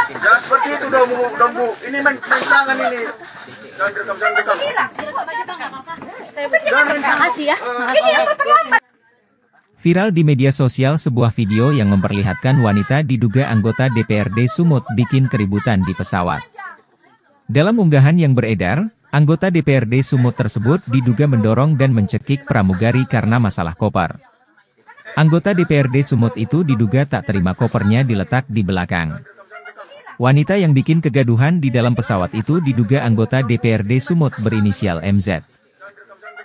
Jangan seperti itu dong, Bu. Ini main tangan ini. Jangan direkam, jangan direkam. Makasih ya. Viral di media sosial sebuah video yang memperlihatkan wanita diduga anggota DPRD Sumut bikin keributan di pesawat. Dalam unggahan yang beredar, anggota DPRD Sumut tersebut diduga mendorong dan mencekik pramugari karena masalah koper. Anggota DPRD Sumut itu diduga tak terima kopernya diletak di belakang. Wanita yang bikin kegaduhan di dalam pesawat itu diduga anggota DPRD Sumut berinisial MZ.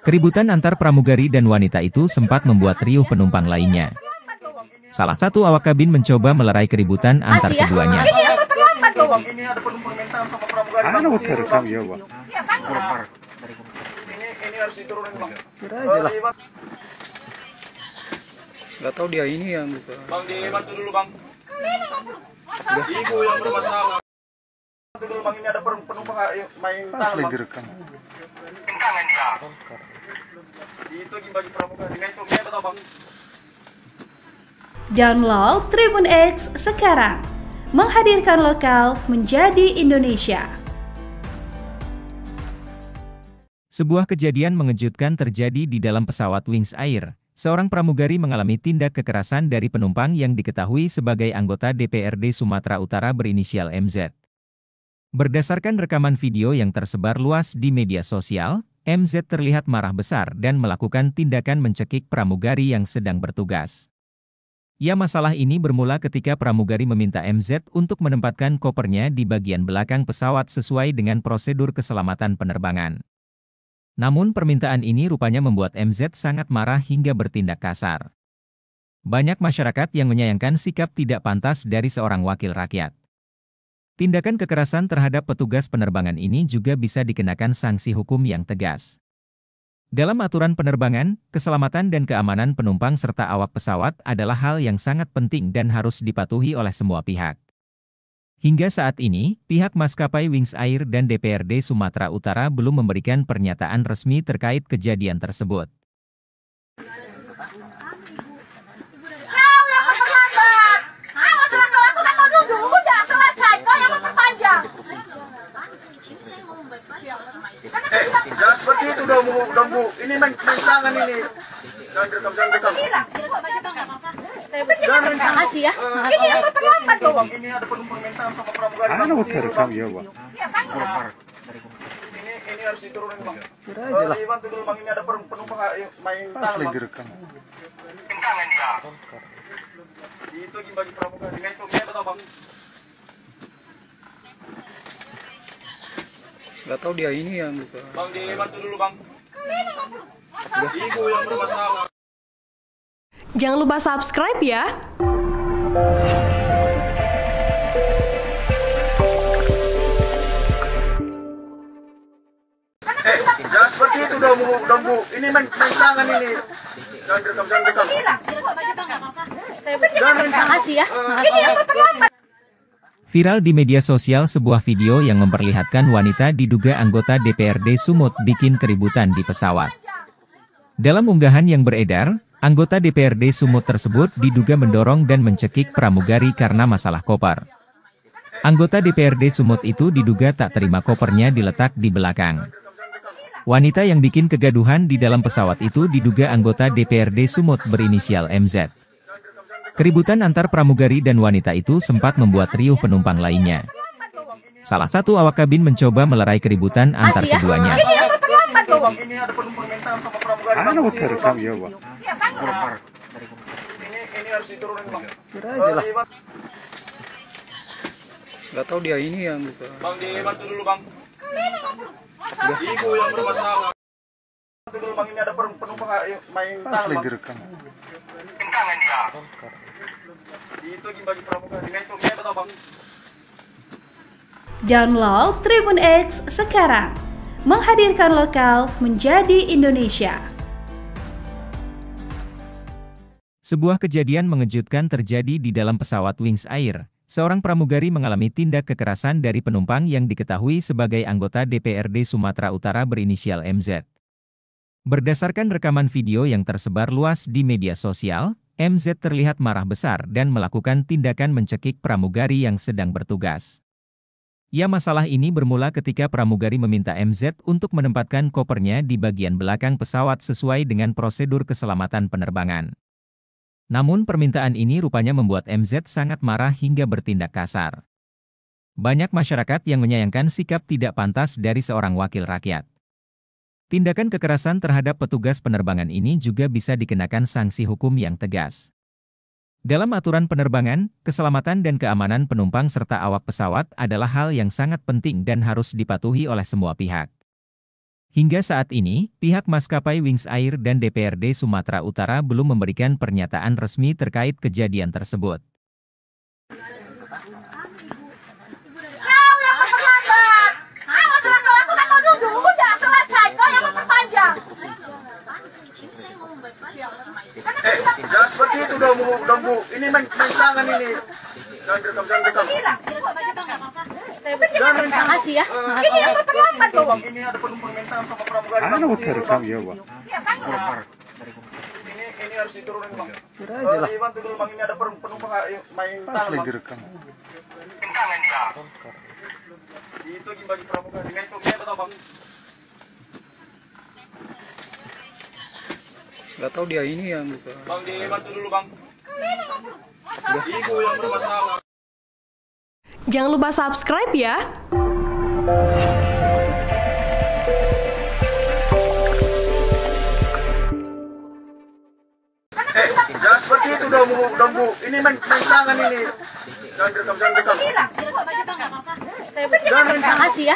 Keributan antar pramugari dan wanita itu sempat membuat riuh penumpang lainnya. Salah satu awak kabin mencoba melerai keributan antar keduanya. Ini ada penumpang mental sama pramugari. Ini harus diturunin, Bang. Nggak tahu dia ini yang buka. Bang, dibantu dulu, Bang. Ibu yang bermasalah. Bantu dulu, Bang. Ini ada penumpang main tangan, Bang. Direkam. Tangan dia. Itu bagi pramugari. Nah, itu tahu, Bang. Download Tribun X sekarang. Menghadirkan lokal menjadi Indonesia. Sebuah kejadian mengejutkan terjadi di dalam pesawat Wings Air. Seorang pramugari mengalami tindak kekerasan dari penumpang yang diketahui sebagai anggota DPRD Sumatera Utara berinisial MZ. Berdasarkan rekaman video yang tersebar luas di media sosial, MZ terlihat marah besar dan melakukan tindakan mencekik pramugari yang sedang bertugas. Ya, masalah ini bermula ketika pramugari meminta MZ untuk menempatkan kopernya di bagian belakang pesawat sesuai dengan prosedur keselamatan penerbangan. Namun permintaan ini rupanya membuat MZ sangat marah hingga bertindak kasar. Banyak masyarakat yang menyayangkan sikap tidak pantas dari seorang wakil rakyat. Tindakan kekerasan terhadap petugas penerbangan ini juga bisa dikenakan sanksi hukum yang tegas. Dalam aturan penerbangan, keselamatan dan keamanan penumpang serta awak pesawat adalah hal yang sangat penting dan harus dipatuhi oleh semua pihak. Hingga saat ini, pihak maskapai Wings Air dan DPRD Sumatera Utara belum memberikan pernyataan resmi terkait kejadian tersebut. Jangan seperti itu dong, Bu. Ini main tangan ini. Jangan direkam, jangan direkam. Makasih ya. Bang, ini ada penumpang mental sama pramugari. Direkam ya, Bang. Ini harus diturunin, Bang. Bantu dulu, Bang. Ini ada penumpang main tangan, Bang. Direkam. Tangan dia. Itu bagi pramugari. Nah, itu tahu, Bang. Nggak tahu dia ini yang buka. Bang, dibantu dulu, Bang. Ibu yang bermasalah. Jangan lupa subscribe ya. Jangan seperti itu dong, Bu. Ini main tangan ini. Jangan direkam, jangan direkam. Makasih ya. Viral di media sosial sebuah video yang memperlihatkan wanita diduga anggota DPRD Sumut bikin keributan di pesawat. Dalam unggahan yang beredar, anggota DPRD Sumut tersebut diduga mendorong dan mencekik pramugari karena masalah koper. Anggota DPRD Sumut itu diduga tak terima kopernya diletak di belakang. Wanita yang bikin kegaduhan di dalam pesawat itu diduga anggota DPRD Sumut berinisial MZ. Keributan antar pramugari dan wanita itu sempat membuat riuh penumpang lainnya. Salah satu awak kabin mencoba melerai keributan antar keduanya. Ini ada penumpang mental sama pramugari. Direkam ya, Bang. Ini harus diturunin, Bang. Nggak tahu dia ini yang buka. Bang, dibantu dulu, Bang. Ibu yang bermasalah. Bantu dulu, Bang. Ini ada penumpang main tangan, Bang. Direkam. Tangan dia. Itu bagi pramugari. Nah, itu tahu, Bang. Download Tribun X sekarang. Menghadirkan lokal menjadi Indonesia. Sebuah kejadian mengejutkan terjadi di dalam pesawat Wings Air. Seorang pramugari mengalami tindak kekerasan dari penumpang yang diketahui sebagai anggota DPRD Sumatera Utara berinisial MZ. Berdasarkan rekaman video yang tersebar luas di media sosial, MZ terlihat marah besar dan melakukan tindakan mencekik pramugari yang sedang bertugas. Ya, masalah ini bermula ketika pramugari meminta MZ untuk menempatkan kopernya di bagian belakang pesawat sesuai dengan prosedur keselamatan penerbangan. Namun permintaan ini rupanya membuat MZ sangat marah hingga bertindak kasar. Banyak masyarakat yang menyayangkan sikap tidak pantas dari seorang wakil rakyat. Tindakan kekerasan terhadap petugas penerbangan ini juga bisa dikenakan sanksi hukum yang tegas. Dalam aturan penerbangan, keselamatan dan keamanan penumpang serta awak pesawat adalah hal yang sangat penting dan harus dipatuhi oleh semua pihak. Hingga saat ini, pihak maskapai Wings Air dan DPRD Sumatera Utara belum memberikan pernyataan resmi terkait kejadian tersebut. Jangan seperti itu dong, Bu. Ini main tangan ini. Jangan direkam. Terima kasih ya. Ini yang terlambat loh. Ini ada penumpang minta sama pramugari. Ano mo terekam ya, Bang? Ini harus diturunin, Bang. Kira aja lah. Bantu dulu, Bang. Ini ada penumpang main Pas tangan, lagi Bang. rekam. Itu bagi pramugari. Dengan itu atau, Bang? Gak tahu dia ini yang buka. Bang, dibantu dulu, Bang. Ibu yang bermasalah. Jangan lupa subscribe ya. Jangan seperti itu dong, Bu. Ini main tangan ini. Jangan direkam. Terima kasih ya.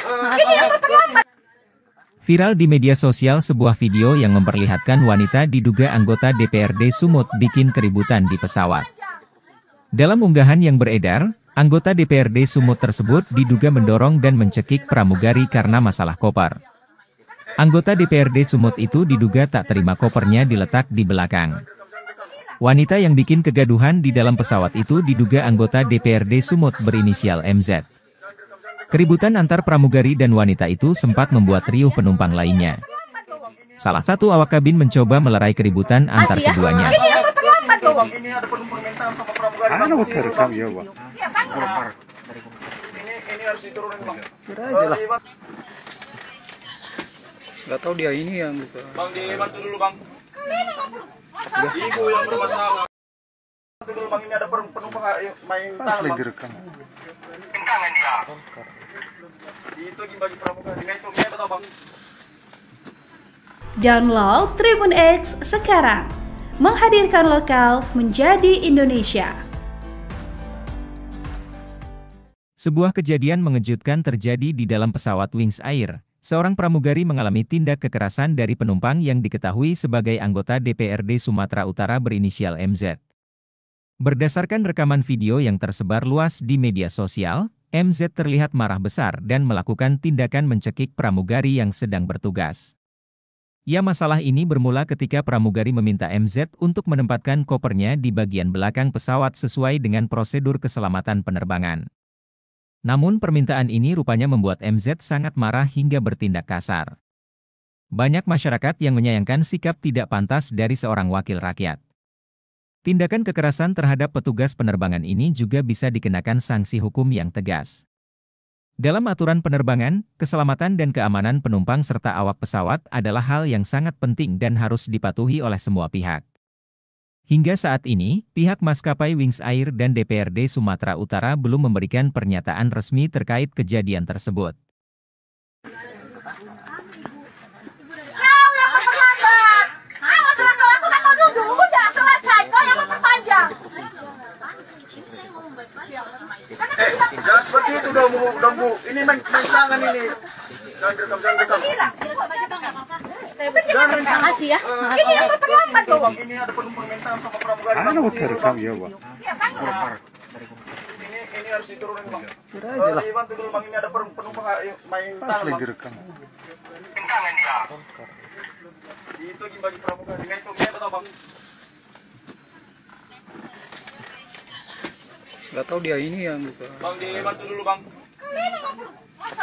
Viral di media sosial sebuah video yang memperlihatkan wanita diduga anggota DPRD Sumut bikin keributan di pesawat. Dalam unggahan yang beredar, anggota DPRD Sumut tersebut diduga mendorong dan mencekik pramugari karena masalah koper. Anggota DPRD Sumut itu diduga tak terima kopernya diletak di belakang. Wanita yang bikin kegaduhan di dalam pesawat itu diduga anggota DPRD Sumut berinisial MZ. Keributan antar pramugari dan wanita itu sempat membuat riuh penumpang lainnya. Salah satu awak kabin mencoba melerai keributan antar keduanya. Ini ada penumpang minta sama pramugari. Ano mo terekam ya, Bang? Ini harus diturunin, Bang. Kira aja lah. Gak tahu dia ini yang buka. Bang, dibantu dulu, Bang. Ibu yang bermasalah. Bantu dulu, Bang. Ini ada penumpang main Pas tangan, lagi Bang. rekam. Itu bagi pramugari. Dengan itu atau, Bang? Download Tribun X sekarang. Menghadirkan lokal menjadi Indonesia. Sebuah kejadian mengejutkan terjadi di dalam pesawat Wings Air. Seorang pramugari mengalami tindak kekerasan dari penumpang yang diketahui sebagai anggota DPRD Sumatera Utara berinisial MZ. Berdasarkan rekaman video yang tersebar luas di media sosial, MZ terlihat marah besar dan melakukan tindakan mencekik pramugari yang sedang bertugas. Ya, masalah ini bermula ketika pramugari meminta MZ untuk menempatkan kopernya di bagian belakang pesawat sesuai dengan prosedur keselamatan penerbangan. Namun permintaan ini rupanya membuat MZ sangat marah hingga bertindak kasar. Banyak masyarakat yang menyayangkan sikap tidak pantas dari seorang wakil rakyat. Tindakan kekerasan terhadap petugas penerbangan ini juga bisa dikenakan sanksi hukum yang tegas. Dalam aturan penerbangan, keselamatan dan keamanan penumpang serta awak pesawat adalah hal yang sangat penting dan harus dipatuhi oleh semua pihak. Hingga saat ini, pihak maskapai Wings Air dan DPRD Sumatera Utara belum memberikan pernyataan resmi terkait kejadian tersebut. Jangan seperti itu dong, Bu. Ini main tangan ini. Jangan direkam. Terima kasih ya. Ini yang terlambat loh. Ini ada penumpang minta sama pramugari. Ano mo terekam ya, Bang? Ini harus diturunin, Bang. Kira aja lah. Bantu dulu, Bang. Ini ada penumpang main Pas tangan, lagi Bang. rekam. Itu bagi pramugari. Dengan itu atau, Bang? Gak tahu dia ini yang buka. Bang, dibantu dulu, Bang.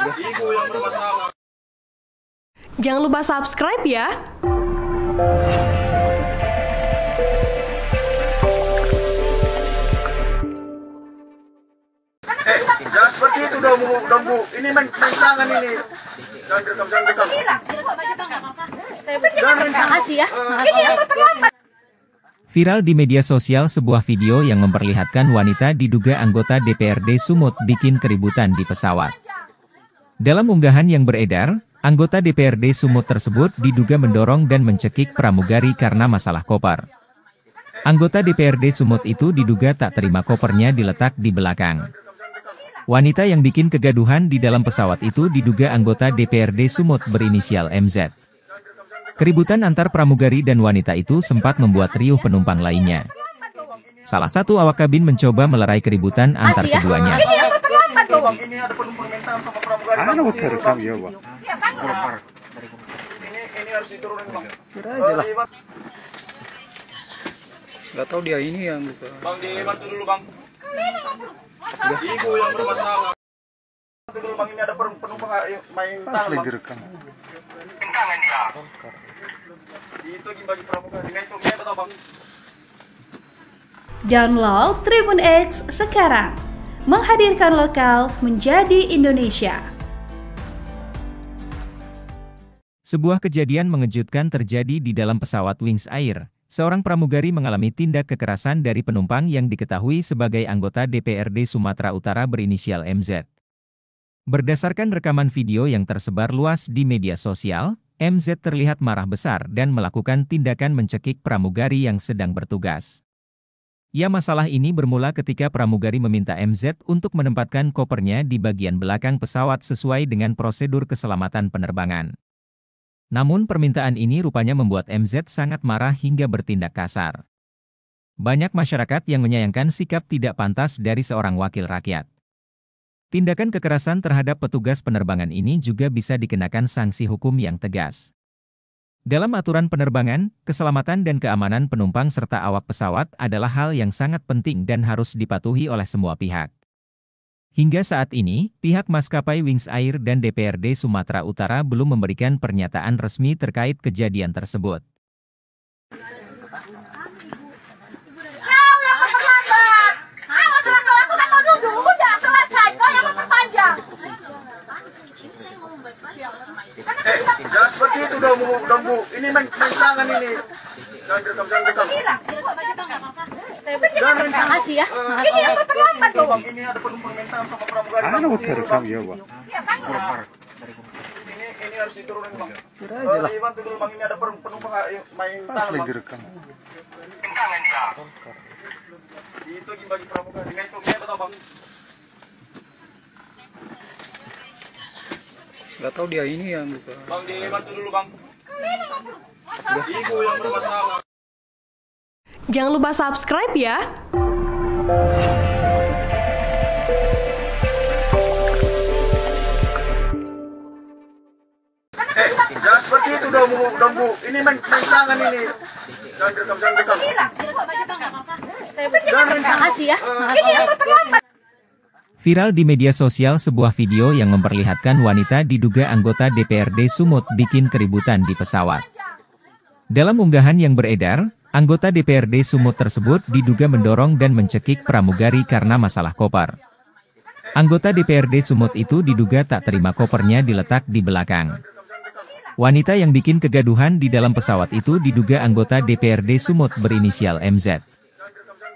Ibu yang bermasalah. Jangan lupa subscribe ya. Jangan seperti itu dong Bu. Ini main tangan ini. Jangan direkam. Makasih ya. Viral di media sosial sebuah video yang memperlihatkan wanita diduga anggota DPRD Sumut bikin keributan di pesawat. Dalam unggahan yang beredar, anggota DPRD Sumut tersebut diduga mendorong dan mencekik pramugari karena masalah koper. Anggota DPRD Sumut itu diduga tak terima kopernya diletak di belakang. Wanita yang bikin kegaduhan di dalam pesawat itu diduga anggota DPRD Sumut berinisial MZ. Keributan antar pramugari dan wanita itu sempat membuat riuh penumpang lainnya. Salah satu awak kabin mencoba melerai keributan antar keduanya. Ini ada penumpang mental sama pramugari. Anu terekam ya, Bang. Ini harus diturunin Bang. Kira aja lah. Gak tahu dia ini yang buka. Bang dibantu dulu Bang. Ibu yang bermasalah. Bantu dulu Bang, ini ada penumpang main tangan Bang. Direkam. Itu bagi pramugari. Dengan itu kita tahu Bang. Download Tribun X sekarang. Menghadirkan lokal menjadi Indonesia. Sebuah kejadian mengejutkan terjadi di dalam pesawat Wings Air. Seorang pramugari mengalami tindak kekerasan dari penumpang yang diketahui sebagai anggota DPRD Sumatera Utara berinisial MZ. Berdasarkan rekaman video yang tersebar luas di media sosial, MZ terlihat marah besar dan melakukan tindakan mencekik pramugari yang sedang bertugas. Ya, masalah ini bermula ketika pramugari meminta MZ untuk menempatkan kopernya di bagian belakang pesawat sesuai dengan prosedur keselamatan penerbangan. Namun permintaan ini rupanya membuat MZ sangat marah hingga bertindak kasar. Banyak masyarakat yang menyayangkan sikap tidak pantas dari seorang wakil rakyat. Tindakan kekerasan terhadap petugas penerbangan ini juga bisa dikenakan sanksi hukum yang tegas. Dalam aturan penerbangan, keselamatan dan keamanan penumpang serta awak pesawat adalah hal yang sangat penting dan harus dipatuhi oleh semua pihak. Hingga saat ini, pihak maskapai Wings Air dan DPRD Sumatera Utara belum memberikan pernyataan resmi terkait kejadian tersebut. Jangan seperti itu dong Bu. Ini main tangan ini. Jangan direkam. Makasih ya. Ini ada penumpang mental sama pramugari. Anu terekam ya, Bang. Ini harus diturunin Bang. Kira aja lah. Dibantu dulu Bang, ini ada penumpang main tangan Bang. Direkam. Itu bagi pramugari. Dengan itu kita tahu Bang. Gak tahu dia ini yang buka. Bang dibantu dulu Bang. Ibu yang bermasalah. Jangan lupa subscribe ya. Jangan seperti itu dong Bu. Ini main tangan ini. Jangan direkam. Makasih ya. Viral di media sosial sebuah video yang memperlihatkan wanita diduga anggota DPRD Sumut bikin keributan di pesawat. Dalam unggahan yang beredar, anggota DPRD Sumut tersebut diduga mendorong dan mencekik pramugari karena masalah koper. Anggota DPRD Sumut itu diduga tak terima kopernya diletak di belakang. Wanita yang bikin kegaduhan di dalam pesawat itu diduga anggota DPRD Sumut berinisial MZ.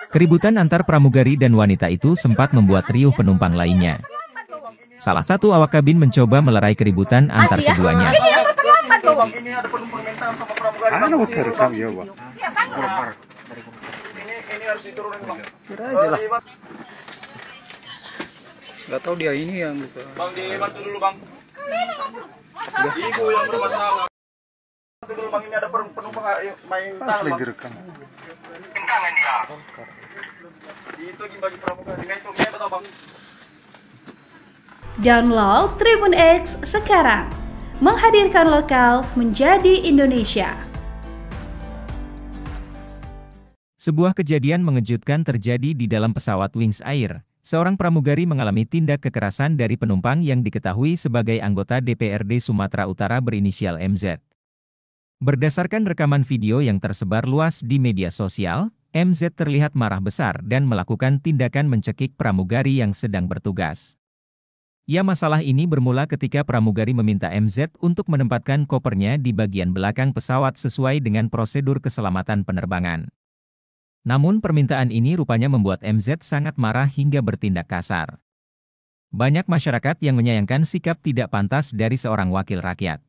Keributan antar pramugari dan wanita itu sempat membuat riuh penumpang lainnya. Salah satu awak kabin mencoba melerai keributan antar keduanya. Ini ada penumpang mental sama pramugari. Anu terekam ya, Bang. Ini harus diturunin Bang. Kira aja lah. Gak tahu dia ini yang buka. Bang dibantu dulu Bang. Ibu yang bermasalah. Bantu dulu Bang, ini ada penumpang main tangan Bang. Direkam. Itu bagi pramugari. Dengan itu kita tahu Bang. Download Tribun X sekarang. Menghadirkan lokal menjadi Indonesia. Sebuah kejadian mengejutkan terjadi di dalam pesawat Wings Air. Seorang pramugari mengalami tindak kekerasan dari penumpang yang diketahui sebagai anggota DPRD Sumatera Utara berinisial MZ. Berdasarkan rekaman video yang tersebar luas di media sosial, MZ terlihat marah besar dan melakukan tindakan mencekik pramugari yang sedang bertugas. Ya, masalah ini bermula ketika pramugari meminta MZ untuk menempatkan kopernya di bagian belakang pesawat sesuai dengan prosedur keselamatan penerbangan. Namun permintaan ini rupanya membuat MZ sangat marah hingga bertindak kasar. Banyak masyarakat yang menyayangkan sikap tidak pantas dari seorang wakil rakyat.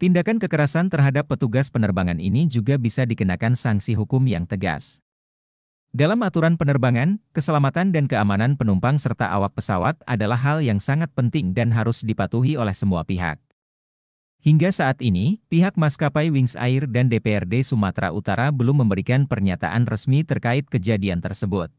Tindakan kekerasan terhadap petugas penerbangan ini juga bisa dikenakan sanksi hukum yang tegas. Dalam aturan penerbangan, keselamatan dan keamanan penumpang serta awak pesawat adalah hal yang sangat penting dan harus dipatuhi oleh semua pihak. Hingga saat ini, pihak maskapai Wings Air dan DPRD Sumatera Utara belum memberikan pernyataan resmi terkait kejadian tersebut.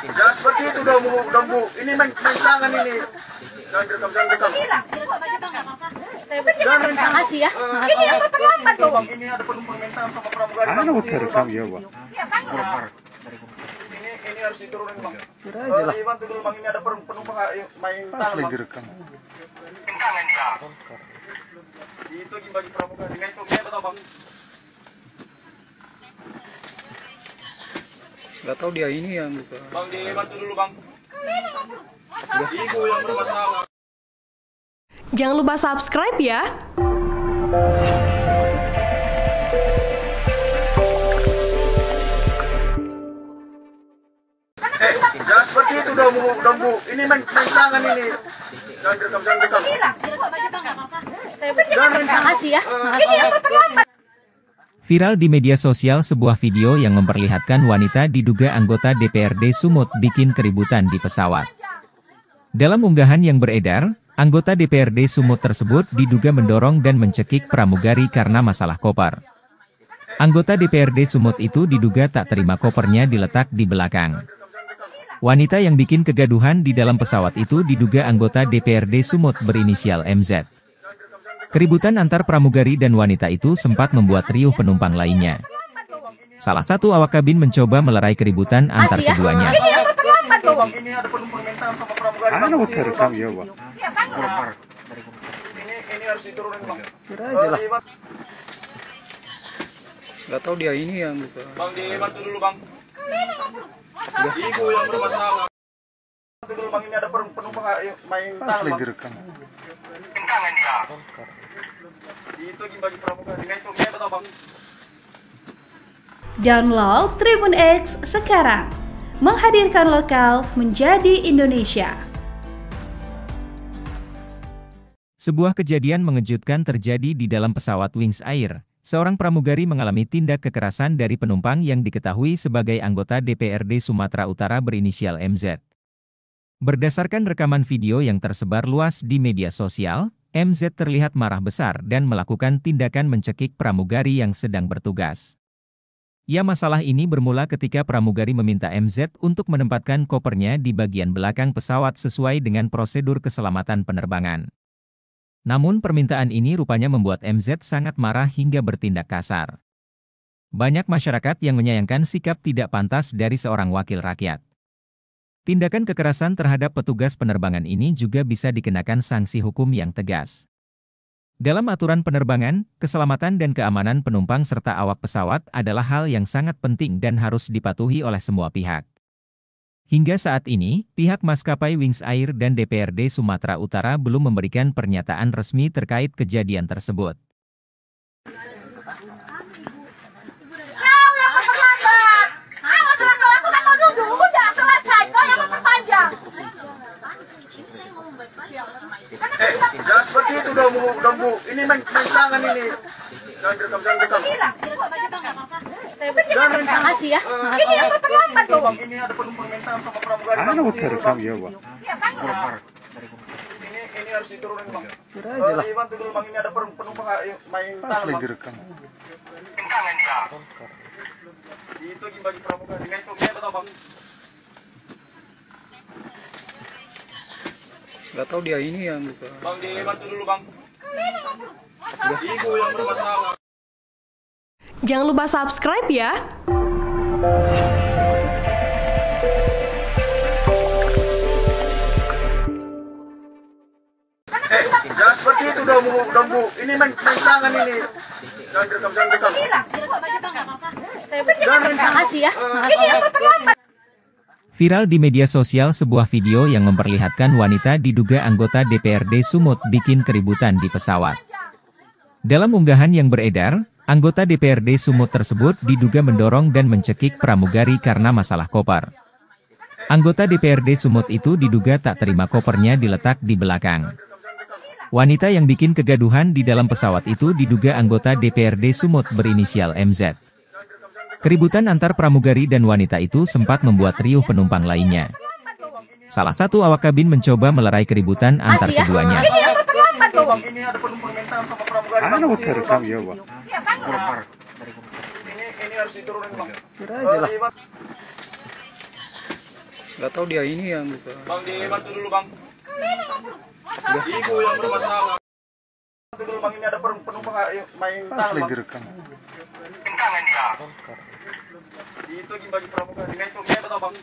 Jangan seperti itu dong, Bu. Ini main tangan ini. Jangan direkam. Terima kasih ya. Ini yang terlambat loh. Ini ada permintaan sama pramugari. Anu terekam ya, Bang. Ini harus diturunin, Bang. Kira aja lah. Bantu dulu, Bang. Ini ada penumpang main tangan, Asli Bang. direkam. Itu bagi pramugari. Dengan itu betul, Bang. Gak tahu dia ini yang luka. Bang, dibantu dulu, Bang. Ibu yang bermasalah. Jangan lupa subscribe ya. Jangan seperti itu dong, Bu. Ini main tangan ini. Jangan direkam. Terima kasih ya. Viral di media sosial sebuah video yang memperlihatkan wanita diduga anggota DPRD Sumut bikin keributan di pesawat. Dalam unggahan yang beredar, anggota DPRD Sumut tersebut diduga mendorong dan mencekik pramugari karena masalah koper. Anggota DPRD Sumut itu diduga tak terima kopernya diletak di belakang. Wanita yang bikin kegaduhan di dalam pesawat itu diduga anggota DPRD Sumut berinisial MZ. Keributan antar pramugari dan wanita itu sempat membuat riuh penumpang lainnya. Salah satu awak kabin mencoba melerai keributan antar keduanya. Ini ada permintaan sama pramugari. Anu terekam ya, Bang. Ini harus diturunin, Bang. Kira aja lah. Gak tahu dia ini yang luka. Bang, dibantu dulu, Bang. Ibu yang bermasalah. Bantu dulu, Bang. Ini ada penumpang main tangan, Asli Bang. direkam. Itu bagi pramugari. Dengan itu betul, Bang. Download Tribun X sekarang. Menghadirkan lokal menjadi Indonesia. Sebuah kejadian mengejutkan terjadi di dalam pesawat Wings Air. Seorang pramugari mengalami tindak kekerasan dari penumpang yang diketahui sebagai anggota DPRD Sumatera Utara berinisial MZ. Berdasarkan rekaman video yang tersebar luas di media sosial, MZ terlihat marah besar dan melakukan tindakan mencekik pramugari yang sedang bertugas. Ya, masalah ini bermula ketika pramugari meminta MZ untuk menempatkan kopernya di bagian belakang pesawat sesuai dengan prosedur keselamatan penerbangan. Namun permintaan ini rupanya membuat MZ sangat marah hingga bertindak kasar. Banyak masyarakat yang menyayangkan sikap tidak pantas dari seorang wakil rakyat. Tindakan kekerasan terhadap petugas penerbangan ini juga bisa dikenakan sanksi hukum yang tegas. Dalam aturan penerbangan, keselamatan dan keamanan penumpang serta awak pesawat adalah hal yang sangat penting dan harus dipatuhi oleh semua pihak. Hingga saat ini, pihak maskapai Wings Air dan DPRD Sumatera Utara belum memberikan pernyataan resmi terkait kejadian tersebut. Jangan seperti itu dong, Bu. Ini main tangan ini. Jangan direkam. Terima kasih ya. Ini yang terlambat loh. Ini ada permintaan sama pramugari. Anu terekam ya, Bang. Ini harus diturunin, Bang. Kira aja lah. Bantu dulu, Bang. Ini ada penumpang main tangan, Asli Bang. direkam. Itu bagi pramugari. Dengan itu betul, Bang. Gak tahu dia ini yang luka. Bang, dibantu dulu, Bang. Ibu yang bermasalah. Jangan lupa subscribe ya. Jangan seperti itu dong Bu. Ini main tangan ini. Jangan direkam. Terima kasih ya. Viral di media sosial sebuah video yang memperlihatkan wanita diduga anggota DPRD Sumut bikin keributan di pesawat. Dalam unggahan yang beredar, anggota DPRD Sumut tersebut diduga mendorong dan mencekik pramugari karena masalah koper. Anggota DPRD Sumut itu diduga tak terima kopernya diletak di belakang. Wanita yang bikin kegaduhan di dalam pesawat itu diduga anggota DPRD Sumut berinisial MZ. Keributan antar pramugari dan wanita itu sempat membuat riuh penumpang lainnya. Salah satu awak kabin mencoba melerai keributan antar keduanya. Ini ada penumpang mental sama pramugari. Anu terekam ya, Bang. Ini harus diturunin Bang. Kira aja lah. Gak tahu dia ini yang buka. Bang dibantu dulu Bang. Ibu yang bermasalah. Bantu dulu Bang, ini ada penumpang main tangan Asli Bang. direkam. Itu bagi pramugari. Dengan itu kita tahu Bang.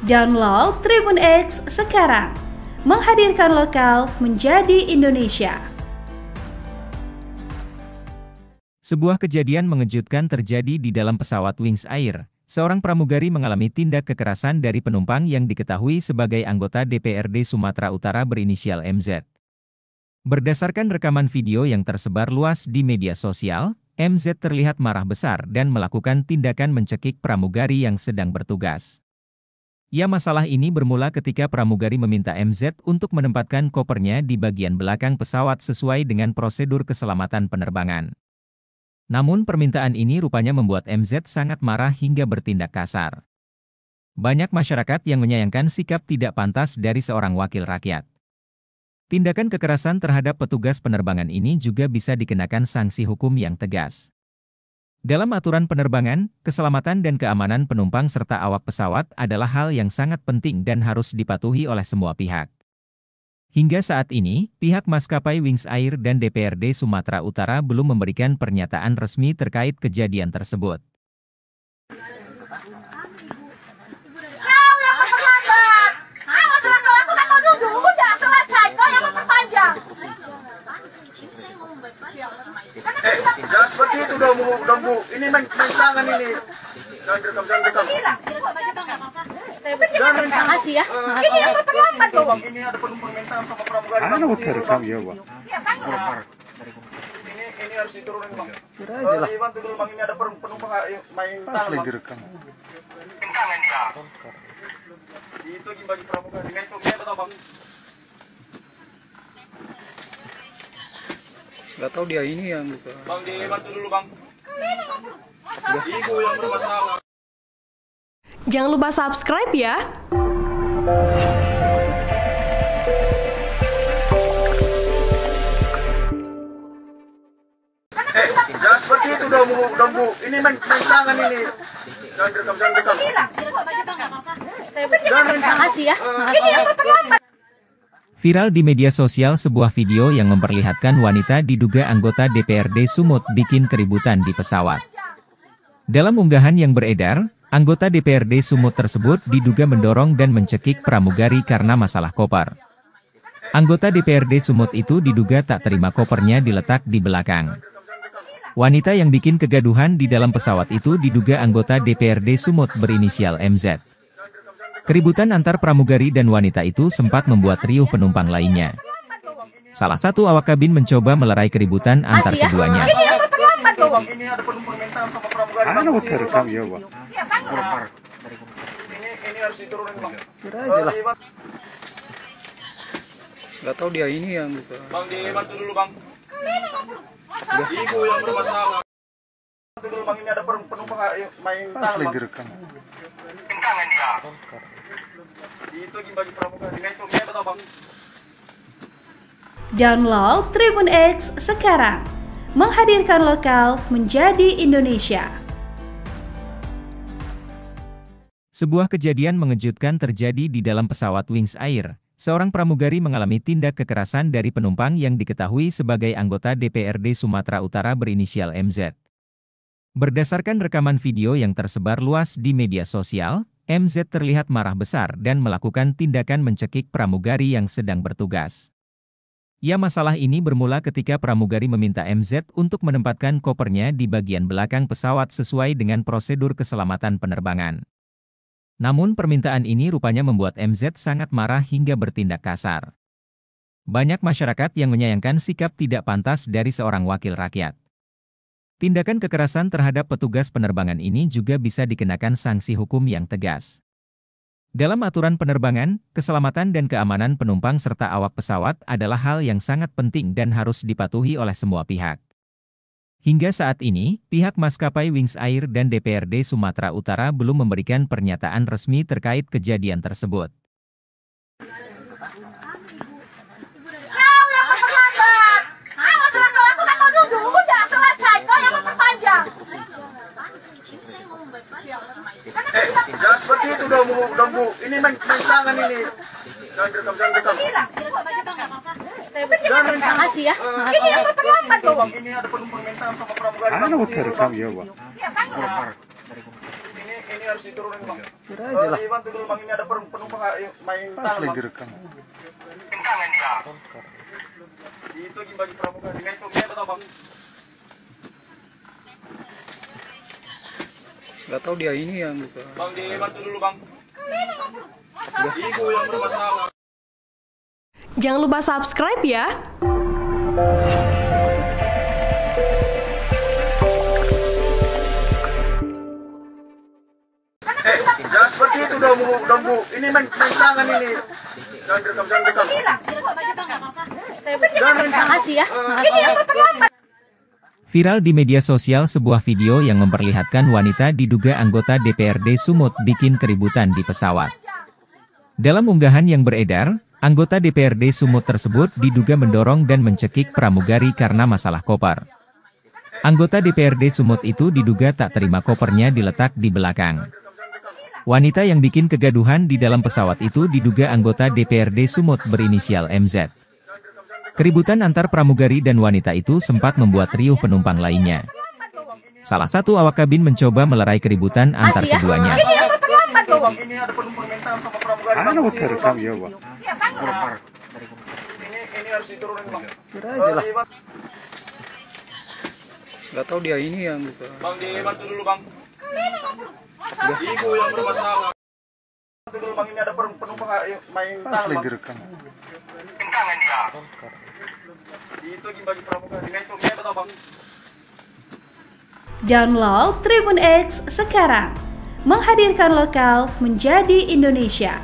Download Tribun X sekarang. Menghadirkan lokal menjadi Indonesia. Sebuah kejadian mengejutkan terjadi di dalam pesawat Wings Air. Seorang pramugari mengalami tindak kekerasan dari penumpang yang diketahui sebagai anggota DPRD Sumatera Utara berinisial MZ. Berdasarkan rekaman video yang tersebar luas di media sosial, MZ terlihat marah besar dan melakukan tindakan mencekik pramugari yang sedang bertugas. Ya, masalah ini bermula ketika pramugari meminta MZ untuk menempatkan kopernya di bagian belakang pesawat sesuai dengan prosedur keselamatan penerbangan. Namun permintaan ini rupanya membuat MZ sangat marah hingga bertindak kasar. Banyak masyarakat yang menyayangkan sikap tidak pantas dari seorang wakil rakyat. Tindakan kekerasan terhadap petugas penerbangan ini juga bisa dikenakan sanksi hukum yang tegas. Dalam aturan penerbangan, keselamatan dan keamanan penumpang serta awak pesawat adalah hal yang sangat penting dan harus dipatuhi oleh semua pihak. Hingga saat ini, pihak maskapai Wings Air dan DPRD Sumatera Utara belum memberikan pernyataan resmi terkait kejadian tersebut. Jangan seperti itu dong Bu. Ini main tangan ini. Jangan direkam. Terima kasih ya. Ini ada penumpang mental sama pramugari. Anu terekam ya, Bang. Ini harus diturunin Bang. Kira aja lah. Dibantu dulu Bang, ini ada penumpang main tangan Asli Bang. direkam. Itu bagi pramugari. Dengan itu kita tahu Bang. Gak tahu dia ini yang buka. Bang dibantu dulu Bang. Ibu yang bermasalah. Jangan lupa subscribe ya. Jangan seperti itu dong Bu. Ini main tangan ini. Jangan direkam. Terima kasih ya. Viral di media sosial sebuah video yang memperlihatkan wanita diduga anggota DPRD Sumut bikin keributan di pesawat. Dalam unggahan yang beredar, anggota DPRD Sumut tersebut diduga mendorong dan mencekik pramugari karena masalah koper. Anggota DPRD Sumut itu diduga tak terima kopernya diletak di belakang. Wanita yang bikin kegaduhan di dalam pesawat itu diduga anggota DPRD Sumut berinisial MZ. Keributan antar pramugari dan wanita itu sempat membuat riuh penumpang lainnya. Salah satu awak kabin mencoba melerai keributan antar keduanya. Ini ada penumpang mental sama pramugari. Anu terekam ya, Bang. Ini harus diturunin Bang. Kira aja lah. Gak tahu dia ini yang buka. Bang dibantu dulu Bang. Ibu yang bermasalah. Bantu dulu Bang, ini ada penumpang main tangan Asli Bang. direkam. Itu bagi pramugari. Dengan itu kita tahu Bang. Download Tribun X sekarang. Menghadirkan lokal menjadi Indonesia. Sebuah kejadian mengejutkan terjadi di dalam pesawat Wings Air. Seorang pramugari mengalami tindak kekerasan dari penumpang yang diketahui sebagai anggota DPRD Sumatera Utara berinisial MZ. Berdasarkan rekaman video yang tersebar luas di media sosial, MZ terlihat marah besar dan melakukan tindakan mencekik pramugari yang sedang bertugas. Ya, masalah ini bermula ketika pramugari meminta MZ untuk menempatkan kopernya di bagian belakang pesawat sesuai dengan prosedur keselamatan penerbangan. Namun permintaan ini rupanya membuat MZ sangat marah hingga bertindak kasar. Banyak masyarakat yang menyayangkan sikap tidak pantas dari seorang wakil rakyat. Tindakan kekerasan terhadap petugas penerbangan ini juga bisa dikenakan sanksi hukum yang tegas. Dalam aturan penerbangan, keselamatan dan keamanan penumpang serta awak pesawat adalah hal yang sangat penting dan harus dipatuhi oleh semua pihak. Hingga saat ini, pihak maskapai Wings Air dan DPRD Sumatera Utara belum memberikan pernyataan resmi terkait kejadian tersebut. Jangan seperti itu dong Bu. Ini main tangan ini. Jangan direkam. Terima kasih ya. Ini yang terlambat loh. Ini ada permintaan sama pramugari. Anu terekam ya, Bang. Ini harus diturunin, Bang. Kira aja lah. Bantu dulu, Bang. Ini ada penumpang main tangan, Asli Bang. direkam. Tangan dia. Itu bagi pramugari. Dengan itu atau Bang? Gak tahu dia ini yang buka. Bang, dibantu dulu, Bang. Ibu yang bermasalah. Jangan lupa subscribe ya. Jangan seperti itu dong Bu. Ini main tangan ini. Jangan direkam. Terima kasih ya. Viral di media sosial sebuah video yang memperlihatkan wanita diduga anggota DPRD Sumut bikin keributan di pesawat. Dalam unggahan yang beredar, anggota DPRD Sumut tersebut diduga mendorong dan mencekik pramugari karena masalah koper. Anggota DPRD Sumut itu diduga tak terima kopernya diletak di belakang. Wanita yang bikin kegaduhan di dalam pesawat itu diduga anggota DPRD Sumut berinisial MZ. Keributan antar pramugari dan wanita itu sempat membuat riuh penumpang lainnya. Salah satu awak kabin mencoba melerai keributan antar keduanya. Ini ada permintaan sama pramugari. Anu terekam ya, Bang. Ini harus diturunin, Bang. Kira aja lah. Gak tahu dia ini yang buka. Bang, dibantu dulu, Bang. Ibu yang bermasalah. Bantu dulu, Bang. Ini ada penumpang main tangan, Asli Bang. direkam. Tangan dia. Itu bagi pramugari. Dengan itu atau Bang? Download Tribun X sekarang. Menghadirkan lokal menjadi Indonesia.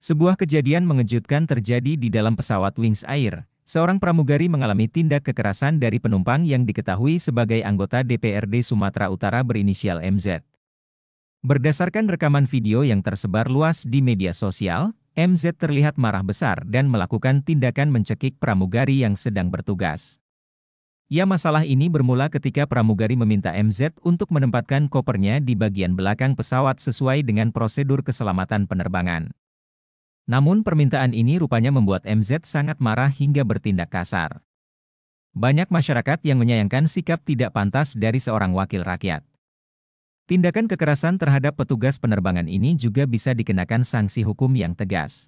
Sebuah kejadian mengejutkan terjadi di dalam pesawat Wings Air. Seorang pramugari mengalami tindak kekerasan dari penumpang yang diketahui sebagai anggota DPRD Sumatera Utara berinisial MZ. Berdasarkan rekaman video yang tersebar luas di media sosial, MZ terlihat marah besar dan melakukan tindakan mencekik pramugari yang sedang bertugas. Ya, masalah ini bermula ketika pramugari meminta MZ untuk menempatkan kopernya di bagian belakang pesawat sesuai dengan prosedur keselamatan penerbangan. Namun permintaan ini rupanya membuat MZ sangat marah hingga bertindak kasar. Banyak masyarakat yang menyayangkan sikap tidak pantas dari seorang wakil rakyat. Tindakan kekerasan terhadap petugas penerbangan ini juga bisa dikenakan sanksi hukum yang tegas.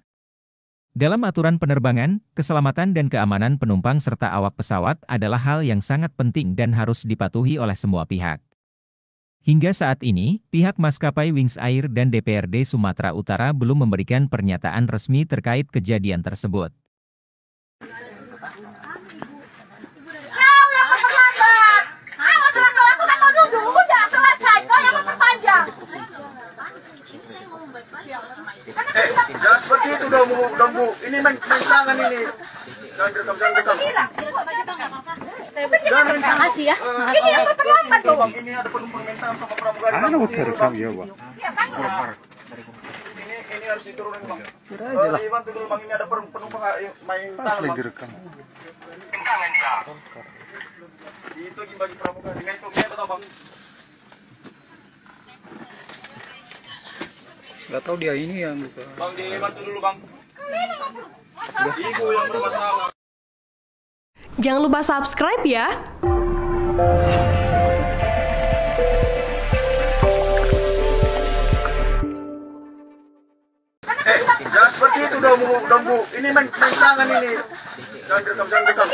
Dalam aturan penerbangan, keselamatan dan keamanan penumpang serta awak pesawat adalah hal yang sangat penting dan harus dipatuhi oleh semua pihak. Hingga saat ini, pihak maskapai Wings Air dan DPRD Sumatera Utara belum memberikan pernyataan resmi terkait kejadian tersebut. Jangan seperti itu dong Bu. Ini main tangan ini. Jangan direkam. Terima kasih ya. Ini yang terlambat loh. Ini ada permintaan sama pramugari. Anu terekam ya, Bang. Ini harus diturunin, Bang. Kira aja lah. Bantu dulu, Bang. Ini ada penumpang main tangan, Asli Bang. direkam. Tangan dia. Itu bagi pramugari. Dengan itu atau Bang? Gak tahu dia ini yang buka. Bang, dibantu dulu, Bang. Ibu yang bermasalah. Jangan lupa subscribe ya. Jangan seperti itu dong Bu. Ini main tangan ini. Jangan rekam.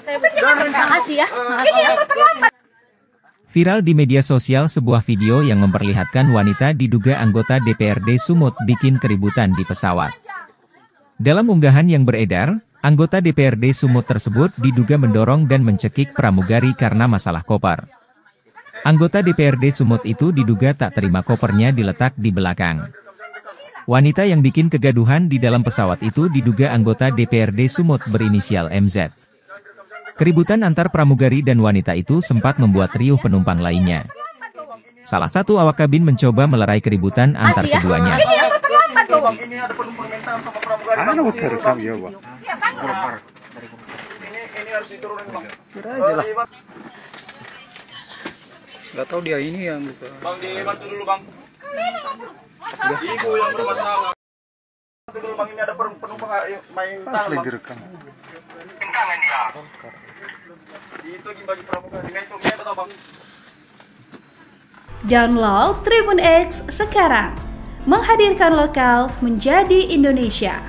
Terima kasih ya. Viral di media sosial sebuah video yang memperlihatkan wanita diduga anggota DPRD Sumut bikin keributan di pesawat. Dalam unggahan yang beredar, anggota DPRD Sumut tersebut diduga mendorong dan mencekik pramugari karena masalah koper. Anggota DPRD Sumut itu diduga tak terima kopernya diletak di belakang. Wanita yang bikin kegaduhan di dalam pesawat itu diduga anggota DPRD Sumut berinisial MZ. Keributan antar pramugari dan wanita itu sempat membuat riuh penumpang lainnya. Salah satu awak kabin mencoba melerai keributan antar keduanya. Ini ada penumpang mental sama pramugari. Anu terekam ya, Bang. Ini harus diturunin Bang. Kira aja lah. Gak tahu dia ini yang gitu. Bang dibantu dulu Bang. Ibu yang bermasalah. Bantu dulu Bang, ini ada penumpang main tangan Bang. Direkam. Itu bagi pramugari. Dengan itu atau Bang? Download Tribun X sekarang. Menghadirkan lokal menjadi Indonesia.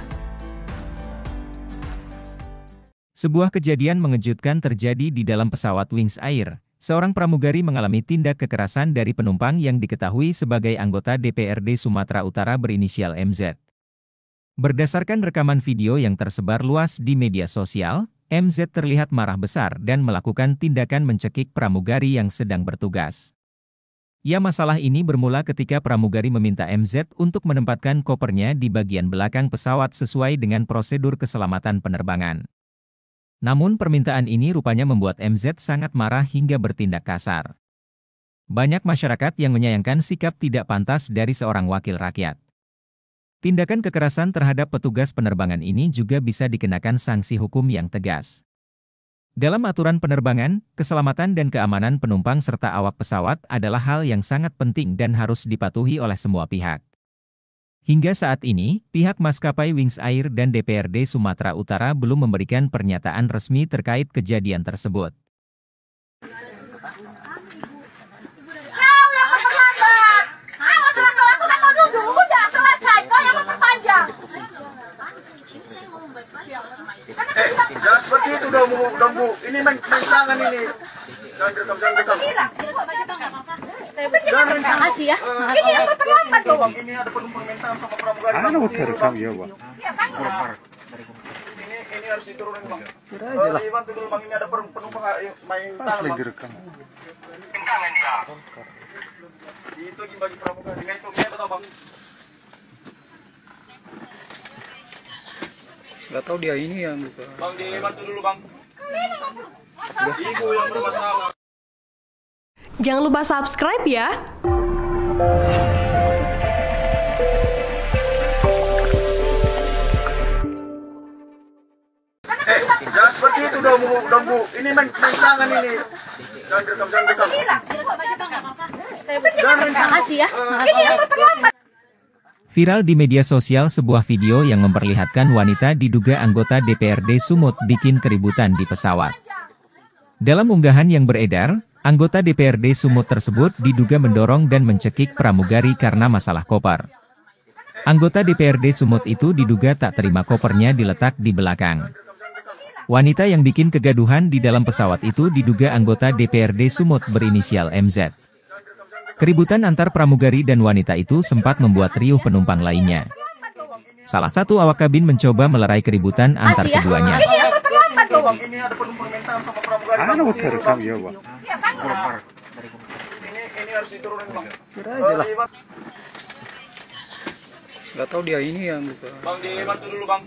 Sebuah kejadian mengejutkan terjadi di dalam pesawat Wings Air. Seorang pramugari mengalami tindak kekerasan dari penumpang yang diketahui sebagai anggota DPRD Sumatera Utara berinisial MZ. Berdasarkan rekaman video yang tersebar luas di media sosial, MZ terlihat marah besar dan melakukan tindakan mencekik pramugari yang sedang bertugas. Ya, masalah ini bermula ketika pramugari meminta MZ untuk menempatkan kopernya di bagian belakang pesawat sesuai dengan prosedur keselamatan penerbangan. Namun permintaan ini rupanya membuat MZ sangat marah hingga bertindak kasar. Banyak masyarakat yang menyayangkan sikap tidak pantas dari seorang wakil rakyat. Tindakan kekerasan terhadap petugas penerbangan ini juga bisa dikenakan sanksi hukum yang tegas. Dalam aturan penerbangan, keselamatan dan keamanan penumpang serta awak pesawat adalah hal yang sangat penting dan harus dipatuhi oleh semua pihak. Hingga saat ini, pihak maskapai Wings Air dan DPRD Sumatera Utara belum memberikan pernyataan resmi terkait kejadian tersebut. Jangan seperti itu dong Bu. Ini main tangan ini. Jangan rekam. Terima kasih ya. Ini ada penumpang mental sama pramugari. Anu terekam ya, Bang. Ini harus diturunin Bang. Kira aja lah. Dibantu dulu Bang, ini ada penumpang main tangan Bang. Direkam. Itu bagi pramugari. Dengan itu atau Bang? Gak tahu dia ini yang gitu. Bang dibantu dulu Bang. Ibu yang bermasalah. Jangan lupa subscribe ya. Jangan seperti itu dong Bu. Ini main tangan ini. Jangan rekam. Terima kasih ya. Viral di media sosial sebuah video yang memperlihatkan wanita diduga anggota DPRD Sumut bikin keributan di pesawat. Dalam unggahan yang beredar, anggota DPRD Sumut tersebut diduga mendorong dan mencekik pramugari karena masalah koper. Anggota DPRD Sumut itu diduga tak terima kopernya diletak di belakang. Wanita yang bikin kegaduhan di dalam pesawat itu diduga anggota DPRD Sumut berinisial MZ. Keributan antar pramugari dan wanita itu sempat membuat riuh penumpang lainnya. Salah satu awak kabin mencoba melerai keributan antar keduanya. Ini ada penumpang mental sama pramugari. Anu terekam ya, Bang. Ini harus diturunin Bang. Kira aja lah. Gak tahu dia ini yang gitu. Bang dibantu dulu Bang.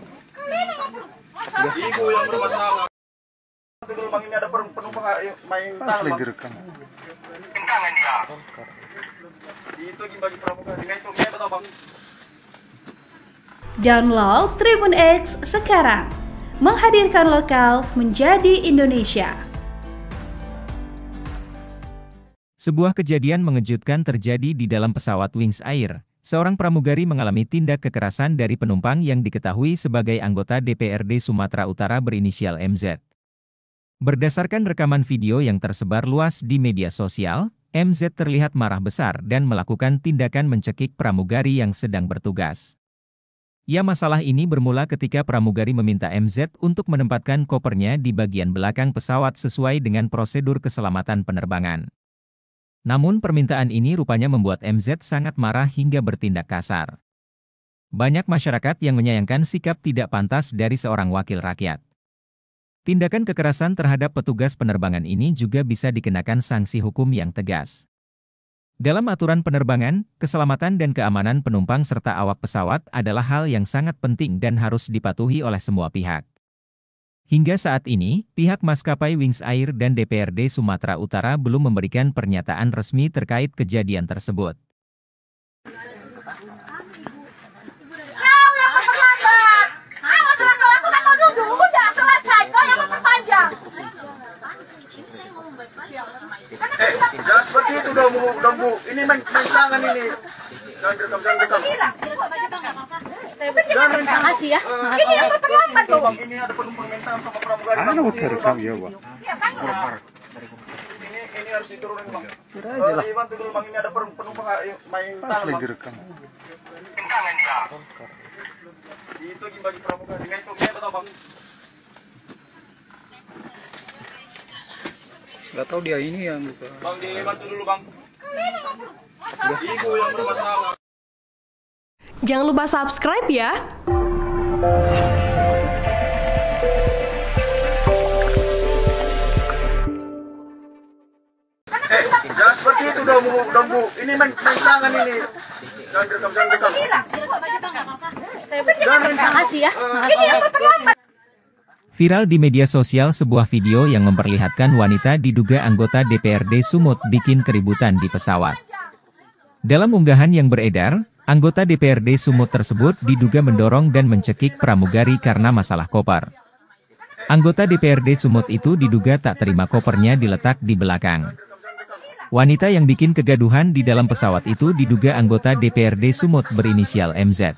Ibu yang bermasalah. Bantu dulu Bang, ini ada penumpang main tangan Bang. Direkam. Itu bagi pramugari. Dengan itu atau Bang? Download Tribun X sekarang. Menghadirkan lokal menjadi Indonesia. Sebuah kejadian mengejutkan terjadi di dalam pesawat Wings Air. Seorang pramugari mengalami tindak kekerasan dari penumpang yang diketahui sebagai anggota DPRD Sumatera Utara berinisial MZ. Berdasarkan rekaman video yang tersebar luas di media sosial, MZ terlihat marah besar dan melakukan tindakan mencekik pramugari yang sedang bertugas. Ya, masalah ini bermula ketika pramugari meminta MZ untuk menempatkan kopernya di bagian belakang pesawat sesuai dengan prosedur keselamatan penerbangan. Namun permintaan ini rupanya membuat MZ sangat marah hingga bertindak kasar. Banyak masyarakat yang menyayangkan sikap tidak pantas dari seorang wakil rakyat. Tindakan kekerasan terhadap petugas penerbangan ini juga bisa dikenakan sanksi hukum yang tegas. Dalam aturan penerbangan, keselamatan dan keamanan penumpang serta awak pesawat adalah hal yang sangat penting dan harus dipatuhi oleh semua pihak. Hingga saat ini, pihak maskapai Wings Air dan DPRD Sumatera Utara belum memberikan pernyataan resmi terkait kejadian tersebut. Jangan seperti itu dong Bu. Ini main tangan ini. Jangan rekam. Terima kasih ya. Ini yang terlambat loh. Ini ada penumpang mental sama pramugari. Mau terekam ya, Bang. Ini harus diturunin Bang. Kira aja lah. Bantu dulu Bang, ini ada penumpang main Pas tangan lagi Bang. direkam. Tangan dia. Itu bagi pramugari. Dengan itu atau Bang? Gak tahu dia ini yang buka. Bang, dibantu dulu Bang. Ibu yang bermasalah. Jangan lupa subscribe ya. Jangan seperti itu dong Bu. Ini main tangan ini. Jangan rekam. Terima kasih ya. Viral di media sosial sebuah video yang memperlihatkan wanita diduga anggota DPRD Sumut bikin keributan di pesawat. Dalam unggahan yang beredar, anggota DPRD Sumut tersebut diduga mendorong dan mencekik pramugari karena masalah koper. Anggota DPRD Sumut itu diduga tak terima kopernya diletak di belakang. Wanita yang bikin kegaduhan di dalam pesawat itu diduga anggota DPRD Sumut berinisial MZ.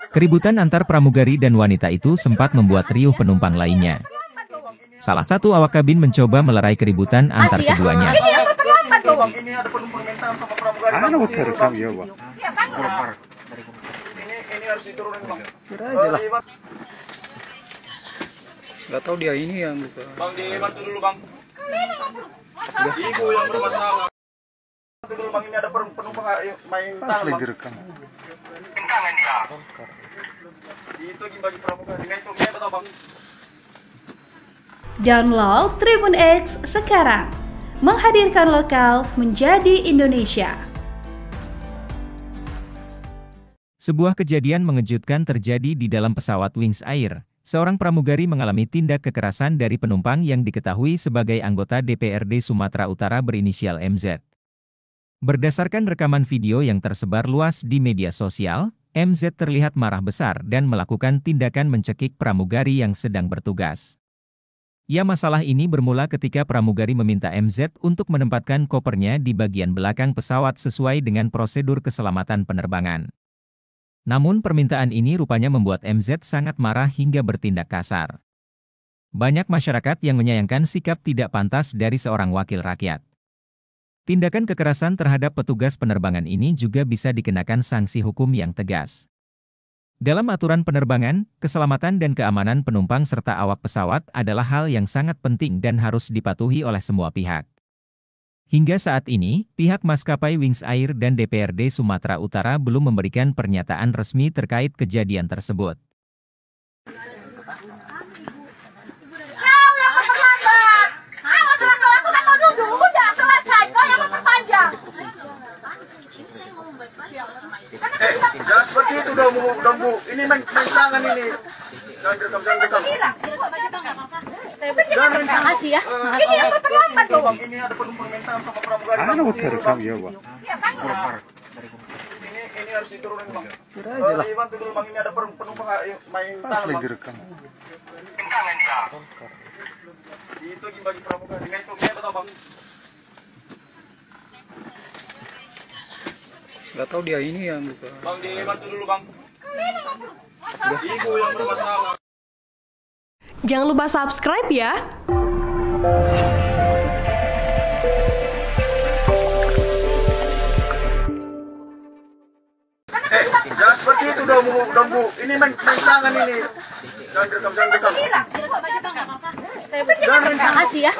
Keributan antar pramugari dan wanita itu sempat membuat riuh penumpang lainnya. Salah satu awak kabin mencoba melerai keributan antar keduanya. Ini ada penumpang mental sama pramugari. Mau terekam ya, Bang. Ini harus diturunin Bang. Kira aja lah. Gak tahu dia ini yang buka. Bang, dibantu dulu Bang. Ibu yang bermasalah. Bantu dulu Bang, ini ada penumpang main Pas tangan lagi Bang. direkam. Tangan dia. Itu bagi pramugari. Dengan itu atau Bang? Download Tribun X sekarang. Menghadirkan lokal menjadi Indonesia. Sebuah kejadian mengejutkan terjadi di dalam pesawat Wings Air. Seorang pramugari mengalami tindak kekerasan dari penumpang yang diketahui sebagai anggota DPRD Sumatera Utara berinisial MZ. Berdasarkan rekaman video yang tersebar luas di media sosial, MZ terlihat marah besar dan melakukan tindakan mencekik pramugari yang sedang bertugas. Ya, masalah ini bermula ketika pramugari meminta MZ untuk menempatkan kopernya di bagian belakang pesawat sesuai dengan prosedur keselamatan penerbangan. Namun permintaan ini rupanya membuat MZ sangat marah hingga bertindak kasar. Banyak masyarakat yang menyayangkan sikap tidak pantas dari seorang wakil rakyat. Tindakan kekerasan terhadap petugas penerbangan ini juga bisa dikenakan sanksi hukum yang tegas. Dalam aturan penerbangan, keselamatan dan keamanan penumpang serta awak pesawat adalah hal yang sangat penting dan harus dipatuhi oleh semua pihak. Hingga saat ini, pihak maskapai Wings Air dan DPRD Sumatera Utara belum memberikan pernyataan resmi terkait kejadian tersebut. Jangan seperti itu dong Bu. Ini main tangan ini. Jangan rekam. Terima kasih ya. Ini yang terlambat loh. Ini ada penumpang mental sama pramugari. Mau terekam ya, Bang. Ini harus diturunin Bang. Kira aja lah. Bantu dulu Bang, ini ada penumpang main Pas tangan lagi Bang. direkam. Tangan dia. Itu bagi pramugari. Dengan itu atau Bang? Gak tahu dia ini yang buka. Bang, dibantu dulu Bang. Ibu yang bermasalah. Jangan lupa subscribe ya. seperti itu dong Bu. Ini main tangan ini. Jangan rekam. Terima kasih ya.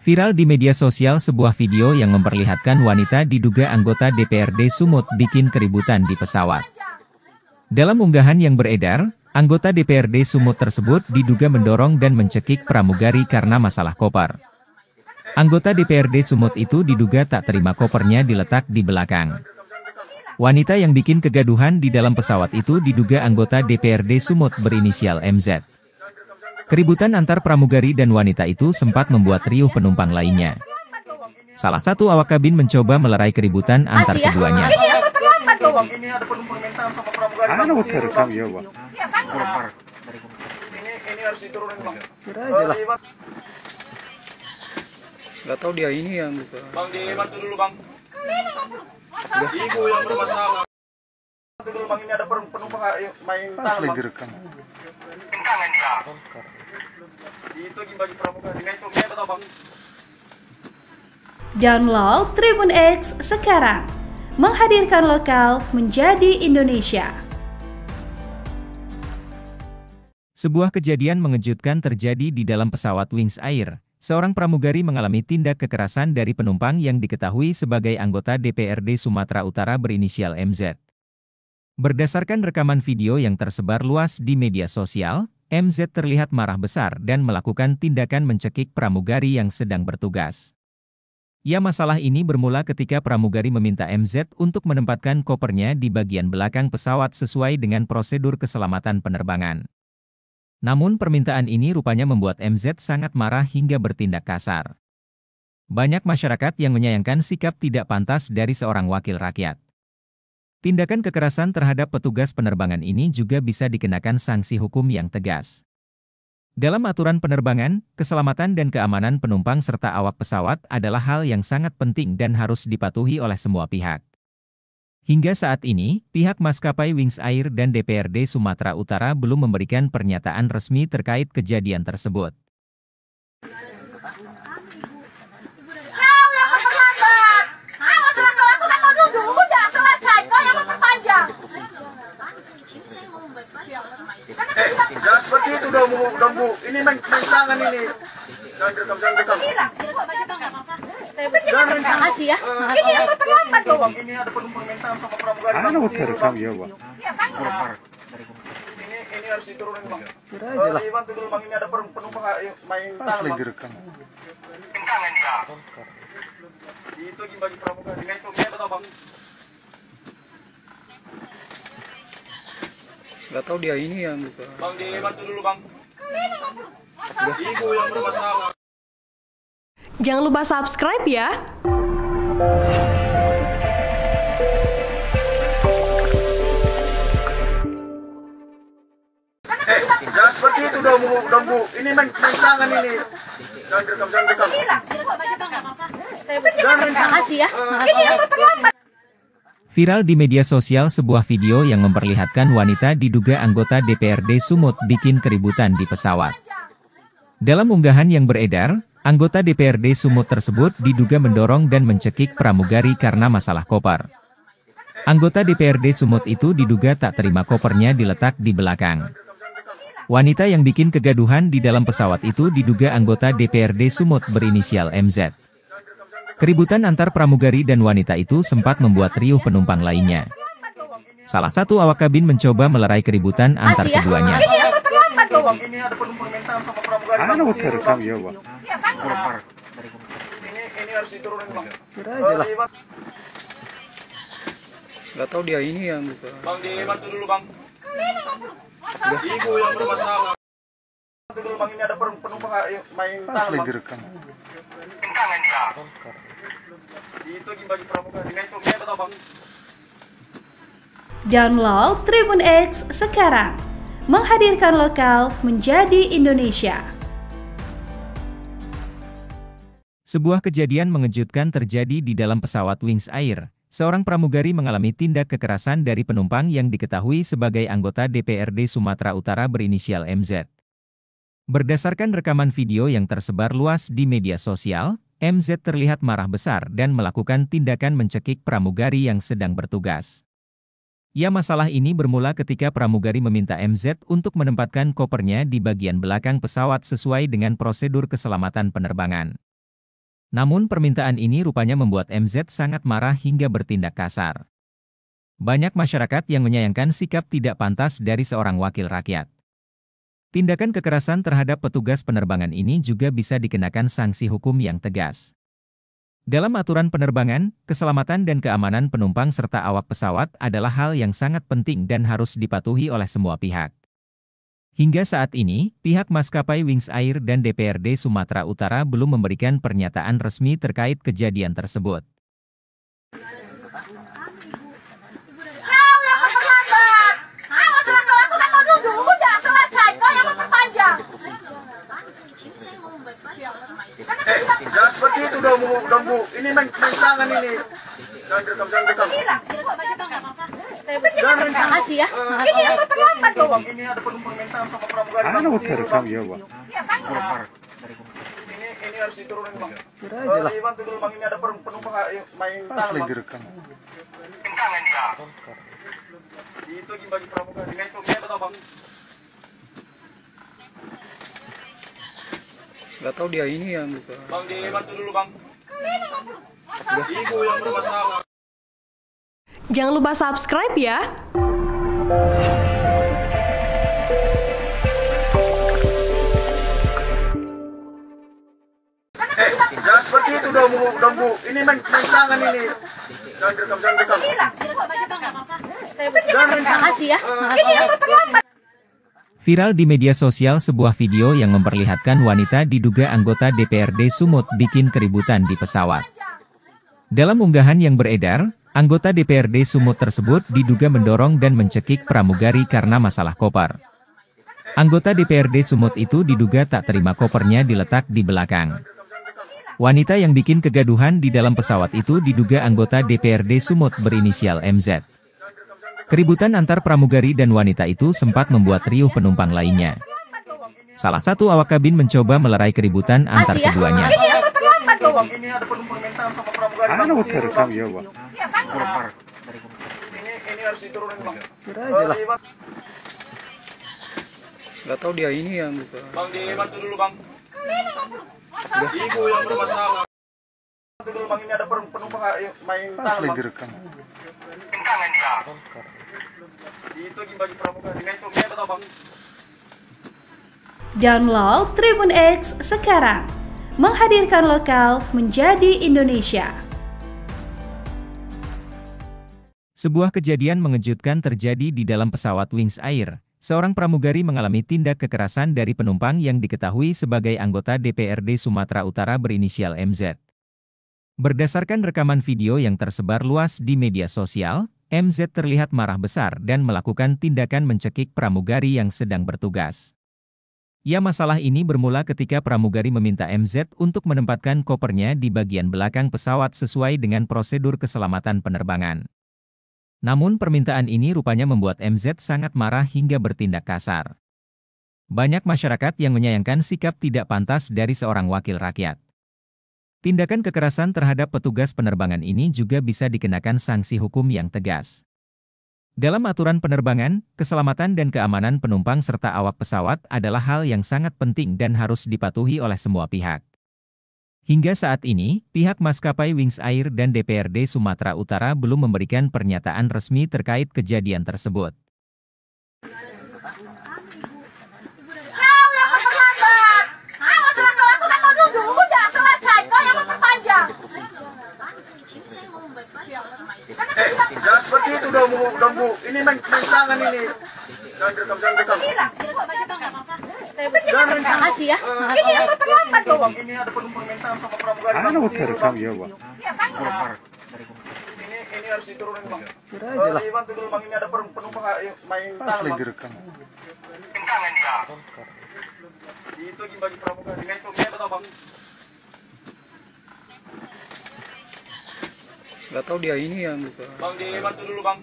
Viral di media sosial sebuah video yang memperlihatkan wanita diduga anggota DPRD Sumut bikin keributan di pesawat. Dalam unggahan yang beredar, anggota DPRD Sumut tersebut diduga mendorong dan mencekik pramugari karena masalah koper. Anggota DPRD Sumut itu diduga tak terima kopernya diletak di belakang. Wanita yang bikin kegaduhan di dalam pesawat itu diduga anggota DPRD Sumut berinisial MZ. Keributan antar pramugari dan wanita itu sempat membuat riuh penumpang lainnya. Salah satu awak kabin mencoba melerai keributan antar keduanya. Ini ada penumpang mental sama pramugari. Ano terekam ya, Bang? Ini harus diturunin Bang. Kira aja lah. Gak tahu dia ini yang buka. Bang dibantu dulu Bang. Ibu yang bermasalah. Bantu dulu Bang, ini ada penumpang main Harus tangan lagi Bang. rekam. Itu bagi pramugari. Dengan itu kita tahu Bang. Download Tribun X sekarang. Menghadirkan lokal menjadi Indonesia. Sebuah kejadian mengejutkan terjadi di dalam pesawat Wings Air. Seorang pramugari mengalami tindak kekerasan dari penumpang yang diketahui sebagai anggota DPRD Sumatera Utara berinisial MZ. Berdasarkan rekaman video yang tersebar luas di media sosial, MZ terlihat marah besar dan melakukan tindakan mencekik pramugari yang sedang bertugas. Ya, masalah ini bermula ketika pramugari meminta MZ untuk menempatkan kopernya di bagian belakang pesawat sesuai dengan prosedur keselamatan penerbangan. Namun permintaan ini rupanya membuat MZ sangat marah hingga bertindak kasar. Banyak masyarakat yang menyayangkan sikap tidak pantas dari seorang wakil rakyat. Tindakan kekerasan terhadap petugas penerbangan ini juga bisa dikenakan sanksi hukum yang tegas. Dalam aturan penerbangan, keselamatan dan keamanan penumpang serta awak pesawat adalah hal yang sangat penting dan harus dipatuhi oleh semua pihak. Hingga saat ini, pihak maskapai Wings Air dan DPRD Sumatera Utara belum memberikan pernyataan resmi terkait kejadian tersebut. Jangan seperti itu dong Bu. Ini main tangan ini. Jangan rekam. Terima kasih ya. Bang, ini ada penumpang mental sama pramugari. Ano terekam ya, Bang? Ini harus diturunin Bang. Kira aja lah. Dibantu dulu Bang, ini ada penumpang main Harus tangan lagi Bang. rekam. Itu bagi pramugari. Dengan itu kita tahu Bang. Gak tahu dia ini yang buka. Bang dibantu dulu Bang. Ibu yang bermasalah. Jangan lupa subscribe ya. Jangan seperti itu dong Bu. Ini main tangan ini. Jangan rekam. Terima kasih ya. Viral di media sosial sebuah video yang memperlihatkan wanita diduga anggota DPRD Sumut bikin keributan di pesawat. Dalam unggahan yang beredar, anggota DPRD Sumut tersebut diduga mendorong dan mencekik pramugari karena masalah koper. Anggota DPRD Sumut itu diduga tak terima kopernya diletak di belakang. Wanita yang bikin kegaduhan di dalam pesawat itu diduga anggota DPRD Sumut berinisial MZ. Keributan antar pramugari dan wanita itu sempat membuat riuh penumpang lainnya. Salah satu awak kabin mencoba melerai keributan antar keduanya. Ini ada penumpang mental sama pramugari. Ano terekam ya, Bang? Ini harus diturunin Bang. Kira aja lah. Gak tahu dia ini yang buka. Bang dibantu dulu Bang. Ibu yang bermasalah. Bantu dulu Bang, ini ada penumpang main Harus tangan lagi Bang. rekam. Itu bagi pramugari. Dengan itu kita tahu Bang. Download Tribun X sekarang. Menghadirkan lokal menjadi Indonesia. Sebuah kejadian mengejutkan terjadi di dalam pesawat Wings Air. Seorang pramugari mengalami tindak kekerasan dari penumpang yang diketahui sebagai anggota DPRD Sumatera Utara berinisial MZ. Berdasarkan rekaman video yang tersebar luas di media sosial, MZ terlihat marah besar dan melakukan tindakan mencekik pramugari yang sedang bertugas. Ya, masalah ini bermula ketika pramugari meminta MZ untuk menempatkan kopernya di bagian belakang pesawat sesuai dengan prosedur keselamatan penerbangan. Namun permintaan ini rupanya membuat MZ sangat marah hingga bertindak kasar. Banyak masyarakat yang menyayangkan sikap tidak pantas dari seorang wakil rakyat. Tindakan kekerasan terhadap petugas penerbangan ini juga bisa dikenakan sanksi hukum yang tegas. Dalam aturan penerbangan, keselamatan dan keamanan penumpang serta awak pesawat adalah hal yang sangat penting dan harus dipatuhi oleh semua pihak. Hingga saat ini, pihak maskapai Wings Air dan DPRD Sumatera Utara belum memberikan pernyataan resmi terkait kejadian tersebut. Jangan seperti itu dong Bu. Ini main tangan ini. Jangan rekam. Terima kasih ya. Ini yang terlambat loh. Ini ada permintaan sama pramugari. Terekam ya, Bang. Ini harus diturunin Bang. Kira Bantu dulu Bang, ini ada penumpang main tangan Bang. direkam. Tangan dia. Itu bagi pramugari. Dengan itu atau Bang? Gak tahu dia ini yang buka. Bang, dibantu dulu Bang. Ibu yang bermasalah. Jangan lupa subscribe ya. Jangan seperti itu dong Bu. Ini main tangan ini. Jangan rekam. Terima kasih ya. Viral di media sosial sebuah video yang memperlihatkan wanita diduga anggota DPRD Sumut bikin keributan di pesawat. Dalam unggahan yang beredar, anggota DPRD Sumut tersebut diduga mendorong dan mencekik pramugari karena masalah koper. Anggota DPRD Sumut itu diduga tak terima kopernya diletak di belakang. Wanita yang bikin kegaduhan di dalam pesawat itu diduga anggota DPRD Sumut berinisial MZ. Keributan antar pramugari dan wanita itu sempat membuat riuh penumpang lainnya. Salah satu awak kabin mencoba melerai keributan antar keduanya. Ini ada permintaan sama pramugari. Terekam ya, Bang. Ini harus diturunin Bang. Gak tahu dia ini yang buka. Bang, dibantu dulu Bang. Ibu yang bermasalah. Bantu dulu Bang, ini ada penumpang main tangan Bang. direkam. Tangan dia. Itu bagi pramugari. Dengan itu atau Bang? Download Tribun X sekarang. Menghadirkan lokal menjadi Indonesia. Sebuah kejadian mengejutkan terjadi di dalam pesawat Wings Air. Seorang pramugari mengalami tindak kekerasan dari penumpang yang diketahui sebagai anggota DPRD Sumatera Utara berinisial MZ. Berdasarkan rekaman video yang tersebar luas di media sosial, MZ terlihat marah besar dan melakukan tindakan mencekik pramugari yang sedang bertugas. Ya, masalah ini bermula ketika pramugari meminta MZ untuk menempatkan kopernya di bagian belakang pesawat sesuai dengan prosedur keselamatan penerbangan. Namun permintaan ini rupanya membuat MZ sangat marah hingga bertindak kasar. Banyak masyarakat yang menyayangkan sikap tidak pantas dari seorang wakil rakyat. Tindakan kekerasan terhadap petugas penerbangan ini juga bisa dikenakan sanksi hukum yang tegas. Dalam aturan penerbangan, keselamatan dan keamanan penumpang serta awak pesawat adalah hal yang sangat penting dan harus dipatuhi oleh semua pihak. Hingga saat ini, pihak maskapai Wings Air dan DPRD Sumatera Utara belum memberikan pernyataan resmi terkait kejadian tersebut. Jangan seperti itu dong Bu. Ini main tangan ini. Jangan rekam. Terima kasih ya. Ini yang terlambat loh. Ini ada permintaan sama pramugari. Terekam ya, Bang. Ini harus diturunin Bang. Bantu dulu Bang, ini ada penumpang main tangan Bang. direkam. Tangan dia. Itu bagi pramugari. Dengan itu atau Bang? Gak tahu dia ini yang buka. Bang, dibantu dulu Bang.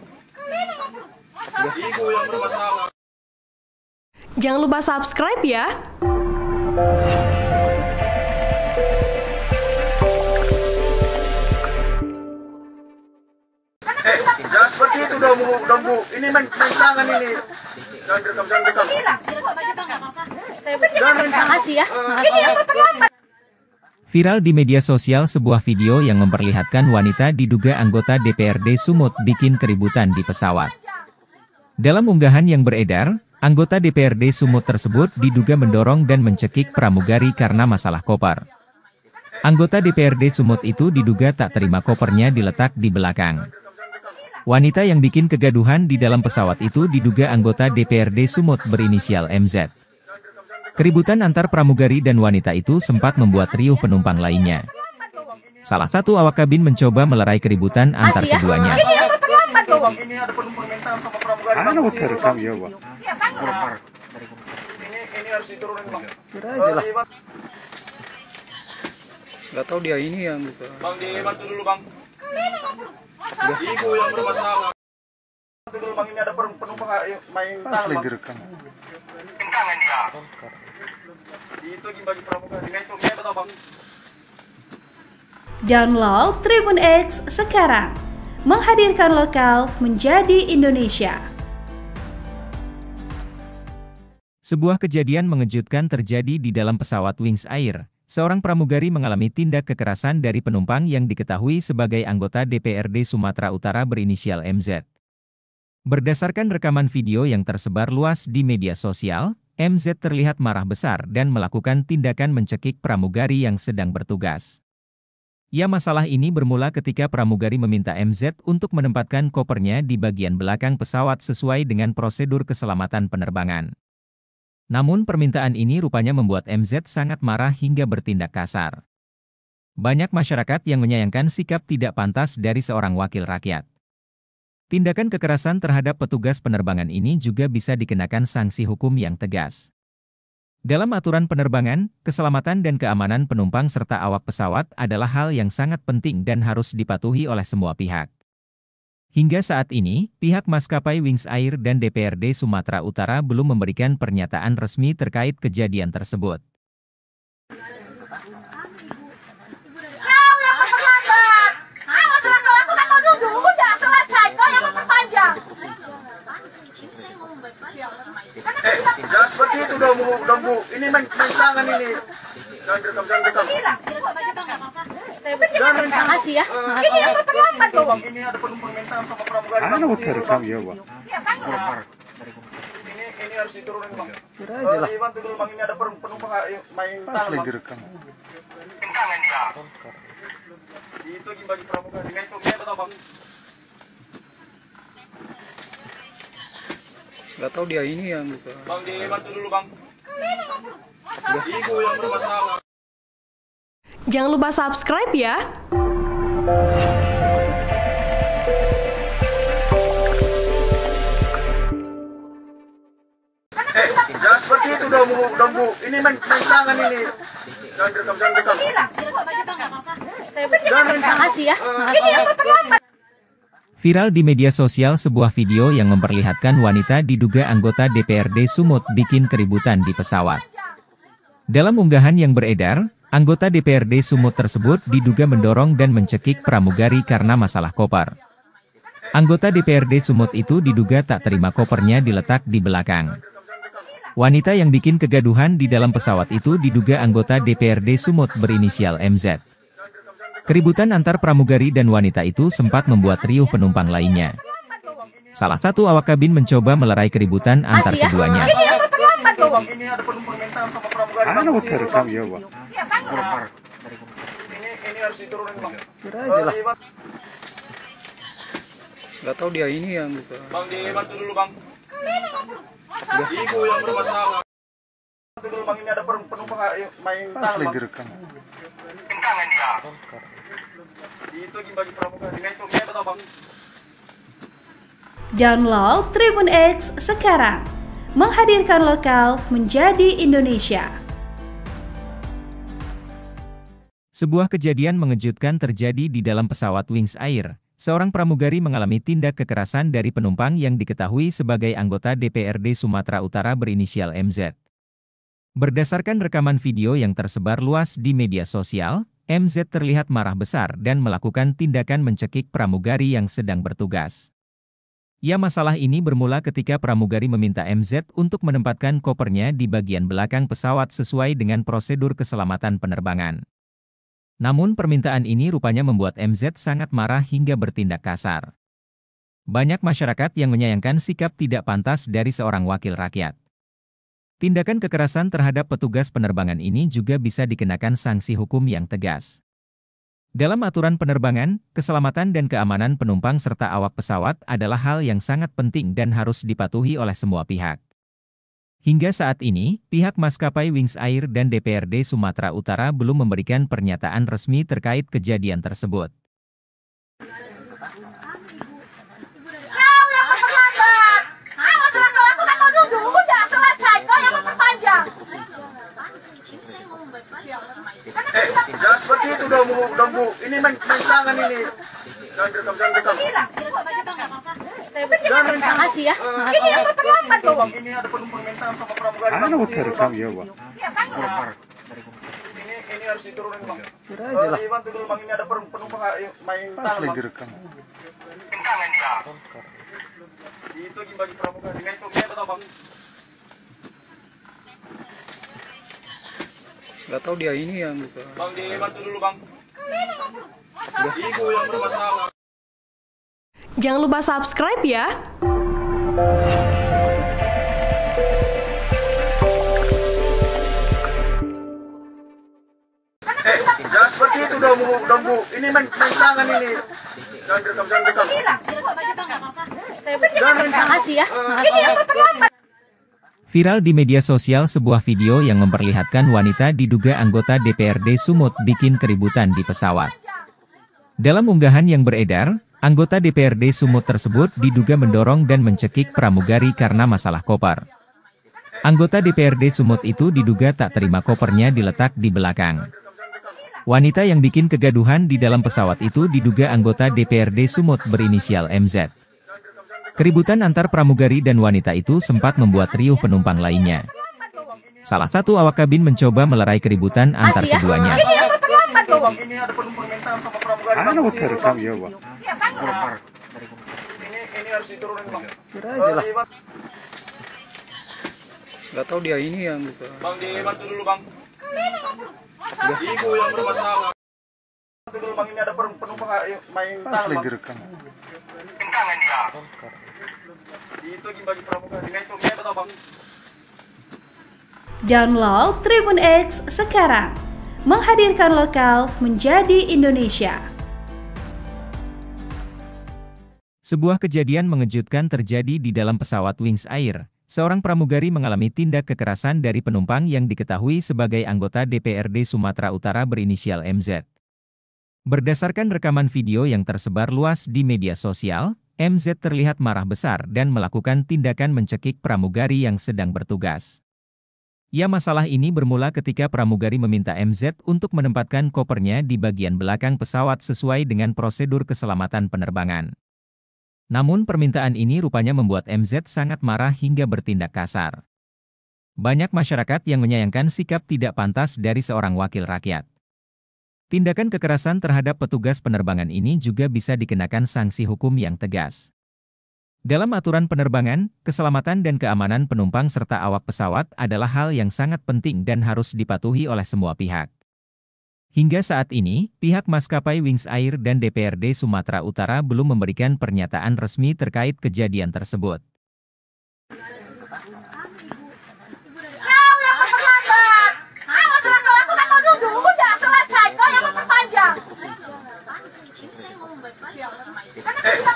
Ibu yang bermasalah. Jangan lupa subscribe ya. Jangan seperti itu dong Bu. Ini main tangan ini. Jangan rekam. Terima kasih ya. Viral di media sosial sebuah video yang memperlihatkan wanita diduga anggota DPRD Sumut bikin keributan di pesawat. Dalam unggahan yang beredar, anggota DPRD Sumut tersebut diduga mendorong dan mencekik pramugari karena masalah koper. Anggota DPRD Sumut itu diduga tak terima kopernya diletak di belakang. Wanita yang bikin kegaduhan di dalam pesawat itu diduga anggota DPRD Sumut berinisial MZ. Keributan antar pramugari dan wanita itu sempat membuat riuh penumpang lainnya. Salah satu awak kabin mencoba melerai keributan antar keduanya. Ini ada penumpang mental sama pramugari. Ano terekam ya, Bang? Ini harus diturunin Bang. Nggak tahu dia ini yang buka. Bang dibantu dulu Bang. Ibu yang bermasalah. Dulu Bang, ini ada penumpang main tangan Bang. Direkam. Tangan dia. Itu bagi pramugari. Dengan itu atau Bang? Download Tribun X sekarang. Menghadirkan lokal menjadi Indonesia. Sebuah kejadian mengejutkan terjadi di dalam pesawat Wings Air. Seorang pramugari mengalami tindak kekerasan dari penumpang yang diketahui sebagai anggota DPRD Sumatera Utara berinisial MZ. Berdasarkan rekaman video yang tersebar luas di media sosial, MZ terlihat marah besar dan melakukan tindakan mencekik pramugari yang sedang bertugas. Ya, masalah ini bermula ketika pramugari meminta MZ untuk menempatkan kopernya di bagian belakang pesawat sesuai dengan prosedur keselamatan penerbangan. Namun permintaan ini rupanya membuat MZ sangat marah hingga bertindak kasar. Banyak masyarakat yang menyayangkan sikap tidak pantas dari seorang wakil rakyat. Tindakan kekerasan terhadap petugas penerbangan ini juga bisa dikenakan sanksi hukum yang tegas. Dalam aturan penerbangan, keselamatan dan keamanan penumpang serta awak pesawat adalah hal yang sangat penting dan harus dipatuhi oleh semua pihak. Hingga saat ini, pihak maskapai Wings Air dan DPRD Sumatera Utara belum memberikan pernyataan resmi terkait kejadian tersebut. Jangan seperti itu dong Bu. Ini main tangan ini. Jangan rekam. Terima kasih ya. Ini ada penumpang mental sama pramugari. Ano terekam ya, Bang? Ini harus diturunin Bang. Dibantu dulu Bang, ini ada penumpang main tangan Bang. Direkam. Tangan dia. Itu bagi pramugari. Dengan itu atau Bang? Nggak tahu dia ini yang buka. Bang dibantu dulu Bang. Ibu yang bermasalah. Jangan lupa subscribe ya. Jangan seperti itu dong Bu. Ini main tangan ini. Jangan rekam. Terima kasih ya. Viral di media sosial sebuah video yang memperlihatkan wanita diduga anggota DPRD Sumut bikin keributan di pesawat. Dalam unggahan yang beredar, anggota DPRD Sumut tersebut diduga mendorong dan mencekik pramugari karena masalah koper. Anggota DPRD Sumut itu diduga tak terima kopernya diletak di belakang. Wanita yang bikin kegaduhan di dalam pesawat itu diduga anggota DPRD Sumut berinisial MZ. Keributan antar pramugari dan wanita itu sempat membuat riuh penumpang lainnya. Salah satu awak kabin mencoba melerai keributan antar keduanya. Ini ada penumpang mental sama pramugari. Ano terekam ya, Bang? Ini harus diturunin Bang. Nggak tahu dia ini yang buka. Bang dibantu dulu Bang. Ibu yang bermasalah. Dulu Bang, ini ada penumpang main tangan Bang. Direkam. Tangan dia. Itu bagi pramugari. Dengan itu atau Bang? Download Tribun X sekarang. Menghadirkan lokal menjadi Indonesia. Sebuah kejadian mengejutkan terjadi di dalam pesawat Wings Air. Seorang pramugari mengalami tindak kekerasan dari penumpang yang diketahui sebagai anggota DPRD Sumatera Utara berinisial MZ. Berdasarkan rekaman video yang tersebar luas di media sosial, MZ terlihat marah besar dan melakukan tindakan mencekik pramugari yang sedang bertugas. Ya, masalah ini bermula ketika pramugari meminta MZ untuk menempatkan kopernya di bagian belakang pesawat sesuai dengan prosedur keselamatan penerbangan. Namun permintaan ini rupanya membuat MZ sangat marah hingga bertindak kasar. Banyak masyarakat yang menyayangkan sikap tidak pantas dari seorang wakil rakyat. Tindakan kekerasan terhadap petugas penerbangan ini juga bisa dikenakan sanksi hukum yang tegas. Dalam aturan penerbangan, keselamatan dan keamanan penumpang serta awak pesawat adalah hal yang sangat penting dan harus dipatuhi oleh semua pihak. Hingga saat ini, pihak maskapai Wings Air dan DPRD Sumatera Utara belum memberikan pernyataan resmi terkait kejadian tersebut. Jangan seperti itu dong Bu. Ini main tangan ini. Jangan rekam. Terima kasih ya. Ini yang terlambat loh. Ini ada permintaan sama pramugari. Ano mo terekam ya, Bang? Ini harus diturunin Bang. Bantu dulu Bang, ini ada penumpang main tangan Bang. Direkam. Tangan dia. Itu bagi pramugari. Dengan itu kita Bang. Gak tahu dia ini yang buka. Bang, dibantu dulu Bang. Ibu yang bermasalah. Jangan lupa subscribe ya. Jangan seperti itu dong Bu. Ini main tangan ini. Jangan rekam. Terima kasih ya. Viral di media sosial sebuah video yang memperlihatkan wanita diduga anggota DPRD Sumut bikin keributan di pesawat. Dalam unggahan yang beredar, anggota DPRD Sumut tersebut diduga mendorong dan mencekik pramugari karena masalah koper. Anggota DPRD Sumut itu diduga tak terima kopernya diletak di belakang. Wanita yang bikin kegaduhan di dalam pesawat itu diduga anggota DPRD Sumut berinisial MZ. Keributan antar pramugari dan wanita itu sempat membuat riuh penumpang lainnya. Salah satu awak kabin mencoba melerai keributan antar keduanya. Ini ada permintaan sama pramugari. Ano mo terekam ya, Bang? Ini harus diturunin Bang. Gak tahu dia ini yang buka. Bang, dibantu dulu Bang. Ibu yang bermasalah. Bantu dulu Bang, ini ada penumpang main tangan Bang. Direkam. Tangan dia. Itu bagi pramugari. Dengan itu kita Bang. Download Tribun X sekarang. Menghadirkan lokal menjadi Indonesia. Sebuah kejadian mengejutkan terjadi di dalam pesawat Wings Air. Seorang pramugari mengalami tindak kekerasan dari penumpang yang diketahui sebagai anggota DPRD Sumatera Utara berinisial MZ. Berdasarkan rekaman video yang tersebar luas di media sosial, MZ terlihat marah besar dan melakukan tindakan mencekik pramugari yang sedang bertugas. Ya, masalah ini bermula ketika pramugari meminta MZ untuk menempatkan kopernya di bagian belakang pesawat sesuai dengan prosedur keselamatan penerbangan. Namun permintaan ini rupanya membuat MZ sangat marah hingga bertindak kasar. Banyak masyarakat yang menyayangkan sikap tidak pantas dari seorang wakil rakyat. Tindakan kekerasan terhadap petugas penerbangan ini juga bisa dikenakan sanksi hukum yang tegas. Dalam aturan penerbangan, keselamatan dan keamanan penumpang serta awak pesawat adalah hal yang sangat penting dan harus dipatuhi oleh semua pihak. Hingga saat ini, pihak maskapai Wings Air dan DPRD Sumatera Utara belum memberikan pernyataan resmi terkait kejadian tersebut.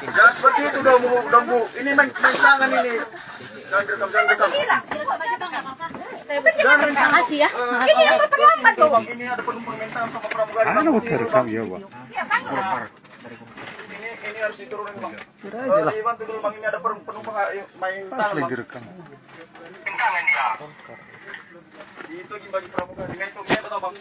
Jangan seperti itu dong Bu. Ini main tangan ini. Jangan rekam. Terima kasih ya. Ini yang terlambat loh. Ini ada permintaan sama pramugari. Ano mo terekam ya, Bang? Ini harus diturunin Bang. Bantu dulu Bang, ini ada penumpang main tangan Bang. Direkam. Tangan dia. Itu bagi pramugari. Dengan itu kita Bang.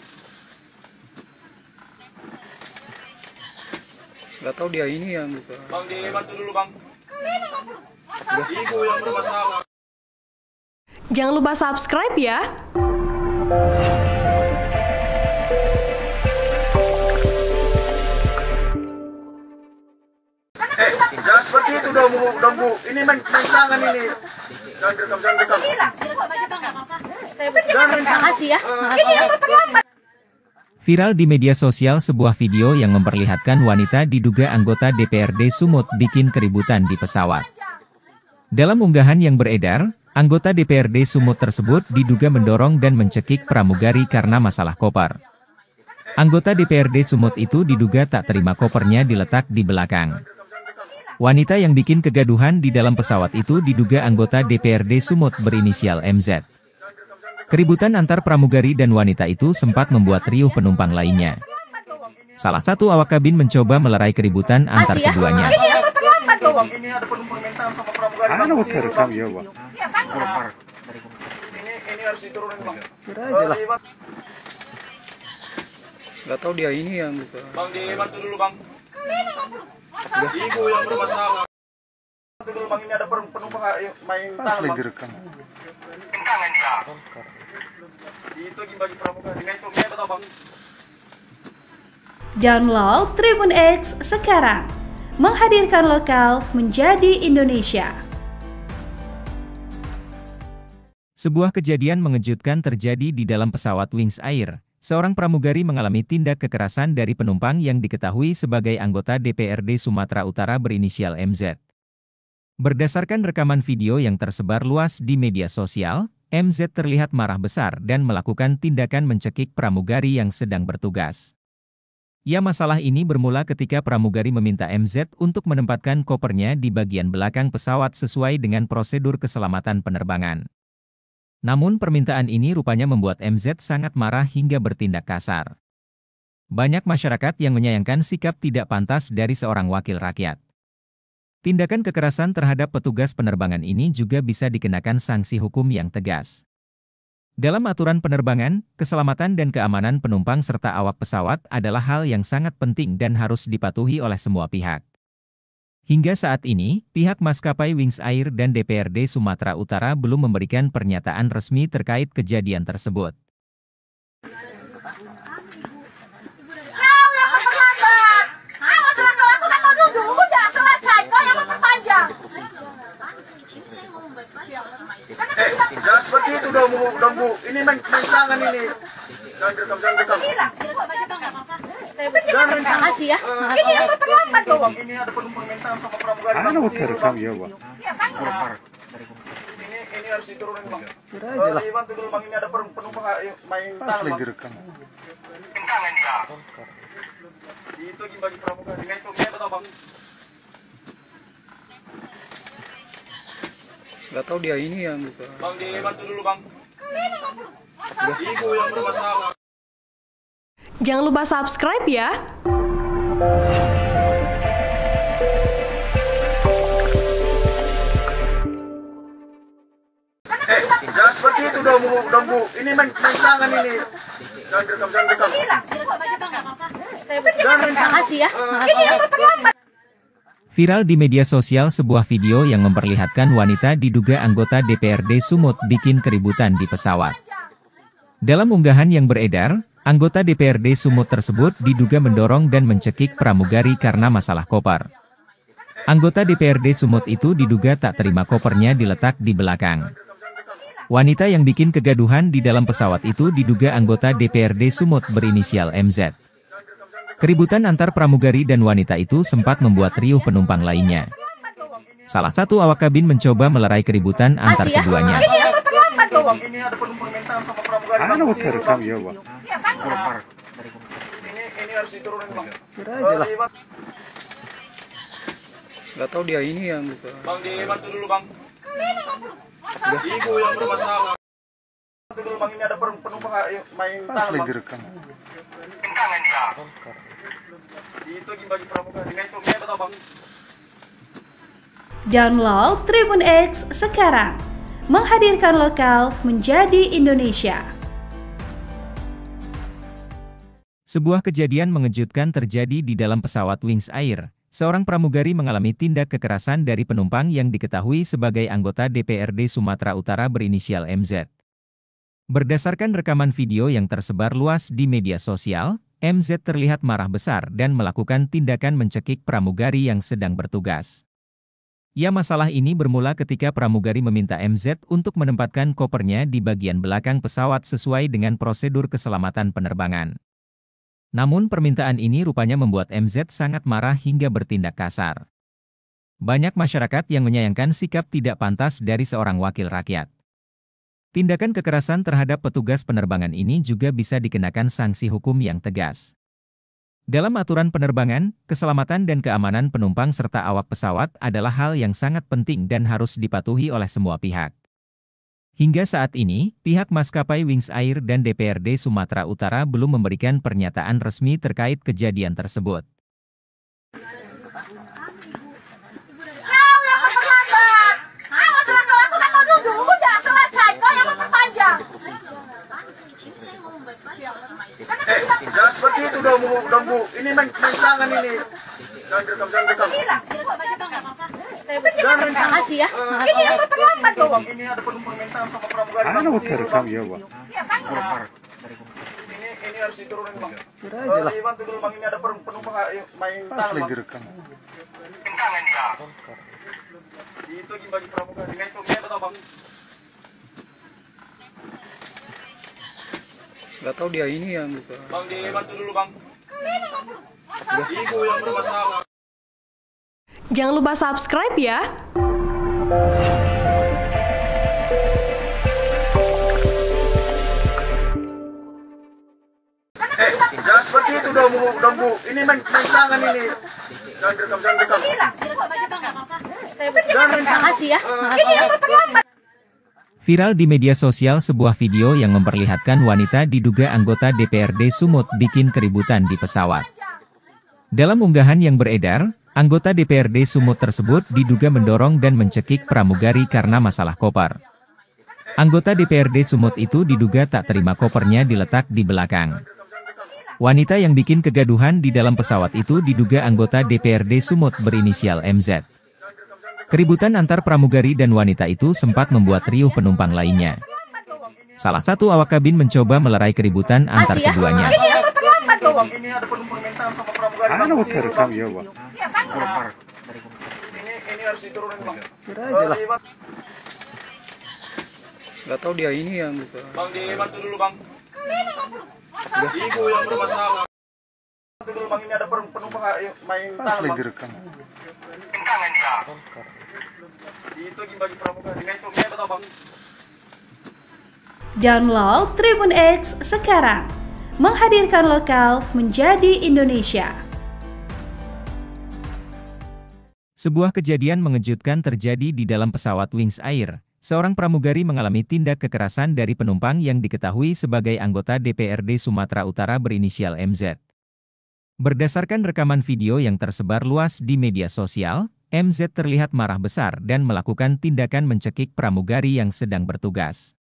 Gak tahu dia ini yang buka. Bang, dibantu dulu Bang. Ibu yang bermasalah. Jangan lupa subscribe ya. Jangan seperti itu dong Bu. Ini main tangan ini. Jangan rekam. Terima kasih ya. Viral di media sosial sebuah video yang memperlihatkan wanita diduga anggota DPRD Sumut bikin keributan di pesawat. Dalam unggahan yang beredar, anggota DPRD Sumut tersebut diduga mendorong dan mencekik pramugari karena masalah koper. Anggota DPRD Sumut itu diduga tak terima kopernya diletak di belakang. Wanita yang bikin kegaduhan di dalam pesawat itu diduga anggota DPRD Sumut berinisial MZ. Keributan antar pramugari dan wanita itu sempat membuat riuh penumpang lainnya. Salah satu awak kabin mencoba melerai keributan antar keduanya. Ini ada penumpang mental sama pramugari. Ano mo terekam ya, Bang? Ini harus diturunin Bang. Kira aja lah. Nggak tahu dia ini yang buka. Bang dibantu dulu Bang. Ibu yang bermasalah. Bantu dulu Bang, ini ada penumpang main Harus tangan lagi Bang. rekam. Itu bagi pramugari. Dengan itu kita tahu Bang. Download Tribun X sekarang. Menghadirkan lokal menjadi Indonesia. Sebuah kejadian mengejutkan terjadi di dalam pesawat Wings Air. Seorang pramugari mengalami tindak kekerasan dari penumpang yang diketahui sebagai anggota DPRD Sumatera Utara berinisial MZ. Berdasarkan rekaman video yang tersebar luas di media sosial, MZ terlihat marah besar dan melakukan tindakan mencekik pramugari yang sedang bertugas. Ya, masalah ini bermula ketika pramugari meminta MZ untuk menempatkan kopernya di bagian belakang pesawat sesuai dengan prosedur keselamatan penerbangan. Namun permintaan ini rupanya membuat MZ sangat marah hingga bertindak kasar. Banyak masyarakat yang menyayangkan sikap tidak pantas dari seorang wakil rakyat. Tindakan kekerasan terhadap petugas penerbangan ini juga bisa dikenakan sanksi hukum yang tegas. Dalam aturan penerbangan, keselamatan dan keamanan penumpang serta awak pesawat adalah hal yang sangat penting dan harus dipatuhi oleh semua pihak. Hingga saat ini, pihak maskapai Wings Air dan DPRD Sumatera Utara belum memberikan pernyataan resmi terkait kejadian tersebut. Jangan seperti itu dong Bu. Ini main tangan ini. Jangan rekam. Terima kasih ya. Ini ada penumpang mental sama pramugari. Ano mo terekam ya, Bang? Ini harus diturunin Bang. Kira aja lah. Dibantu dulu Bang, ini ada penumpang main Harus tangan lagi Bang. rekam. Itu bagi pramugari. Dengan itu kita tahu Bang. Nggak tahu dia ini yang buka. Bang dibantu dulu Bang. Ibu yang bermasalah. Jangan lupa subscribe ya. Jangan seperti itu dong Bu. Ini main tangan ini. Jangan rekam. Terima kasih ya. Viral di media sosial sebuah video yang memperlihatkan wanita diduga anggota DPRD Sumut bikin keributan di pesawat. Dalam unggahan yang beredar, anggota DPRD Sumut tersebut diduga mendorong dan mencekik pramugari karena masalah koper. Anggota DPRD Sumut itu diduga tak terima kopernya diletak di belakang. Wanita yang bikin kegaduhan di dalam pesawat itu diduga anggota DPRD Sumut berinisial MZ. Keributan antar pramugari dan wanita itu sempat membuat riuh penumpang lainnya. Salah satu awak kabin mencoba melerai keributan antar keduanya. Ini ada penumpang mental sama pramugari. Ano mo terekam ya, Bang? Ini harus diturunin Bang. Kira aja lah. Nggak tahu dia ini yang buka. Bang dibantu dulu Bang. Ibu yang bermasalah. Bantu dulu Bang, ini ada penumpang main Harus tangan lagi Bang. rekam. Itu bagi pramugari. Dengan itu kita tahu Bang. Download Tribun X sekarang. Menghadirkan lokal menjadi Indonesia. Sebuah kejadian mengejutkan terjadi di dalam pesawat Wings Air. Seorang pramugari mengalami tindak kekerasan dari penumpang yang diketahui sebagai anggota DPRD Sumatera Utara berinisial MZ. Berdasarkan rekaman video yang tersebar luas di media sosial, MZ terlihat marah besar dan melakukan tindakan mencekik pramugari yang sedang bertugas. Ya, masalah ini bermula ketika pramugari meminta MZ untuk menempatkan kopernya di bagian belakang pesawat sesuai dengan prosedur keselamatan penerbangan. Namun permintaan ini rupanya membuat MZ sangat marah hingga bertindak kasar. Banyak masyarakat yang menyayangkan sikap tidak pantas dari seorang wakil rakyat. Tindakan kekerasan terhadap petugas penerbangan ini juga bisa dikenakan sanksi hukum yang tegas. Dalam aturan penerbangan, keselamatan dan keamanan penumpang serta awak pesawat adalah hal yang sangat penting dan harus dipatuhi oleh semua pihak. Hingga saat ini, pihak maskapai Wings Air dan DPRD Sumatera Utara belum memberikan pernyataan resmi terkait kejadian tersebut. Jangan seperti itu dong Bu. Ini main tangan ini. Jangan rekam. Terima kasih ya. Ini yang terlambat loh. Ini ada permintaan sama pramugari. Terekam ya, Bang. Ini harus diturunin Bang. Bantu dulu Bang, ini ada penumpang main tangan Bang. Direkam. Tangan dia. Itu bagi pramugari. Dengan itu kita Bang. Gak tahu dia ini yang buka. Bang, dibantu dulu Bang. Ibu yang bermasalah. Jangan lupa subscribe ya. Jangan seperti itu dong Bu. Ini main tangan ini. Jangan rekam. Terima kasih ya. Ini yang terlambat. Viral di media sosial sebuah video yang memperlihatkan wanita diduga anggota DPRD Sumut bikin keributan di pesawat. Dalam unggahan yang beredar, anggota DPRD Sumut tersebut diduga mendorong dan mencekik pramugari karena masalah koper. Anggota DPRD Sumut itu diduga tak terima kopernya diletak di belakang. Wanita yang bikin kegaduhan di dalam pesawat itu diduga anggota DPRD Sumut berinisial MZ. Keributan antar pramugari dan wanita itu sempat membuat riuh penumpang lainnya. Salah satu awak kabin mencoba melerai keributan antar keduanya. Ini ada permintaan sama pramugari. Terekam ya, Bang. Ini harus diturunin Bang. Gak tahu dia ini yang buka. Bang, dibantu dulu Bang. Ibu yang bermasalah. Bantu dulu Bang, ini ada penumpang main tangan Bang. Direkam. Tangan dia. Itu bagi pramugari. Dengan itu kita Bang. Download Tribun X sekarang. Menghadirkan lokal menjadi Indonesia. Sebuah kejadian mengejutkan terjadi di dalam pesawat Wings Air. Seorang pramugari mengalami tindak kekerasan dari penumpang yang diketahui sebagai anggota DPRD Sumatera Utara berinisial MZ. Berdasarkan rekaman video yang tersebar luas di media sosial, MZ terlihat marah besar dan melakukan tindakan mencekik pramugari yang sedang bertugas.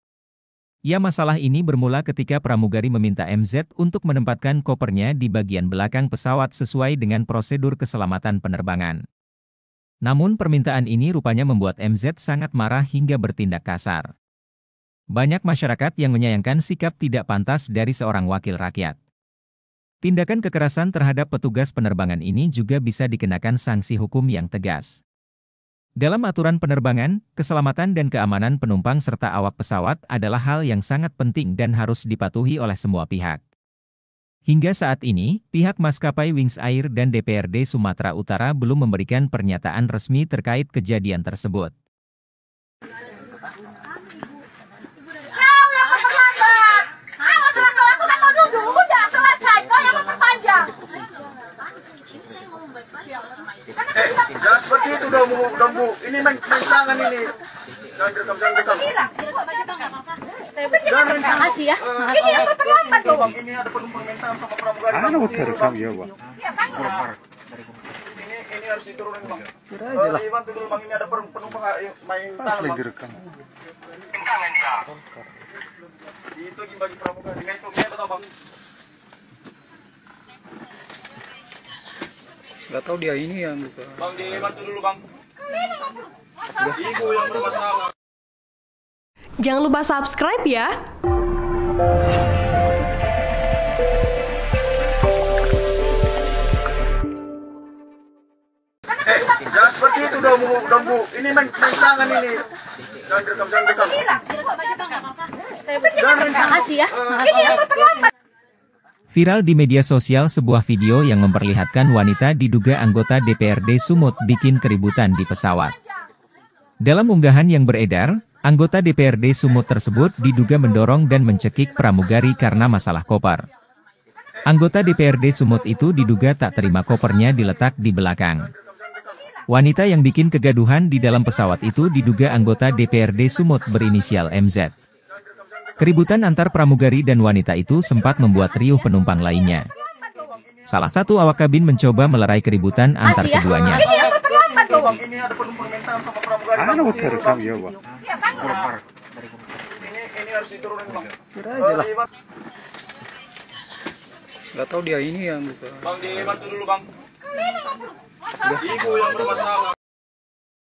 Ya, masalah ini bermula ketika pramugari meminta MZ untuk menempatkan kopernya di bagian belakang pesawat sesuai dengan prosedur keselamatan penerbangan. Namun permintaan ini rupanya membuat MZ sangat marah hingga bertindak kasar. Banyak masyarakat yang menyayangkan sikap tidak pantas dari seorang wakil rakyat. Tindakan kekerasan terhadap petugas penerbangan ini juga bisa dikenakan sanksi hukum yang tegas. Dalam aturan penerbangan, keselamatan dan keamanan penumpang serta awak pesawat adalah hal yang sangat penting dan harus dipatuhi oleh semua pihak. Hingga saat ini, pihak maskapai Wings Air dan DPRD Sumatera Utara belum memberikan pernyataan resmi terkait kejadian tersebut. Jangan seperti itu dong Bu. Ini main tangan ini. Jangan rekam. Terima kasih ya. Ini yang terlambat loh Bang. Ini ada permintaan sama pramugari. Terekam ya, Bang. Ini harus diturunin Bang. Bantu dulu Bang, ini ada penumpang main tangan Bang. Direkam. Tangan dia. Itu bagi pramugari. Dengan itu kita Bang. Gak tahu dia ini yang buka. Bang, dibantu dulu Bang. Ibu yang bermasalah. Jangan lupa subscribe ya. Jangan seperti itu dong Bu. Ini main tangan ini. Jangan rekam. Terima kasih ya. Viral di media sosial sebuah video yang memperlihatkan wanita diduga anggota DPRD Sumut bikin keributan di pesawat. Dalam unggahan yang beredar, anggota DPRD Sumut tersebut diduga mendorong dan mencekik pramugari karena masalah koper. Anggota DPRD Sumut itu diduga tak terima kopernya diletak di belakang. Wanita yang bikin kegaduhan di dalam pesawat itu diduga anggota DPRD Sumut berinisial MZ. Keributan antar pramugari dan wanita itu sempat membuat riuh penumpang lainnya. Salah satu awak kabin mencoba melerai keributan antar keduanya. Ini ada penumpang mental sama pramugari. Ano terekam ya, Bang? Ini harus diturunin Bang. Kira aja lah. Nggak tahu dia ini yang buka. Bang dibantu dulu Bang. Ibu yang bermasalah.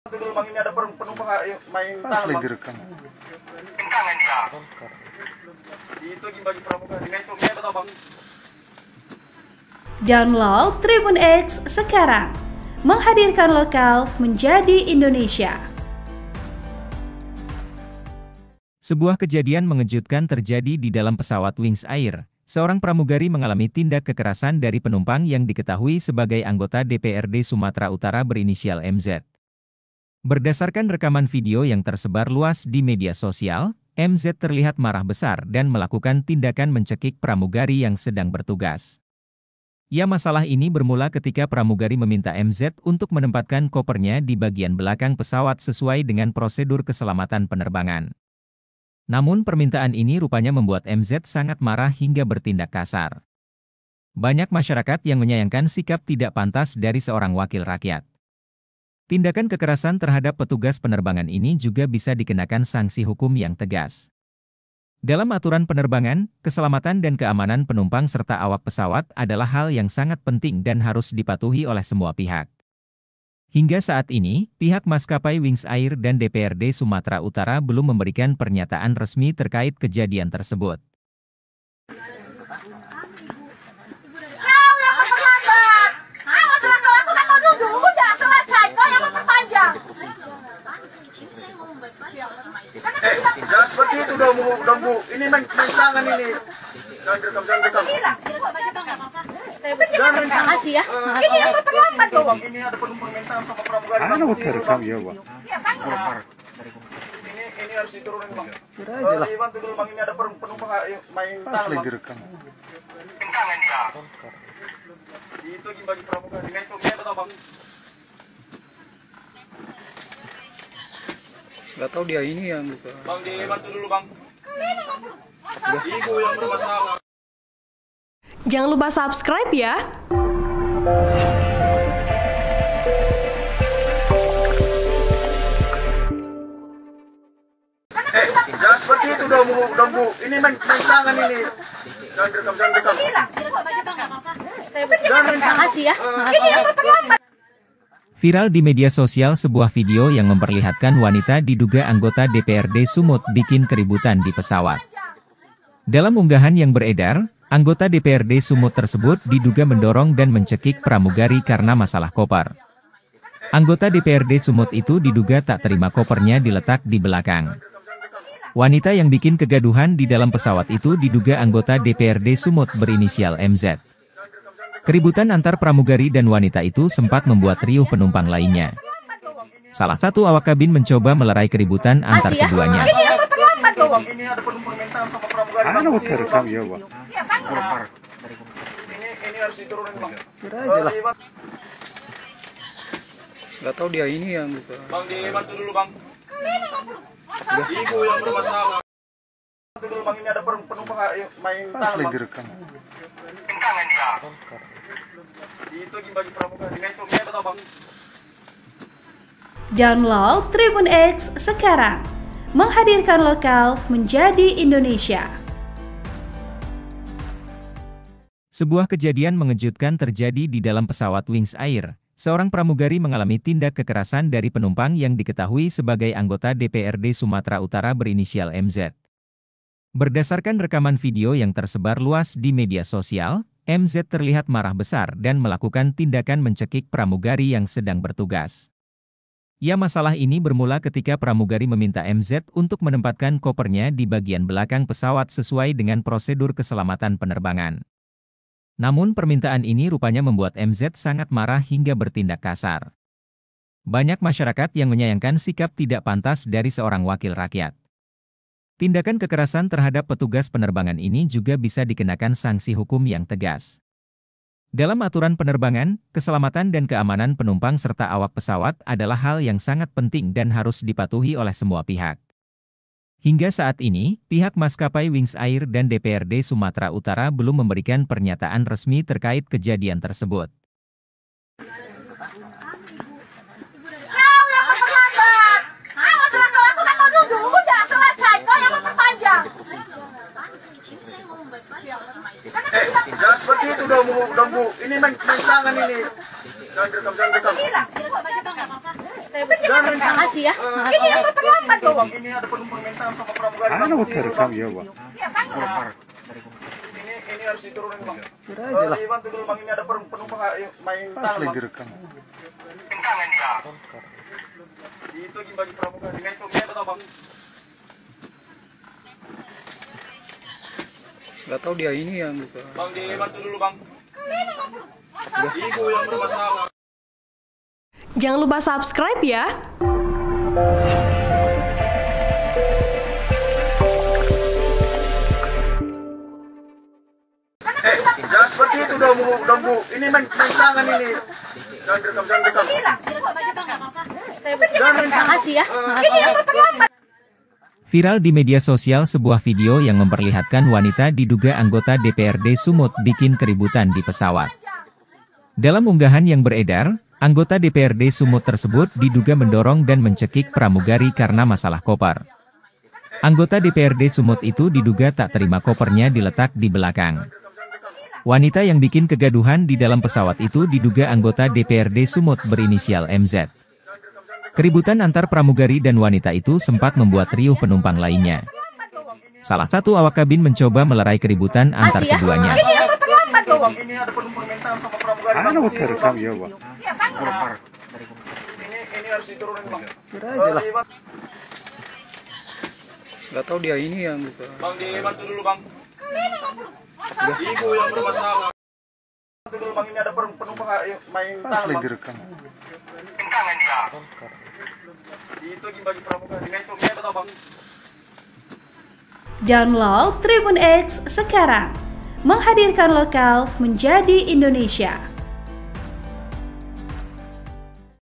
Bantu dulu Bang, ini ada penumpang main Harus tangan lagi Bang. rekam. Itu bagi pramugari. Dengan itu kita tahu Bang. Download Tribun X sekarang. Menghadirkan lokal menjadi Indonesia. Sebuah kejadian mengejutkan terjadi di dalam pesawat Wings Air. Seorang pramugari mengalami tindak kekerasan dari penumpang yang diketahui sebagai anggota DPRD Sumatera Utara berinisial MZ. Berdasarkan rekaman video yang tersebar luas di media sosial, MZ terlihat marah besar dan melakukan tindakan mencekik pramugari yang sedang bertugas. Ya, masalah ini bermula ketika pramugari meminta MZ untuk menempatkan kopernya di bagian belakang pesawat sesuai dengan prosedur keselamatan penerbangan. Namun permintaan ini rupanya membuat MZ sangat marah hingga bertindak kasar. Banyak masyarakat yang menyayangkan sikap tidak pantas dari seorang wakil rakyat. Tindakan kekerasan terhadap petugas penerbangan ini juga bisa dikenakan sanksi hukum yang tegas. Dalam aturan penerbangan, keselamatan dan keamanan penumpang serta awak pesawat adalah hal yang sangat penting dan harus dipatuhi oleh semua pihak. Hingga saat ini, pihak maskapai Wings Air dan DPRD Sumatera Utara belum memberikan pernyataan resmi terkait kejadian tersebut. Jangan seperti itu dong Bu. Ini main tangan ini. Jangan rekam. Terima kasih ya. Bang, ini ada penumpang mental sama pramugari. Ano terekam ya, Bang? Ini harus diturunin Bang. Kira aja lah. Dibantu dulu Bang, ini ada penumpang main Harus tangan lagi Bang. rekam. Itu bagi pramugari. Dengan itu kita tahu Bang. Nggak tahu dia ini yang buka. Bang dibantu dulu Bang. Ibu yang bermasalah. Jangan lupa subscribe ya. Jangan seperti itu dong Bu. Ini main tangan ini. Jangan rekam. Terima kasih ya. Viral di media sosial sebuah video yang memperlihatkan wanita diduga anggota DPRD Sumut bikin keributan di pesawat. Dalam unggahan yang beredar, anggota DPRD Sumut tersebut diduga mendorong dan mencekik pramugari karena masalah koper. Anggota DPRD Sumut itu diduga tak terima kopernya diletak di belakang. Wanita yang bikin kegaduhan di dalam pesawat itu diduga anggota DPRD Sumut berinisial MZ. Keributan antar pramugari dan wanita itu sempat membuat riuh penumpang lainnya. Salah satu awak kabin mencoba melerai keributan antar keduanya. Ini ada penumpang mental sama pramugari. Ano terekam ya, Bang? Ini harus diturunin Bang. Kira aja lah. Nggak tahu dia ini yang buka. Bang dibantu dulu Bang. Ibu yang bermasalah. Bantu dulu Bang, ini ada penumpang main Harus tangan lagi Bang. rekam. Itu bagi pramugari. Dengan itu kita tahu Bang. Download Tribun X sekarang. Menghadirkan lokal menjadi Indonesia. Sebuah kejadian mengejutkan terjadi di dalam pesawat Wings Air. Seorang pramugari mengalami tindak kekerasan dari penumpang yang diketahui sebagai anggota DPRD Sumatera Utara berinisial MZ. Berdasarkan rekaman video yang tersebar luas di media sosial, MZ terlihat marah besar dan melakukan tindakan mencekik pramugari yang sedang bertugas. Ya, masalah ini bermula ketika pramugari meminta MZ untuk menempatkan kopernya di bagian belakang pesawat sesuai dengan prosedur keselamatan penerbangan. Namun permintaan ini rupanya membuat MZ sangat marah hingga bertindak kasar. Banyak masyarakat yang menyayangkan sikap tidak pantas dari seorang wakil rakyat. Tindakan kekerasan terhadap petugas penerbangan ini juga bisa dikenakan sanksi hukum yang tegas. Dalam aturan penerbangan, keselamatan dan keamanan penumpang serta awak pesawat adalah hal yang sangat penting dan harus dipatuhi oleh semua pihak. Hingga saat ini, pihak maskapai Wings Air dan DPRD Sumatera Utara belum memberikan pernyataan resmi terkait kejadian tersebut. Jangan seperti itu dong Bu. Ini main tangan ini. Jangan rekam. Terima kasih ya. Ini yang terlambat loh. Ini ada permintaan sama pramugari. Rekam ya, Bang. Ini harus diturunin Bang. Bantu dulu Bang, ini ada penumpang main tangan Bang. Direkam. Tangan ya. Itu bagi pramugari. Dengan itu kita Bang. Gak tahu dia ini yang buka. Bang, dibantu dulu Bang. Ibu yang bermasalah. Jangan lupa subscribe ya. Jangan seperti itu dong Bu. Ini main tangan ini. Jangan rekam. Terima kasih ya. Ini yang terlambat. Viral di media sosial sebuah video yang memperlihatkan wanita diduga anggota DPRD Sumut bikin keributan di pesawat. Dalam unggahan yang beredar, anggota DPRD Sumut tersebut diduga mendorong dan mencekik pramugari karena masalah koper. Anggota DPRD Sumut itu diduga tak terima kopernya diletak di belakang. Wanita yang bikin kegaduhan di dalam pesawat itu diduga anggota DPRD Sumut berinisial MZ. Keributan antar pramugari dan wanita itu sempat membuat riuh penumpang lainnya. Salah satu awak kabin mencoba melerai keributan antar keduanya. Ini ada permintaan sama pramugari. Rekam ya, Bang. Ini harus diturunin Bang. Gak tahu dia ini yang buka. Bang, dibantu dulu Bang. Ibu yang bermasalah. Bantu dulu Bang, ini ada penumpang main tangan Bang. Direkam. Tangan ya. Itu bagi pramugari. Dengan itu kita Bang. Download Tribun X sekarang. Menghadirkan lokal menjadi Indonesia.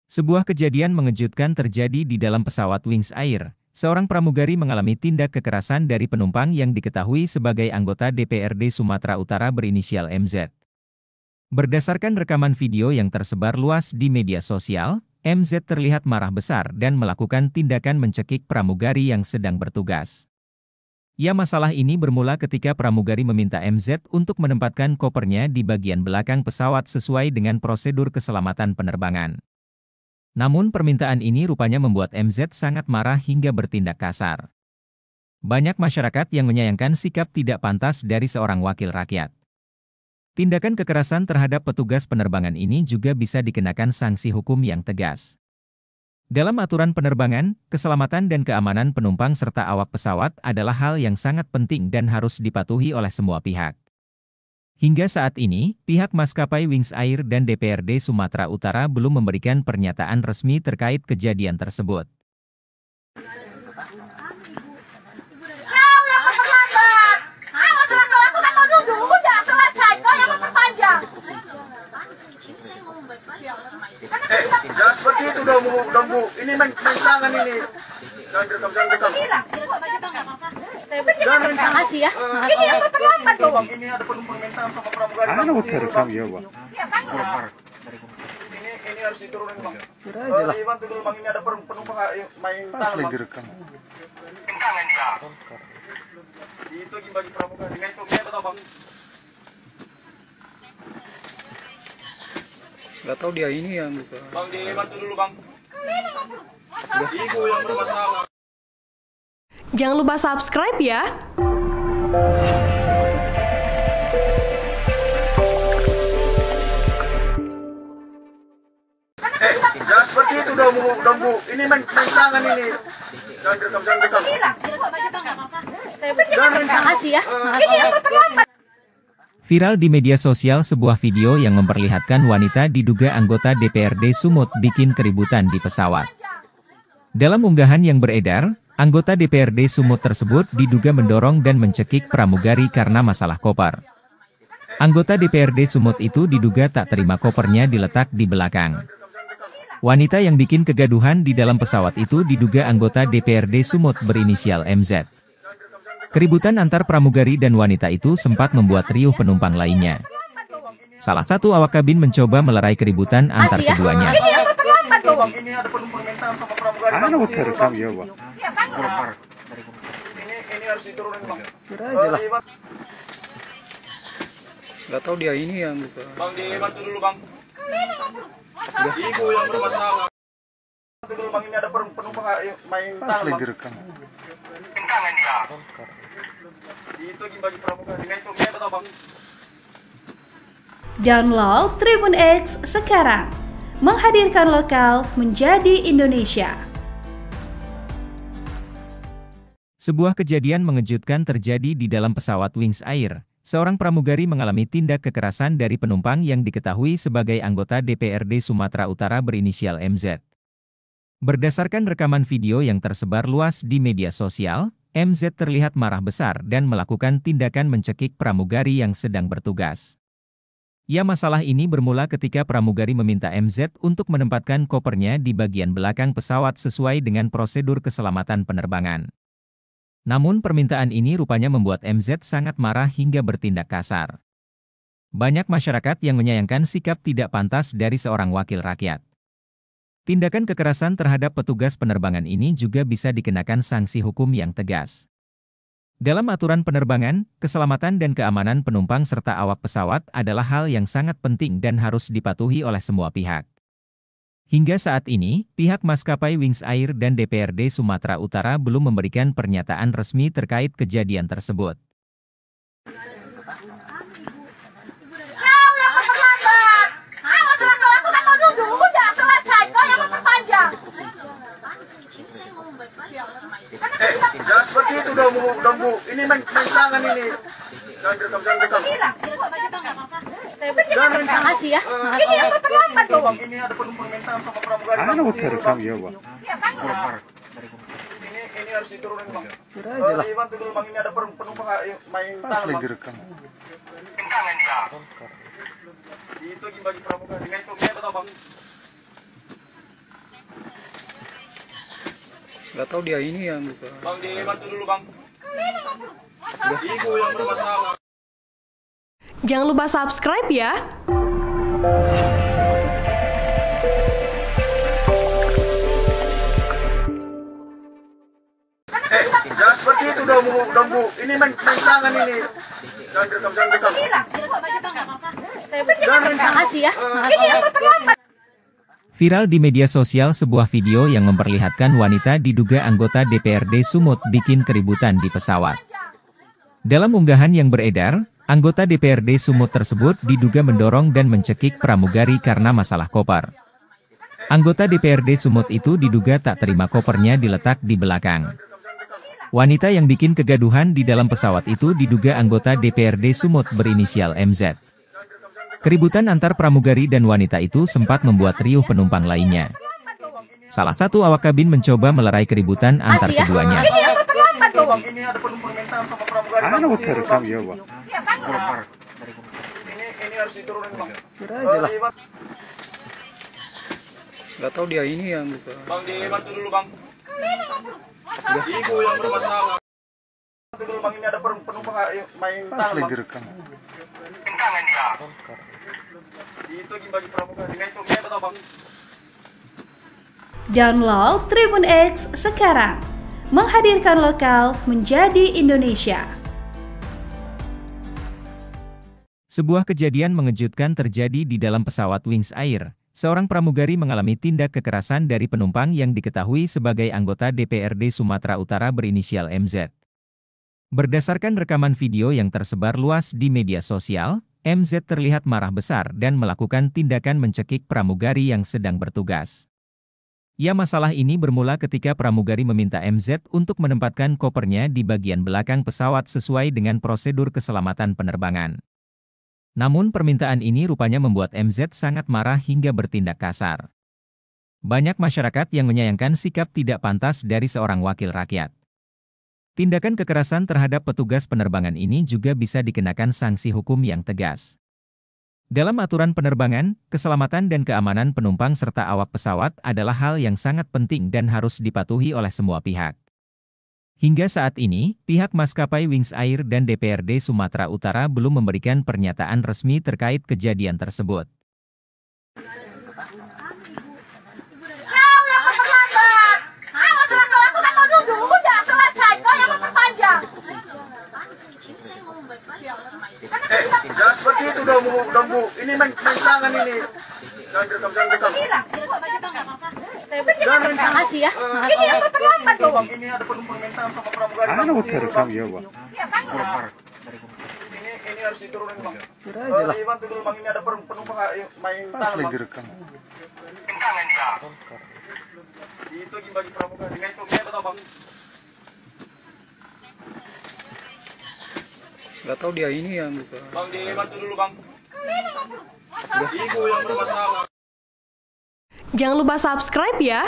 Sebuah kejadian mengejutkan terjadi di dalam pesawat Wings Air. Seorang pramugari mengalami tindak kekerasan dari penumpang yang diketahui sebagai anggota DPRD Sumatera Utara berinisial MZ. Berdasarkan rekaman video yang tersebar luas di media sosial, MZ terlihat marah besar dan melakukan tindakan mencekik pramugari yang sedang bertugas. Ya, masalah ini bermula ketika pramugari meminta MZ untuk menempatkan kopernya di bagian belakang pesawat sesuai dengan prosedur keselamatan penerbangan. Namun permintaan ini rupanya membuat MZ sangat marah hingga bertindak kasar. Banyak masyarakat yang menyayangkan sikap tidak pantas dari seorang wakil rakyat. Tindakan kekerasan terhadap petugas penerbangan ini juga bisa dikenakan sanksi hukum yang tegas. Dalam aturan penerbangan, keselamatan dan keamanan penumpang serta awak pesawat adalah hal yang sangat penting dan harus dipatuhi oleh semua pihak. Hingga saat ini, pihak maskapai Wings Air dan DPRD Sumatera Utara belum memberikan pernyataan resmi terkait kejadian tersebut. Jangan seperti itu dong Bu. Ini main tangan ini. Jangan rekam. Terima kasih ya. Ini yang terlambat loh Bang. Ini ada permintaan sama pramugari. Rekam ya, Bang. Ini harus diturunin Bang. Bantu dulu Bang, ini ada penumpang main tangan Bang. Direkam. Tangan ya. Itu bagi pramugari. Dengan itu kita Bang. Gak tahu dia ini yang buka. Bang, dibantu dulu Bang. Ibu yang bermasalah. Jangan lupa subscribe ya. Jangan seperti itu dong Bu. Ini main tangan ini. Jangan rekam. Terima kasih ya. Viral di media sosial sebuah video yang memperlihatkan wanita diduga anggota DPRD Sumut bikin keributan di pesawat. Dalam unggahan yang beredar, anggota DPRD Sumut tersebut diduga mendorong dan mencekik pramugari karena masalah koper. Anggota DPRD Sumut itu diduga tak terima kopernya diletak di belakang. Wanita yang bikin kegaduhan di dalam pesawat itu diduga anggota DPRD Sumut berinisial MZ. Keributan antar pramugari dan wanita itu sempat membuat riuh penumpang lainnya. Salah satu awak kabin mencoba melerai keributan antar keduanya. Ini ada penumpang mental sama pramugari. Ano mo terekam ya, Bang? Ini harus diturunin Bang. Kira aja lah. Gak tahu dia ini yang buka. Bang dibantu dulu Bang. Ibu yang bermasalah. Bantu dulu Bang, ini ada penumpang main Harus tangan lagi Bang. rekam. Tangan dia. Itu bagi pramugari. Dengan itu atau Bang? Download Tribun X sekarang. Menghadirkan lokal menjadi Indonesia. Sebuah kejadian mengejutkan terjadi di dalam pesawat Wings Air. Seorang pramugari mengalami tindak kekerasan dari penumpang yang diketahui sebagai anggota DPRD Sumatera Utara berinisial MZ. Berdasarkan rekaman video yang tersebar luas di media sosial, MZ terlihat marah besar dan melakukan tindakan mencekik pramugari yang sedang bertugas. Ya, masalah ini bermula ketika pramugari meminta MZ untuk menempatkan kopernya di bagian belakang pesawat sesuai dengan prosedur keselamatan penerbangan. Namun permintaan ini rupanya membuat MZ sangat marah hingga bertindak kasar. Banyak masyarakat yang menyayangkan sikap tidak pantas dari seorang wakil rakyat. Tindakan kekerasan terhadap petugas penerbangan ini juga bisa dikenakan sanksi hukum yang tegas. Dalam aturan penerbangan, keselamatan dan keamanan penumpang serta awak pesawat adalah hal yang sangat penting dan harus dipatuhi oleh semua pihak. Hingga saat ini, pihak maskapai Wings Air dan DPRD Sumatera Utara belum memberikan pernyataan resmi terkait kejadian tersebut. Jangan seperti itu dong Bu. Ini main tangan ini. Jangan rekam. Terima kasih ya. Bang, ini ada penumpang mental sama pramugari. Ano mo terekam ya, Bang? Ini harus diturunin Bang. Kira aja lah. Dibantu dulu Bang, ini ada penumpang main Harus tangan lagi Bang. rekam. Tangan dia. Itu bagi pramugari. Dengan itu atau Bang? Gak tahu dia ini yang buka. Bang dibantu dulu Bang. Ibu yang bermasalah. Jangan lupa subscribe ya. Jangan seperti itu dong Bu. Ini main tangan ini. Jangan rekam. Terima kasih ya. Viral di media sosial sebuah video yang memperlihatkan wanita diduga anggota DPRD Sumut bikin keributan di pesawat. Dalam unggahan yang beredar, anggota DPRD Sumut tersebut diduga mendorong dan mencekik pramugari karena masalah koper. Anggota DPRD Sumut itu diduga tak terima kopernya diletak di belakang. Wanita yang bikin kegaduhan di dalam pesawat itu diduga anggota DPRD Sumut berinisial MZ. Keributan antar pramugari dan wanita itu sempat membuat riuh penumpang lainnya. Salah satu awak kabin mencoba melerai keributan antar keduanya. Bang, ini ada penumpang mental sama pramugari. Ano mo terekam ya, Bang? Ini harus diturunin Bang. Kira aja lah. Gak tahu dia ini yang buka. Bang dibantu dulu Bang. Ibu yang bermasalah. Bantu dulu Bang, ini ada penumpang main Harus tangan lagi Bang. rekam. Tangan dia. Itu bagi pramugari. Dengan itu atau Bang? Download Tribun X sekarang. Menghadirkan lokal menjadi Indonesia. Sebuah kejadian mengejutkan terjadi di dalam pesawat Wings Air. Seorang pramugari mengalami tindak kekerasan dari penumpang yang diketahui sebagai anggota DPRD Sumatera Utara berinisial MZ. Berdasarkan rekaman video yang tersebar luas di media sosial, MZ terlihat marah besar dan melakukan tindakan mencekik pramugari yang sedang bertugas. Ya, masalah ini bermula ketika pramugari meminta MZ untuk menempatkan kopernya di bagian belakang pesawat sesuai dengan prosedur keselamatan penerbangan. Namun permintaan ini rupanya membuat MZ sangat marah hingga bertindak kasar. Banyak masyarakat yang menyayangkan sikap tidak pantas dari seorang wakil rakyat. Tindakan kekerasan terhadap petugas penerbangan ini juga bisa dikenakan sanksi hukum yang tegas. Dalam aturan penerbangan, keselamatan dan keamanan penumpang serta awak pesawat adalah hal yang sangat penting dan harus dipatuhi oleh semua pihak. Hingga saat ini, pihak maskapai Wings Air dan DPRD Sumatera Utara belum memberikan pernyataan resmi terkait kejadian tersebut. Jangan seperti itu dong Bu. Ini main tangan ini. Jangan rekam. Terima kasih ya. Ini yang terlambat loh. Ini ada permintaan sama pramugari. Rekam ya, Bang. Ini harus diturunin Bang. Dibantu dulu Bang, ini ada penumpang main tangan Bang. Direkam. Tangan dia. Itu bagi pramugari. Dengan itu kita tahu Bang. Gak tahu dia ini yang buka. Bang, dibantu dulu Bang. Ibu yang bermasalah. Jangan lupa subscribe ya.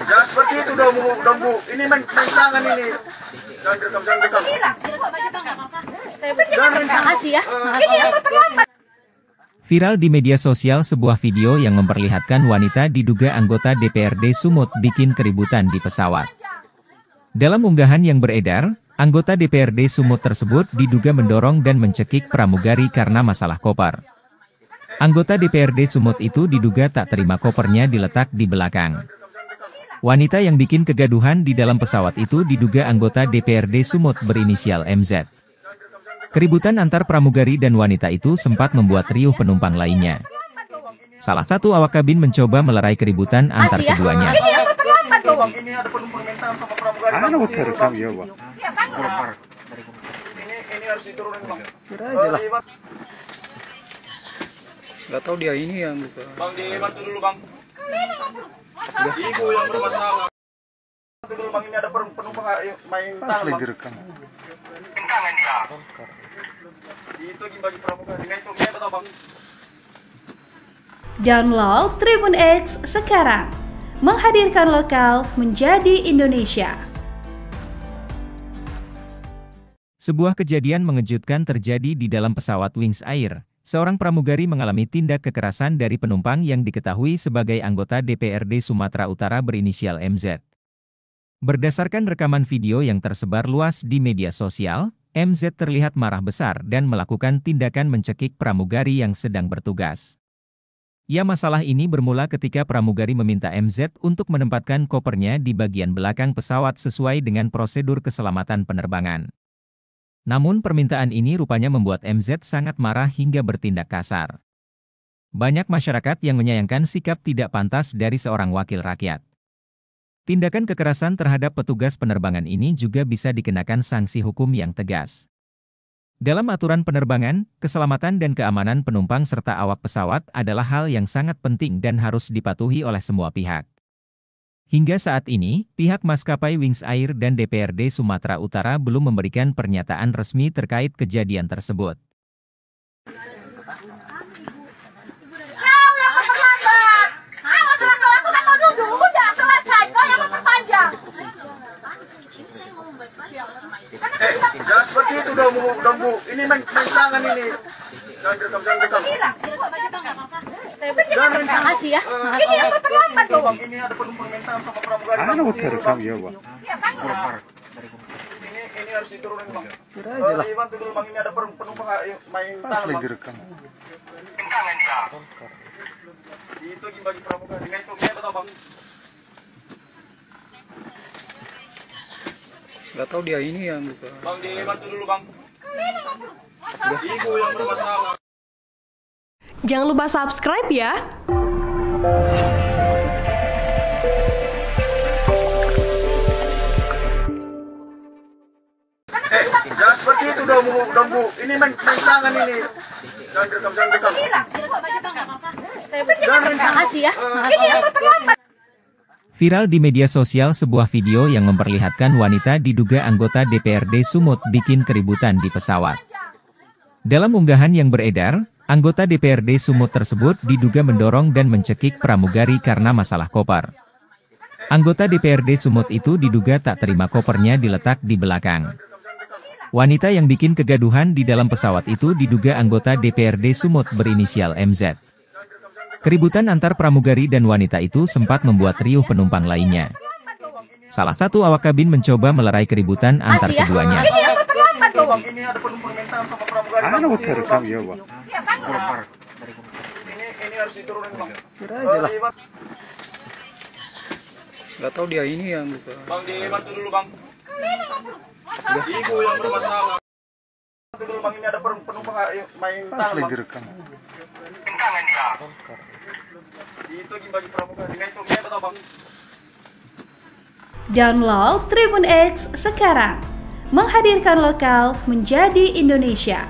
Jangan seperti itu dong Bu. Ini main tangan ini. Jangan rekam. Terima kasih ya. Ini yang terlambat. Viral di media sosial sebuah video yang memperlihatkan wanita diduga anggota DPRD Sumut bikin keributan di pesawat. Dalam unggahan yang beredar, anggota DPRD Sumut tersebut diduga mendorong dan mencekik pramugari karena masalah koper. Anggota DPRD Sumut itu diduga tak terima kopernya diletak di belakang. Wanita yang bikin kegaduhan di dalam pesawat itu diduga anggota DPRD Sumut berinisial MZ. Keributan antar pramugari dan wanita itu sempat membuat riuh penumpang lainnya. Salah satu awak kabin mencoba melerai keributan antar keduanya. Ini yang terlambat loh. Ini ada permintaan sama pramugari. Rekam ya, Bang. Ini harus diturunin Bang. Gak tahu dia ini yang buka. Bang, dibantu dulu Bang. Ibu yang bermasalah. Bantu dulu Bang, ini ada penumpang main tangan Bang. Direkam. Tangan dia. Itu bagi pramugari. Dengan itu kita tahu Bang. Download Tribun X sekarang. Menghadirkan lokal menjadi Indonesia. Sebuah kejadian mengejutkan terjadi di dalam pesawat Wings Air. Seorang pramugari mengalami tindak kekerasan dari penumpang yang diketahui sebagai anggota DPRD Sumatera Utara berinisial MZ. Berdasarkan rekaman video yang tersebar luas di media sosial, MZ terlihat marah besar dan melakukan tindakan mencekik pramugari yang sedang bertugas. Ya, masalah ini bermula ketika pramugari meminta MZ untuk menempatkan kopernya di bagian belakang pesawat sesuai dengan prosedur keselamatan penerbangan. Namun permintaan ini rupanya membuat MZ sangat marah hingga bertindak kasar. Banyak masyarakat yang menyayangkan sikap tidak pantas dari seorang wakil rakyat. Tindakan kekerasan terhadap petugas penerbangan ini juga bisa dikenakan sanksi hukum yang tegas. Dalam aturan penerbangan, keselamatan dan keamanan penumpang serta awak pesawat adalah hal yang sangat penting dan harus dipatuhi oleh semua pihak. Hingga saat ini, pihak maskapai Wings Air dan DPRD Sumatera Utara belum memberikan pernyataan resmi terkait kejadian tersebut. Jangan seperti itu dong Bu. Ini main tangan ini. Jangan rekam. Terima kasih ya. Ini yang terlambat loh. Ini ada permintaan sama pramugari. Rekam ya, Bang. Ini harus diturunin Bang. Dibantu dulu Bang, ini ada penumpang main tangan Bang. Direkam. Tangan dia. Itu bagi pramugari. Dengan itu kita tahu Bang. Gak tahu dia ini yang buka. Bang, dibantu dulu Bang. Ibu yang bermasalah. Jangan lupa subscribe ya. Jangan seperti itu dong Bu. Ini main tangan ini. Jangan rekam. Terima kasih ya. Viral di media sosial sebuah video yang memperlihatkan wanita diduga anggota DPRD Sumut bikin keributan di pesawat. Dalam unggahan yang beredar, anggota DPRD Sumut tersebut diduga mendorong dan mencekik pramugari karena masalah koper. Anggota DPRD Sumut itu diduga tak terima kopernya diletak di belakang. Wanita yang bikin kegaduhan di dalam pesawat itu diduga anggota DPRD Sumut berinisial MZ. Keributan antar pramugari dan wanita itu sempat membuat riuh penumpang lainnya. Salah satu awak kabin mencoba melerai keributan antar keduanya. Ini ada penumpang mental sama pramugari. Ano mo terekam ya, Bang? Ini harus diturunin Bang. Kira aja lah. Gak tahu dia ini yang gitu. Bang dibantu dulu Bang. Ibu yang bermasalah. Bantu dulu Bang, ini ada penumpang main tangan Asli Bang. direkam. Itu bagi pramugari. Dengan itu betul Bang. Download Tribun X sekarang. Menghadirkan lokal menjadi Indonesia.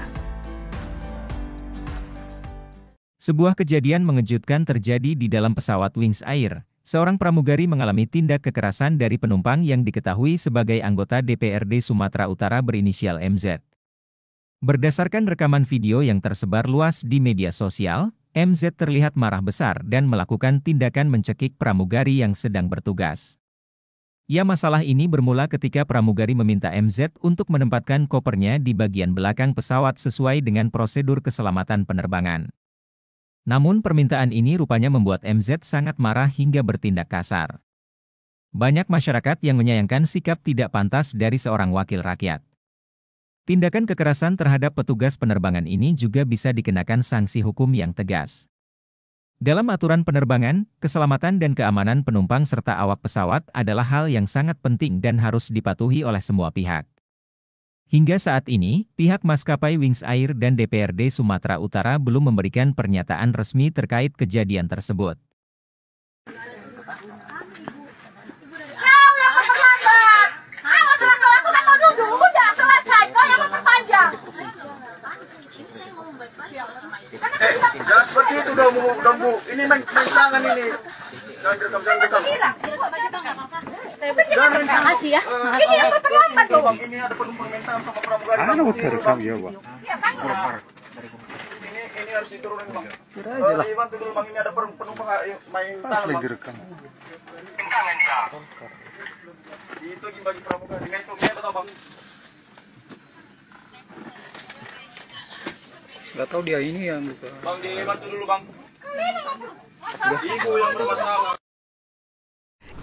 Sebuah kejadian mengejutkan terjadi di dalam pesawat Wings Air. Seorang pramugari mengalami tindak kekerasan dari penumpang yang diketahui sebagai anggota DPRD Sumatera Utara berinisial MZ. Berdasarkan rekaman video yang tersebar luas di media sosial, MZ terlihat marah besar dan melakukan tindakan mencekik pramugari yang sedang bertugas. Ya, masalah ini bermula ketika pramugari meminta MZ untuk menempatkan kopernya di bagian belakang pesawat sesuai dengan prosedur keselamatan penerbangan. Namun permintaan ini rupanya membuat MZ sangat marah hingga bertindak kasar. Banyak masyarakat yang menyayangkan sikap tidak pantas dari seorang wakil rakyat. Tindakan kekerasan terhadap petugas penerbangan ini juga bisa dikenakan sanksi hukum yang tegas. Dalam aturan penerbangan, keselamatan dan keamanan penumpang serta awak pesawat adalah hal yang sangat penting dan harus dipatuhi oleh semua pihak. Hingga saat ini, pihak maskapai Wings Air dan DPRD Sumatera Utara belum memberikan pernyataan resmi terkait kejadian tersebut. Jangan seperti itu dong Bu. Ini main tangan ini. Jangan rekam. Terima kasih ya. Bang, ini ada penumpang mental sama pramugari. Ano mo terekam ya, Bang? Ini harus diturunin Bang. Kira aja lah. Dibantu dulu Bang, ini ada penumpang main tangan Asli Bang. direkam. Itu bagi pramugari. Dengan itu betul Bang. Gak tahu dia ini yang gitu. Bang dibantu dulu Bang. Ibu yang bermasalah.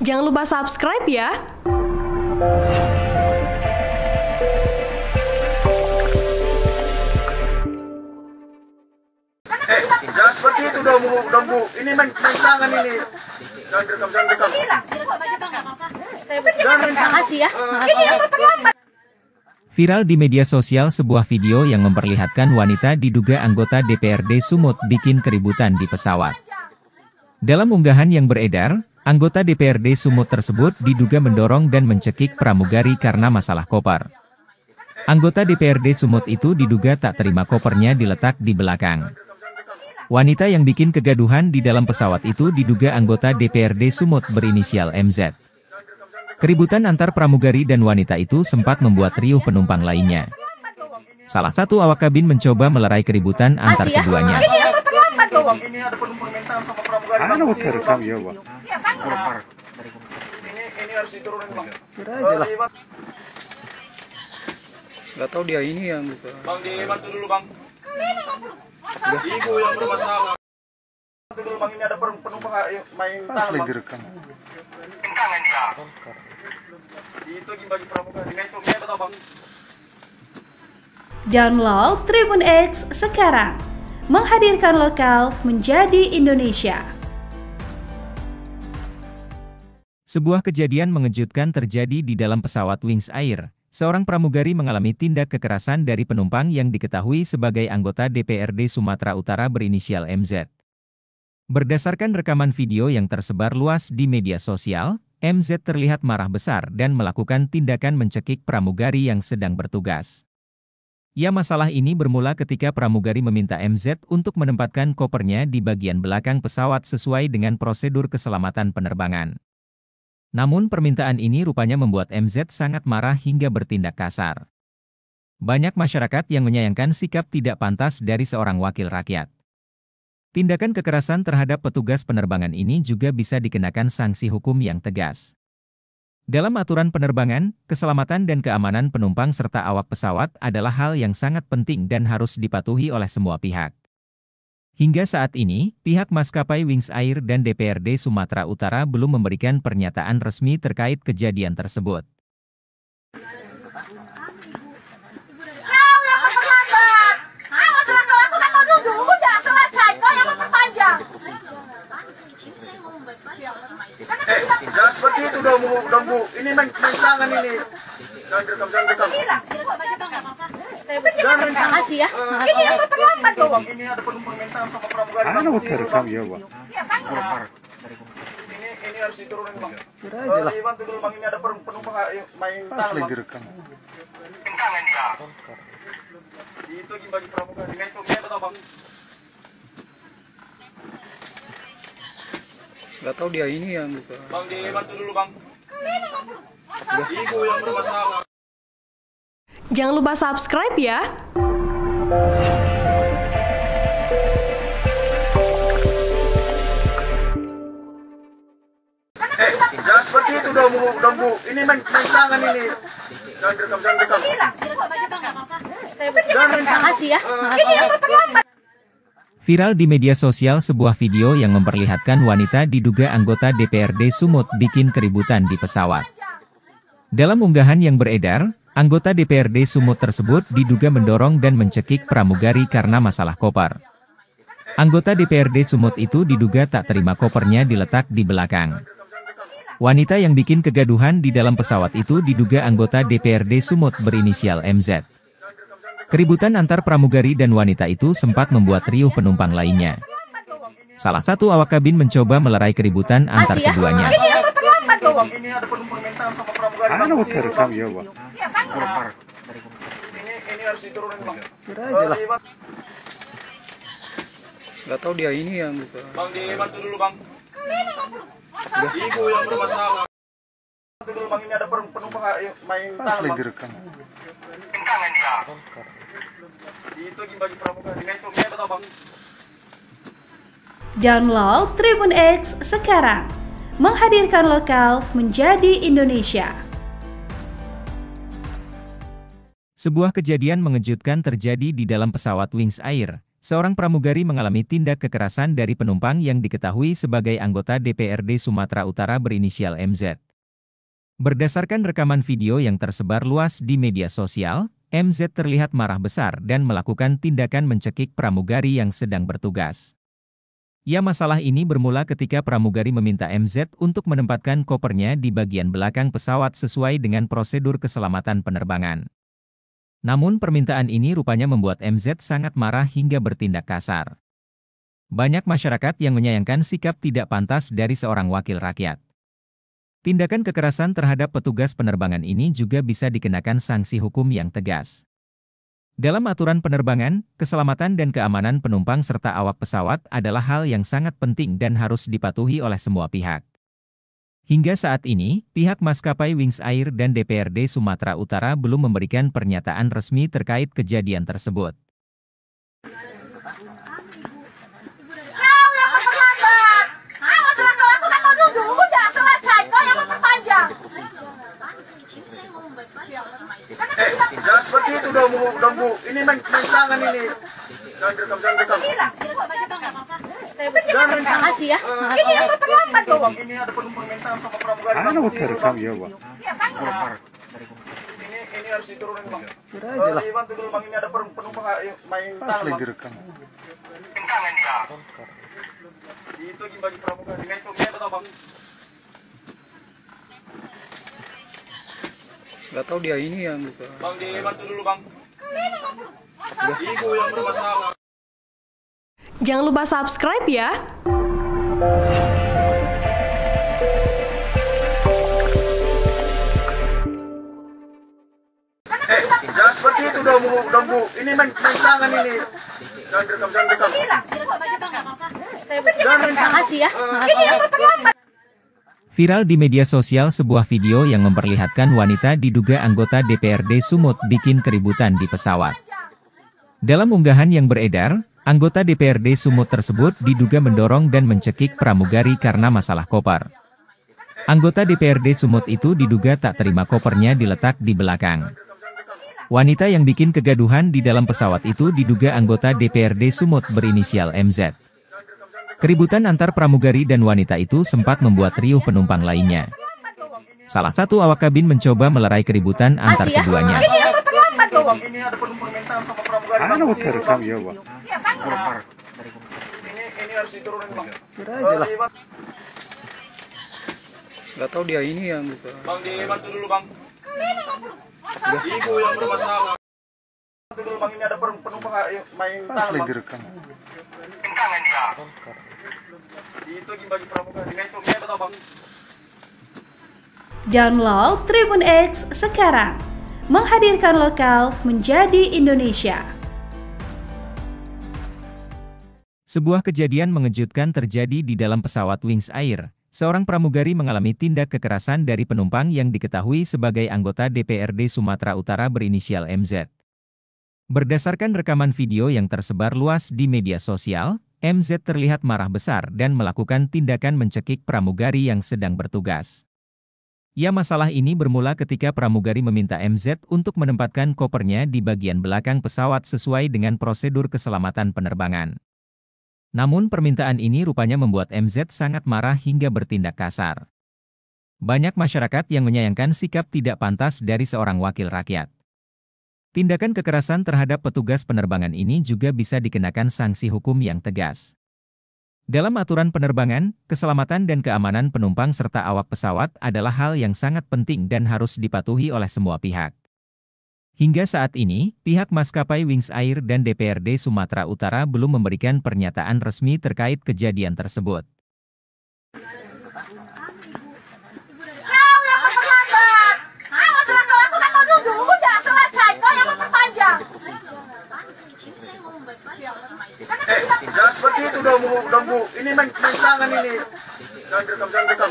Jangan lupa subscribe ya. Jangan seperti itu dong Bu. Ini main tangan ini. Jangan rekam. Terima kasih ya. Viral di media sosial sebuah video yang memperlihatkan wanita diduga anggota DPRD Sumut bikin keributan di pesawat. Dalam unggahan yang beredar, anggota DPRD Sumut tersebut diduga mendorong dan mencekik pramugari karena masalah koper. Anggota DPRD Sumut itu diduga tak terima kopernya diletak di belakang. Wanita yang bikin kegaduhan di dalam pesawat itu diduga anggota DPRD Sumut berinisial MZ. Keributan antar pramugari dan wanita itu sempat membuat riuh penumpang lainnya. Salah satu awak kabin mencoba melerai keributan antar keduanya. Bang, ini ada penumpang mental sama pramugari. Ano mo terekam ya, Bang? Ini harus diturunin Bang. Kira aja lah. Gak tahu dia ini yang gitu. Bang dibantu dulu Bang. Ibu yang bermasalah. Bantu dulu Bang, ini ada penumpang main tangan Asli Bang. direkam. Itu bagi pramugari. Dengan itu betul Bang. Download Tribun X sekarang. Menghadirkan lokal menjadi Indonesia. Sebuah kejadian mengejutkan terjadi di dalam pesawat Wings Air. Seorang pramugari mengalami tindak kekerasan dari penumpang yang diketahui sebagai anggota DPRD Sumatera Utara berinisial MZ. Berdasarkan rekaman video yang tersebar luas di media sosial, MZ terlihat marah besar dan melakukan tindakan mencekik pramugari yang sedang bertugas. Ya, masalah ini bermula ketika pramugari meminta MZ untuk menempatkan kopernya di bagian belakang pesawat sesuai dengan prosedur keselamatan penerbangan. Namun permintaan ini rupanya membuat MZ sangat marah hingga bertindak kasar. Banyak masyarakat yang menyayangkan sikap tidak pantas dari seorang wakil rakyat. Tindakan kekerasan terhadap petugas penerbangan ini juga bisa dikenakan sanksi hukum yang tegas. Dalam aturan penerbangan, keselamatan dan keamanan penumpang serta awak pesawat adalah hal yang sangat penting dan harus dipatuhi oleh semua pihak. Hingga saat ini, pihak maskapai Wings Air dan DPRD Sumatera Utara belum memberikan pernyataan resmi terkait kejadian tersebut. Jangan seperti itu dong Bu. Ini main tangan ini. Jangan rekam. Terima kasih ya. Ini yang terlambat loh. Ini ada penumpang mental sama pramugari. Rekam ya, Bang. Ini harus diturunin Bang. Kira aja lah. Bantu dulu Bang, ini ada penumpang main tangan Asli Bang. direkam. Tangan dia. Itu bagi pramugari. Ini itu betul Bang. Gak tahu dia ini yang buka. Bang, dibantu dulu Bang. Ibu yang bermasalah. Jangan lupa subscribe ya. Jangan seperti itu dong Bu. Ini main tangan ini. Jangan rekam. Terima kasih ya. Ini yang terlambat. Viral di media sosial sebuah video yang memperlihatkan wanita diduga anggota DPRD Sumut bikin keributan di pesawat. Dalam unggahan yang beredar, anggota DPRD Sumut tersebut diduga mendorong dan mencekik pramugari karena masalah koper. Anggota DPRD Sumut itu diduga tak terima kopernya diletak di belakang. Wanita yang bikin kegaduhan di dalam pesawat itu diduga anggota DPRD Sumut berinisial MZ. Keributan antar pramugari dan wanita itu sempat membuat riuh penumpang lainnya. Salah satu awak kabin mencoba melerai keributan antar keduanya. Ini yang terlambat loh. Ini ada penumpang mental sama pramugari. Rekam ya, Bang. Ini harus diturunin Bang. Kira aja lah. Gak tahu dia ini yang buka. Bang, dibantu dulu Bang. Ibu yang bermasalah. Bantu dulu Bang, ini ada penumpang main tangan Asli Bang. direkam. Tangan dia. Itu bagi pramugari. Ini itu betul Bang. Download Tribun X sekarang. Menghadirkan lokal menjadi Indonesia. Sebuah kejadian mengejutkan terjadi di dalam pesawat Wings Air. Seorang pramugari mengalami tindak kekerasan dari penumpang yang diketahui sebagai anggota DPRD Sumatera Utara berinisial MZ. Berdasarkan rekaman video yang tersebar luas di media sosial, MZ terlihat marah besar dan melakukan tindakan mencekik pramugari yang sedang bertugas. Ya, masalah ini bermula ketika pramugari meminta MZ untuk menempatkan kopernya di bagian belakang pesawat sesuai dengan prosedur keselamatan penerbangan. Namun permintaan ini rupanya membuat MZ sangat marah hingga bertindak kasar. Banyak masyarakat yang menyayangkan sikap tidak pantas dari seorang wakil rakyat. Tindakan kekerasan terhadap petugas penerbangan ini juga bisa dikenakan sanksi hukum yang tegas. Dalam aturan penerbangan, keselamatan dan keamanan penumpang serta awak pesawat adalah hal yang sangat penting dan harus dipatuhi oleh semua pihak. Hingga saat ini, pihak maskapai Wings Air dan DPRD Sumatera Utara belum memberikan pernyataan resmi terkait kejadian tersebut. Jangan seperti itu dong Bu. Ini main tangan ini. Jangan rekam. Terima kasih ya. Ini yang terlambat loh. Ini ada penumpang mental sama pramugari. Rekam ya, Bang. Ini harus diturunin Bang. Kira aja lah. Bantu dulu Bang, ini ada penumpang main tangan Asli Bang. direkam. Tangan dia. Itu bagi pramugari. Ini itu betul Bang. Gak tahu dia ini yang buka. Bang, dibantu dulu Bang. Ibu yang bermasalah. Jangan lupa subscribe ya. Jangan seperti itu dong Bu. Ini main tangan ini. Jangan rekam. Terima kasih ya. Viral di media sosial sebuah video yang memperlihatkan wanita diduga anggota DPRD Sumut bikin keributan di pesawat. Dalam unggahan yang beredar, anggota DPRD Sumut tersebut diduga mendorong dan mencekik pramugari karena masalah koper. Anggota DPRD Sumut itu diduga tak terima kopernya diletak di belakang. Wanita yang bikin kegaduhan di dalam pesawat itu diduga anggota DPRD Sumut berinisial MZ. Keributan antar pramugari dan wanita itu sempat membuat riuh penumpang lainnya. Salah satu awak kabin mencoba melerai keributan antar keduanya. Ini ada penumpang mental sama pramugari. Ya, Bang. Ini harus diturunin Bang. Kira aja lah. Nggak tahu dia ini yang buka. Bang dibantu dulu Bang. Ibu yang bermasalah. Bantu dulu Bang, ini ada penumpang main tangan Bang. direkam. Tangan dia. Itu bagi pramugari. Dengan itu dia tahu Bang. Download Tribun X sekarang. Menghadirkan lokal menjadi Indonesia. Sebuah kejadian mengejutkan terjadi di dalam pesawat Wings Air. Seorang pramugari mengalami tindak kekerasan dari penumpang yang diketahui sebagai anggota DPRD Sumatera Utara berinisial MZ. Berdasarkan rekaman video yang tersebar luas di media sosial, MZ terlihat marah besar dan melakukan tindakan mencekik pramugari yang sedang bertugas. Ya, masalah ini bermula ketika pramugari meminta MZ untuk menempatkan kopernya di bagian belakang pesawat sesuai dengan prosedur keselamatan penerbangan. Namun permintaan ini rupanya membuat MZ sangat marah hingga bertindak kasar. Banyak masyarakat yang menyayangkan sikap tidak pantas dari seorang wakil rakyat. Tindakan kekerasan terhadap petugas penerbangan ini juga bisa dikenakan sanksi hukum yang tegas. Dalam aturan penerbangan, keselamatan dan keamanan penumpang serta awak pesawat adalah hal yang sangat penting dan harus dipatuhi oleh semua pihak. Hingga saat ini, pihak maskapai Wings Air dan DPRD Sumatera Utara belum memberikan pernyataan resmi terkait kejadian tersebut. Jangan seperti itu dong Bu. Ini main tangan ini. Jangan rekam.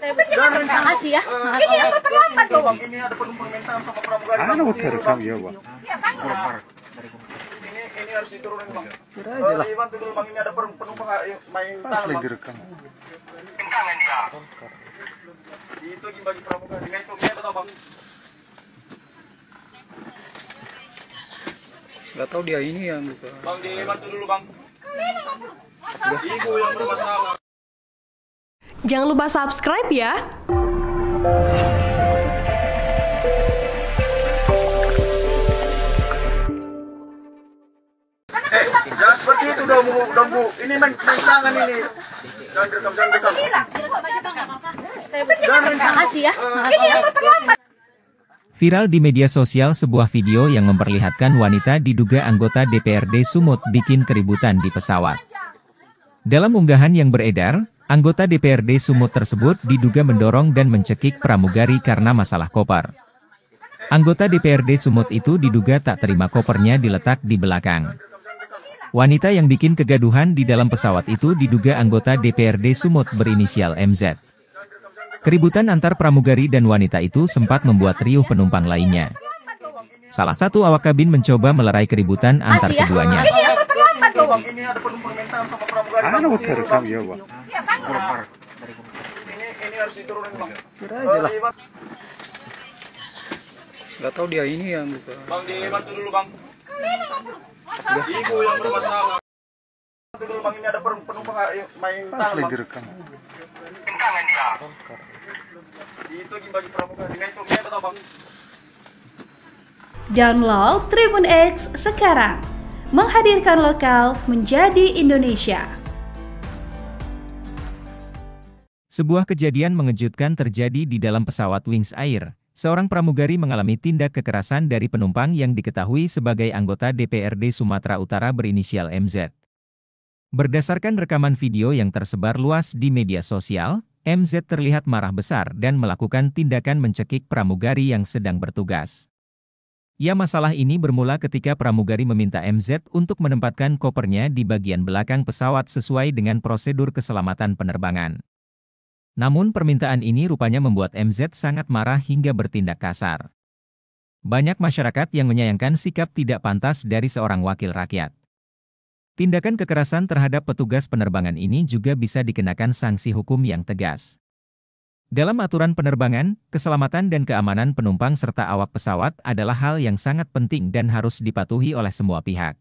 Terima kasih ya. Ini ada penumpang mental sama pramugari. Direkam ya, Bang. Ini harus diturunin Bang. Kira aja lah. Dibantu dulu Bang, ini ada penumpang main tangan Bang. Direkam. Tangan dia. Itu bagi pramugari. Dengan itu dia tahu Bang. Nggak tahu dia ini yang buka. Bang dibantu dulu Bang. Ibu yang bermasalah. Jangan lupa subscribe ya. Jangan seperti itu dong Bu. Ini main tangan ini. Jangan rekam. Terima kasih ya. Viral di media sosial sebuah video yang memperlihatkan wanita diduga anggota DPRD Sumut bikin keributan di pesawat. Dalam unggahan yang beredar, anggota DPRD Sumut tersebut diduga mendorong dan mencekik pramugari karena masalah koper. Anggota DPRD Sumut itu diduga tak terima kopernya diletak di belakang. Wanita yang bikin kegaduhan di dalam pesawat itu diduga anggota DPRD Sumut berinisial MZ. Keributan antar pramugari dan wanita itu sempat membuat riuh penumpang lainnya. Salah satu awak kabin mencoba melerai keributan antar keduanya. Ini ada penumpang mental sama pramugari. Direkam ya, Bang. Ini harus diturunin Bang. Kira aja lah. Nggak tahu dia ini yang buka. Bang dibantu dulu Bang. Ibu yang bermasalah. Bantu dulu Bang, ini ada penumpang main tangan Bang. Direkam. Tangan dia. Itu bagi pramugari. Dengan itu dia tahu Bang. Download Tribun X sekarang. Menghadirkan lokal menjadi Indonesia. Sebuah kejadian mengejutkan terjadi di dalam pesawat Wings Air. Seorang pramugari mengalami tindak kekerasan dari penumpang yang diketahui sebagai anggota DPRD Sumatera Utara berinisial MZ. Berdasarkan rekaman video yang tersebar luas di media sosial, MZ terlihat marah besar dan melakukan tindakan mencekik pramugari yang sedang bertugas. Ya, masalah ini bermula ketika pramugari meminta MZ untuk menempatkan kopernya di bagian belakang pesawat sesuai dengan prosedur keselamatan penerbangan. Namun permintaan ini rupanya membuat MZ sangat marah hingga bertindak kasar. Banyak masyarakat yang menyayangkan sikap tidak pantas dari seorang wakil rakyat. Tindakan kekerasan terhadap petugas penerbangan ini juga bisa dikenakan sanksi hukum yang tegas. Dalam aturan penerbangan, keselamatan dan keamanan penumpang serta awak pesawat adalah hal yang sangat penting dan harus dipatuhi oleh semua pihak.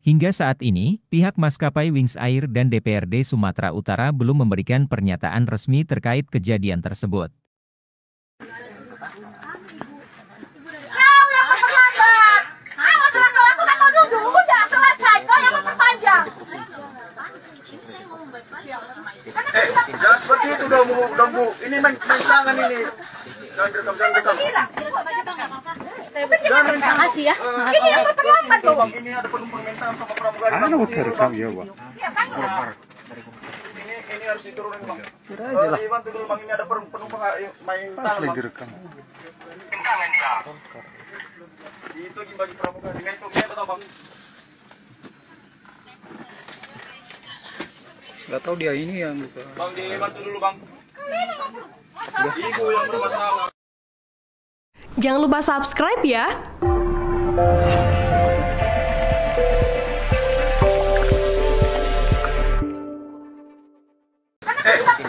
Hingga saat ini, pihak maskapai Wings Air dan DPRD Sumatera Utara belum memberikan pernyataan resmi terkait kejadian tersebut. Jangan seperti itu dong Bu. Ini main tangan ini. Jangan rekam. Terima kasih ya. Ini yang terlambat loh. Ini ada penumpang mental sama pramugari. Rekam ya, Bang. Ini harus diturunin Bang. Kira aja lah. Bantu dulu Bang, ini ada penumpang main tangan Bang. Lagi rekam. Tangan dia. Itu bagi pramugari. Itu atau Bang? Gak tahu dia ini yang buka. Bang, dibantu dulu Bang. Ibu yang bermasalah. Jangan lupa subscribe ya.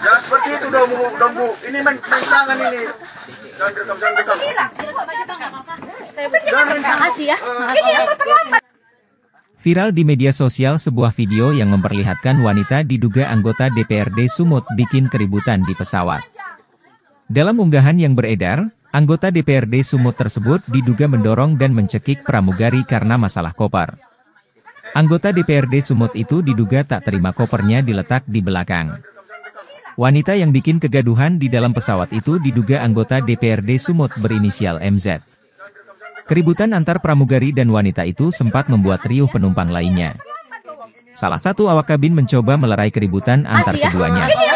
Jangan seperti itu dong Bu. Ini main tangan ini. Jangan rekam. Terima kasih ya. Ini yang terlambat. Viral di media sosial sebuah video yang memperlihatkan wanita diduga anggota DPRD Sumut bikin keributan di pesawat. Dalam unggahan yang beredar, anggota DPRD Sumut tersebut diduga mendorong dan mencekik pramugari karena masalah koper. Anggota DPRD Sumut itu diduga tak terima kopernya diletak di belakang. Wanita yang bikin kegaduhan di dalam pesawat itu diduga anggota DPRD Sumut berinisial MZ. Keributan antar pramugari dan wanita itu sempat membuat riuh penumpang lainnya. Salah satu awak kabin mencoba melerai keributan antar keduanya. Ini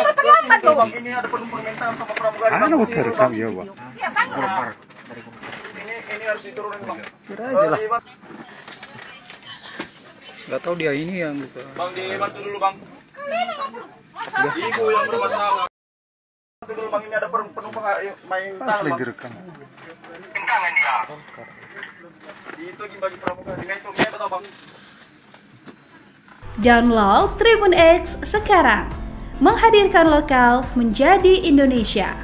ada penumpang mental sama pramugari. Rekam ya, Bang. Ini harus diturunin Bang. Kira aja lah. Gak tahu dia ini yang buka. Bang, dibantu dulu Bang. Ibu yang bermasalah. Bantu dulu Bang, ini ada penumpang main tangan Bang. Lagi rekam. Tangan dia. Itu bagi pramugari. Itu atau Bang? Download Tribun X sekarang. Menghadirkan lokal menjadi Indonesia.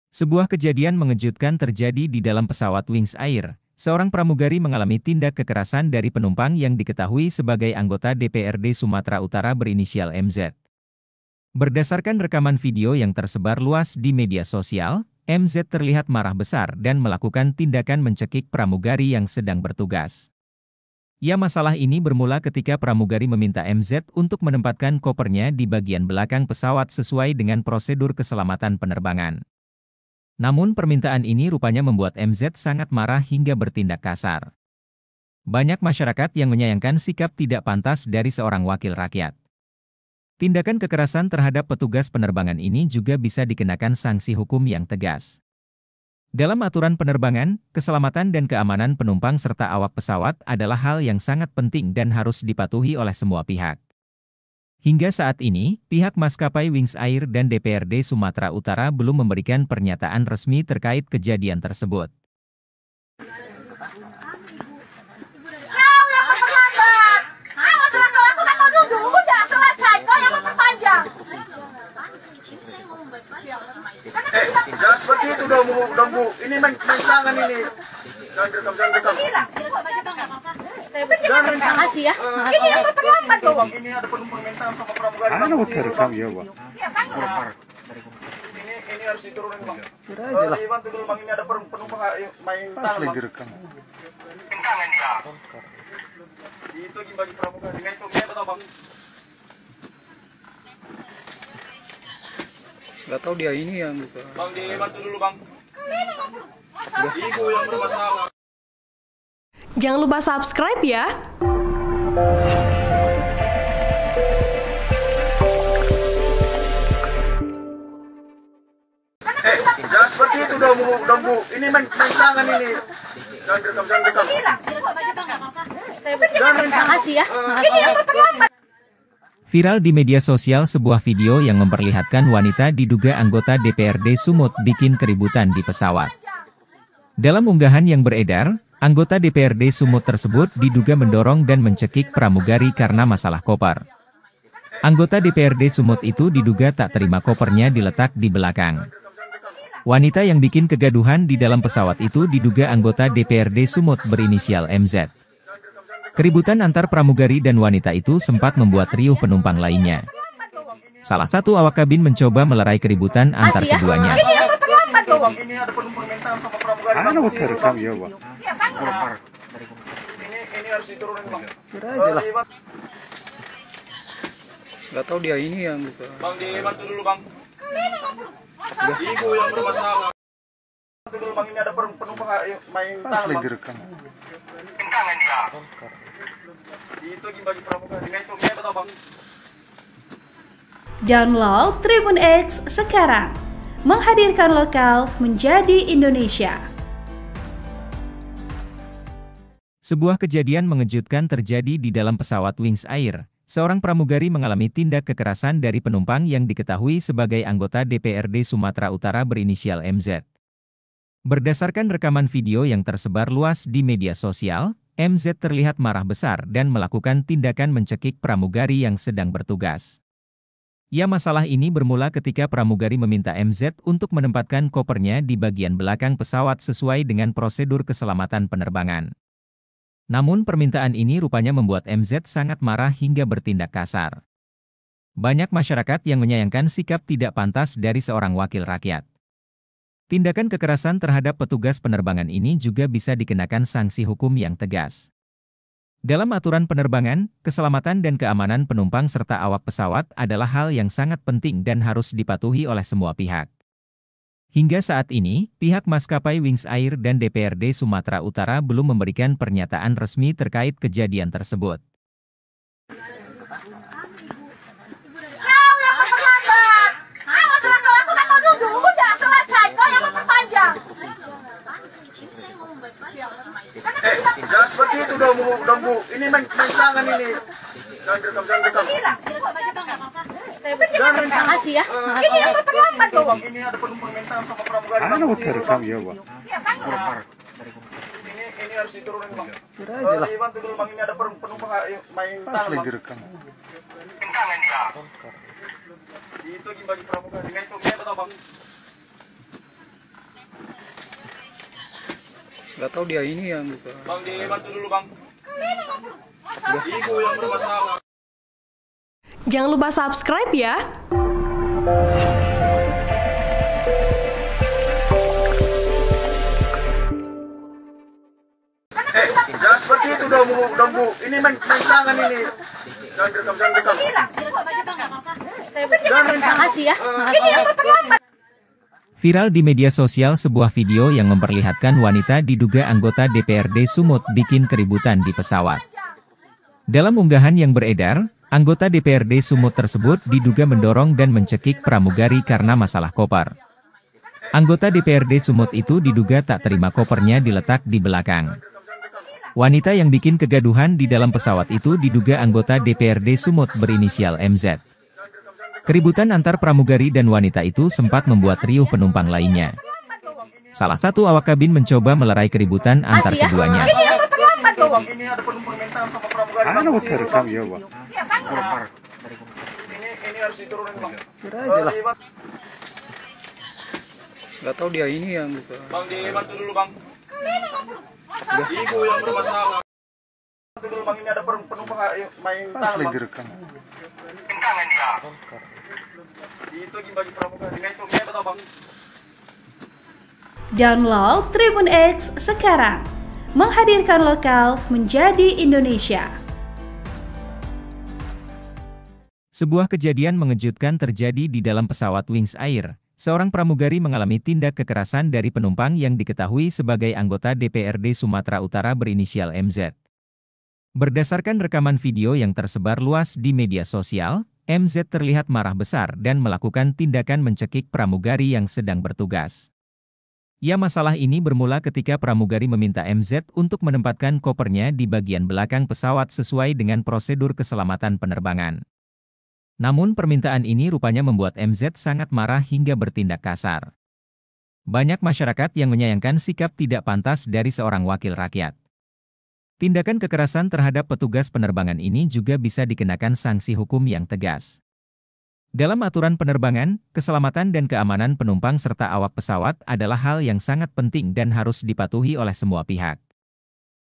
Sebuah kejadian mengejutkan terjadi di dalam pesawat Wings Air. Seorang pramugari mengalami tindak kekerasan dari penumpang yang diketahui sebagai anggota DPRD Sumatera Utara berinisial MZ. Berdasarkan rekaman video yang tersebar luas di media sosial, MZ terlihat marah besar dan melakukan tindakan mencekik pramugari yang sedang bertugas. Ya, masalah ini bermula ketika pramugari meminta MZ untuk menempatkan kopernya di bagian belakang pesawat sesuai dengan prosedur keselamatan penerbangan. Namun permintaan ini rupanya membuat MZ sangat marah hingga bertindak kasar. Banyak masyarakat yang menyayangkan sikap tidak pantas dari seorang wakil rakyat. Tindakan kekerasan terhadap petugas penerbangan ini juga bisa dikenakan sanksi hukum yang tegas. Dalam aturan penerbangan, keselamatan dan keamanan penumpang serta awak pesawat adalah hal yang sangat penting dan harus dipatuhi oleh semua pihak. Hingga saat ini, pihak maskapai Wings Air dan DPRD Sumatera Utara belum memberikan pernyataan resmi terkait kejadian tersebut. Jangan seperti itu dong Bu. Ini main tangan ini. Jangan rekam. Terima kasih ya. Ini yang terlambat loh. Ini ada penumpang mental sama pramugari. Rekam ya, Bang. Ini harus diturunin Bang. Kira aja lah. Bantu dulu Bang, ini ada penumpang main tangan Bang. Lagi rekam. Tangan dia. Itu bagi pramugari. Itu atau Bang? Gak tahu dia ini yang buka. Bang, dibantu dulu Bang. Ibu yang bermasalah. Jangan lupa subscribe ya. Jangan seperti itu dong, Bu. Ini main tangan ini. Jangan rekam. Terima kasih ya. Viral di media sosial sebuah video yang memperlihatkan wanita diduga anggota DPRD Sumut bikin keributan di pesawat. Dalam unggahan yang beredar, anggota DPRD Sumut tersebut diduga mendorong dan mencekik pramugari karena masalah koper. Anggota DPRD Sumut itu diduga tak terima kopernya diletak di belakang. Wanita yang bikin kegaduhan di dalam pesawat itu diduga anggota DPRD Sumut berinisial MZ. Keributan antar pramugari dan wanita itu sempat membuat riuh penumpang lainnya. Salah satu awak kabin mencoba melerai keributan antar keduanya. Ini ada penumpang mental sama pramugari. Ya, Bang. Ini harus diturunin, Bang. Kira aja lah. Gak tahu dia ini yang buka. Bang, dibantu dulu, Bang. Ibu yang bermasalah. Bantu dulu, Bang. Ini ada penumpang main tangan, Bang. Tangan dia. Itu bagi pramugari. Dengan itu, betul, Bang. Download Tribun X sekarang. Menghadirkan lokal menjadi Indonesia. Sebuah kejadian mengejutkan terjadi di dalam pesawat Wings Air. Seorang pramugari mengalami tindak kekerasan dari penumpang yang diketahui sebagai anggota DPRD Sumatera Utara berinisial MZ. Berdasarkan rekaman video yang tersebar luas di media sosial, MZ terlihat marah besar dan melakukan tindakan mencekik pramugari yang sedang bertugas. Ya, masalah ini bermula ketika pramugari meminta MZ untuk menempatkan kopernya di bagian belakang pesawat sesuai dengan prosedur keselamatan penerbangan. Namun permintaan ini rupanya membuat MZ sangat marah hingga bertindak kasar. Banyak masyarakat yang menyayangkan sikap tidak pantas dari seorang wakil rakyat. Tindakan kekerasan terhadap petugas penerbangan ini juga bisa dikenakan sanksi hukum yang tegas. Dalam aturan penerbangan, keselamatan dan keamanan penumpang serta awak pesawat adalah hal yang sangat penting dan harus dipatuhi oleh semua pihak. Hingga saat ini, pihak maskapai Wings Air dan DPRD Sumatera Utara belum memberikan pernyataan resmi terkait kejadian tersebut. Jangan seperti itu dong, Bu. Ini main tangan ini. Jangan rekam. Terima kasih ya. Ini ada penumpang mental sama pramugari. Ya, Bang. Ini harus diturunin, Bang. Kira aja lah. Dibantu dulu, Bang. Ini ada penumpang main tangan, Bang. Tangan dia. Itu bagi pramugari. Dengan itu, betul, Bang. Gak tahu dia ini yang buka. Bang, dibantu dulu, Bang. Ibu yang bermasalah. Jangan lupa subscribe ya. Jangan seperti itu dong, Bu. Ini main tangan ini. Jangan rekam. Terima kasih ya. Viral di media sosial sebuah video yang memperlihatkan wanita diduga anggota DPRD Sumut bikin keributan di pesawat. Dalam unggahan yang beredar, anggota DPRD Sumut tersebut diduga mendorong dan mencekik pramugari karena masalah koper. Anggota DPRD Sumut itu diduga tak terima kopernya diletak di belakang. Wanita yang bikin kegaduhan di dalam pesawat itu diduga anggota DPRD Sumut berinisial MZ. Keributan antar pramugari dan wanita itu sempat membuat riuh penumpang lainnya. Salah satu awak kabin mencoba melerai keributan antar keduanya. Ini ada penumpang mental sama pramugari. Ya, Bang. Ini harus diturunin, Bang. Kira aja lah. Gak tahu dia ini yang buka. Bang, dibantu dulu, Bang. Ibu yang bermasalah. Bantu dulu, Bang. Ini ada penumpang main tangan, Bang. Tangan dia. Itu bagi pramugari. Dengan itu, betul, Bang. Download Tribun X sekarang. Menghadirkan lokal menjadi Indonesia. Sebuah kejadian mengejutkan terjadi di dalam pesawat Wings Air. Seorang pramugari mengalami tindak kekerasan dari penumpang yang diketahui sebagai anggota DPRD Sumatera Utara berinisial MZ. Berdasarkan rekaman video yang tersebar luas di media sosial, MZ terlihat marah besar dan melakukan tindakan mencekik pramugari yang sedang bertugas. Ya, masalah ini bermula ketika pramugari meminta MZ untuk menempatkan kopernya di bagian belakang pesawat sesuai dengan prosedur keselamatan penerbangan. Namun permintaan ini rupanya membuat MZ sangat marah hingga bertindak kasar. Banyak masyarakat yang menyayangkan sikap tidak pantas dari seorang wakil rakyat. Tindakan kekerasan terhadap petugas penerbangan ini juga bisa dikenakan sanksi hukum yang tegas. Dalam aturan penerbangan, keselamatan dan keamanan penumpang serta awak pesawat adalah hal yang sangat penting dan harus dipatuhi oleh semua pihak.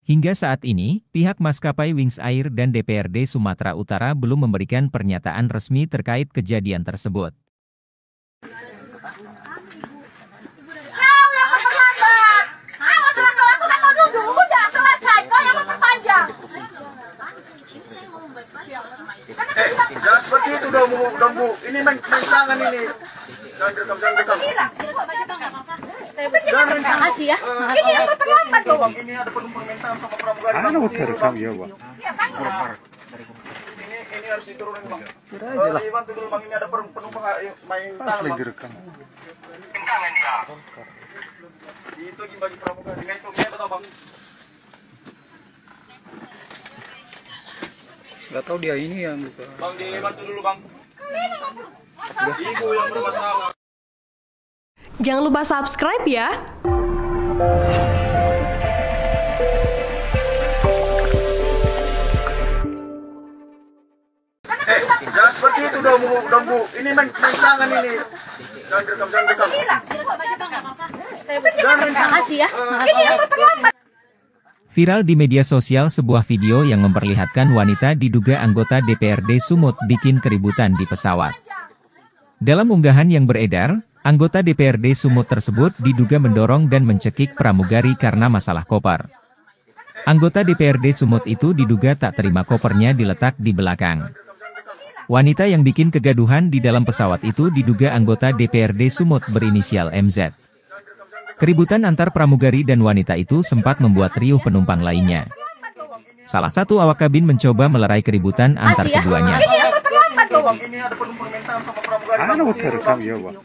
Hingga saat ini, pihak maskapai Wings Air dan DPRD Sumatera Utara belum memberikan pernyataan resmi terkait kejadian tersebut. Jangan seperti itu dong, Bu. Ini main tangan ini. Jangan rekam. Terima kasih ya. Ini yang terlambat loh. Ini ada penumpang mental sama pramugari. Rekam ya, Bang. Ini harus diturunin, Bang. Aja lah. Bantu dulu, Bang. Ini ada penumpang main tangan, Bang. Direkam. Tangan dia. Itu bagi pramugari. Dengan itu, betul, Bang. Gak tahu dia ini yang buka. Bang, dibantu dulu, Bang. Ibu yang bermasalah. Jangan lupa subscribe ya. Jangan seperti itu dong, Bu. Ini main tangan ini. Jangan rekam. Terima kasih ya. Ini yang terlambat. Viral di media sosial sebuah video yang memperlihatkan wanita diduga anggota DPRD Sumut bikin keributan di pesawat. Dalam unggahan yang beredar, anggota DPRD Sumut tersebut diduga mendorong dan mencekik pramugari karena masalah koper. Anggota DPRD Sumut itu diduga tak terima kopernya diletak di belakang. Wanita yang bikin kegaduhan di dalam pesawat itu diduga anggota DPRD Sumut berinisial MZ. Keributan antar pramugari dan wanita itu sempat membuat riuh penumpang lainnya. Salah satu awak kabin mencoba melerai keributan antar keduanya. Ini ada penumpang mental sama pramugari. Rekam ya, Bang.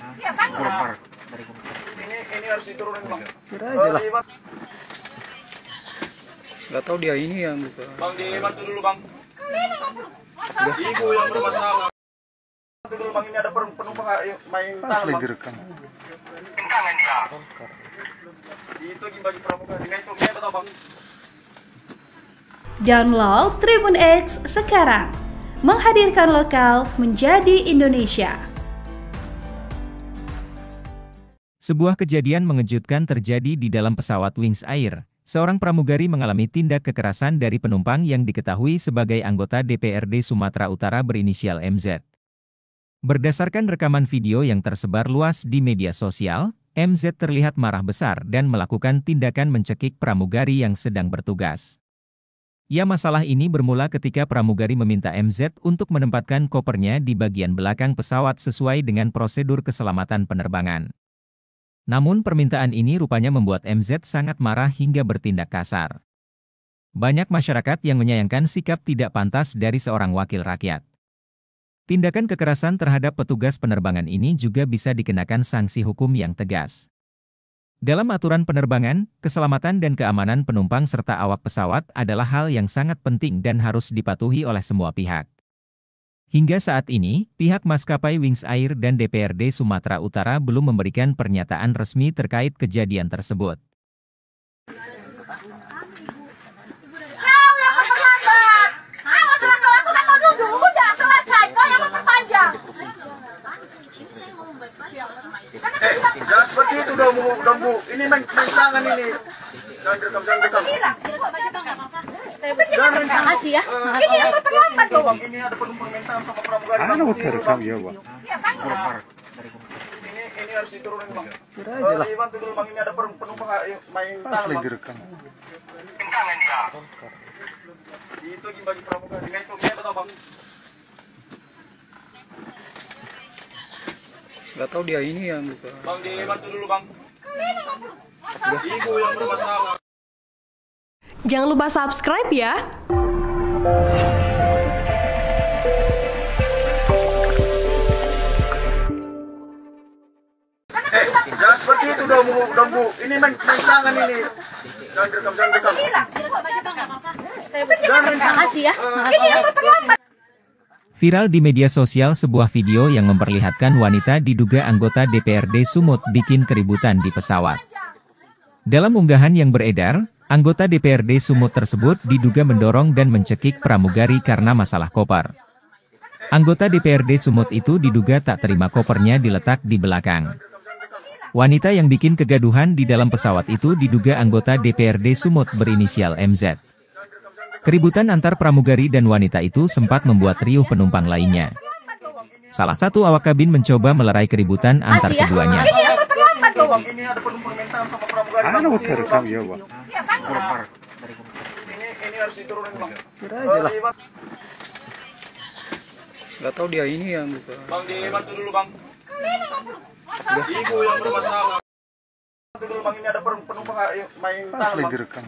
Ini harus diturunin, Bang. Aja lah. Gak tahu dia ini yang buka. Bang, dibantu dulu, Bang. Ibu yang bermasalah. Bantu dulu, Bang. Ini ada penumpang main tangan, Bang. Direkam. Tangan dia. Itu bagi pramugari. Dengan itu, betul, Bang. Download Tribun X sekarang. Menghadirkan lokal menjadi Indonesia. Sebuah kejadian mengejutkan terjadi di dalam pesawat Wings Air. Seorang pramugari mengalami tindak kekerasan dari penumpang yang diketahui sebagai anggota DPRD Sumatera Utara berinisial MZ. Berdasarkan rekaman video yang tersebar luas di media sosial, MZ terlihat marah besar dan melakukan tindakan mencekik pramugari yang sedang bertugas. Ya, masalah ini bermula ketika pramugari meminta MZ untuk menempatkan kopernya di bagian belakang pesawat sesuai dengan prosedur keselamatan penerbangan. Namun permintaan ini rupanya membuat MZ sangat marah hingga bertindak kasar. Banyak masyarakat yang menyayangkan sikap tidak pantas dari seorang wakil rakyat. Tindakan kekerasan terhadap petugas penerbangan ini juga bisa dikenakan sanksi hukum yang tegas. Dalam aturan penerbangan, keselamatan dan keamanan penumpang serta awak pesawat adalah hal yang sangat penting dan harus dipatuhi oleh semua pihak. Hingga saat ini, pihak maskapai Wings Air dan DPRD Sumatera Utara belum memberikan pernyataan resmi terkait kejadian tersebut. Jangan seperti itu dong, Bu. Ini main tangan ini. Jangan rekam. Terima kasih ya. Ini yang terlambat loh. Ini ada penumpang mental sama pramugari. Rekam ya, Bang. Ini harus diturunin, Bang. Aja lah. Dibantu dulu, Bang. Ini ada penumpang main tangan, Bang. Direkam. Tangan dia. Itu bagi pramugari. Dengan itu, betul, Bang. Gak tahu dia ini yang buka. Bang, dibantu dulu, Bang. Ibu yang bermasalah. Jangan lupa subscribe ya. Jangan seperti itu dong, dong Bu. Ini main tangan ini. Jangan direkam, jangan direkam. Terima kasih ya. Viral di media sosial sebuah video yang memperlihatkan wanita diduga anggota DPRD Sumut bikin keributan di pesawat. Dalam unggahan yang beredar, anggota DPRD Sumut tersebut diduga mendorong dan mencekik pramugari karena masalah koper. Anggota DPRD Sumut itu diduga tak terima kopernya diletak di belakang. Wanita yang bikin kegaduhan di dalam pesawat itu diduga anggota DPRD Sumut berinisial MZ. Keributan antar pramugari dan wanita itu sempat membuat riuh penumpang lainnya. Salah satu awak kabin mencoba melerai keributan antar keduanya. Ini ada penumpang mental sama pramugari. Ano mo terekam ya, Bang? Ini harus diturunin Bang. Kira aja lah. Gak tahu dia ini yang buka. Bang dibantu dulu Bang. Ibu yang bermasalah. Bantu dulu Bang, ini ada penumpang main tangan Bang. direkam.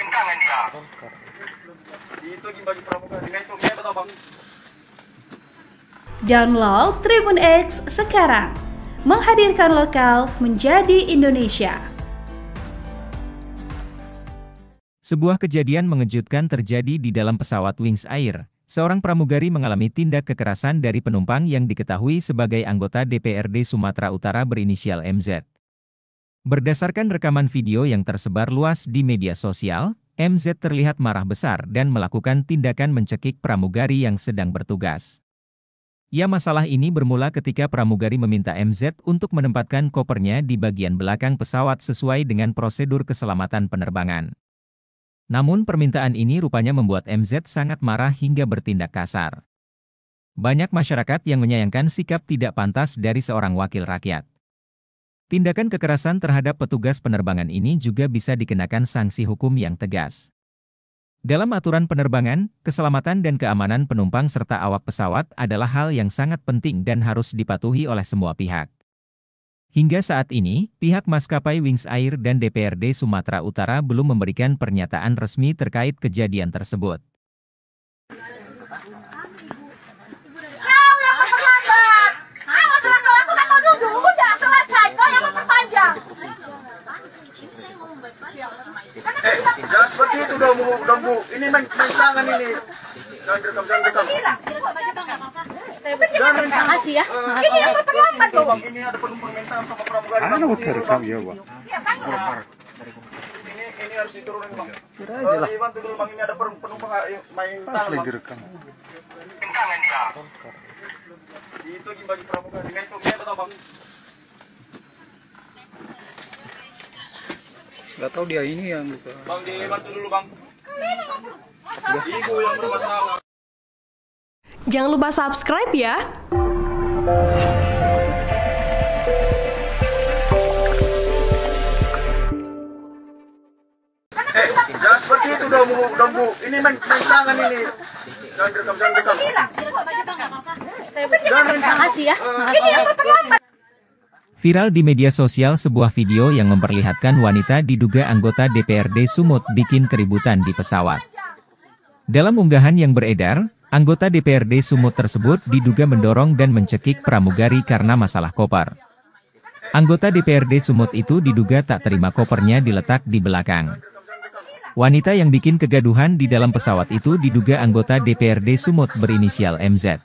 Tangan dia. Itu lagi bagi pramugari. Dengan itu dia tahu Bang. Download Tribun X sekarang. Menghadirkan lokal menjadi Indonesia. Sebuah kejadian mengejutkan terjadi di dalam pesawat Wings Air. Seorang pramugari mengalami tindak kekerasan dari penumpang yang diketahui sebagai anggota DPRD Sumatera Utara berinisial MZ. Berdasarkan rekaman video yang tersebar luas di media sosial, MZ terlihat marah besar dan melakukan tindakan mencekik pramugari yang sedang bertugas. Ya, masalah ini bermula ketika pramugari meminta MZ untuk menempatkan kopernya di bagian belakang pesawat sesuai dengan prosedur keselamatan penerbangan. Namun permintaan ini rupanya membuat MZ sangat marah hingga bertindak kasar. Banyak masyarakat yang menyayangkan sikap tidak pantas dari seorang wakil rakyat. Tindakan kekerasan terhadap petugas penerbangan ini juga bisa dikenakan sanksi hukum yang tegas. Dalam aturan penerbangan, keselamatan dan keamanan penumpang serta awak pesawat adalah hal yang sangat penting dan harus dipatuhi oleh semua pihak. Hingga saat ini, pihak maskapai Wings Air dan DPRD Sumatera Utara belum memberikan pernyataan resmi terkait kejadian tersebut. Jangan seperti itu dong Bu. Ini main tangan ini. Jangan direkam, jangan direkam. Terima kasih ya. Bang, ini ada penumpang mental sama pramugari. Ano mo terekam ya, Bang? Ini harus diturunin Bang. Kira aja lah. Bantu dulu Bang, ini ada penumpang main tangan Bang. direkam. Tangan dia. Itu lagi bagi pramugari. Dengan itu dia tahu Bang. Gak tahu dia ini yang buka. Bang dibantu dulu Bang. Ibu yang bermasalah. Jangan lupa subscribe ya. Jangan seperti itu dong Bu. Ini main tangan ini. Jangan direkam, jangan direkam. Terima kasih ya. Viral di media sosial sebuah video yang memperlihatkan wanita diduga anggota DPRD Sumut bikin keributan di pesawat. Dalam unggahan yang beredar, anggota DPRD Sumut tersebut diduga mendorong dan mencekik pramugari karena masalah koper. Anggota DPRD Sumut itu diduga tak terima kopernya diletak di belakang. Wanita yang bikin kegaduhan di dalam pesawat itu diduga anggota DPRD Sumut berinisial MZ.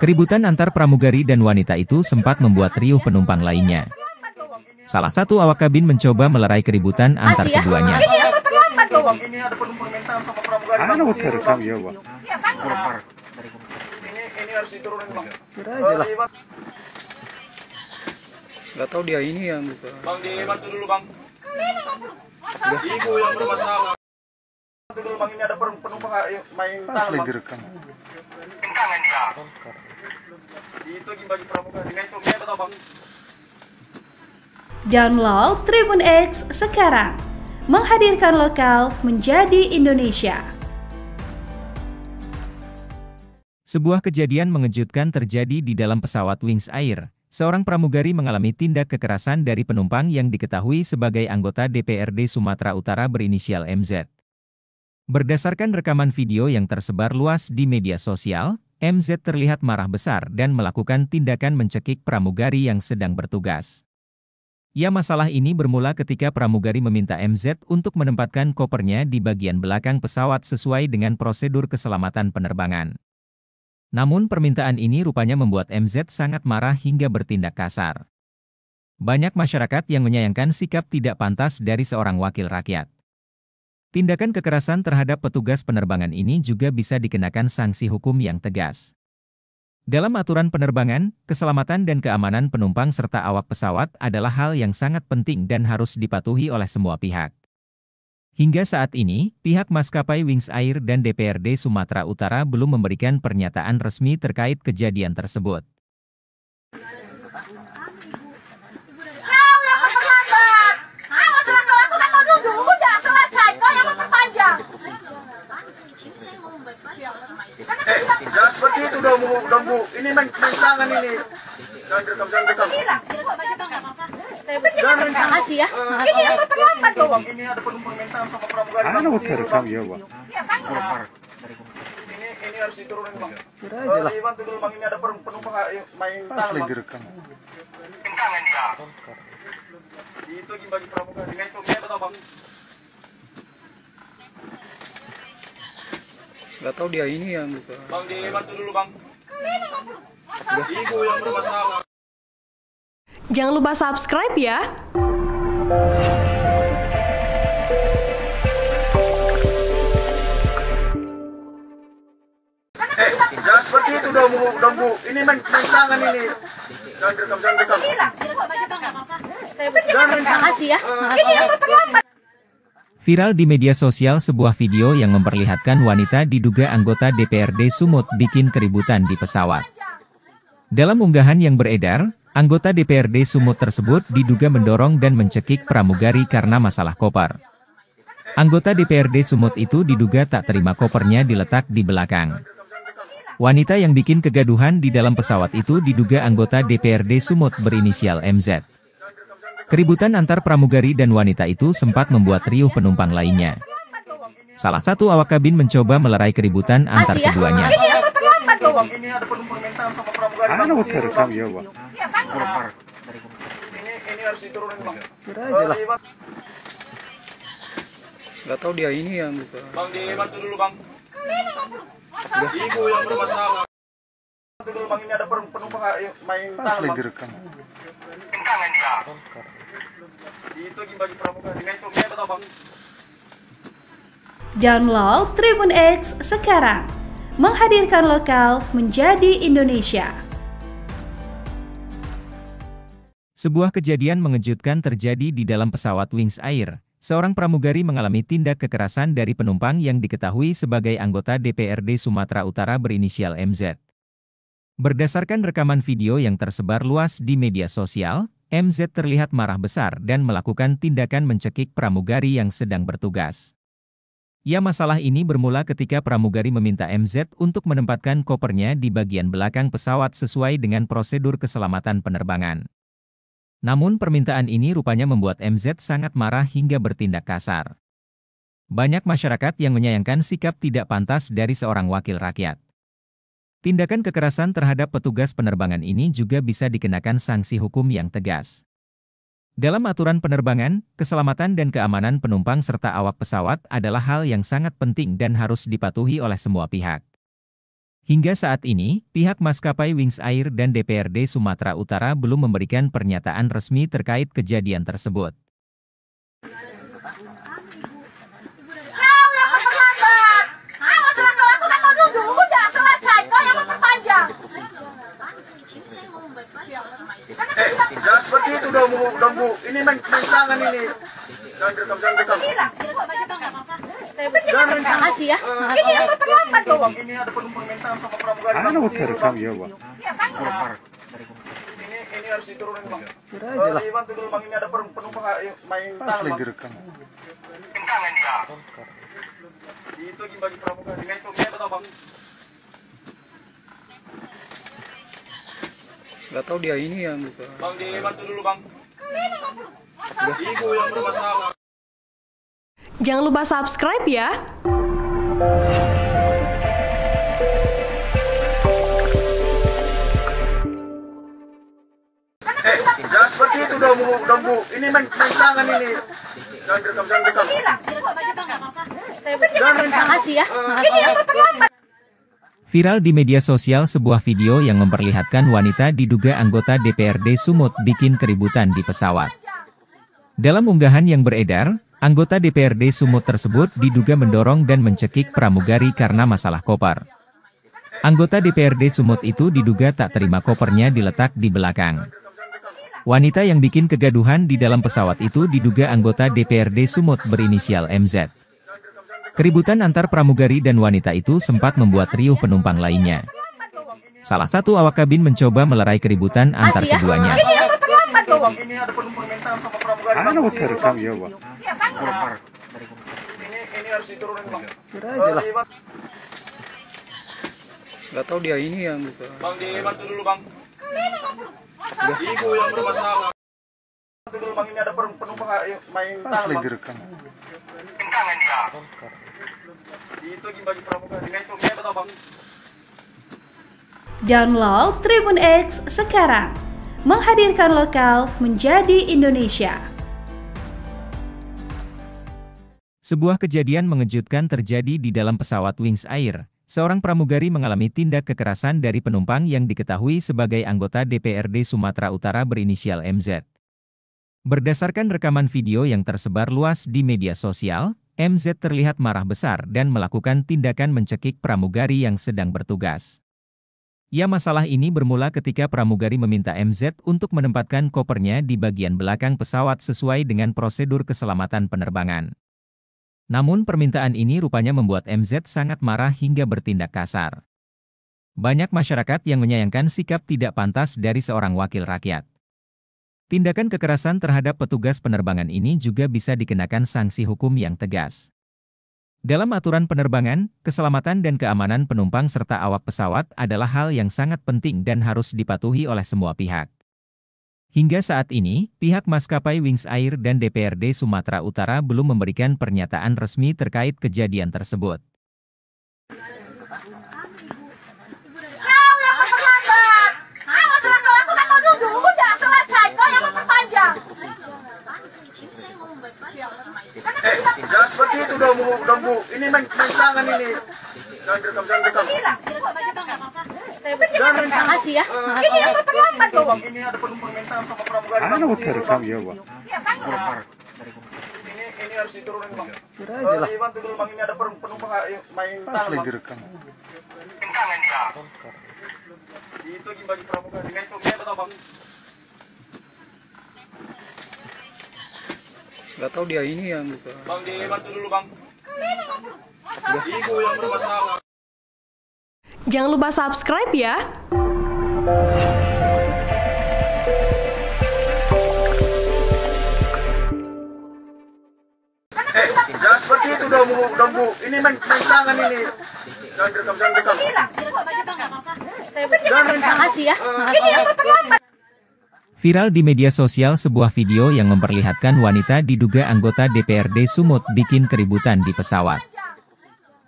Keributan antar pramugari dan wanita itu sempat membuat riuh penumpang lainnya. Salah satu awak kabin mencoba melerai keributan antar keduanya. Bang, ini ada penumpang mental sama pramugari. Ano mo terekam ya, Bang? Ini harus diturunin Bang. Kira aja lah. Gak tahu dia ini yang buka. Bang dibantu dulu Bang. Ibu yang bermasalah. Bantu dulu Bang, ini ada penumpang main tangan Bang. direkam. Tangan dia. Itu lagi bagi pramugari. Dengan itu dia tahu Bang. Download Tribun X sekarang. Menghadirkan lokal menjadi Indonesia. Sebuah kejadian mengejutkan terjadi di dalam pesawat Wings Air. Seorang pramugari mengalami tindak kekerasan dari penumpang yang diketahui sebagai anggota DPRD Sumatera Utara berinisial MZ. Berdasarkan rekaman video yang tersebar luas di media sosial, MZ terlihat marah besar dan melakukan tindakan mencekik pramugari yang sedang bertugas. Ya, masalah ini bermula ketika pramugari meminta MZ untuk menempatkan kopernya di bagian belakang pesawat sesuai dengan prosedur keselamatan penerbangan. Namun permintaan ini rupanya membuat MZ sangat marah hingga bertindak kasar. Banyak masyarakat yang menyayangkan sikap tidak pantas dari seorang wakil rakyat. Tindakan kekerasan terhadap petugas penerbangan ini juga bisa dikenakan sanksi hukum yang tegas. Dalam aturan penerbangan, keselamatan dan keamanan penumpang serta awak pesawat adalah hal yang sangat penting dan harus dipatuhi oleh semua pihak. Hingga saat ini, pihak maskapai Wings Air dan DPRD Sumatera Utara belum memberikan pernyataan resmi terkait kejadian tersebut. Jangan seperti itu dong Bu. Ini main tangan ini. Jangan rekam. Terima kasih ya. Ini yang terlambat loh. Ini ada penumpang mental sama pramugari. Rekam ya, Bang. Ini harus diturunin Bang. Aja lah. Bantu dulu Bang, ini ada penumpang main tangan Bang. Direkam. Tangan dia. Itu bagi pramugari. Dengan itu dia tahu Bang. Gak tahu dia ini yang buka. Bang, dibantu dulu Bang. Ibu yang bermasalah. Jangan lupa subscribe ya. Jangan seperti itu dong Bu. Ini main tangan ini. Jangan rekam. Terima kasih ya. Ini yang terlambat. Viral di media sosial sebuah video yang memperlihatkan wanita diduga anggota DPRD Sumut bikin keributan di pesawat. Dalam unggahan yang beredar, anggota DPRD Sumut tersebut diduga mendorong dan mencekik pramugari karena masalah koper. Anggota DPRD Sumut itu diduga tak terima kopernya diletak di belakang. Wanita yang bikin kegaduhan di dalam pesawat itu diduga anggota DPRD Sumut berinisial MZ. Keributan antar pramugari dan wanita itu sempat membuat riuh penumpang lainnya. Salah satu awak kabin mencoba melerai keributan antar keduanya. Ini ada penumpang mental sama pramugari. Rekam ya, Bang. Ini harus diturunin Bang. Aja lah. Gak tahu dia ini yang buka. Bang, dibantu dulu Bang. Ibu yang bermasalah. Bantu dulu Bang, ini ada penumpang main tangan Bang. Direkam. Tangan dia. Itu bagi pramugari. Dengan itu dia tahu Bang. Download Tribun X sekarang. Menghadirkan lokal menjadi Indonesia. Sebuah kejadian mengejutkan terjadi di dalam pesawat Wings Air. Seorang pramugari mengalami tindak kekerasan dari penumpang yang diketahui sebagai anggota DPRD Sumatera Utara berinisial MZ. Berdasarkan rekaman video yang tersebar luas di media sosial, MZ terlihat marah besar dan melakukan tindakan mencekik pramugari yang sedang bertugas. Ya, masalah ini bermula ketika pramugari meminta MZ untuk menempatkan kopernya di bagian belakang pesawat sesuai dengan prosedur keselamatan penerbangan. Namun permintaan ini rupanya membuat MZ sangat marah hingga bertindak kasar. Banyak masyarakat yang menyayangkan sikap tidak pantas dari seorang wakil rakyat. Tindakan kekerasan terhadap petugas penerbangan ini juga bisa dikenakan sanksi hukum yang tegas. Dalam aturan penerbangan, keselamatan dan keamanan penumpang serta awak pesawat adalah hal yang sangat penting dan harus dipatuhi oleh semua pihak. Hingga saat ini, pihak maskapai Wings Air dan DPRD Sumatera Utara belum memberikan pernyataan resmi terkait kejadian tersebut. Jangan seperti itu dong Bu. Ini main tangan ini. Jangan rekam. Terima kasih ya. Ini yang terlambat loh. Ini ada penumpang mental sama pramugari. Rekam ya, Bang. Ini harus diturunin Bang. Aja lah. Dibantu dulu Bang, ini ada penumpang main tangan Bang. Direkam. Tangan dia. Itu bagi pramugari. Dengan itu dia tahu Bang. Gak tahu dia ini yang buka. Bang, dibantu dulu Bang. Ibu yang bermasalah. Jangan lupa subscribe ya. Jangan seperti itu itu udah bu. Ini main tangan ini. Jangan rekam, jangan rekam. Makasih ya. Viral di media sosial sebuah video yang memperlihatkan wanita diduga anggota DPRD Sumut bikin keributan di pesawat. Dalam unggahan yang beredar, anggota DPRD Sumut tersebut diduga mendorong dan mencekik pramugari karena masalah koper. Anggota DPRD Sumut itu diduga tak terima kopernya diletak di belakang. Wanita yang bikin kegaduhan di dalam pesawat itu diduga anggota DPRD Sumut berinisial MZ. Keributan antar pramugari dan wanita itu sempat membuat riuh penumpang lainnya. Salah satu awak kabin mencoba melerai keributan antar keduanya. Ini ada penumpang mental sama pramugari. Ano terekam ya, Bang? Ini harus diturunin, Bang. Kira aja lah. Gak tahu dia ini yang buka. Bang, dibantu dulu, Bang. Ibu yang bermasalah. Bantu dulu, Bang, ini ada penumpang main tangan, Bang. direkam. Tangan dia. Itu bagi pramugari. Dengan itu atau, Bang? Download Tribun X sekarang. Menghadirkan lokal menjadi Indonesia. Sebuah kejadian mengejutkan terjadi di dalam pesawat Wings Air. Seorang pramugari mengalami tindak kekerasan dari penumpang yang diketahui sebagai anggota DPRD Sumatera Utara berinisial MZ. Berdasarkan rekaman video yang tersebar luas di media sosial, MZ terlihat marah besar dan melakukan tindakan mencekik pramugari yang sedang bertugas. Ya, masalah ini bermula ketika pramugari meminta MZ untuk menempatkan kopernya di bagian belakang pesawat sesuai dengan prosedur keselamatan penerbangan. Namun permintaan ini rupanya membuat MZ sangat marah hingga bertindak kasar. Banyak masyarakat yang menyayangkan sikap tidak pantas dari seorang wakil rakyat. Tindakan kekerasan terhadap petugas penerbangan ini juga bisa dikenakan sanksi hukum yang tegas. Dalam aturan penerbangan, keselamatan dan keamanan penumpang serta awak pesawat adalah hal yang sangat penting dan harus dipatuhi oleh semua pihak. Hingga saat ini, pihak maskapai Wings Air dan DPRD Sumatera Utara belum memberikan pernyataan resmi terkait kejadian tersebut. Jangan seperti itu dong, bu. Ini main tangan ini. Jangan rekam, jangan rekam. Makasih ya. Bang, ini ada penumpang mental sama pramugari. Ano terekam ya, Bang? Ini harus diturunin, Bang. Kira aja lah. Dibantu dulu, Bang, ini ada penumpang main tangan, Bang. direkam. Tangan dia. Itu bagi pramugari. Dengan itu atau, Bang? Gak tahu dia ini yang buka. Bang, dibantu dulu, Bang. Ibu yang bermasalah. Jangan lupa subscribe ya. Jangan seperti itu dong, bu. Ini main tangan ini. Jangan rekam, jangan rekam. Makasih ya. Viral di media sosial sebuah video yang memperlihatkan wanita diduga anggota DPRD Sumut bikin keributan di pesawat.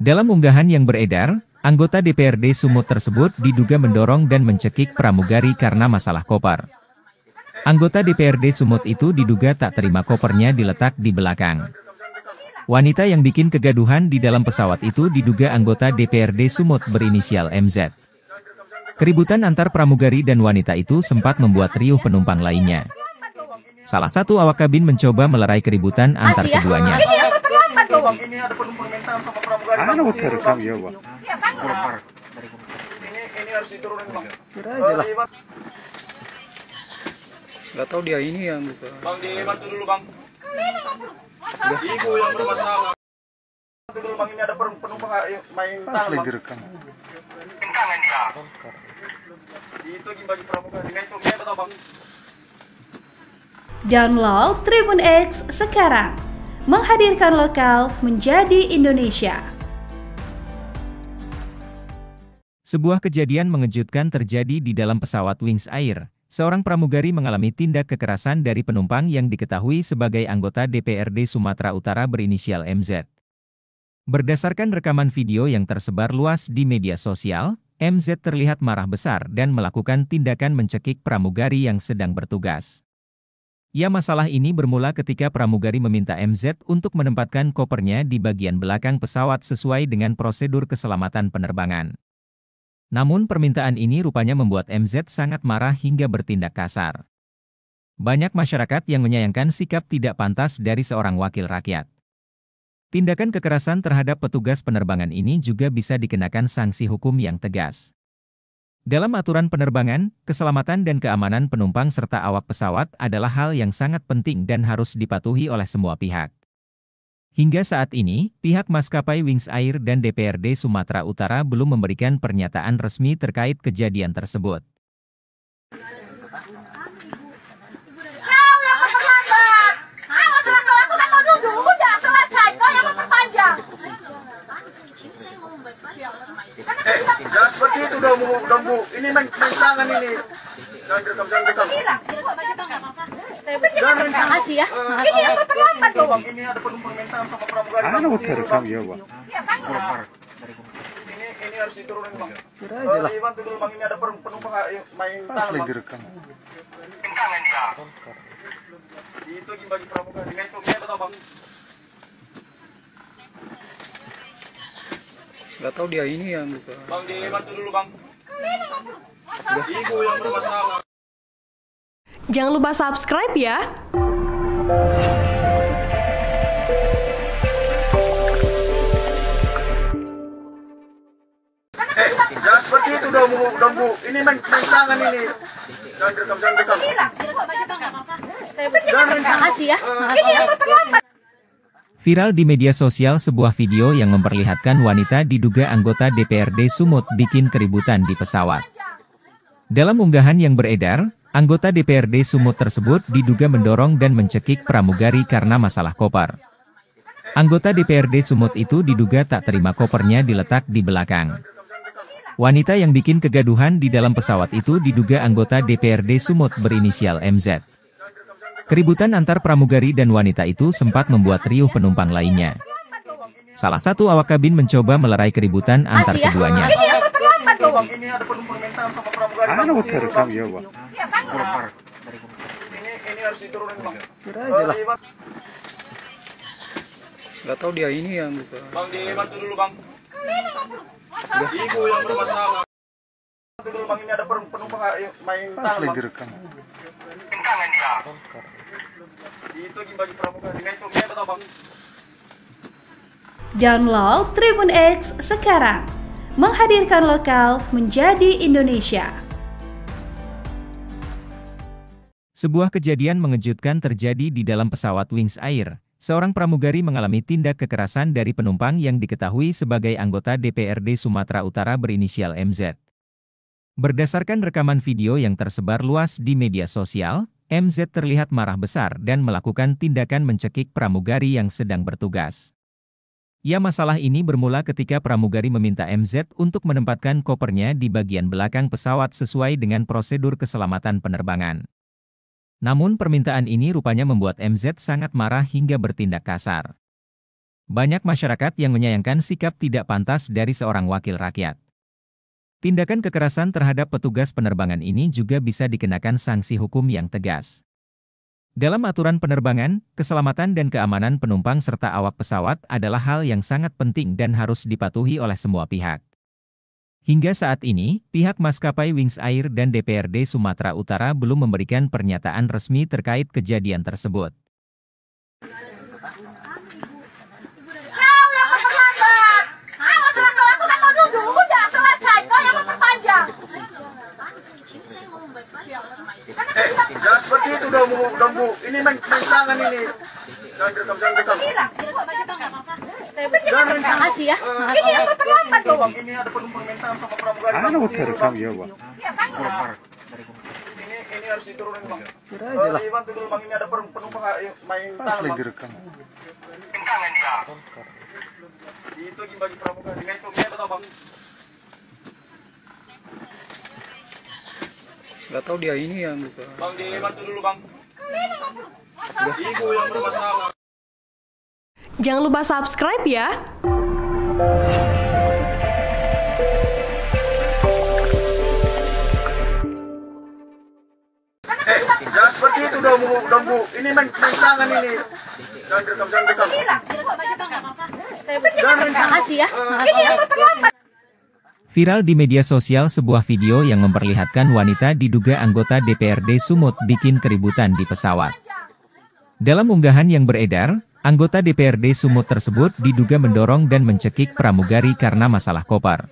Dalam unggahan yang beredar, anggota DPRD Sumut tersebut diduga mendorong dan mencekik pramugari karena masalah koper. Anggota DPRD Sumut itu diduga tak terima kopernya diletak di belakang. Wanita yang bikin kegaduhan di dalam pesawat itu diduga anggota DPRD Sumut berinisial MZ. Keributan antar pramugari dan wanita itu sempat membuat riuh penumpang lainnya. Salah satu awak kabin mencoba melerai keributan antar keduanya. Ini ada penumpang mental sama pramugari. Ano terekam ya, Bang? Ini harus diturunin, Bang. Kira aja lah. Gak tahu dia ini yang buka. Bang, dibantu dulu, Bang. Ibu yang bermasalah. Bantu dulu, Bang, ini ada penumpang main tangan, Bang. direkam. Tangan dia. Itu bagi pramugari. Dengan itu atau, Bang? Download Tribun X sekarang. Menghadirkan lokal menjadi Indonesia. Sebuah kejadian mengejutkan terjadi di dalam pesawat Wings Air. Seorang pramugari mengalami tindak kekerasan dari penumpang yang diketahui sebagai anggota DPRD Sumatera Utara berinisial MZ. Berdasarkan rekaman video yang tersebar luas di media sosial, MZ terlihat marah besar dan melakukan tindakan mencekik pramugari yang sedang bertugas. Ya, masalah ini bermula ketika pramugari meminta MZ untuk menempatkan kopernya di bagian belakang pesawat sesuai dengan prosedur keselamatan penerbangan. Namun permintaan ini rupanya membuat MZ sangat marah hingga bertindak kasar. Banyak masyarakat yang menyayangkan sikap tidak pantas dari seorang wakil rakyat. Tindakan kekerasan terhadap petugas penerbangan ini juga bisa dikenakan sanksi hukum yang tegas. Dalam aturan penerbangan, keselamatan dan keamanan penumpang serta awak pesawat adalah hal yang sangat penting dan harus dipatuhi oleh semua pihak. Hingga saat ini, pihak maskapai Wings Air dan DPRD Sumatera Utara belum memberikan pernyataan resmi terkait kejadian tersebut. Jangan seperti itu dong Bu. Ini main tangan ini. Jangan rekam. Terima kasih ya. Ini yang terlambat loh Bang. Ini ada permintaan sama pramugari. Terekam ya Bang. Ini harus diturunin Bang. Lah. Bantu dulu Bang, ini ada penumpang main tangan Bang. Direkam. Tangan dia. Itu bagi pramugari. Dengan itu atau Bang? Gak tahu dia ini yang buka. Bang, dibantu dulu Bang. Ibu yang bermasalah. Jangan lupa subscribe ya. Jangan seperti itu dong Bu. Ini main tangan ini. Jangan rekam. Terima kasih ya. Viral di media sosial sebuah video yang memperlihatkan wanita diduga anggota DPRD Sumut bikin keributan di pesawat. Dalam unggahan yang beredar, anggota DPRD Sumut tersebut diduga mendorong dan mencekik pramugari karena masalah koper. Anggota DPRD Sumut itu diduga tak terima kopernya diletak di belakang. Wanita yang bikin kegaduhan di dalam pesawat itu diduga anggota DPRD Sumut berinisial MZ. Keributan antar pramugari dan wanita itu sempat membuat riuh penumpang lainnya. Salah satu awak kabin mencoba melerai keributan antar keduanya. Ini ada permintaan sama pramugari. Terekam ya Bang. Ini harus diturunin Bang. Gak tahu dia ini yang buka. Bang, dibantu dulu Bang. Ibu yang bermasalah. Bantu dulu Bang, ini ada penumpang main tangan Bang. Direkam. Tangan dia. Itu bagi pramugari. Dengan itu atau Bang? Download Tribun X sekarang. Menghadirkan lokal menjadi Indonesia. Sebuah kejadian mengejutkan terjadi di dalam pesawat Wings Air. Seorang pramugari mengalami tindak kekerasan dari penumpang yang diketahui sebagai anggota DPRD Sumatera Utara berinisial MZ. Berdasarkan rekaman video yang tersebar luas di media sosial, MZ terlihat marah besar dan melakukan tindakan mencekik pramugari yang sedang bertugas. Ya, masalah ini bermula ketika pramugari meminta MZ untuk menempatkan kopernya di bagian belakang pesawat sesuai dengan prosedur keselamatan penerbangan. Namun permintaan ini rupanya membuat MZ sangat marah hingga bertindak kasar. Banyak masyarakat yang menyayangkan sikap tidak pantas dari seorang wakil rakyat. Tindakan kekerasan terhadap petugas penerbangan ini juga bisa dikenakan sanksi hukum yang tegas. Dalam aturan penerbangan, keselamatan dan keamanan penumpang serta awak pesawat adalah hal yang sangat penting dan harus dipatuhi oleh semua pihak. Hingga saat ini, pihak maskapai Wings Air dan DPRD Sumatera Utara belum memberikan pernyataan resmi terkait kejadian tersebut. Jangan seperti itu dong Bu. Ini main tangan ini. Jangan rekam. Terima kasih ya. Ini yang terlambat loh Bang. Ini ada permintaan sama pramugari. Terekam ya Bang. Ini harus diturunin Bang. Bantu dulu Bang, ini ada penumpang main tangan Bang. Direkam. Tangan dia. Itu bagi pramugari. Dengan itu atau Bang? Gak tahu dia ini yang buka. Bang, dibantu dulu Bang. Ibu yang bermasalah. Jangan lupa subscribe ya. Jangan seperti itu udah bu. Ini main tangan ini. Jangan rekam. Terima kasih ya. Viral di media sosial sebuah video yang memperlihatkan wanita diduga anggota DPRD Sumut bikin keributan di pesawat. Dalam unggahan yang beredar, anggota DPRD Sumut tersebut diduga mendorong dan mencekik pramugari karena masalah koper.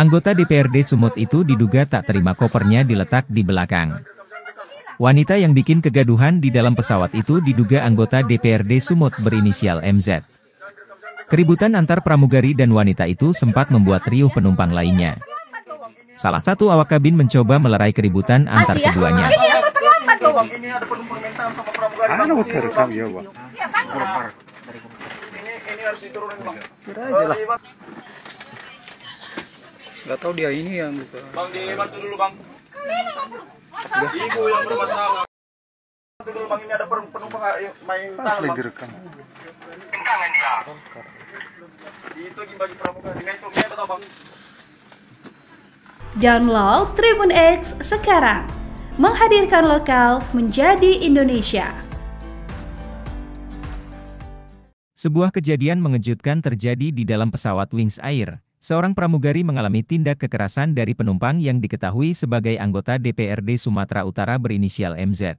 Anggota DPRD Sumut itu diduga tak terima kopernya diletak di belakang. Wanita yang bikin kegaduhan di dalam pesawat itu diduga anggota DPRD Sumut berinisial MZ. Keributan antar pramugari dan wanita itu sempat membuat riuh penumpang lainnya. Salah satu awak kabin mencoba melerai keributan antar keduanya. Ini ada penumpang mental sama pramugari. Ano terekam ya, Bang? Ini harus diturunin bang. Kira aja lah. Gak tahu dia ini yang buka. Bang dibantu dulu bang. Ibu yang bermasalah. Bantu dulu bang, ini ada penumpang main tangan bang. Direkam. Tangan dia. Itu bagi pramugari. Dengan itu dia tahu bang. Download Tribun X sekarang. Menghadirkan lokal menjadi Indonesia. Sebuah kejadian mengejutkan terjadi di dalam pesawat Wings Air. Seorang pramugari mengalami tindak kekerasan dari penumpang yang diketahui sebagai anggota DPRD Sumatera Utara berinisial MZ.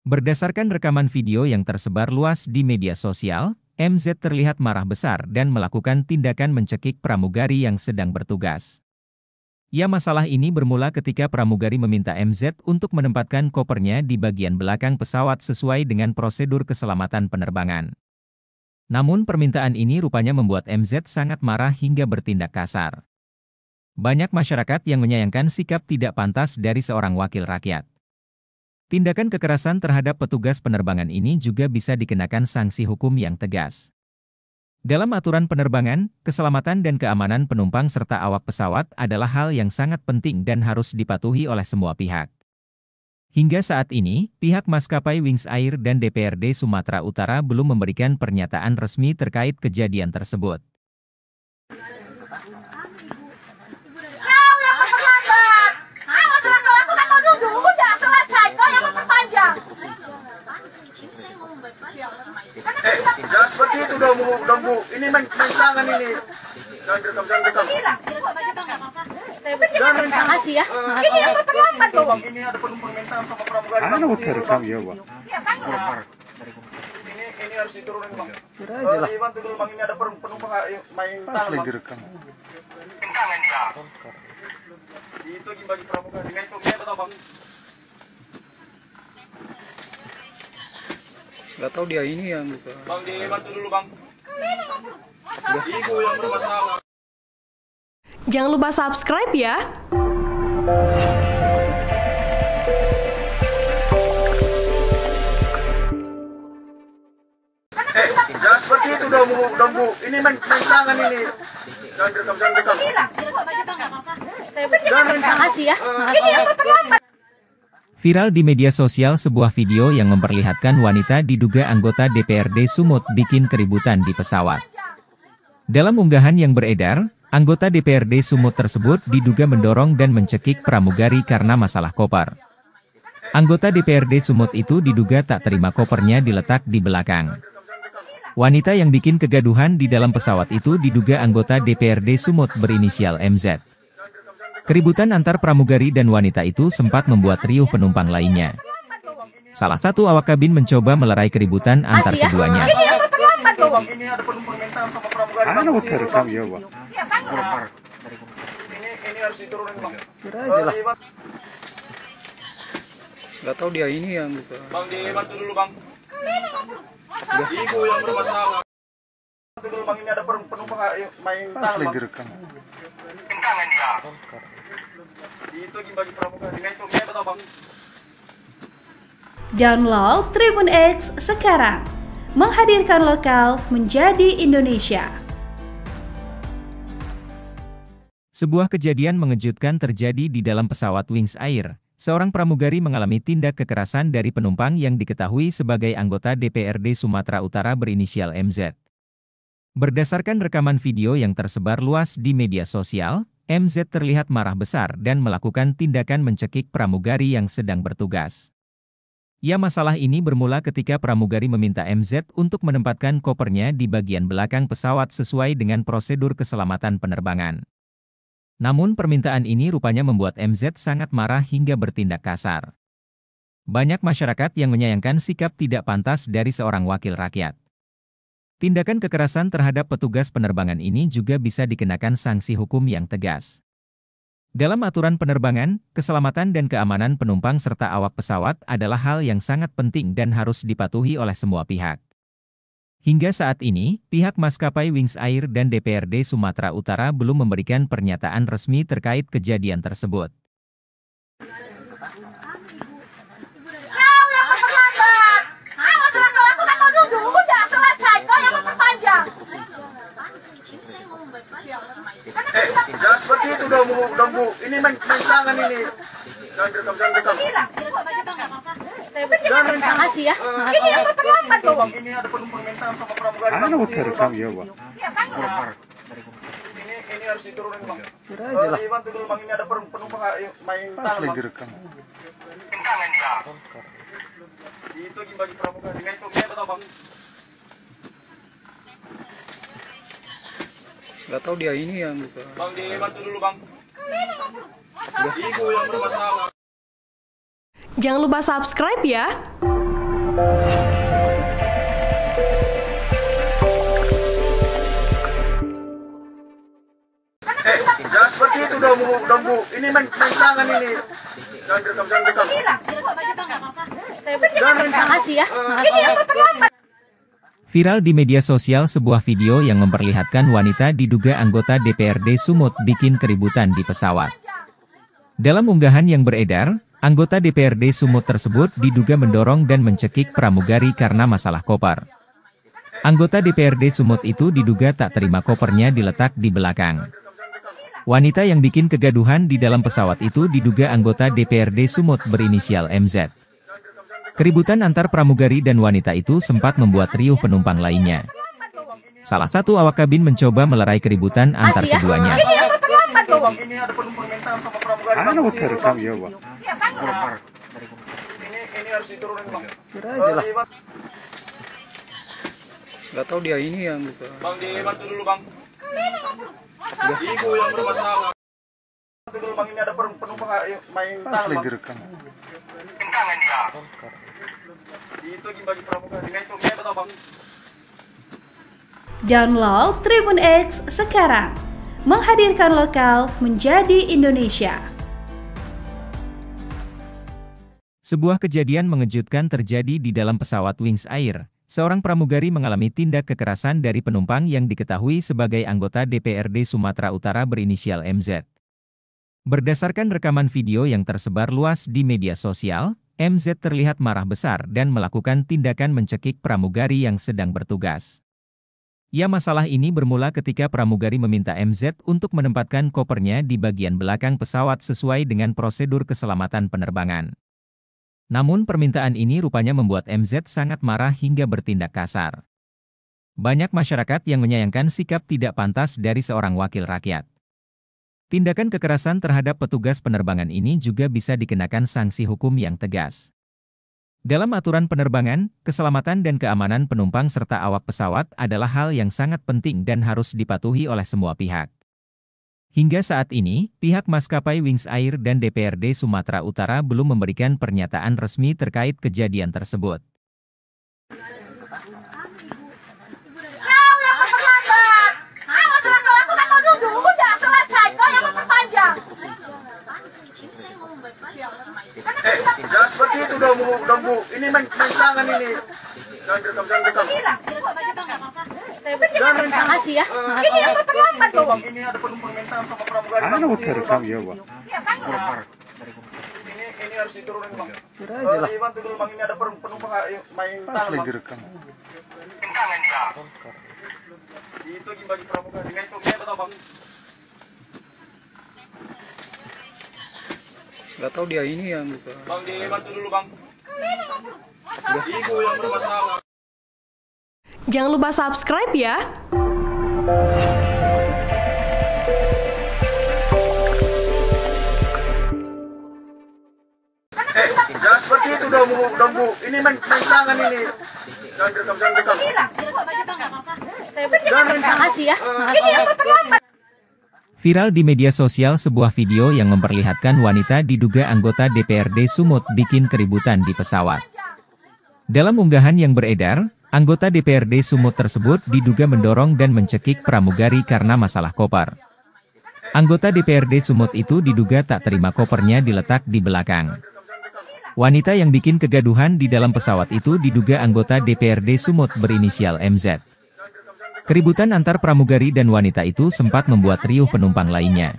Berdasarkan rekaman video yang tersebar luas di media sosial, MZ terlihat marah besar dan melakukan tindakan mencekik pramugari yang sedang bertugas. Ya, masalah ini bermula ketika pramugari meminta MZ untuk menempatkan kopernya di bagian belakang pesawat sesuai dengan prosedur keselamatan penerbangan. Namun permintaan ini rupanya membuat MZ sangat marah hingga bertindak kasar. Banyak masyarakat yang menyayangkan sikap tidak pantas dari seorang wakil rakyat. Tindakan kekerasan terhadap petugas penerbangan ini juga bisa dikenakan sanksi hukum yang tegas. Dalam aturan penerbangan, keselamatan dan keamanan penumpang serta awak pesawat adalah hal yang sangat penting dan harus dipatuhi oleh semua pihak. Hingga saat ini, pihak maskapai Wings Air dan DPRD Sumatera Utara belum memberikan pernyataan resmi terkait kejadian tersebut. Jangan seperti itu dong bu. Ini main tangan ini. Jangan rekam. Terima kasih ya. Ini ada penumpang mental sama pramugari. Ano terekam ya, Bang? Ini harus diturunin bang. Kira aja lah. Dibantu dulu bang, ini ada penumpang main tangan bang. Direkam. Tangan dia. Itu bagi pramugari. Dengan itu dia tahu bang. Gak tahu dia ini yang buka. Bang dibantu dulu bang. Ibu yang bermasalah. Jangan lupa subscribe ya. Jangan seperti itu dong bu. Ini main tangan ini. Jangan rekam. Terima kasih ya. Viral di media sosial sebuah video yang memperlihatkan wanita diduga anggota DPRD Sumut bikin keributan di pesawat. Dalam unggahan yang beredar, anggota DPRD Sumut tersebut diduga mendorong dan mencekik pramugari karena masalah koper. Anggota DPRD Sumut itu diduga tak terima kopernya diletak di belakang. Wanita yang bikin kegaduhan di dalam pesawat itu diduga anggota DPRD Sumut berinisial MZ. Keributan antar pramugari dan wanita itu sempat membuat riuh penumpang lainnya. Salah satu awak kabin mencoba melerai keributan antar keduanya. Ini ada penumpang mental sama pramugari. Ano terekam ya, Bang? Ini harus diturunin bang. Kira aja lah. Gak tahu dia ini yang buka. Bang dibantu dulu bang. Ibu yang bermasalah. Bantu dulu bang, ini ada penumpang main tangan bang. Direkam. Tangan dia. Itu bagi pramugari. Dengan itu dia tahu bang. Download Tribun X sekarang. Menghadirkan lokal menjadi Indonesia. Sebuah kejadian mengejutkan terjadi di dalam pesawat Wings Air. Seorang pramugari mengalami tindak kekerasan dari penumpang yang diketahui sebagai anggota DPRD Sumatera Utara berinisial MZ. Berdasarkan rekaman video yang tersebar luas di media sosial, MZ terlihat marah besar dan melakukan tindakan mencekik pramugari yang sedang bertugas. Ya, masalah ini bermula ketika pramugari meminta MZ untuk menempatkan kopernya di bagian belakang pesawat sesuai dengan prosedur keselamatan penerbangan. Namun permintaan ini rupanya membuat MZ sangat marah hingga bertindak kasar. Banyak masyarakat yang menyayangkan sikap tidak pantas dari seorang wakil rakyat. Tindakan kekerasan terhadap petugas penerbangan ini juga bisa dikenakan sanksi hukum yang tegas. Dalam aturan penerbangan, keselamatan dan keamanan penumpang serta awak pesawat adalah hal yang sangat penting dan harus dipatuhi oleh semua pihak. Hingga saat ini, pihak maskapai Wings Air dan DPRD Sumatera Utara belum memberikan pernyataan resmi terkait kejadian tersebut. Jangan seperti itu dong Bu. Ini main tangan ini. Jangan rekam. Terima kasih ya. Ini yang terlambat loh. Ini ada permintaan sama pramugari. Rekam ya, Bang. Ini harus diturunin Bang. Kira-kira. Bantu dulu Bang, ini ada penumpang main tangan Bang. Direkam. Tangan dia. Itu bagi pramugari. Dengan itu dia tahu Bang. Gak tahu dia ini yang buka. Bang, dibantu dulu Bang. Ibu yang bermasalah. Jangan lupa subscribe ya. Jangan seperti itu dong Bu. Ini main tangan ini. Jangan rekam. Terima kasih ya. Viral di media sosial sebuah video yang memperlihatkan wanita diduga anggota DPRD Sumut bikin keributan di pesawat. Dalam unggahan yang beredar, anggota DPRD Sumut tersebut diduga mendorong dan mencekik pramugari karena masalah koper. Anggota DPRD Sumut itu diduga tak terima kopernya diletak di belakang. Wanita yang bikin kegaduhan di dalam pesawat itu diduga anggota DPRD Sumut berinisial MZ. Keributan antar pramugari dan wanita itu sempat membuat riuh penumpang lainnya. Salah satu awak kabin mencoba melerai keributan antar keduanya. Ini ada permintaan sama pramugari. Rekam ya, Bang. Ini harus diturunin Bang. Kira-kira. Gak tahu dia ini yang buka. Bang, dibantu dulu Bang. Ibu yang bermasalah. Bantu dulu Bang, ini ada penumpang main tangan Bang. Direkam. Tangan dia. Itu bagi pramugari. Dengan itu dia tahu Bang. Download Tribun X sekarang. Menghadirkan lokal menjadi Indonesia. Sebuah kejadian mengejutkan terjadi di dalam pesawat Wings Air. Seorang pramugari mengalami tindak kekerasan dari penumpang yang diketahui sebagai anggota DPRD Sumatera Utara berinisial MZ. Berdasarkan rekaman video yang tersebar luas di media sosial, MZ terlihat marah besar dan melakukan tindakan mencekik pramugari yang sedang bertugas. Ya, masalah ini bermula ketika pramugari meminta MZ untuk menempatkan kopernya di bagian belakang pesawat sesuai dengan prosedur keselamatan penerbangan. Namun permintaan ini rupanya membuat MZ sangat marah hingga bertindak kasar. Banyak masyarakat yang menyayangkan sikap tidak pantas dari seorang wakil rakyat. Tindakan kekerasan terhadap petugas penerbangan ini juga bisa dikenakan sanksi hukum yang tegas. Dalam aturan penerbangan, keselamatan dan keamanan penumpang serta awak pesawat adalah hal yang sangat penting dan harus dipatuhi oleh semua pihak. Hingga saat ini, pihak maskapai Wings Air dan DPRD Sumatera Utara belum memberikan pernyataan resmi terkait kejadian tersebut. Jangan seperti itu dong Bu. Ini main tangan ini. Jangan rekam. Terima kasih ya. Ini yang terlambat loh. Ini ada permintaan sama pramugari. Rekam ya, Bang. Ini harus diturunin Bang. Kira-kira. Bantu dulu Bang, ini ada penumpang main tangan Bang. Direkam. Tangan dia. Itu bagi pramugari. Dengan itu dia tahu Bang. Gak tahu dia ini yang buka. Bang, dibantu dulu Bang. Ibu yang bermasalah. Jangan lupa subscribe ya. Jangan seperti itu dong Bu. Ini main tangan ini. Jangan rekam. Makasih ya. Viral di media sosial sebuah video yang memperlihatkan wanita diduga anggota DPRD Sumut bikin keributan di pesawat. Dalam unggahan yang beredar, anggota DPRD Sumut tersebut diduga mendorong dan mencekik pramugari karena masalah koper. Anggota DPRD Sumut itu diduga tak terima kopernya diletak di belakang. Wanita yang bikin kegaduhan di dalam pesawat itu diduga anggota DPRD Sumut berinisial MZ. Keributan antar pramugari dan wanita itu sempat membuat riuh penumpang lainnya.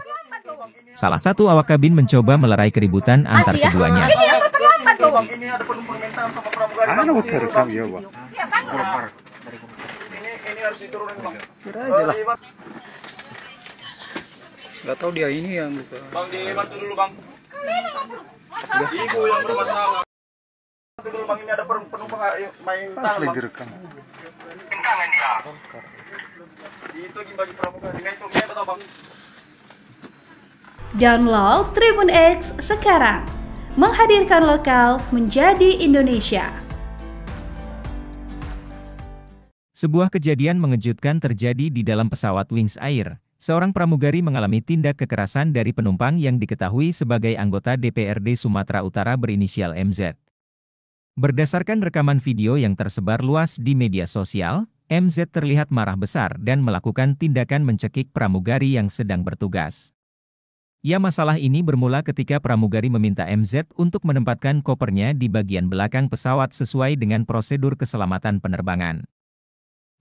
Salah satu awak kabin mencoba melerai keributan antar keduanya. Ini ada penumpang mental sama pramugari. Terekam ya, Bang. Ini harus diturunin Bang. Kira aja lah. Gak tahu dia ini yang buka. Bang dibantu dulu Bang. Ibu yang bermasalah. Bantu dulu Bang, ini ada penumpang main tangan Bang. Direkam. Tangan dia. Itu bagi pramugari. Dengan itu atau Bang? Download Tribun X sekarang. Menghadirkan lokal menjadi Indonesia. Sebuah kejadian mengejutkan terjadi di dalam pesawat Wings Air. Seorang pramugari mengalami tindak kekerasan dari penumpang yang diketahui sebagai anggota DPRD Sumatera Utara berinisial MZ. Berdasarkan rekaman video yang tersebar luas di media sosial, MZ terlihat marah besar dan melakukan tindakan mencekik pramugari yang sedang bertugas. Ya, masalah ini bermula ketika pramugari meminta MZ untuk menempatkan kopernya di bagian belakang pesawat sesuai dengan prosedur keselamatan penerbangan.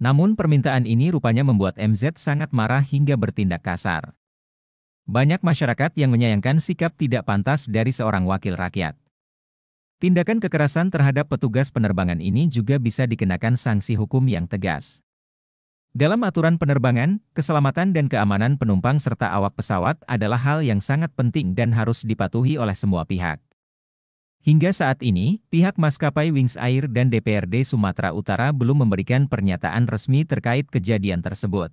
Namun permintaan ini rupanya membuat MZ sangat marah hingga bertindak kasar. Banyak masyarakat yang menyayangkan sikap tidak pantas dari seorang wakil rakyat. Tindakan kekerasan terhadap petugas penerbangan ini juga bisa dikenakan sanksi hukum yang tegas. Dalam aturan penerbangan, keselamatan dan keamanan penumpang serta awak pesawat adalah hal yang sangat penting dan harus dipatuhi oleh semua pihak. Hingga saat ini, pihak maskapai Wings Air dan DPRD Sumatera Utara belum memberikan pernyataan resmi terkait kejadian tersebut.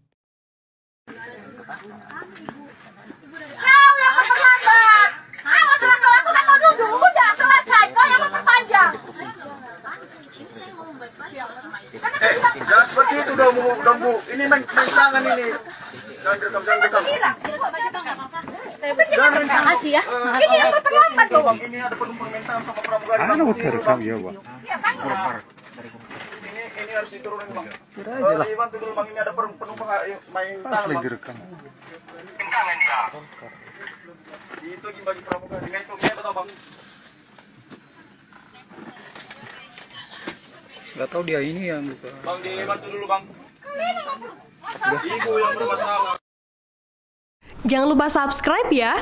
Jangan seperti itu dong Bu. Ini main tangan ini. Jangan rekam. Makasih ya. Ini ada penumpang mental sama pramugari. Terekam ya, Bang. Ini harus diturunin Bang. Kira aja lah. Dibantu dulu Bang, ini ada penumpang main tangan Bang. Direkam. Tangan dia. Itu bagi pramugari. Dengan itu atau Bang? Gak tahu dia ini yang buka. Bang dibantu dulu Bang. Ibu yang bermasalah. Jangan lupa subscribe ya.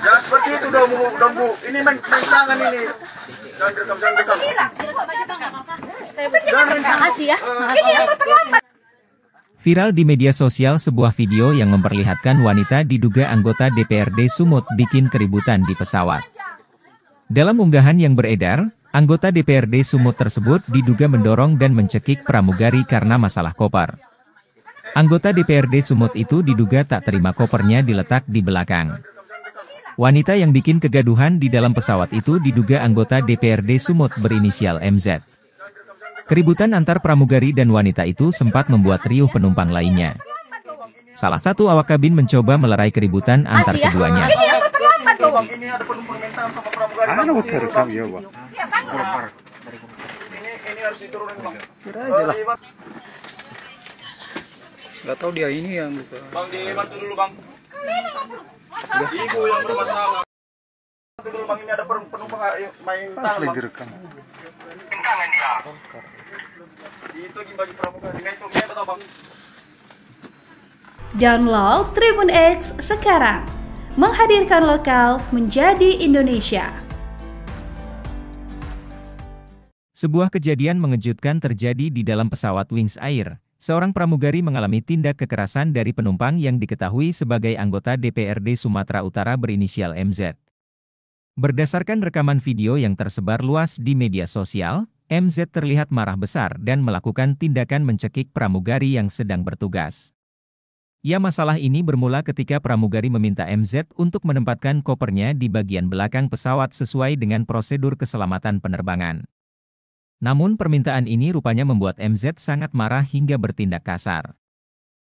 Jangan seperti itu dong Bu. Ini main tangan ini. Jangan rekam. Makasih ya. Viral di media sosial sebuah video yang memperlihatkan wanita diduga anggota DPRD Sumut bikin keributan di pesawat. Dalam unggahan yang beredar, anggota DPRD Sumut tersebut diduga mendorong dan mencekik pramugari karena masalah koper. Anggota DPRD Sumut itu diduga tak terima kopernya diletak di belakang. Wanita yang bikin kegaduhan di dalam pesawat itu diduga anggota DPRD Sumut berinisial MZ. Keributan antar pramugari dan wanita itu sempat membuat riuh penumpang lainnya. Salah satu awak kabin mencoba melerai keributan antar keduanya. Ini ada penumpang mental sama pramugari. Terekam ya, Bang. Ini harus diturunin Bang. Kira aja lah. Gak tahu dia ini yang buka. Bang dibantu dulu Bang. Ibu yang bermasalah. Bantu dulu Bang, ini ada penumpang main tangan Bang. Direkam. Tangan dia. Itu bagi pramugari. Dengan itu atau Bang? Download Tribun X sekarang. Menghadirkan lokal menjadi Indonesia. Sebuah kejadian mengejutkan terjadi di dalam pesawat Wings Air. Seorang pramugari mengalami tindak kekerasan dari penumpang yang diketahui sebagai anggota DPRD Sumatera Utara berinisial MZ. Berdasarkan rekaman video yang tersebar luas di media sosial, MZ terlihat marah besar dan melakukan tindakan mencekik pramugari yang sedang bertugas. Ya, masalah ini bermula ketika pramugari meminta MZ untuk menempatkan kopernya di bagian belakang pesawat sesuai dengan prosedur keselamatan penerbangan. Namun permintaan ini rupanya membuat MZ sangat marah hingga bertindak kasar.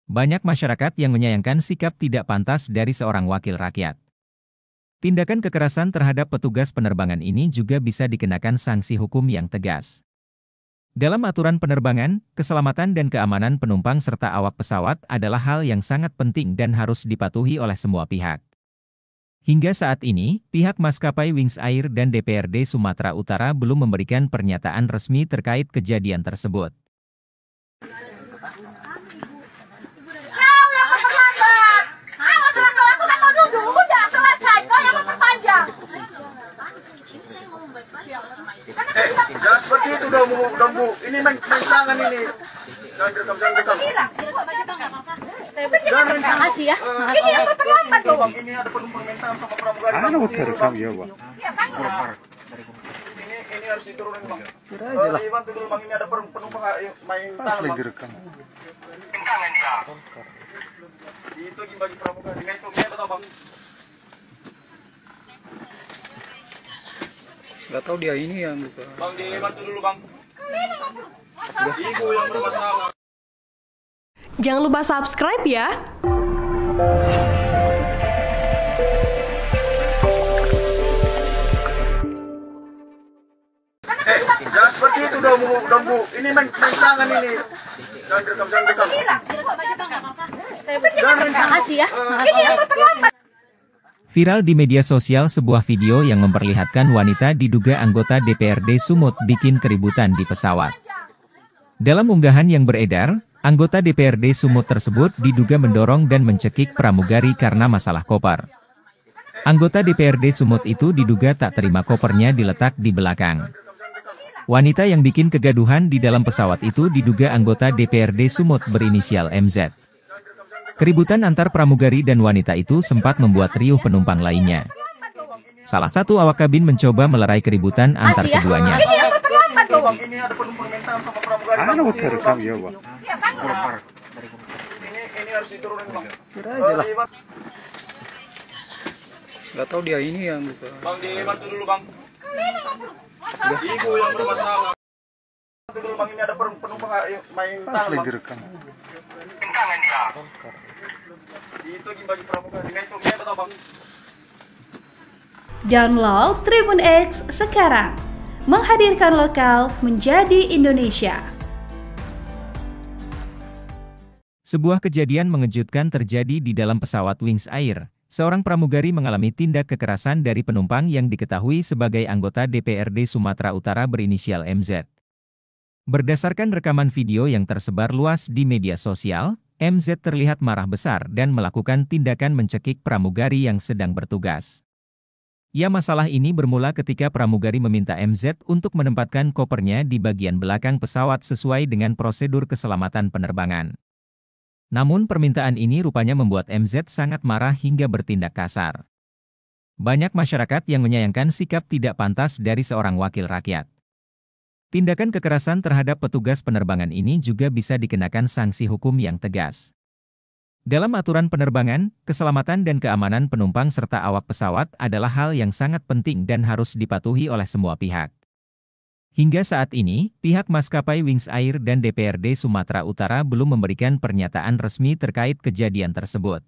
Banyak masyarakat yang menyayangkan sikap tidak pantas dari seorang wakil rakyat. Tindakan kekerasan terhadap petugas penerbangan ini juga bisa dikenakan sanksi hukum yang tegas. Dalam aturan penerbangan, keselamatan dan keamanan penumpang serta awak pesawat adalah hal yang sangat penting dan harus dipatuhi oleh semua pihak. Hingga saat ini, pihak maskapai Wings Air dan DPRD Sumatera Utara belum memberikan pernyataan resmi terkait kejadian tersebut. Jangan seperti itu dong Bu. Ini main tangan ini. Jangan rekam. Terima kasih ya. Ini yang terlambat loh. Ini ada penumpang mental sama pramugari. Rekam ya, Bang. Ini harus diturunin Bang. Bantu dulu Bang, ini ada penumpang main tangan Bang. Direkam. Tangan dia. Itu bagi pramugari. Dengan itu kita Bang. Gak tahu dia ini yang buka. Bang, dibantu dulu Bang. Ibu yang bermasalah. Jangan lupa subscribe ya. Jangan seperti itu dong Bu. Ini main tangan ini. Jangan rekam. Terima kasih ya. Ini yang terlambat. Viral di media sosial sebuah video yang memperlihatkan wanita diduga anggota DPRD Sumut bikin keributan di pesawat. Dalam unggahan yang beredar, anggota DPRD Sumut tersebut diduga mendorong dan mencekik pramugari karena masalah koper. Anggota DPRD Sumut itu diduga tak terima kopernya diletak di belakang. Wanita yang bikin kegaduhan di dalam pesawat itu diduga anggota DPRD Sumut berinisial MZ. Keributan antar pramugari dan wanita itu sempat membuat riuh penumpang lainnya. Salah satu awak kabin mencoba melerai keributan antar keduanya. Ini ada penumpang mental sama pramugari. Rekam ya, Bang. Ini harus diturunin Bang. Gak tahu dia ini yang buka. Bang, dibantu dulu Bang. Ibu yang bermasalah. Bantu dulu Bang, ini ada penumpang main tangan Bang. Direkam. Tangan dia. Itu bagi pramugari. Dengan itu kita Bang. Download Tribun X sekarang. Menghadirkan lokal menjadi Indonesia. Sebuah kejadian mengejutkan terjadi di dalam pesawat Wings Air. Seorang pramugari mengalami tindak kekerasan dari penumpang yang diketahui sebagai anggota DPRD Sumatera Utara berinisial MZ. Berdasarkan rekaman video yang tersebar luas di media sosial, MZ terlihat marah besar dan melakukan tindakan mencekik pramugari yang sedang bertugas. Ya, masalah ini bermula ketika pramugari meminta MZ untuk menempatkan kopernya di bagian belakang pesawat sesuai dengan prosedur keselamatan penerbangan. Namun permintaan ini rupanya membuat MZ sangat marah hingga bertindak kasar. Banyak masyarakat yang menyayangkan sikap tidak pantas dari seorang wakil rakyat. Tindakan kekerasan terhadap petugas penerbangan ini juga bisa dikenakan sanksi hukum yang tegas. Dalam aturan penerbangan, keselamatan dan keamanan penumpang serta awak pesawat adalah hal yang sangat penting dan harus dipatuhi oleh semua pihak. Hingga saat ini, pihak maskapai Wings Air dan DPRD Sumatera Utara belum memberikan pernyataan resmi terkait kejadian tersebut.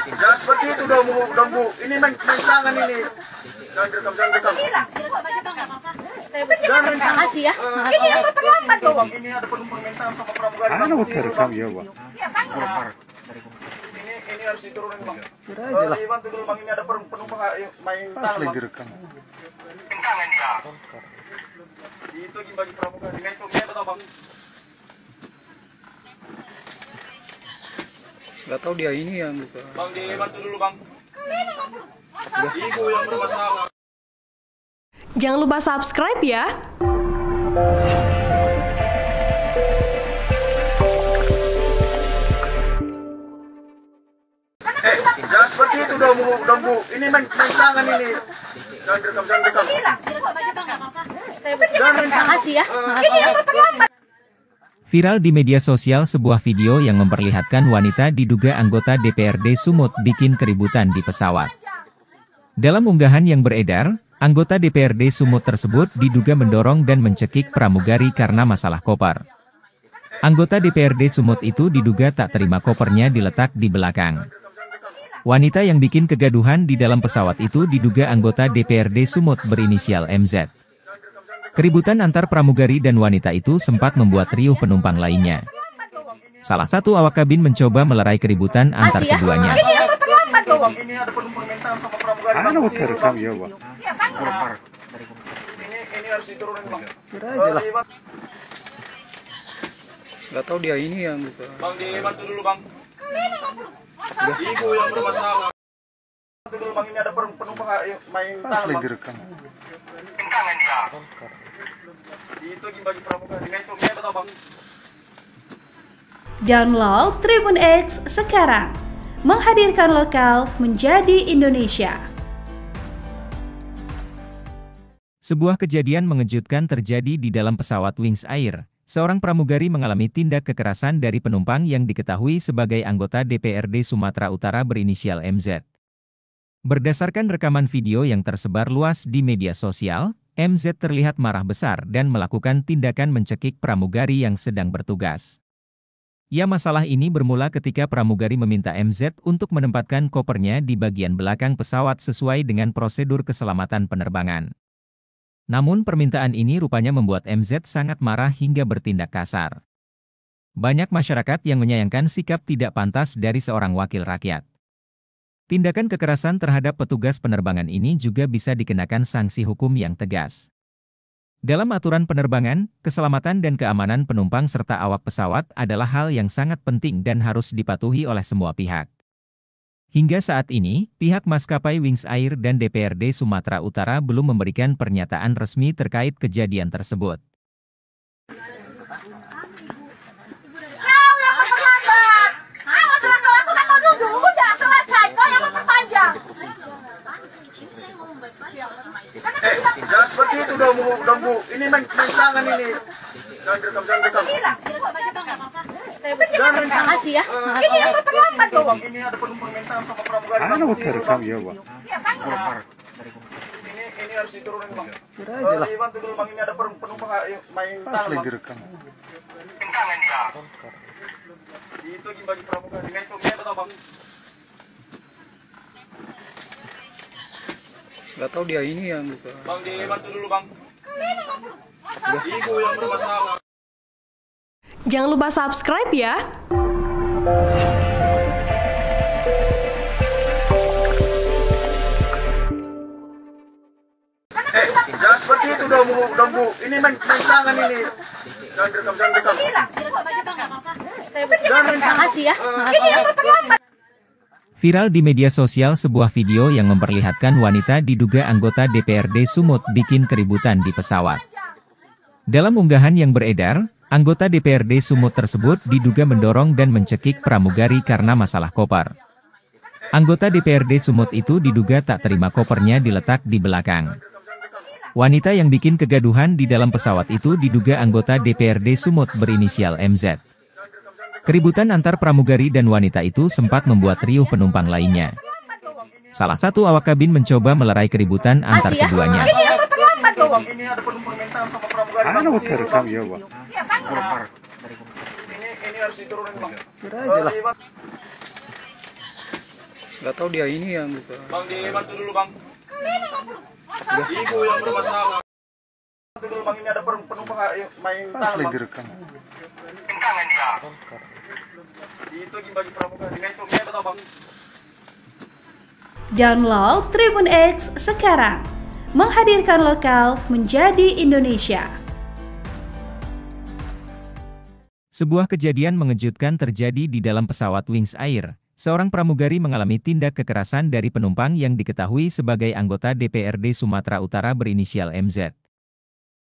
Jangan seperti itu dong Bu. Ini main tangan ini. Jangan rekam. Terima kasih ya. Ini yang terlambat loh. Ini ada penumpang mental sama pramugari. Rekam ya, Bang. Ini harus diturunin Bang. Bantu dulu Bang, ini ada penumpang main tangan Bang. Direkam. Tangan dia. Itu bagi pramugari. Dengan itu kita Bang. Gak tahu dia ini yang buka. Bang, dibantu dulu Bang. Ibu yang bermasalah. Jangan lupa subscribe ya. Jangan seperti itu dong Bu. Ini main tangan ini. Jangan rekam. Makasih ya. Viral di media sosial sebuah video yang memperlihatkan wanita diduga anggota DPRD Sumut bikin keributan di pesawat. Dalam unggahan yang beredar, anggota DPRD Sumut tersebut diduga mendorong dan mencekik pramugari karena masalah koper. Anggota DPRD Sumut itu diduga tak terima kopernya diletak di belakang. Wanita yang bikin kegaduhan di dalam pesawat itu diduga anggota DPRD Sumut berinisial MZ. Keributan antar pramugari dan wanita itu sempat membuat riuh penumpang lainnya. Salah satu awak kabin mencoba melerai keributan antar keduanya. Ini ada penumpang mental sama pramugari. Ano terekam ya, Bang? Ini harus diturunin Bang. Kira aja lah. Nggak tahu dia ini yang buka. Bang dibantu dulu Bang. Ibu yang bermasalah. Bantu dulu Bang, ini ada penumpang main tangan Bang. direkam. Tangan dia. Itu bagi pramugari. Dengan itu atau Bang? Download Tribun X sekarang. Menghadirkan lokal menjadi Indonesia. Sebuah kejadian mengejutkan terjadi di dalam pesawat Wings Air. Seorang pramugari mengalami tindak kekerasan dari penumpang yang diketahui sebagai anggota DPRD Sumatera Utara berinisial MZ. Berdasarkan rekaman video yang tersebar luas di media sosial, MZ terlihat marah besar dan melakukan tindakan mencekik pramugari yang sedang bertugas. Ya, masalah ini bermula ketika pramugari meminta MZ untuk menempatkan kopernya di bagian belakang pesawat sesuai dengan prosedur keselamatan penerbangan. Namun permintaan ini rupanya membuat MZ sangat marah hingga bertindak kasar. Banyak masyarakat yang menyayangkan sikap tidak pantas dari seorang wakil rakyat. Tindakan kekerasan terhadap petugas penerbangan ini juga bisa dikenakan sanksi hukum yang tegas. Dalam aturan penerbangan, keselamatan dan keamanan penumpang serta awak pesawat adalah hal yang sangat penting dan harus dipatuhi oleh semua pihak. Hingga saat ini, pihak maskapai Wings Air dan DPRD Sumatera Utara belum memberikan pernyataan resmi terkait kejadian tersebut. Jangan seperti itu dong Bu. Ini main tangan ini. Jangan rekam. Makasih ya. Bang, ini ada penumpang mental sama pramugari. Ano terekam ya, Bang? Ini harus diturunin Bang. Kira aja lah. Dibantu dulu Bang, ini ada penumpang main tangan Bang. direkam. Tangan dia. Itu bagi pramugari. Dengan itu atau Bang? Nggak tahu dia ini yang buka. Bang dibantu dulu Bang. Ibu yang bermasalah. Jangan lupa subscribe ya. Jangan seperti itu dong Bu. Ini main tangan ini. Jangan rekam. Makasih ya. Viral di media sosial sebuah video yang memperlihatkan wanita diduga anggota DPRD Sumut bikin keributan di pesawat. Dalam unggahan yang beredar, anggota DPRD Sumut tersebut diduga mendorong dan mencekik pramugari karena masalah koper. Anggota DPRD Sumut itu diduga tak terima kopernya diletak di belakang. Wanita yang bikin kegaduhan di dalam pesawat itu diduga anggota DPRD Sumut berinisial MZ. Keributan antar pramugari dan wanita itu sempat membuat riuh penumpang lainnya. Salah satu awak kabin mencoba melerai keributan antar keduanya. Ini ada penumpang mental sama pramugari. Ano terekam ya, Bang? Ini harus diturunin Bang. Kira aja lah. Nggak tahu dia ini yang buka. Bang dibantu dulu Bang. Ibu yang bermasalah. Bantu dulu Bang, ini ada penumpang main tangan Bang. direkam. Tangan dia. Itu bagi pramugari. Dengan itu atau Bang? Download Tribun X sekarang. Menghadirkan lokal menjadi Indonesia. Sebuah kejadian mengejutkan terjadi di dalam pesawat Wings Air. Seorang pramugari mengalami tindak kekerasan dari penumpang yang diketahui sebagai anggota DPRD Sumatera Utara berinisial MZ.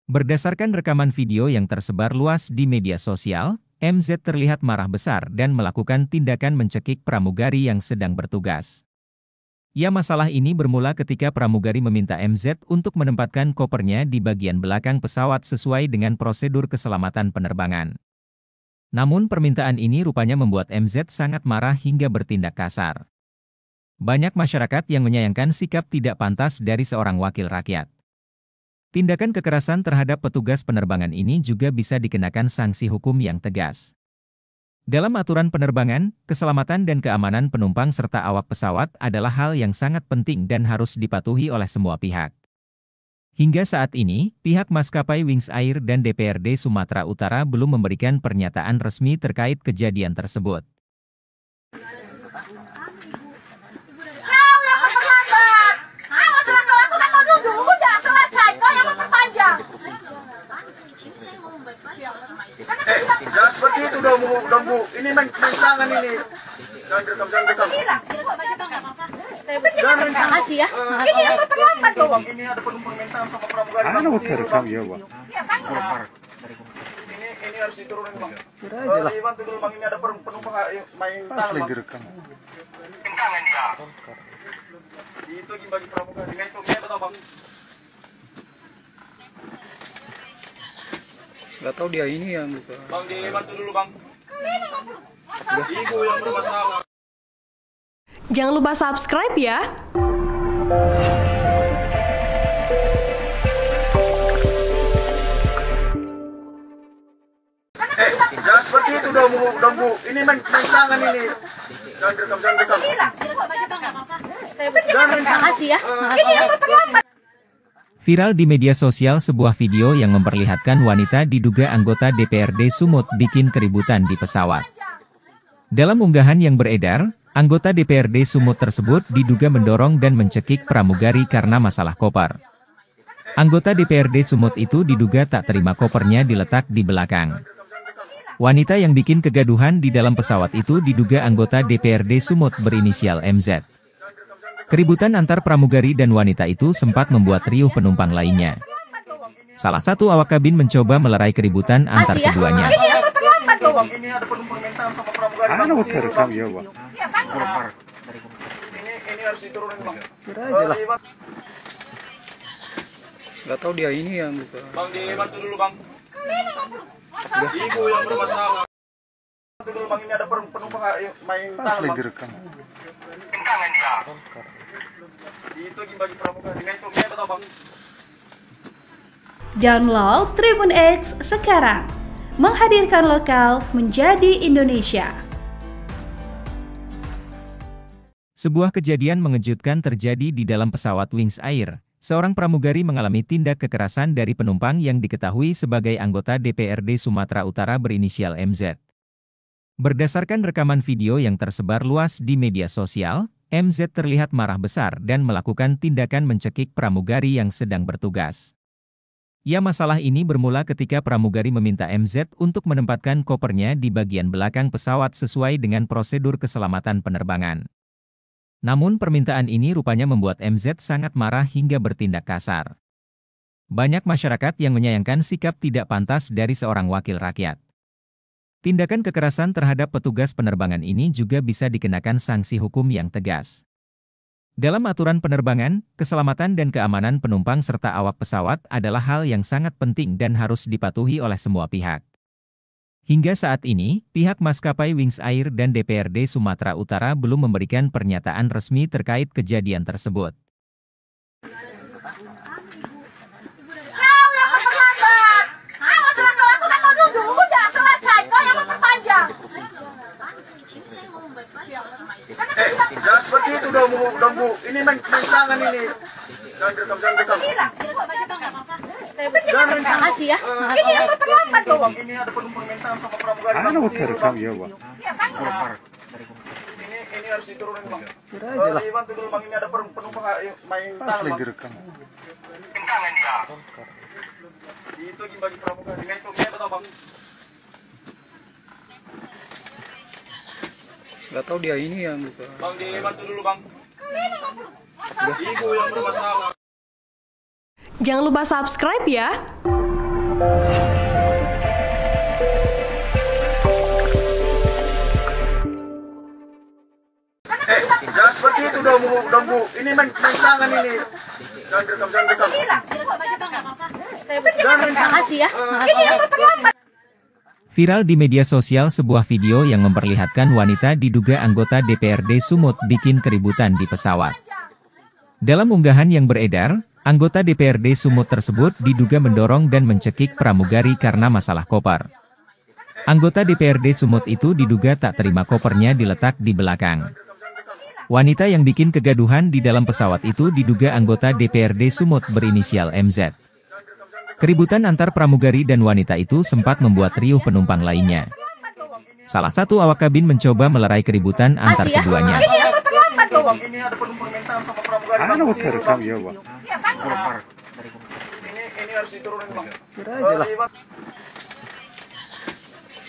Berdasarkan rekaman video yang tersebar luas di media sosial, MZ terlihat marah besar dan melakukan tindakan mencekik pramugari yang sedang bertugas. Ya, masalah ini bermula ketika pramugari meminta MZ untuk menempatkan kopernya di bagian belakang pesawat sesuai dengan prosedur keselamatan penerbangan. Namun permintaan ini rupanya membuat MZ sangat marah hingga bertindak kasar. Banyak masyarakat yang menyayangkan sikap tidak pantas dari seorang wakil rakyat. Tindakan kekerasan terhadap petugas penerbangan ini juga bisa dikenakan sanksi hukum yang tegas. Dalam aturan penerbangan, keselamatan dan keamanan penumpang serta awak pesawat adalah hal yang sangat penting dan harus dipatuhi oleh semua pihak. Hingga saat ini, pihak maskapai Wings Air dan DPRD Sumatera Utara belum memberikan pernyataan resmi terkait kejadian tersebut. Jangan seperti itu dong Bu. Ini main tangan ini. Jangan rekam. Jangan makasih ya. Ini yang terlambat loh. Ini ada penumpang mental sama pramugari. Rekam ya, Bang. Ini harus diturunin Bang. Bantu dulu Bang, ini ada penumpang main tangan Bang. Direkam. Tangan dia. Itu bagi pramugari. Dengan itu kita tahu Bang. Gak tahu dia ini yang buka. Bang, dibantu dulu Bang. Ibu yang bermasalah. Jangan lupa subscribe ya. Jangan seperti itu dong Bu. Ini main tangan ini. Jangan rekam. Jangan makasih ya. Ini yang terlambat. Viral di media sosial sebuah video yang memperlihatkan wanita diduga anggota DPRD Sumut bikin keributan di pesawat. Dalam unggahan yang beredar, anggota DPRD Sumut tersebut diduga mendorong dan mencekik pramugari karena masalah koper. Anggota DPRD Sumut itu diduga tak terima kopernya diletak di belakang. Wanita yang bikin kegaduhan di dalam pesawat itu diduga anggota DPRD Sumut berinisial MZ. Keributan antar pramugari dan wanita itu sempat membuat riuh penumpang lainnya. Salah satu awak kabin mencoba melerai keributan antar keduanya. Ini ada penumpang mental sama pramugari. Rekam ya, Bang. Ini harus diturunin Bang. Gak tahu dia ini yang buka. Bang, dibantu dulu Bang. Ibu yang bermasalah. Bantu dulu Bang, ini ada penumpang main tangan Bang. Direkam. Tangan dia. Itu bagi pramugari. Dengan itu kita tahu Bang. Download Tribun X sekarang. Menghadirkan lokal menjadi Indonesia. Sebuah kejadian mengejutkan terjadi di dalam pesawat Wings Air. Seorang pramugari mengalami tindak kekerasan dari penumpang yang diketahui sebagai anggota DPRD Sumatera Utara berinisial MZ. Berdasarkan rekaman video yang tersebar luas di media sosial, MZ terlihat marah besar dan melakukan tindakan mencekik pramugari yang sedang bertugas. Ya, masalah ini bermula ketika pramugari meminta MZ untuk menempatkan kopernya di bagian belakang pesawat sesuai dengan prosedur keselamatan penerbangan. Namun permintaan ini rupanya membuat MZ sangat marah hingga bertindak kasar. Banyak masyarakat yang menyayangkan sikap tidak pantas dari seorang wakil rakyat. Tindakan kekerasan terhadap petugas penerbangan ini juga bisa dikenakan sanksi hukum yang tegas. Dalam aturan penerbangan, keselamatan dan keamanan penumpang serta awak pesawat adalah hal yang sangat penting dan harus dipatuhi oleh semua pihak. Hingga saat ini, pihak maskapai Wings Air dan DPRD Sumatera Utara belum memberikan pernyataan resmi terkait kejadian tersebut. Jangan seperti itu dong Bu. Ini main tangan ini. Jangan rekam. Jangan makasih ya. Ini yang terlambat loh Bang. Ini ada penumpang mental sama pramugari. Rekam ya, Bang. Ini harus diturunin Bang. Bantu dulu Bang, ini ada penumpang main tangan Bang. Direkam. Tangan dia. Itu bagi pramugari. Dengan itu kita tahu Bang. Gak tahu dia ini yang buka. Bang, dibantu dulu Bang. Ibu yang bermasalah. Jangan lupa subscribe ya. Jangan seperti itu dong Bu. Ini main tangan ini. Jangan rekam. Terima kasih ya. Viral di media sosial sebuah video yang memperlihatkan wanita diduga anggota DPRD Sumut bikin keributan di pesawat. Dalam unggahan yang beredar, anggota DPRD Sumut tersebut diduga mendorong dan mencekik pramugari karena masalah koper. Anggota DPRD Sumut itu diduga tak terima kopernya diletak di belakang. Wanita yang bikin kegaduhan di dalam pesawat itu diduga anggota DPRD Sumut berinisial MZ. Keributan antar pramugari dan wanita itu sempat membuat riuh penumpang lainnya. Salah satu awak kabin mencoba melerai keributan antar keduanya. Ini ada penumpang mental sama pramugari. Terekam ya, Bang. Ini harus diturunin Bang. Kira aja lah.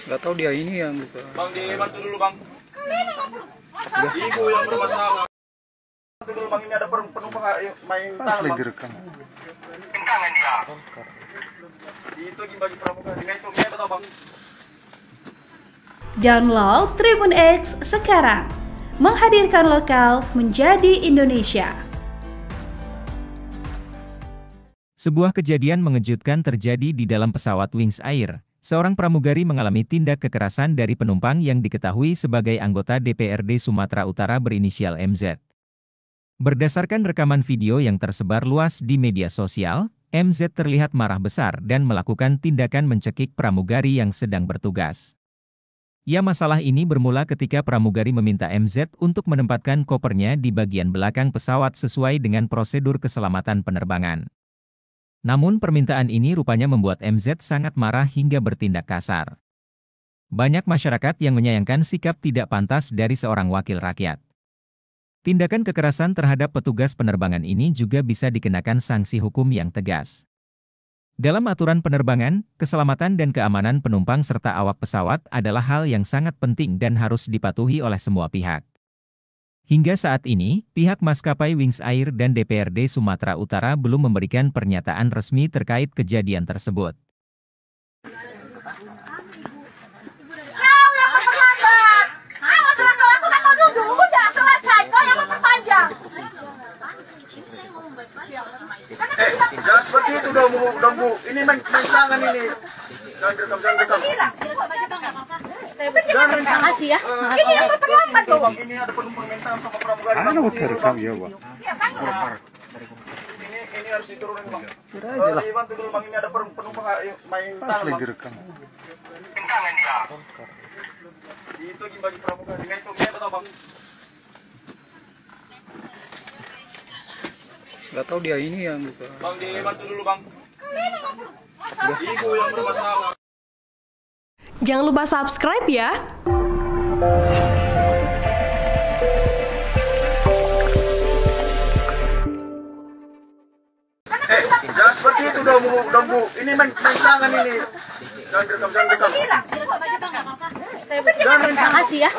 Nggak tahu dia ini yang gitu. Bang dibantu dulu Bang. Ibu yang bermasalah. Bantu dulu Bang, ini ada penumpang main tangan Bang. Direkam. Tangan dia. Itu bagi pramugari. Dengan itu atau Bang? Download Tribun X sekarang. Menghadirkan lokal menjadi Indonesia. Sebuah kejadian mengejutkan terjadi di dalam pesawat Wings Air. Seorang pramugari mengalami tindak kekerasan dari penumpang yang diketahui sebagai anggota DPRD Sumatera Utara berinisial MZ. Berdasarkan rekaman video yang tersebar luas di media sosial, MZ terlihat marah besar dan melakukan tindakan mencekik pramugari yang sedang bertugas. Ya, masalah ini bermula ketika pramugari meminta MZ untuk menempatkan kopernya di bagian belakang pesawat sesuai dengan prosedur keselamatan penerbangan. Namun permintaan ini rupanya membuat MZ sangat marah hingga bertindak kasar. Banyak masyarakat yang menyayangkan sikap tidak pantas dari seorang wakil rakyat. Tindakan kekerasan terhadap petugas penerbangan ini juga bisa dikenakan sanksi hukum yang tegas. Dalam aturan penerbangan, keselamatan dan keamanan penumpang serta awak pesawat adalah hal yang sangat penting dan harus dipatuhi oleh semua pihak. Hingga saat ini, pihak maskapai Wings Air dan DPRD Sumatera Utara belum memberikan pernyataan resmi terkait kejadian tersebut. Jangan seperti itu dong Bu. Ini main tangan ini. Jangan rekam. Terima kasih ya. Ini ada penumpang mental sama pramugari. Terekam ya, Bang. Ini harus diturunin Bang. Kira aja lah. Dibantu dulu Bang, ini ada penumpang main tangan Bang. Direkam. Tangan dia. Itu bagi pramugari. Dengan itu atau Bang? Nggak tahu dia ini yang gitu. Bang dibantu dulu Bang. Ibu yang bermasalah. Jangan lupa subscribe ya. Jangan seperti itu dong Bu. Ini main tangan ini. Jangan rekam. Terima kasih ya.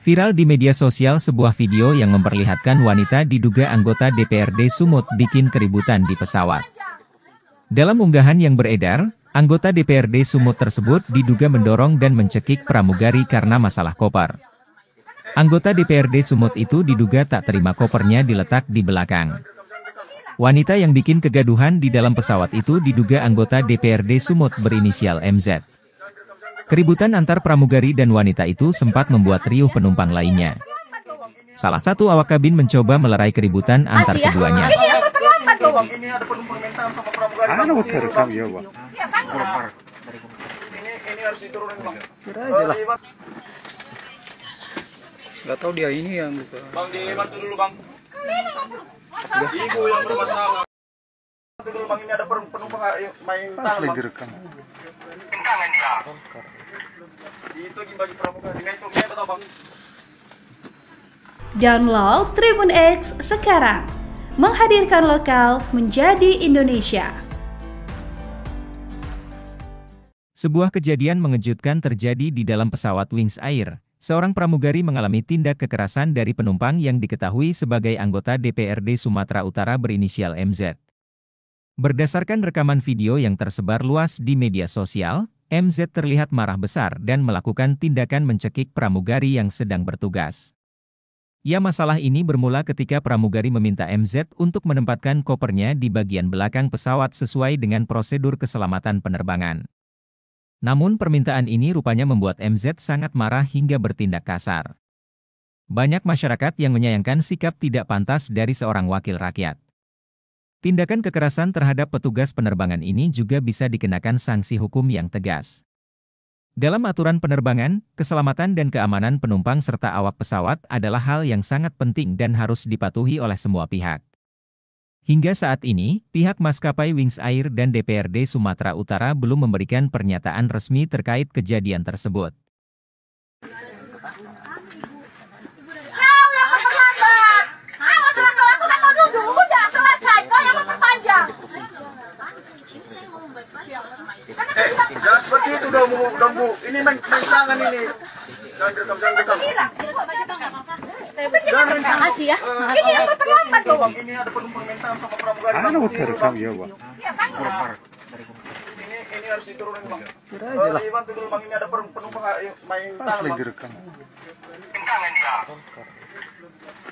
Viral di media sosial sebuah video yang memperlihatkan wanita diduga anggota DPRD Sumut bikin keributan di pesawat. Dalam unggahan yang beredar, anggota DPRD Sumut tersebut diduga mendorong dan mencekik pramugari karena masalah koper. Anggota DPRD Sumut itu diduga tak terima kopernya diletak di belakang. Wanita yang bikin kegaduhan di dalam pesawat itu diduga anggota DPRD Sumut berinisial MZ. Keributan antar pramugari dan wanita itu sempat membuat riuh penumpang lainnya. Salah satu awak kabin mencoba melerai keributan antar keduanya. Ini ada penumpang mental sama pramugari. Terekam ya, Bang. Ini harus diturunin Bang. Kira aja lah. Nggak tahu dia ini yang gitu. Bang dibantu dulu Bang. Ibu yang bermasalah. Bantu dulu Bang, ini ada penumpang main tangan Bang. Direkam. Tangan dia. Itu bagi pramugari. Dengan itu atau Bang? Download Tribun X sekarang. Menghadirkan lokal menjadi Indonesia. Sebuah kejadian mengejutkan terjadi di dalam pesawat Wings Air. Seorang pramugari mengalami tindak kekerasan dari penumpang yang diketahui sebagai anggota DPRD Sumatera Utara berinisial MZ. Berdasarkan rekaman video yang tersebar luas di media sosial, MZ terlihat marah besar dan melakukan tindakan mencekik pramugari yang sedang bertugas. Ya, masalah ini bermula ketika pramugari meminta MZ untuk menempatkan kopernya di bagian belakang pesawat sesuai dengan prosedur keselamatan penerbangan. Namun permintaan ini rupanya membuat MZ sangat marah hingga bertindak kasar. Banyak masyarakat yang menyayangkan sikap tidak pantas dari seorang wakil rakyat. Tindakan kekerasan terhadap petugas penerbangan ini juga bisa dikenakan sanksi hukum yang tegas. Dalam aturan penerbangan, keselamatan dan keamanan penumpang serta awak pesawat adalah hal yang sangat penting dan harus dipatuhi oleh semua pihak. Hingga saat ini, pihak maskapai Wings Air dan DPRD Sumatera Utara belum memberikan pernyataan resmi terkait kejadian tersebut. Jangan seperti itu dong Bu. Ini main tangan ini. Jangan rekam. Terima kasih ya. Ini yang terlambat loh. Ini ada penumpang mental sama pramugari. Rekam ya, Bang. Ini harus diturunin Bang. Bantu dulu Bang, ini ada penumpang main tangan Bang. Direkam. Tangan dia.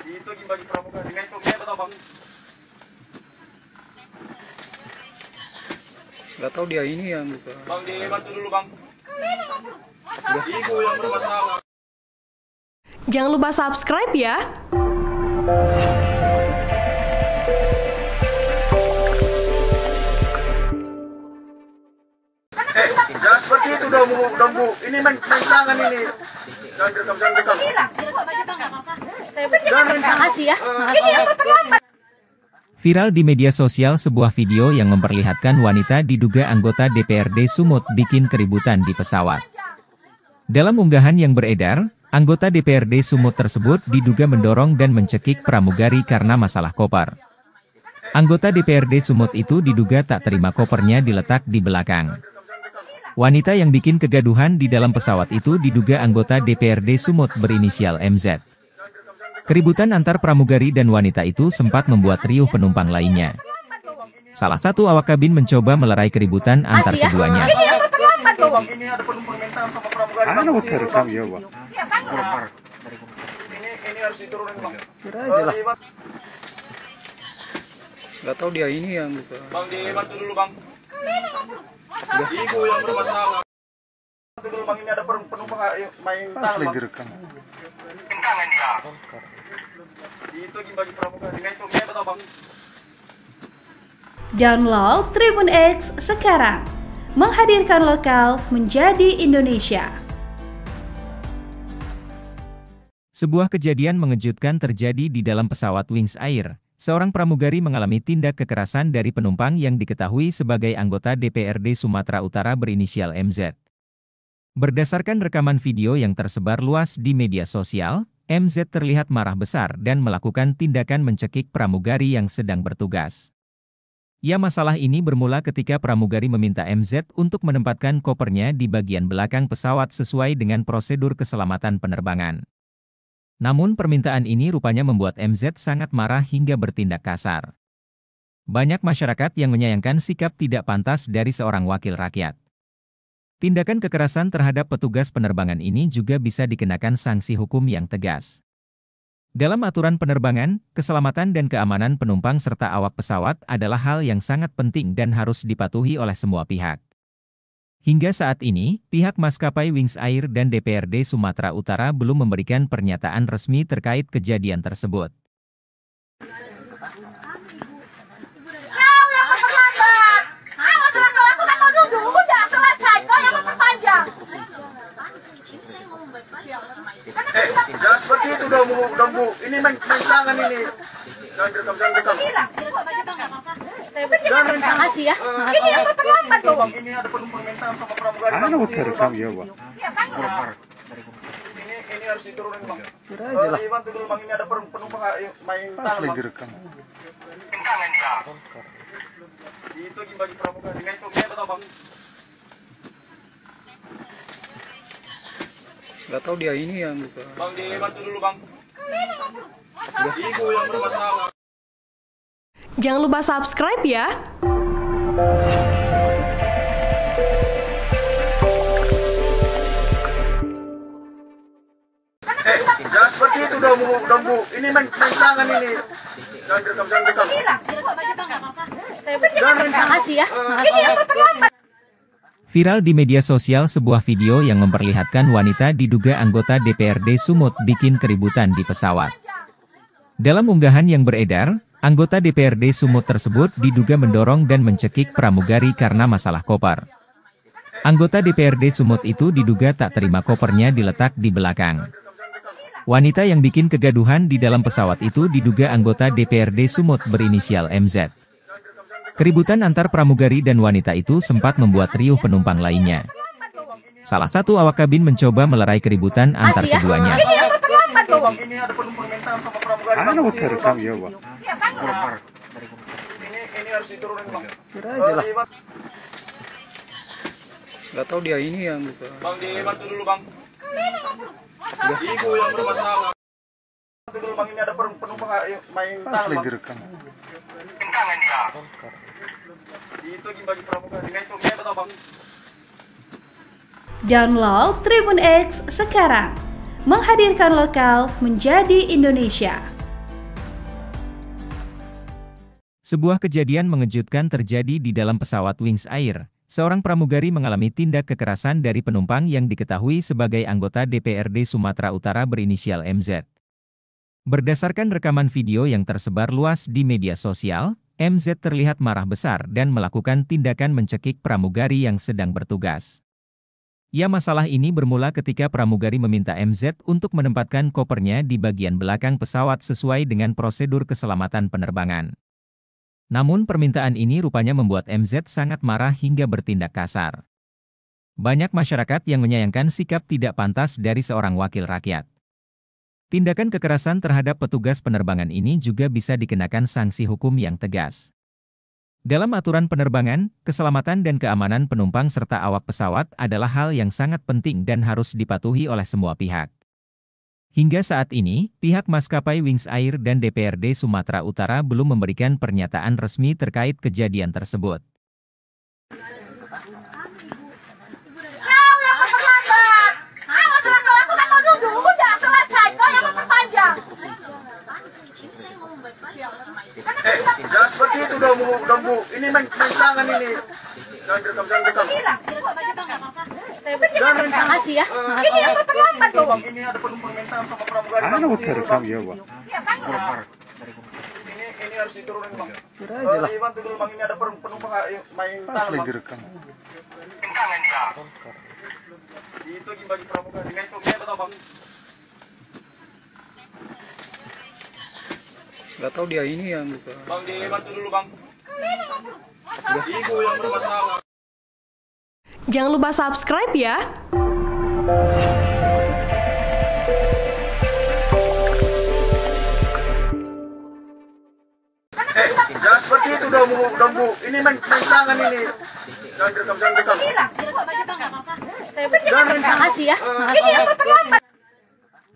Itu bagi pramugari. Dengan itu dia tahu Bang. Gak tahu dia ini yang buka. Bang, dibantu dulu Bang. Ibu yang bermasalah. Jangan lupa subscribe ya. Jangan seperti itu dong Bu. Ini main tangan ini. Jangan rekam. Terima kasih ya. Ini yang terlambat. Viral di media sosial sebuah video yang memperlihatkan wanita diduga anggota DPRD Sumut bikin keributan di pesawat. Dalam unggahan yang beredar, anggota DPRD Sumut tersebut diduga mendorong dan mencekik pramugari karena masalah koper. Anggota DPRD Sumut itu diduga tak terima kopernya diletak di belakang. Wanita yang bikin kegaduhan di dalam pesawat itu diduga anggota DPRD Sumut berinisial MZ. Keributan antar pramugari dan wanita itu sempat membuat riuh penumpang lainnya. Salah satu awak kabin mencoba melerai keributan antar keduanya. Ini yang terlambat loh. Ini ada penumpang mental sama pramugari. Rekam ya, Bang. Ini harus diturunin Bang. Gak tahu dia ini yang buka. Bang, dibantu dulu Bang. Ibu yang bermasalah. Bantu dulu Bang, ini ada penumpang main tangan Bang. Direkam. Tangan dia. Itu bagi pramugari. Dengan itu dia tahu Bang. Download Tribun X sekarang. Menghadirkan lokal menjadi Indonesia. Sebuah kejadian mengejutkan terjadi di dalam pesawat Wings Air. Seorang pramugari mengalami tindak kekerasan dari penumpang yang diketahui sebagai anggota DPRD Sumatera Utara berinisial MZ. Berdasarkan rekaman video yang tersebar luas di media sosial, MZ terlihat marah besar dan melakukan tindakan mencekik pramugari yang sedang bertugas. Ya, masalah ini bermula ketika pramugari meminta MZ untuk menempatkan kopernya di bagian belakang pesawat sesuai dengan prosedur keselamatan penerbangan. Namun permintaan ini rupanya membuat MZ sangat marah hingga bertindak kasar. Banyak masyarakat yang menyayangkan sikap tidak pantas dari seorang wakil rakyat. Tindakan kekerasan terhadap petugas penerbangan ini juga bisa dikenakan sanksi hukum yang tegas. Dalam aturan penerbangan, keselamatan dan keamanan penumpang serta awak pesawat adalah hal yang sangat penting dan harus dipatuhi oleh semua pihak. Hingga saat ini, pihak maskapai Wings Air dan DPRD Sumatera Utara belum memberikan pernyataan resmi terkait kejadian tersebut. Jangan seperti itu dong Bu. Ini main tangan ini. Jangan rekam. Terima kasih ya. Ini yang terlambat loh. Ini ada penumpang mental sama pramugari. Rekam ya, Bang. Ini harus diturunin Bang. Bantu dulu Bang, ini ada penumpang main tangan Bang. Direkam. Tangan dia. Itu bagi pramugari. Dengan itu dia tahu Bang. Gak tahu dia ini yang buka. Bang, dibantu dulu Bang. Ibu yang bermasalah. Jangan lupa subscribe ya. Jangan seperti itu dong, Bu. Ini main tangan ini. Jangan direkam, jangan direkam. Terima kasih ya. Viral di media sosial sebuah video yang memperlihatkan wanita diduga anggota DPRD Sumut bikin keributan di pesawat. Dalam unggahan yang beredar, anggota DPRD Sumut tersebut diduga mendorong dan mencekik pramugari karena masalah koper. Anggota DPRD Sumut itu diduga tak terima kopernya diletak di belakang. Wanita yang bikin kegaduhan di dalam pesawat itu diduga anggota DPRD Sumut berinisial MZ. Keributan antar pramugari dan wanita itu sempat membuat riuh penumpang lainnya. Salah satu awak kabin mencoba melerai keributan antar keduanya. Ini ada penumpang mental sama pramugari. Ada mau terekam ya, Bang. Ini harus diturunin, Bang. Kira aja lah. Gak tahu dia ini yang buka. Bang, dibantu dulu, Bang. Ibu yang bermasalah. Bantu dulu, Bang. Ini ada penumpang main tangan, Bang. direkam. Tangan dia. Itu bagi pramugari. Dengan itu, betul, Bang. Download Tribun X sekarang. Menghadirkan lokal menjadi Indonesia. Sebuah kejadian mengejutkan terjadi di dalam pesawat Wings Air. Seorang pramugari mengalami tindak kekerasan dari penumpang yang diketahui sebagai anggota DPRD Sumatera Utara berinisial MZ. Berdasarkan rekaman video yang tersebar luas di media sosial, MZ terlihat marah besar dan melakukan tindakan mencekik pramugari yang sedang bertugas. Ya, masalah ini bermula ketika pramugari meminta MZ untuk menempatkan kopernya di bagian belakang pesawat sesuai dengan prosedur keselamatan penerbangan. Namun permintaan ini rupanya membuat MZ sangat marah hingga bertindak kasar. Banyak masyarakat yang menyayangkan sikap tidak pantas dari seorang wakil rakyat. Tindakan kekerasan terhadap petugas penerbangan ini juga bisa dikenakan sanksi hukum yang tegas. Dalam aturan penerbangan, keselamatan dan keamanan penumpang serta awak pesawat adalah hal yang sangat penting dan harus dipatuhi oleh semua pihak. Hingga saat ini, pihak maskapai Wings Air dan DPRD Sumatera Utara belum memberikan pernyataan resmi terkait kejadian tersebut. Jangan seperti itu dong, Bu. Ini main tangan ini. Jangan direkam, jangan direkam. Terima kasih ya. Ini ada penumpang mental sama pramugari. Ada mau terekam ya, Bang. Ini harus diturunin, Bang. Kira aja lah. Dibantu dulu, Bang. Ini ada penumpang main tangan, Bang. direkam. Tangan dia. Itu bagi pramugari. Dengan itu, betul, Bang. Gak tahu dia ini yang buka. Bang, dibantu dulu, Bang. Ibu yang bermasalah. Jangan lupa subscribe ya. Jangan seperti itu dong, Bu. Ini main tangan ini. Jangan direkam, jangan direkam. Terima kasih ya.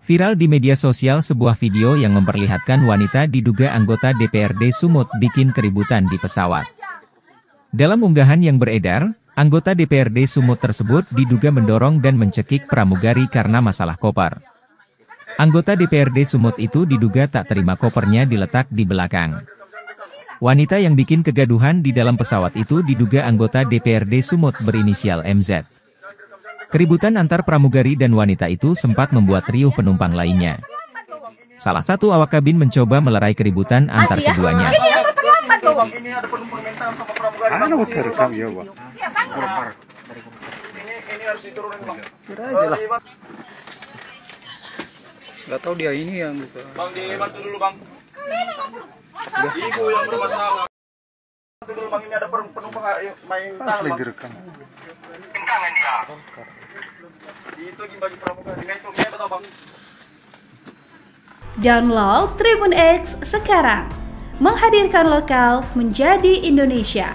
Viral di media sosial sebuah video yang memperlihatkan wanita diduga anggota DPRD Sumut bikin keributan di pesawat. Dalam unggahan yang beredar, anggota DPRD Sumut tersebut diduga mendorong dan mencekik pramugari karena masalah koper. Anggota DPRD Sumut itu diduga tak terima kopernya diletak di belakang. Wanita yang bikin kegaduhan di dalam pesawat itu diduga anggota DPRD Sumut berinisial MZ. Keributan antar pramugari dan wanita itu sempat membuat riuh penumpang lainnya. Salah satu awak kabin mencoba melerai keributan antar keduanya. Ini ada penumpang mental sama pramugari. Ada mau terekam ya, Bang. Ini harus diturunin, Bang. Kira aja lah. Gak tahu dia ini yang buka. Bang, dibantu dulu, Bang. Ibu yang bermasalah. Bantu dulu, Bang. Ini ada penumpang main tangan, Bang. direkam. Tangan dia. Itu bagi pramugari. Dengan itu, betul, Bang. Download Tribun X sekarang. Menghadirkan lokal menjadi Indonesia.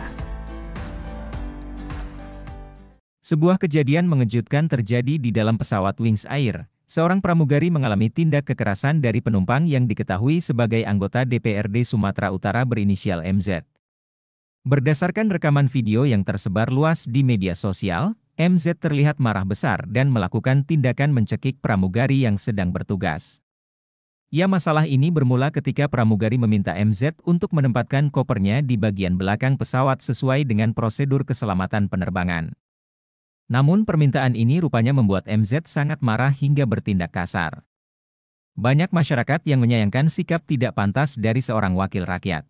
Sebuah kejadian mengejutkan terjadi di dalam pesawat Wings Air. Seorang pramugari mengalami tindak kekerasan dari penumpang yang diketahui sebagai anggota DPRD Sumatera Utara berinisial MZ. Berdasarkan rekaman video yang tersebar luas di media sosial, MZ terlihat marah besar dan melakukan tindakan mencekik pramugari yang sedang bertugas. Ya, masalah ini bermula ketika pramugari meminta MZ untuk menempatkan kopernya di bagian belakang pesawat sesuai dengan prosedur keselamatan penerbangan. Namun permintaan ini rupanya membuat MZ sangat marah hingga bertindak kasar. Banyak masyarakat yang menyayangkan sikap tidak pantas dari seorang wakil rakyat.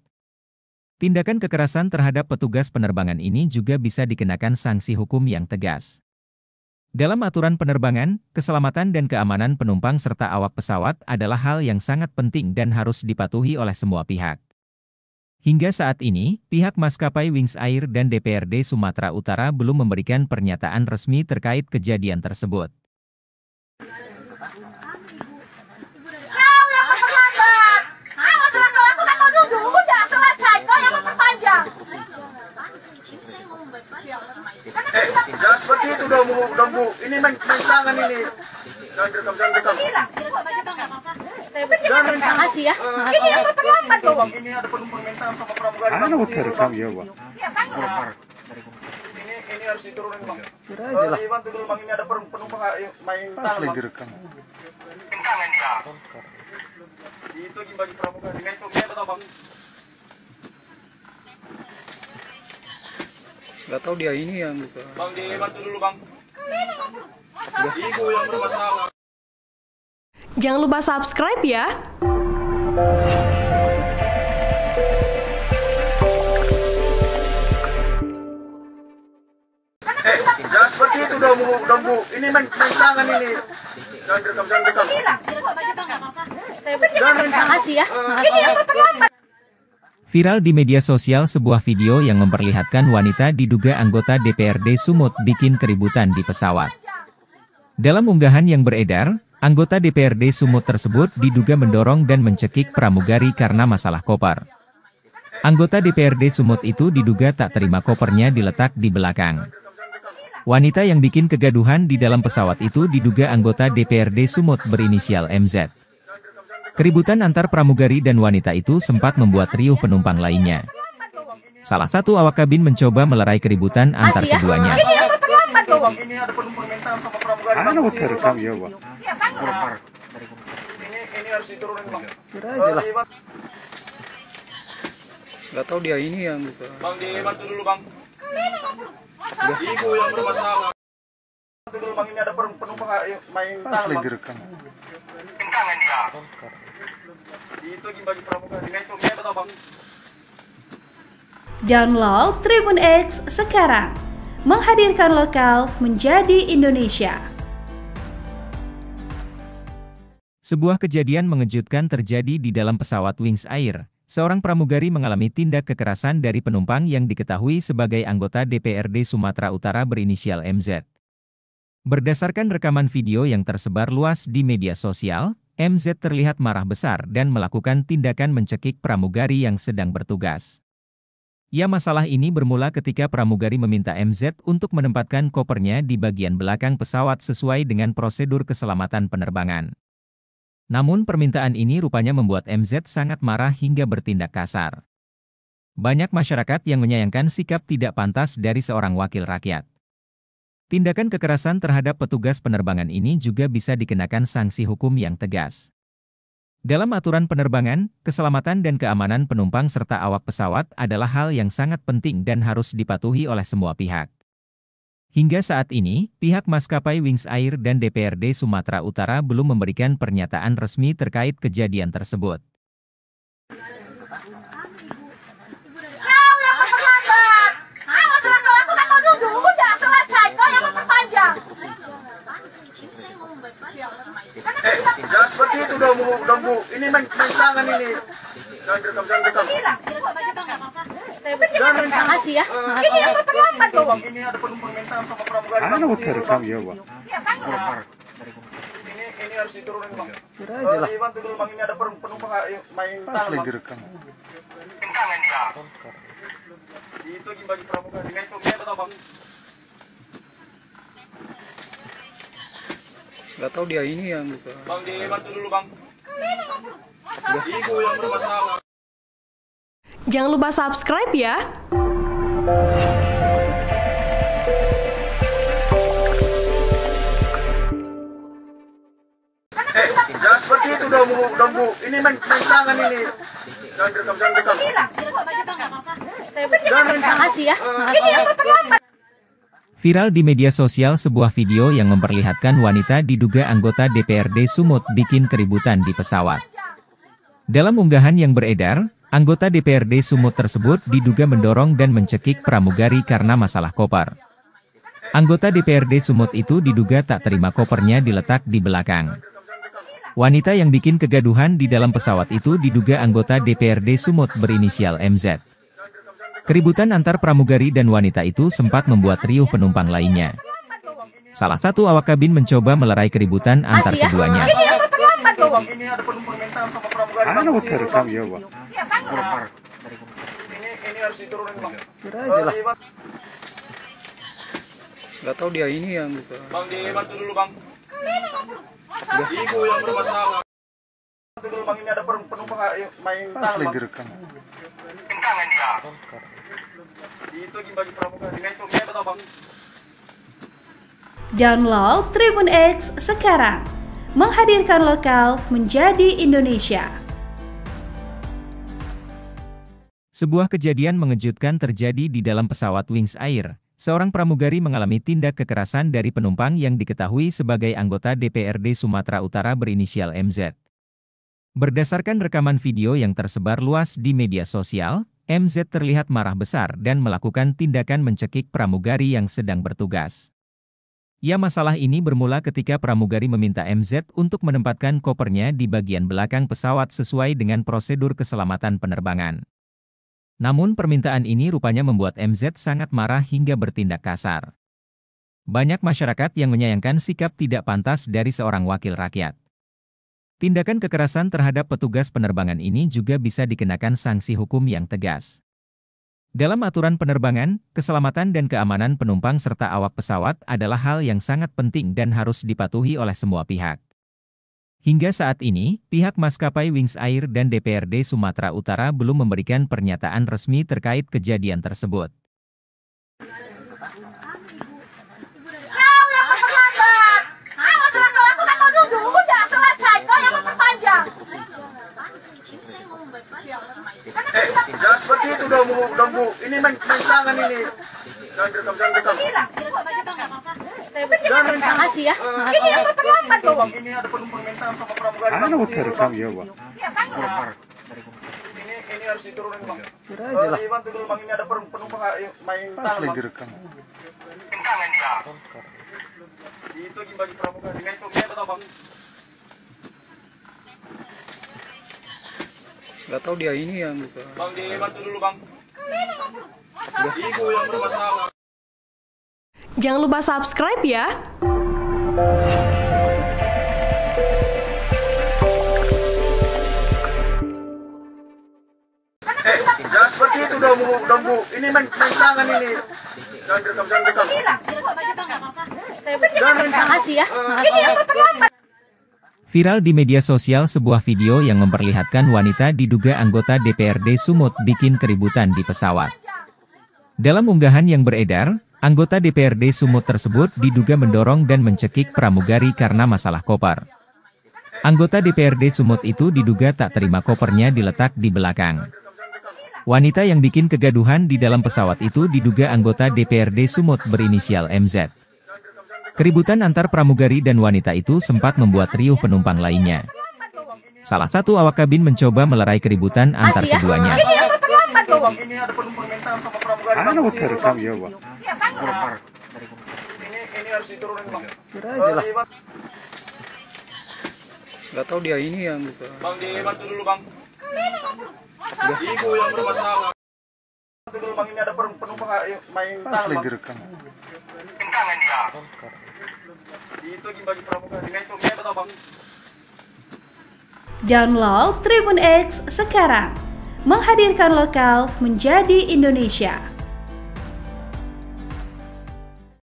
Tindakan kekerasan terhadap petugas penerbangan ini juga bisa dikenakan sanksi hukum yang tegas. Dalam aturan penerbangan, keselamatan dan keamanan penumpang serta awak pesawat adalah hal yang sangat penting dan harus dipatuhi oleh semua pihak. Hingga saat ini, pihak maskapai Wings Air dan DPRD Sumatera Utara belum memberikan pernyataan resmi terkait kejadian tersebut. Jangan seperti itu dong Bu. Ini main tangan ini. Jangan rekam. Makasih ya. Ini yang terlambat loh. Ini ada penumpang mental sama pramugari. Rekam ya, Bang. Ini harus diturunin Bang. Kira aja lah. Bantu dulu Bang, ini ada penumpang main tangan Bang. Direkam. Tangan dia. Itu bagi pramugari. Dengan itu dia tahu Bang. Gak tahu dia ini yang buka. Bang, dibantu dulu Bang. Ibu yang bermasalah. Jangan lupa subscribe ya. Jangan seperti itu dong Bu. Ini main tangan ini. Jangan rekam. Makasih ya. Ini yang terlambat. Viral di media sosial sebuah video yang memperlihatkan wanita diduga anggota DPRD Sumut bikin keributan di pesawat. Dalam unggahan yang beredar, anggota DPRD Sumut tersebut diduga mendorong dan mencekik pramugari karena masalah koper. Anggota DPRD Sumut itu diduga tak terima kopernya diletak di belakang. Wanita yang bikin kegaduhan di dalam pesawat itu diduga anggota DPRD Sumut berinisial MZ. Keributan antar pramugari dan wanita itu sempat membuat riuh penumpang lainnya. Salah satu awak kabin mencoba melerai keributan antar keduanya. Ini ada penumpang mental sama pramugari. Rekam ya, Bang. Ini harus diturunin Bang. Kira aja lah. Gak tahu dia ini yang buka. Bang, dibantu dulu Bang. Ibu yang bermasalah. Bantu dulu Bang, ini ada penumpang main tangan Bang. Direkam. Tangan dia. Itu bagi pramugari. Dengan itu dia tahu Bang. Download Tribun X sekarang. Menghadirkan lokal menjadi Indonesia. Sebuah kejadian mengejutkan terjadi di dalam pesawat Wings Air. Seorang pramugari mengalami tindak kekerasan dari penumpang yang diketahui sebagai anggota DPRD Sumatera Utara berinisial MZ. Berdasarkan rekaman video yang tersebar luas di media sosial, MZ terlihat marah besar dan melakukan tindakan mencekik pramugari yang sedang bertugas. Ya, masalah ini bermula ketika pramugari meminta MZ untuk menempatkan kopernya di bagian belakang pesawat sesuai dengan prosedur keselamatan penerbangan. Namun permintaan ini rupanya membuat MZ sangat marah hingga bertindak kasar. Banyak masyarakat yang menyayangkan sikap tidak pantas dari seorang wakil rakyat. Tindakan kekerasan terhadap petugas penerbangan ini juga bisa dikenakan sanksi hukum yang tegas. Dalam aturan penerbangan, keselamatan dan keamanan penumpang serta awak pesawat adalah hal yang sangat penting dan harus dipatuhi oleh semua pihak. Hingga saat ini, pihak maskapai Wings Air dan DPRD Sumatera Utara belum memberikan pernyataan resmi terkait kejadian tersebut. Jangan seperti itu dong Bu. Ini main tangan ini. Jangan rekam. Makasih ya. Ini yang terlambat loh Bang. Ini ada penumpang mental sama pramugari. Rekam ya, Bang. Ini harus diturunin Bang. Kira aja lah. Bantu dulu Bang, ini ada penumpang main tangan Bang. Direkam. Tangan dia. Itu bagi pramugari. Dengan itu dia tahu Bang. Gak tahu dia ini yang buka. Bang, dibantu dulu Bang. Ibu yang bermasalah. Jangan lupa subscribe ya. Jangan seperti itu dong, Bu. Ini main tangan ini. Jangan rekam. Terima kasih ya. Viral di media sosial sebuah video yang memperlihatkan wanita diduga anggota DPRD Sumut bikin keributan di pesawat. Dalam unggahan yang beredar, anggota DPRD Sumut tersebut diduga mendorong dan mencekik pramugari karena masalah koper. Anggota DPRD Sumut itu diduga tak terima kopernya diletak di belakang. Wanita yang bikin kegaduhan di dalam pesawat itu diduga anggota DPRD Sumut berinisial MZ. Keributan antar pramugari dan wanita itu sempat membuat riuh penumpang lainnya. Salah satu awak kabin mencoba melerai keributan antar keduanya. Ini ada penumpang mental sama pramugari. Ya, Bang. Ini harus diturunin, Bang. Kira aja lah. Nggak tahu dia ini yang buka. Bang, dibantu dulu, Bang. Ibu yang bermasalah. Bantu dulu, Bang. Ini ada penumpang main tangan, Bang. Tangan dia. Itu bagi pramugari. Dengan itu atau, Bang? Download Tribun X sekarang. Menghadirkan lokal menjadi Indonesia. Sebuah kejadian mengejutkan terjadi di dalam pesawat Wings Air. Seorang pramugari mengalami tindak kekerasan dari penumpang yang diketahui sebagai anggota DPRD Sumatera Utara berinisial MZ. Berdasarkan rekaman video yang tersebar luas di media sosial, MZ terlihat marah besar dan melakukan tindakan mencekik pramugari yang sedang bertugas. Ya, masalah ini bermula ketika pramugari meminta MZ untuk menempatkan kopernya di bagian belakang pesawat sesuai dengan prosedur keselamatan penerbangan. Namun permintaan ini rupanya membuat MZ sangat marah hingga bertindak kasar. Banyak masyarakat yang menyayangkan sikap tidak pantas dari seorang wakil rakyat. Tindakan kekerasan terhadap petugas penerbangan ini juga bisa dikenakan sanksi hukum yang tegas. Dalam aturan penerbangan, keselamatan dan keamanan penumpang serta awak pesawat adalah hal yang sangat penting dan harus dipatuhi oleh semua pihak. Hingga saat ini, pihak maskapai Wings Air dan DPRD Sumatera Utara belum memberikan pernyataan resmi terkait kejadian tersebut. Jangan seperti itu dong, Bu. Ini main tangan ini. Jangan rekam. Terima kasih ya. Ini ada penumpang mental sama pramugari. Ya, Bang. Ini harus diturunin, Bang. Kira aja lah. Dibantu dulu, Bang. Ini ada penumpang main tangan, Bang. Tangan dia. Itu bagi pramugari. Dengan itu atau, Bang? Nggak tahu dia ini yang buka. Bang, dibantu dulu, Bang. Ibu yang bermasalah. Jangan lupa subscribe ya. Jangan seperti itu dong, Bu. Ini main tangan ini. Jangan rekam. Terima kasih ya. Viral di media sosial sebuah video yang memperlihatkan wanita diduga anggota DPRD Sumut bikin keributan di pesawat. Dalam unggahan yang beredar, anggota DPRD Sumut tersebut diduga mendorong dan mencekik pramugari karena masalah koper. Anggota DPRD Sumut itu diduga tak terima kopernya diletak di belakang. Wanita yang bikin kegaduhan di dalam pesawat itu diduga anggota DPRD Sumut berinisial MZ. Keributan antar pramugari dan wanita itu sempat membuat riuh penumpang lainnya. Salah satu awak kabin mencoba melerai keributan antar keduanya. Ini ada penumpang mental sama pramugari. Ya, Bang. Ini harus diturunin, Bang. Kira aja lah. Nggak tahu dia ini yang buka. Bang, dibantu dulu, Bang. Ibu yang bermasalah. Bantu dulu, Bang. Ini ada penumpang main tangan, Bang. Tangan dia. Itu bagi pramugari. Dengan itu atau, Bang? Download Tribun X sekarang. Menghadirkan lokal menjadi Indonesia.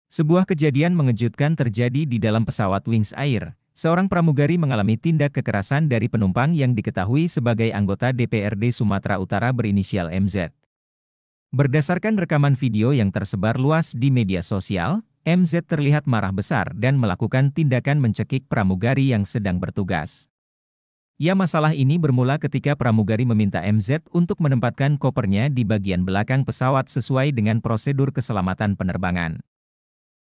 Sebuah kejadian mengejutkan terjadi di dalam pesawat Wings Air. Seorang pramugari mengalami tindak kekerasan dari penumpang yang diketahui sebagai anggota DPRD Sumatera Utara berinisial MZ. Berdasarkan rekaman video yang tersebar luas di media sosial, MZ terlihat marah besar dan melakukan tindakan mencekik pramugari yang sedang bertugas. Ya, masalah ini bermula ketika pramugari meminta MZ untuk menempatkan kopernya di bagian belakang pesawat sesuai dengan prosedur keselamatan penerbangan.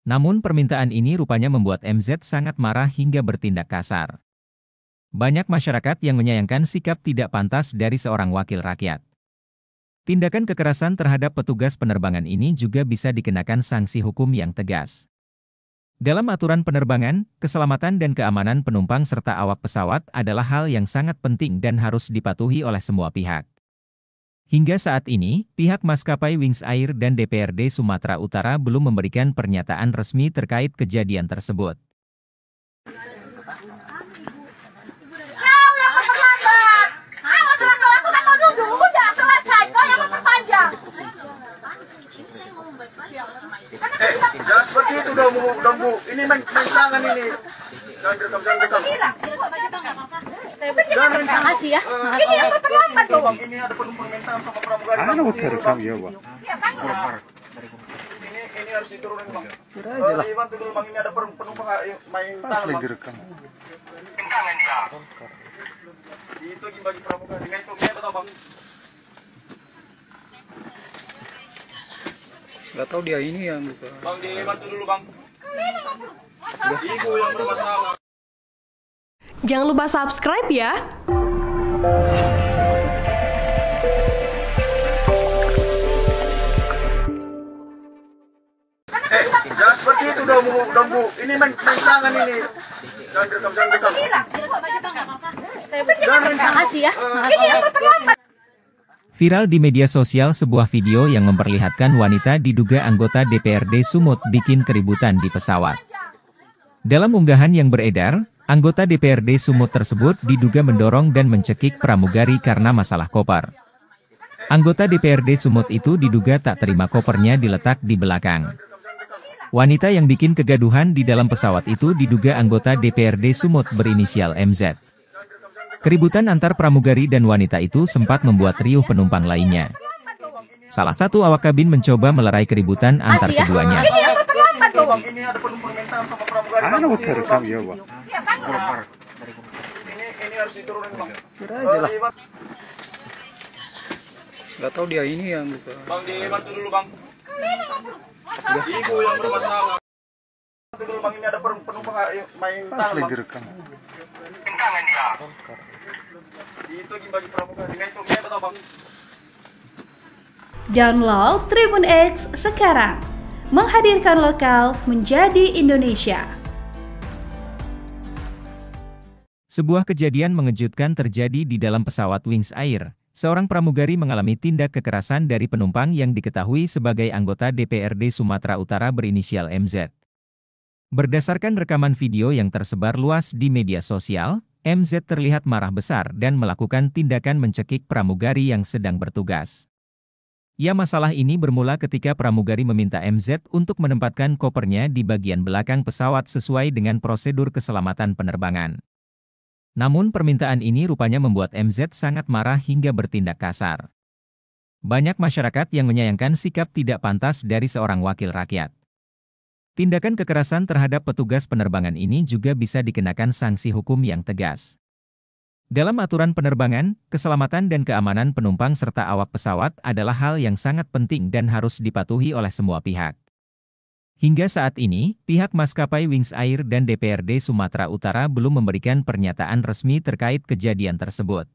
Namun permintaan ini rupanya membuat MZ sangat marah hingga bertindak kasar. Banyak masyarakat yang menyayangkan sikap tidak pantas dari seorang wakil rakyat. Tindakan kekerasan terhadap petugas penerbangan ini juga bisa dikenakan sanksi hukum yang tegas. Dalam aturan penerbangan, keselamatan dan keamanan penumpang serta awak pesawat adalah hal yang sangat penting dan harus dipatuhi oleh semua pihak. Hingga saat ini, pihak maskapai Wings Air dan DPRD Sumatera Utara belum memberikan pernyataan resmi terkait kejadian tersebut. Jangan seperti itu dong, Bu. Ini main tangan ini. Jangan rekam. Terima kasih ya. Ini yang terlambat loh. Ini ada permintaan sama pramugari. Rekam ya, Bang. Ini harus diturunin, Bang. Dibantu dulu, Bang. Ini ada penumpang main tangan, Bang. Direkam. Tangan dia. Itu bagi pramugari. Itu betul, Bang. Gak tahu dia ini yang buka. Bang, dibantu dulu, Bang. Ibu yang bermasalah. Jangan lupa subscribe ya. Jangan seperti itu dong, Bu. Ini main tangan ini. Jangan rekam. Terima kasih ya. Ini yang terlambat. Viral di media sosial sebuah video yang memperlihatkan wanita diduga anggota DPRD Sumut bikin keributan di pesawat. Dalam unggahan yang beredar, anggota DPRD Sumut tersebut diduga mendorong dan mencekik pramugari karena masalah koper. Anggota DPRD Sumut itu diduga tak terima kopernya diletak di belakang. Wanita yang bikin kegaduhan di dalam pesawat itu diduga anggota DPRD Sumut berinisial MZ. Keributan antar pramugari dan wanita itu sempat membuat riuh penumpang lainnya. Salah satu awak kabin mencoba melerai keributan antar keduanya. Ini ada permintaan sama pramugari. Rekam ya, Bang. Ini harus diturunin, Bang. Gak tahu dia ini yang buka. Bang, dibantu dulu, Bang. Ibu yang bermasalah. Bantu dulu, Bang. Ini ada penumpang main tangan, Bang. Direkam. Tangan dia. Itu bagi pramugari. Itu betul, Bang. Download Tribun X sekarang. Menghadirkan lokal menjadi Indonesia. Sebuah kejadian mengejutkan terjadi di dalam pesawat Wings Air. Seorang pramugari mengalami tindak kekerasan dari penumpang yang diketahui sebagai anggota DPRD Sumatera Utara berinisial MZ. Berdasarkan rekaman video yang tersebar luas di media sosial, MZ terlihat marah besar dan melakukan tindakan mencekik pramugari yang sedang bertugas. Ya, masalah ini bermula ketika pramugari meminta MZ untuk menempatkan kopernya di bagian belakang pesawat sesuai dengan prosedur keselamatan penerbangan. Namun permintaan ini rupanya membuat MZ sangat marah hingga bertindak kasar. Banyak masyarakat yang menyayangkan sikap tidak pantas dari seorang wakil rakyat. Tindakan kekerasan terhadap petugas penerbangan ini juga bisa dikenakan sanksi hukum yang tegas. Dalam aturan penerbangan, keselamatan dan keamanan penumpang serta awak pesawat adalah hal yang sangat penting dan harus dipatuhi oleh semua pihak. Hingga saat ini, pihak maskapai Wings Air dan DPRD Sumatera Utara belum memberikan pernyataan resmi terkait kejadian tersebut.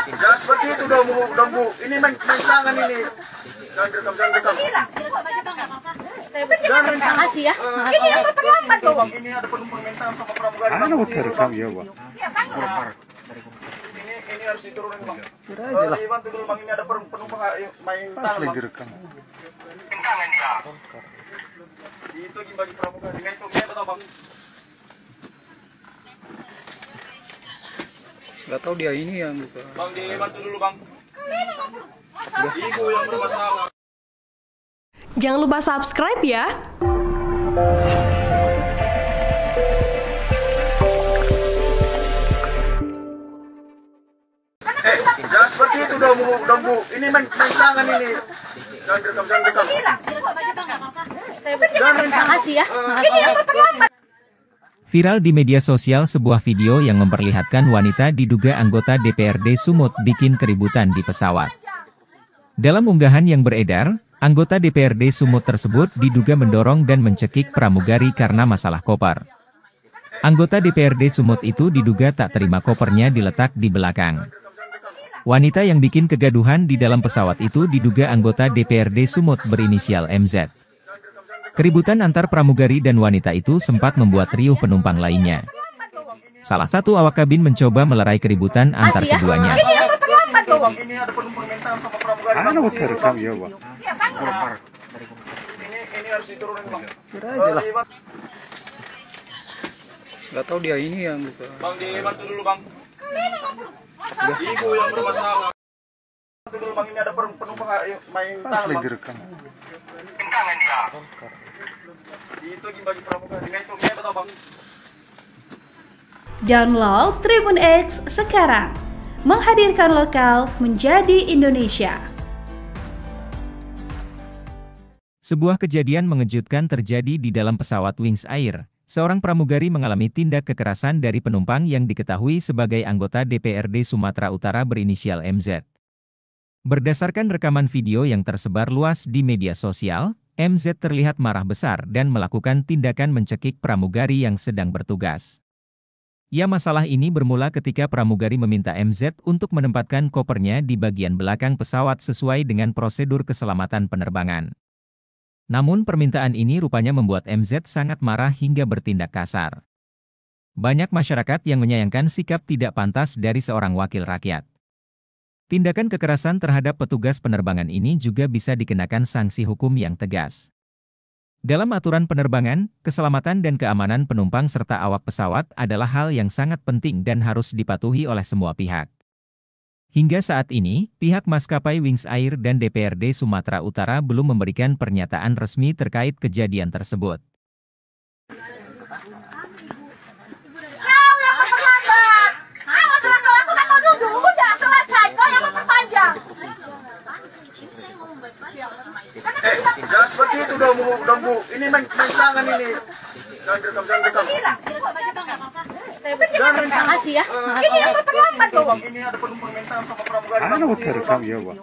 Jangan seperti itu dong, Bu. Ini main tangan ini. Jangan rekam. Terima kasih ya. Ini yang terlambat loh. Ini ada permintaan sama pramugari. Rekam ya, Bang. Ini harus diturunin, Bang. Dibantu dulu, Bang. Ini ada penumpang main tangan, Bang. Direkam. Tangan dia. Itu bagi pramugari. Itu betul, Bang. Gak tahu dia ini yang buka. Bang, dibantu dulu, Bang. Ibu yang bermasalah. Jangan lupa subscribe ya. Jangan seperti itu dong, Bu. Ini main tangan ini. Jangan direkam, jangan direkam. Terima kasih ya. Viral di media sosial sebuah video yang memperlihatkan wanita diduga anggota DPRD Sumut bikin keributan di pesawat. Dalam unggahan yang beredar, anggota DPRD Sumut tersebut diduga mendorong dan mencekik pramugari karena masalah koper. Anggota DPRD Sumut itu diduga tak terima kopernya diletak di belakang. Wanita yang bikin kegaduhan di dalam pesawat itu diduga anggota DPRD Sumut berinisial MZ. Keributan antar pramugari dan wanita itu sempat membuat riuh penumpang lainnya. Salah satu awak kabin mencoba melerai keributan antar keduanya. Ini ada penumpang mental sama pramugari. Ano mo terekam ya, Bang? Ini harus diturunin, Bang. Kira aja lah. Gak tahu dia ini yang buka. Bang, dibantu dulu, Bang. Ibu yang bermasalah. Bantu dulu, Bang. Ini ada penumpang main tangan, Bang. Direkam. Tangan dia. Itu bagi pramugari. Dengan itu, dia tahu, Bang. Download Tribun X sekarang. Menghadirkan lokal menjadi Indonesia. Sebuah kejadian mengejutkan terjadi di dalam pesawat Wings Air. Seorang pramugari mengalami tindak kekerasan dari penumpang yang diketahui sebagai anggota DPRD Sumatera Utara berinisial MZ. Berdasarkan rekaman video yang tersebar luas di media sosial, MZ terlihat marah besar dan melakukan tindakan mencekik pramugari yang sedang bertugas. Ya, masalah ini bermula ketika pramugari meminta MZ untuk menempatkan kopernya di bagian belakang pesawat sesuai dengan prosedur keselamatan penerbangan. Namun permintaan ini rupanya membuat MZ sangat marah hingga bertindak kasar. Banyak masyarakat yang menyayangkan sikap tidak pantas dari seorang wakil rakyat. Tindakan kekerasan terhadap petugas penerbangan ini juga bisa dikenakan sanksi hukum yang tegas. Dalam aturan penerbangan, keselamatan dan keamanan penumpang serta awak pesawat adalah hal yang sangat penting dan harus dipatuhi oleh semua pihak. Hingga saat ini, pihak maskapai Wings Air dan DPRD Sumatera Utara belum memberikan pernyataan resmi terkait kejadian tersebut. Jangan seperti itu dong, Bu. Ini main tangan ini. Jangan direkam, jangan direkam. Terima kasih ya. Bang, ini ada penumpang mental sama pramugari. Ano mo terekam ya, Bang?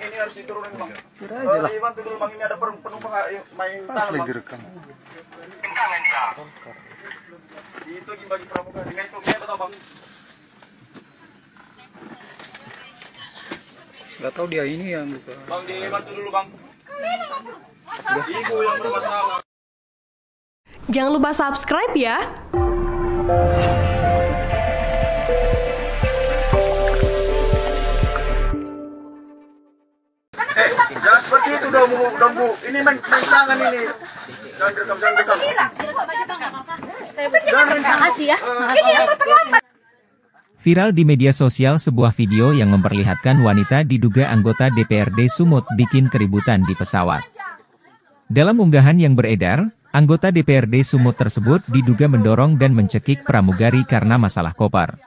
Ini harus diturunin, Bang. Kira aja lah. Dibantu dulu, Bang. Ini ada penumpang main tangan, Bang. Direkam. Tangan dia. Itu bagi pramugari. Dengan itu, dia tahu, Bang. Gak tahu dia ini yang buka. Bang, dibantu dulu, Bang. Ibu yang bermasalah. Jangan lupa subscribe ya. Jangan seperti itu dong, Bu. Ini main tangan ini. Jangan direkam, jangan direkam. Terima kasih ya. Viral di media sosial sebuah video yang memperlihatkan wanita diduga anggota DPRD Sumut bikin keributan di pesawat. Dalam unggahan yang beredar, anggota DPRD Sumut tersebut diduga mendorong dan mencekik pramugari karena masalah koper.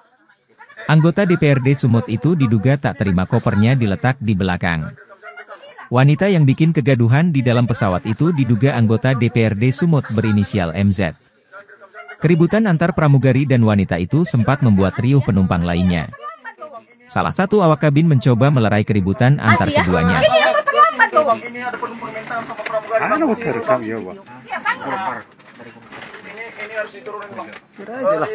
Anggota DPRD Sumut itu diduga tak terima kopernya diletak di belakang. Wanita yang bikin kegaduhan di dalam pesawat itu diduga anggota DPRD Sumut berinisial MZ. Keributan antar pramugari dan wanita itu sempat membuat riuh penumpang lainnya. Salah satu awak kabin mencoba melerai keributan antar keduanya. Bang, ini ada penumpang mental sama pramugari. Ano mo terekam ya, Bang? Ini harus diturunin, Bang. Kira aja lah.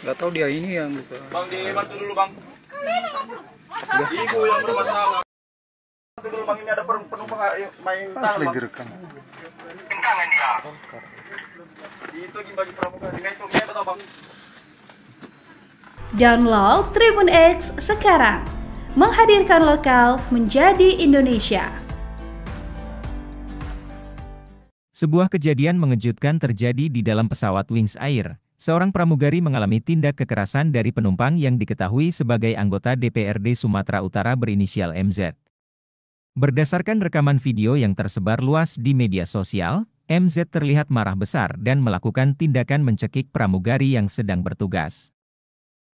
Gak tahu dia ini yang buka. Bang, dibantu dulu, Bang. Ibu yang bermasalah. Bantu dulu, Bang. Ini ada penumpang main tangan, Bang. Direkam. Tangan dia. Itu bagi pramugari. Dengan itu, dia tahu, Bang. Download Tribun X sekarang. Menghadirkan lokal menjadi Indonesia. Sebuah kejadian mengejutkan terjadi di dalam pesawat Wings Air. Seorang pramugari mengalami tindak kekerasan dari penumpang yang diketahui sebagai anggota DPRD Sumatera Utara berinisial MZ. Berdasarkan rekaman video yang tersebar luas di media sosial, MZ terlihat marah besar dan melakukan tindakan mencekik pramugari yang sedang bertugas.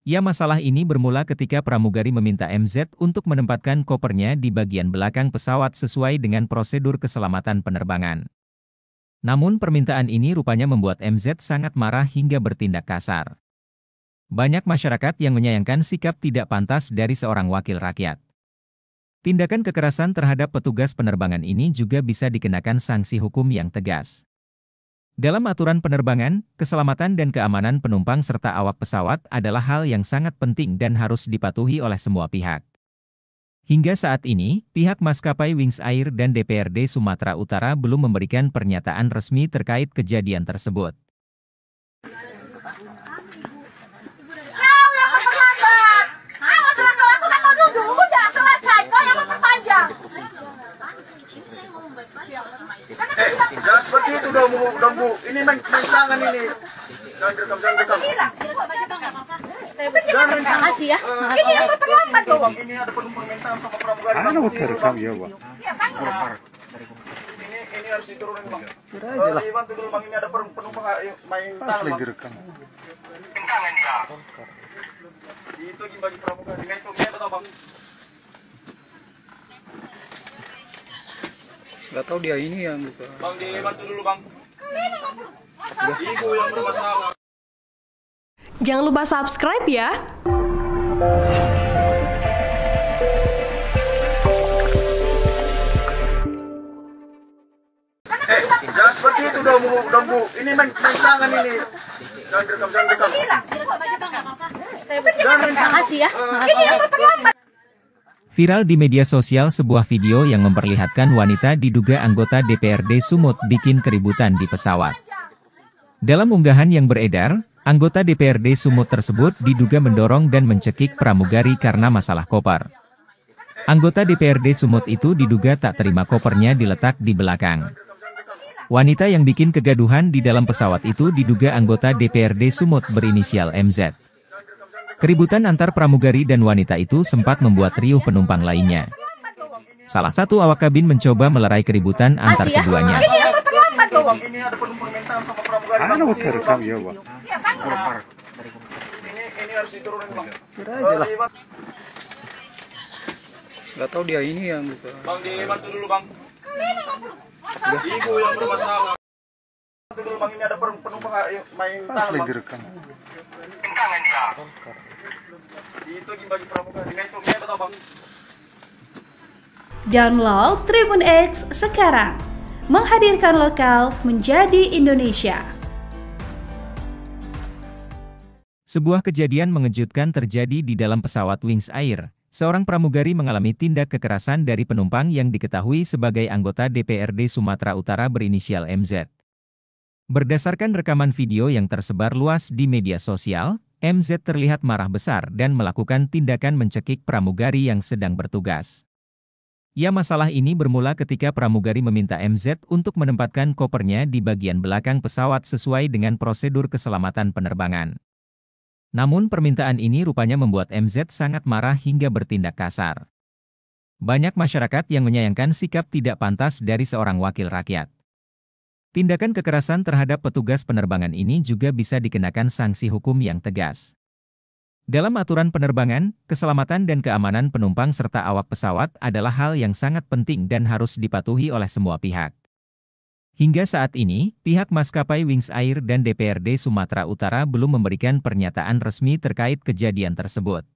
Ya, masalah ini bermula ketika pramugari meminta MZ untuk menempatkan kopernya di bagian belakang pesawat sesuai dengan prosedur keselamatan penerbangan. Namun permintaan ini rupanya membuat MZ sangat marah hingga bertindak kasar. Banyak masyarakat yang menyayangkan sikap tidak pantas dari seorang wakil rakyat. Tindakan kekerasan terhadap petugas penerbangan ini juga bisa dikenakan sanksi hukum yang tegas. Dalam aturan penerbangan, keselamatan dan keamanan penumpang serta awak pesawat adalah hal yang sangat penting dan harus dipatuhi oleh semua pihak. Hingga saat ini, pihak maskapai Wings Air dan DPRD Sumatera Utara belum memberikan pernyataan resmi terkait kejadian tersebut. Jangan seperti itu dong, Bu. Ini main tangan ini. Jangan rekam. Terima kasih ya. Ini yang terlambat loh. Ini ada penumpang mental sama pramugari. Rekam ya, Bang. Ini harus diturunin, Bang. Aja lah. Bantu dulu, Bang. Ini ada penumpang main tangan, Bang. Direkam. Tangan dia. Itu bagi pramugari. Itu betul, Bang. Gak tahu dia ini yang buka. Bang, dibantu dulu, Bang. Ibu yang bermasalah. Jangan lupa subscribe ya. Jangan seperti itu dong, Bu. Ini main tangan ini. Jangan rekam. Terima kasih ya. Ini yang terlambat. Viral di media sosial sebuah video yang memperlihatkan wanita diduga anggota DPRD Sumut bikin keributan di pesawat. Dalam unggahan yang beredar, anggota DPRD Sumut tersebut diduga mendorong dan mencekik pramugari karena masalah koper. Anggota DPRD Sumut itu diduga tak terima kopernya diletak di belakang. Wanita yang bikin kegaduhan di dalam pesawat itu diduga anggota DPRD Sumut berinisial MZ. Keributan antar pramugari dan wanita itu sempat membuat riuh penumpang lainnya. Salah satu awak kabin mencoba melerai keributan antar keduanya. Ini ada penumpang mental sama pramugari. Rekam ya, Bang. Ini harus diturunin, Bang. Aja lah. Gak tahu dia ini yang buka. Bang, dibantu dulu, Bang. Ibu yang bermasalah. Bantu dulu, Bang. Ini ada penumpang main tangan, Bang. Direkam. Tangan dia. Itu bagi pramugari. Itu betul, Bang. Download Tribun X sekarang. Menghadirkan lokal menjadi Indonesia. Sebuah kejadian mengejutkan terjadi di dalam pesawat Wings Air. Seorang pramugari mengalami tindak kekerasan dari penumpang yang diketahui sebagai anggota DPRD Sumatera Utara berinisial MZ. Berdasarkan rekaman video yang tersebar luas di media sosial, MZ terlihat marah besar dan melakukan tindakan mencekik pramugari yang sedang bertugas. Ya, masalah ini bermula ketika pramugari meminta MZ untuk menempatkan kopernya di bagian belakang pesawat sesuai dengan prosedur keselamatan penerbangan. Namun permintaan ini rupanya membuat MZ sangat marah hingga bertindak kasar. Banyak masyarakat yang menyayangkan sikap tidak pantas dari seorang wakil rakyat. Tindakan kekerasan terhadap petugas penerbangan ini juga bisa dikenakan sanksi hukum yang tegas. Dalam aturan penerbangan, keselamatan dan keamanan penumpang serta awak pesawat adalah hal yang sangat penting dan harus dipatuhi oleh semua pihak. Hingga saat ini, pihak maskapai Wings Air dan DPRD Sumatera Utara belum memberikan pernyataan resmi terkait kejadian tersebut.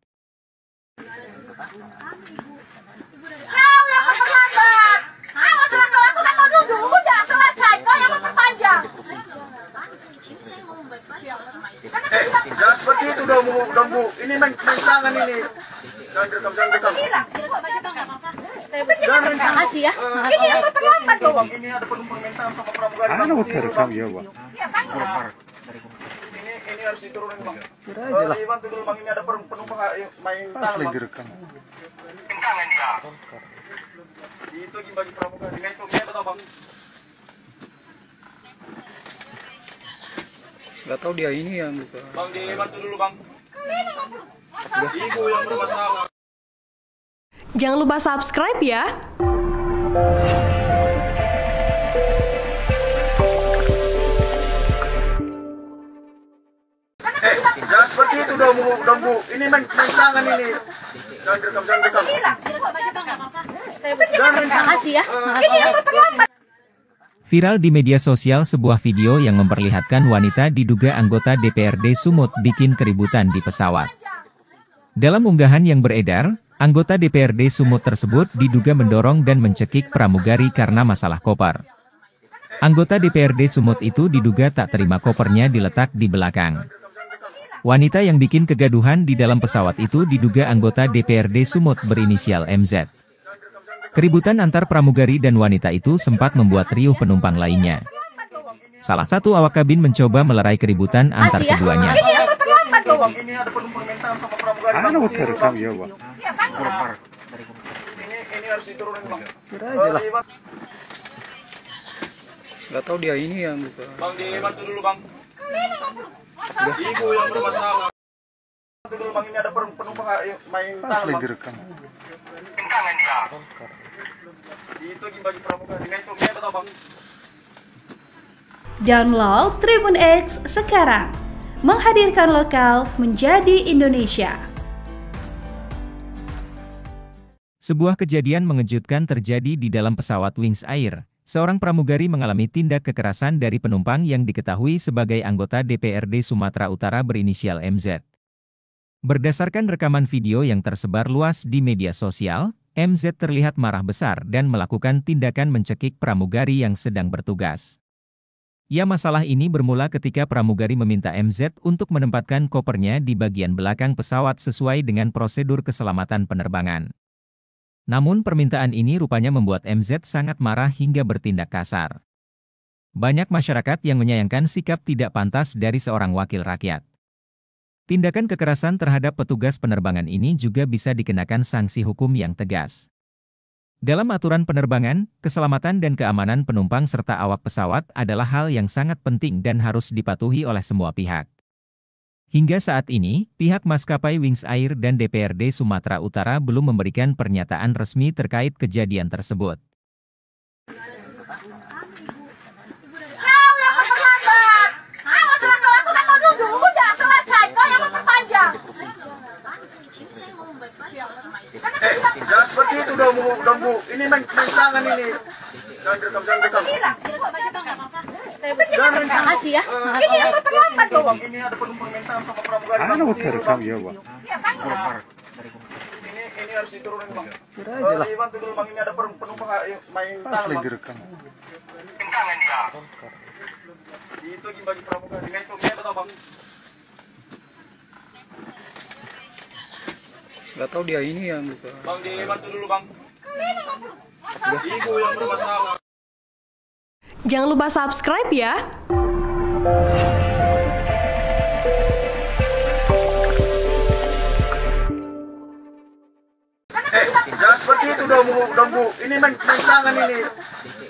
Jangan seperti itu dong, Bu. Ini main tangan ini. Jangan rekam. Terima kasih ya. Ini yang terlambat loh, Bang. Ini ada penumpang mental sama pramugari. Rekam ya, Bang. Ini harus diturunin, Bang. Aja lah. Bantu dulu, Bang. Ini ada penumpang main tangan, Bang. Direkam. Tangan dia. Itu bagi pramugari. Itu betul, Bang. Gak tahu dia ini yang buka. Bang, dibantu dulu, Bang. Ibu yang bermasalah. Jangan lupa subscribe ya. seperti itu dong Bu. Ini main tangan ini. Jangan direkam. Terima kasih ya. Viral di media sosial sebuah video yang memperlihatkan wanita diduga anggota DPRD Sumut bikin keributan di pesawat. Dalam unggahan yang beredar, anggota DPRD Sumut tersebut diduga mendorong dan mencekik pramugari karena masalah koper. Anggota DPRD Sumut itu diduga tak terima kopernya diletak di belakang. Wanita yang bikin kegaduhan di dalam pesawat itu diduga anggota DPRD Sumut berinisial MZ. Keributan antar pramugari dan wanita itu sempat membuat riuh penumpang lainnya. Salah satu awak kabin mencoba melerai keributan antar keduanya. Ini ada penumpang mental sama pramugari. Ada mau terekam ya, Bang. Ini harus diturunin Bang. Kira aja lah. Gak tahu dia ini yang buka. Bang dibantu dulu Bang. Ibu yang bermasalah. Bantu dulu Bang, ini ada penumpang main tangan Bang. Direkam. Tangan dia. Itu bagi pramugari. Dengan itu dia tahu Bang. Download Tribun X sekarang. Menghadirkan lokal menjadi Indonesia. Sebuah kejadian mengejutkan terjadi di dalam pesawat Wings Air. Seorang pramugari mengalami tindak kekerasan dari penumpang yang diketahui sebagai anggota DPRD Sumatera Utara berinisial MZ. Berdasarkan rekaman video yang tersebar luas di media sosial, MZ terlihat marah besar dan melakukan tindakan mencekik pramugari yang sedang bertugas. Ya, masalah ini bermula ketika pramugari meminta MZ untuk menempatkan kopernya di bagian belakang pesawat sesuai dengan prosedur keselamatan penerbangan. Namun permintaan ini rupanya membuat MZ sangat marah hingga bertindak kasar. Banyak masyarakat yang menyayangkan sikap tidak pantas dari seorang wakil rakyat. Tindakan kekerasan terhadap petugas penerbangan ini juga bisa dikenakan sanksi hukum yang tegas. Dalam aturan penerbangan, keselamatan dan keamanan penumpang serta awak pesawat adalah hal yang sangat penting dan harus dipatuhi oleh semua pihak. Hingga saat ini, pihak maskapai Wings Air dan DPRD Sumatera Utara belum memberikan pernyataan resmi terkait kejadian tersebut. Jangan seperti itu dong Bu. Ini main tangan ini. Jangan direkam. Terima kasih ya. Ini ada penumpang mental sama pramugari. Ada mau terekam ya, Bang. Ini harus diturunin Bang. Kira aja lah. Dibantu dulu Bang, ini ada penumpang main tangan Bang. Direkam. Tangan dia. Itu bagi pramugari. Dengan itu dia tahu Bang. Gak tahu dia ini yang buka. Bang dibantu dulu Bang. Ibu yang bermasalah. Jangan lupa subscribe ya. Jangan seperti itu dong Bu. Ini main tangan ini.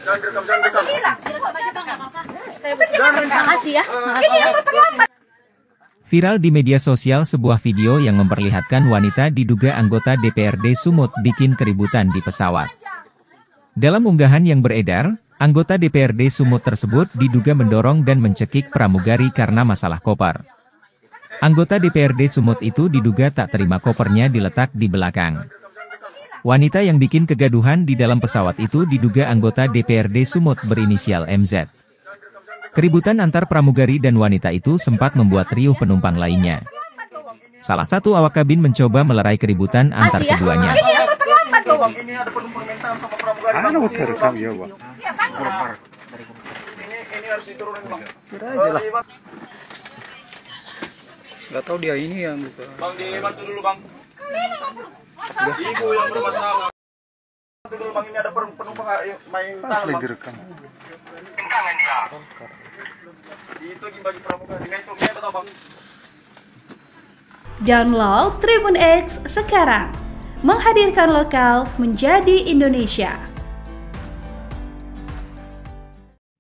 Jangan direkam. Terima kasih ya. Viral di media sosial sebuah video yang memperlihatkan wanita diduga anggota DPRD Sumut bikin keributan di pesawat. Dalam unggahan yang beredar, anggota DPRD Sumut tersebut diduga mendorong dan mencekik pramugari karena masalah koper. Anggota DPRD Sumut itu diduga tak terima kopernya diletak di belakang. Wanita yang bikin kegaduhan di dalam pesawat itu diduga anggota DPRD Sumut berinisial MZ. Keributan antar pramugari dan wanita itu sempat membuat riuh penumpang lainnya. Salah satu awak kabin mencoba melerai keributan antar keduanya. Ini ada penumpang mental sama pramugari. Ada mau terekam ya, Bang. Ini harus diturunin Bang. Kira aja lah. Gak tahu dia ini yang buka. Bang dibantu dulu Bang. Ibu yang bermasalah. Bantu dulu Bang, ini ada penumpang main tangan Bang. Direkam. Tangan dia. Itu bagi pramugari. Dengan itu dia tahu Bang. Download Tribun X sekarang. Menghadirkan lokal menjadi Indonesia.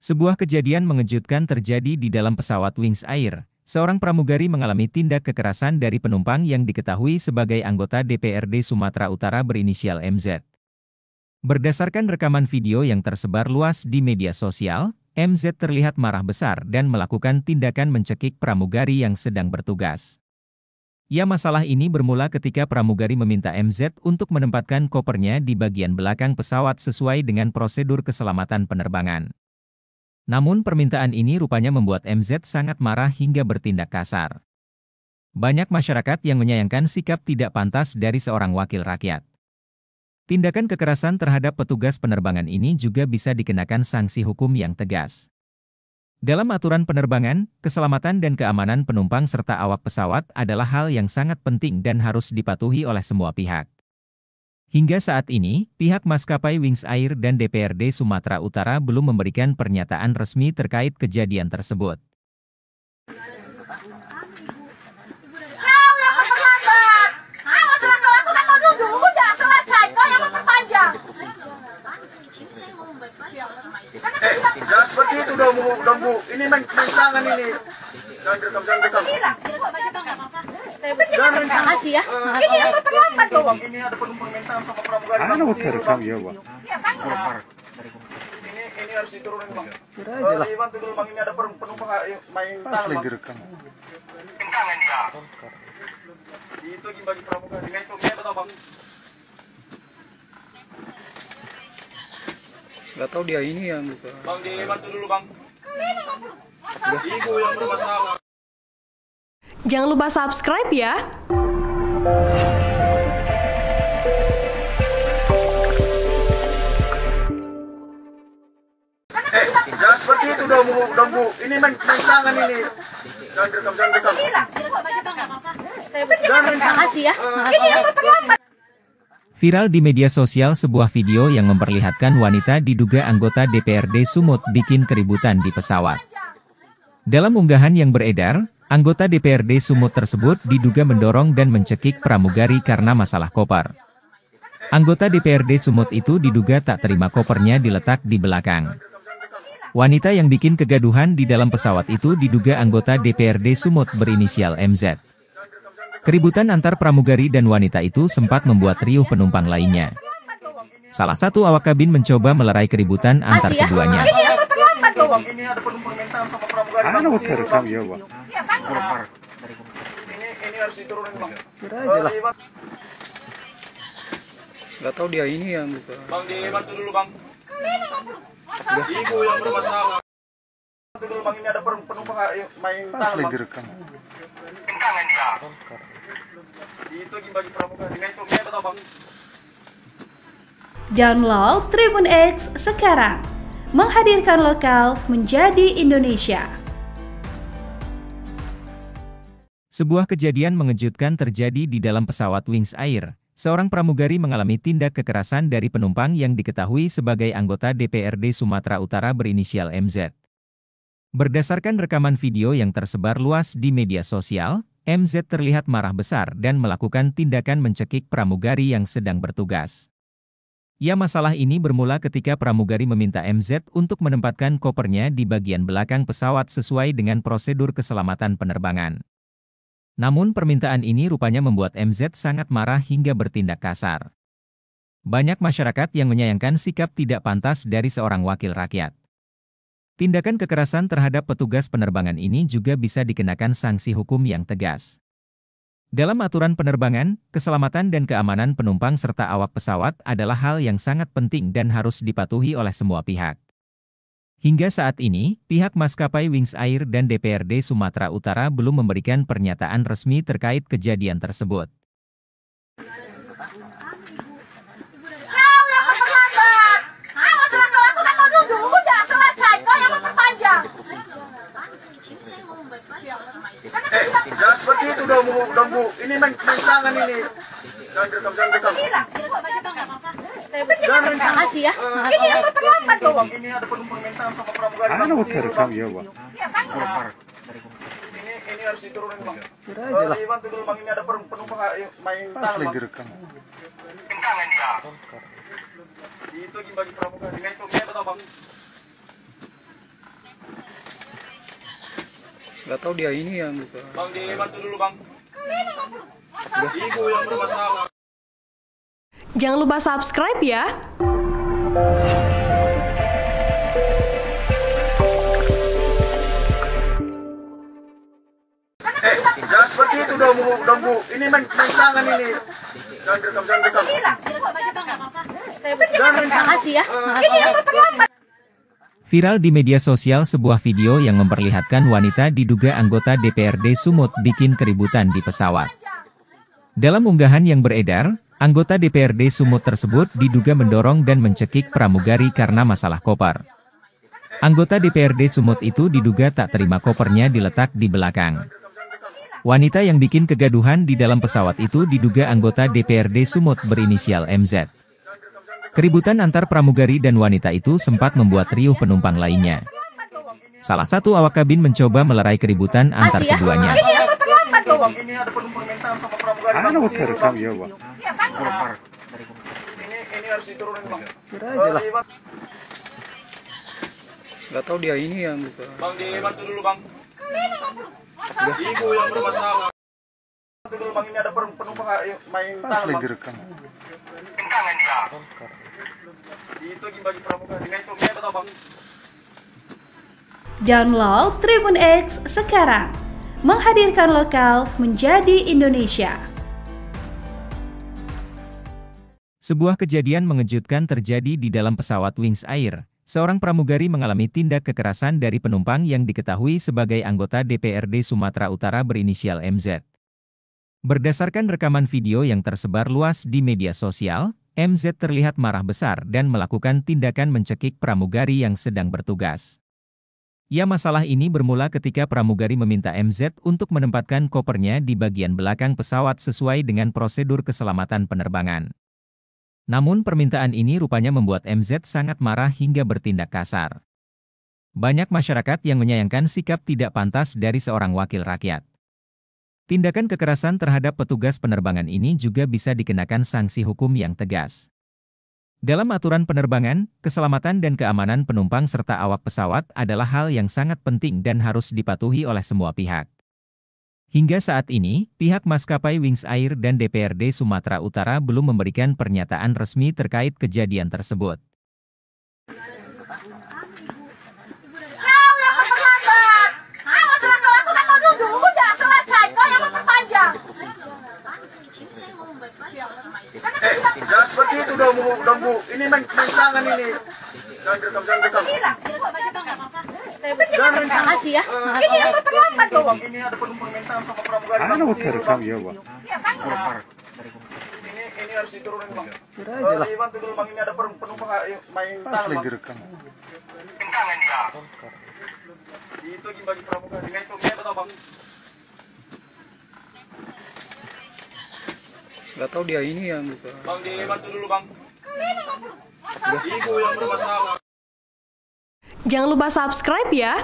Sebuah kejadian mengejutkan terjadi di dalam pesawat Wings Air. Seorang pramugari mengalami tindak kekerasan dari penumpang yang diketahui sebagai anggota DPRD Sumatera Utara berinisial MZ. Berdasarkan rekaman video yang tersebar luas di media sosial, MZ terlihat marah besar dan melakukan tindakan mencekik pramugari yang sedang bertugas. Ya, masalah ini bermula ketika pramugari meminta MZ untuk menempatkan kopernya di bagian belakang pesawat sesuai dengan prosedur keselamatan penerbangan. Namun permintaan ini rupanya membuat MZ sangat marah hingga bertindak kasar. Banyak masyarakat yang menyayangkan sikap tidak pantas dari seorang wakil rakyat. Tindakan kekerasan terhadap petugas penerbangan ini juga bisa dikenakan sanksi hukum yang tegas. Dalam aturan penerbangan, keselamatan dan keamanan penumpang serta awak pesawat adalah hal yang sangat penting dan harus dipatuhi oleh semua pihak. Hingga saat ini, pihak maskapai Wings Air dan DPRD Sumatera Utara belum memberikan pernyataan resmi terkait kejadian tersebut. Jangan seperti itu dong Bu. Ini main tangan ini. Jangan rekam. Jangan kasih ya. Ini yang terlambat loh. Ini ada permintaan sama pramugari. Rekam ya, Bang. Ini harus diturunin Bang. Bantu dulu Bang, ini ada penumpang main tangan Bang. Direkam. Tangan dia. Itu bagi pramugari. Dengan itu atau Bang? Gak tahu dia ini yang buka. Bang, dibantu dulu Bang. Ibu yang bermasalah. Jangan lupa subscribe ya. Jangan seperti itu dong Bu. Ini main tangan ini. Jangan rekam. Jangan kasih ya. Ini yang terlambat. Viral di media sosial sebuah video yang memperlihatkan wanita diduga anggota DPRD Sumut bikin keributan di pesawat. Dalam unggahan yang beredar, anggota DPRD Sumut tersebut diduga mendorong dan mencekik pramugari karena masalah koper. Anggota DPRD Sumut itu diduga tak terima kopernya diletak di belakang. Wanita yang bikin kegaduhan di dalam pesawat itu diduga anggota DPRD Sumut berinisial MZ. Keributan antar pramugari dan wanita itu sempat membuat riuh penumpang lainnya. Salah satu awak kabin mencoba melerai keributan antar keduanya. Ini ada permintaan sama pramugari. Rekam ya, Bang. Ini harus diturunin Bang. Gak tahu dia ini yang buka. Bang, dibantu dulu Bang. Ibu yang bermasalah. Bantu dulu Bang, ini ada penumpang main tangan Bang. Direkam. Tangan dia. Itu bagi pramugari. Dengan itu atau Bang? Download Tribun X sekarang. Menghadirkan lokal menjadi Indonesia. Sebuah kejadian mengejutkan terjadi di dalam pesawat Wings Air. Seorang pramugari mengalami tindak kekerasan dari penumpang yang diketahui sebagai anggota DPRD Sumatera Utara berinisial MZ. Berdasarkan rekaman video yang tersebar luas di media sosial, MZ terlihat marah besar dan melakukan tindakan mencekik pramugari yang sedang bertugas. Ya, masalah ini bermula ketika pramugari meminta MZ untuk menempatkan kopernya di bagian belakang pesawat sesuai dengan prosedur keselamatan penerbangan. Namun permintaan ini rupanya membuat MZ sangat marah hingga bertindak kasar. Banyak masyarakat yang menyayangkan sikap tidak pantas dari seorang wakil rakyat. Tindakan kekerasan terhadap petugas penerbangan ini juga bisa dikenakan sanksi hukum yang tegas. Dalam aturan penerbangan, keselamatan dan keamanan penumpang serta awak pesawat adalah hal yang sangat penting dan harus dipatuhi oleh semua pihak. Hingga saat ini, pihak maskapai Wings Air dan DPRD Sumatera Utara belum memberikan pernyataan resmi terkait kejadian tersebut. Jangan seperti itu dong Bu. Ini main tangan ini. Jangan rekam. Jangan kasih ya. Ini yang terlambat loh. Ini ada permintaan sama pramugari. Rekam ya, Bang. Ini harus diturunin Bang. Bantu dulu Bang, ini ada penumpang main tangan Bang. Direkam. Tangan dia. Itu bagi pramugari. Dengan itu atau Bang? Gak tahu dia ini yang buka. Bang, dibantu dulu Bang. Ibu yang bermasalah. Jangan lupa subscribe ya. Jangan seperti itu dong, Bu. Ini main tangan ini. Jangan direkam, jangan direkam. Terima kasih ya. Viral di media sosial sebuah video yang memperlihatkan wanita diduga anggota DPRD Sumut bikin keributan di pesawat. Dalam unggahan yang beredar, anggota DPRD Sumut tersebut diduga mendorong dan mencekik pramugari karena masalah koper. Anggota DPRD Sumut itu diduga tak terima kopernya diletak di belakang. Wanita yang bikin kegaduhan di dalam pesawat itu diduga anggota DPRD Sumut berinisial MZ. Keributan antar pramugari dan wanita itu sempat membuat riuh penumpang lainnya. Salah satu awak kabin mencoba melerai keributan antar keduanya. Ini ada penumpang mental sama pramugari. Anu terekam ya, Bang. Ini harus diturunin, Bang. Kira aja lah. Gak tahu dia ini yang buka. Bang, dibantu dulu, Bang. Ibu yang bermasalah. Bantu dulu, Bang. Ini ada penumpang main tangan, Bang. Direkam. Tangan dia. Itu bagi pramugari. Dengan itu, dia tahu, Bang. Download Tribun X sekarang. Menghadirkan lokal menjadi Indonesia. Sebuah kejadian mengejutkan terjadi di dalam pesawat Wings Air. Seorang pramugari mengalami tindak kekerasan dari penumpang yang diketahui sebagai anggota DPRD Sumatera Utara berinisial MZ. Berdasarkan rekaman video yang tersebar luas di media sosial, MZ terlihat marah besar dan melakukan tindakan mencekik pramugari yang sedang bertugas. Ya, masalah ini bermula ketika pramugari meminta MZ untuk menempatkan kopernya di bagian belakang pesawat sesuai dengan prosedur keselamatan penerbangan. Namun permintaan ini rupanya membuat MZ sangat marah hingga bertindak kasar. Banyak masyarakat yang menyayangkan sikap tidak pantas dari seorang wakil rakyat. Tindakan kekerasan terhadap petugas penerbangan ini juga bisa dikenakan sanksi hukum yang tegas. Dalam aturan penerbangan, keselamatan dan keamanan penumpang serta awak pesawat adalah hal yang sangat penting dan harus dipatuhi oleh semua pihak. Hingga saat ini, pihak maskapai Wings Air dan DPRD Sumatera Utara belum memberikan pernyataan resmi terkait kejadian tersebut. Jangan seperti itu dong, Bu. Ini main tangan ini. Jangan direkam, jangan direkam. Terima kasih ya. Bang, ini ada penumpang mental sama pramugari. Anu terekam ya, Bang. Ini harus diturunin, Bang. Kira aja lah. Dibantu dulu, Bang. Ini ada penumpang main tangan, Bang. Direkam. Tangan dia. Itu bagi pramugari. Dengan itu, dia tahu, Bang. Gak tahu dia ini yang buka. Bang, dibantu dulu, Bang. Ibu yang bermasalah. Jangan lupa subscribe ya.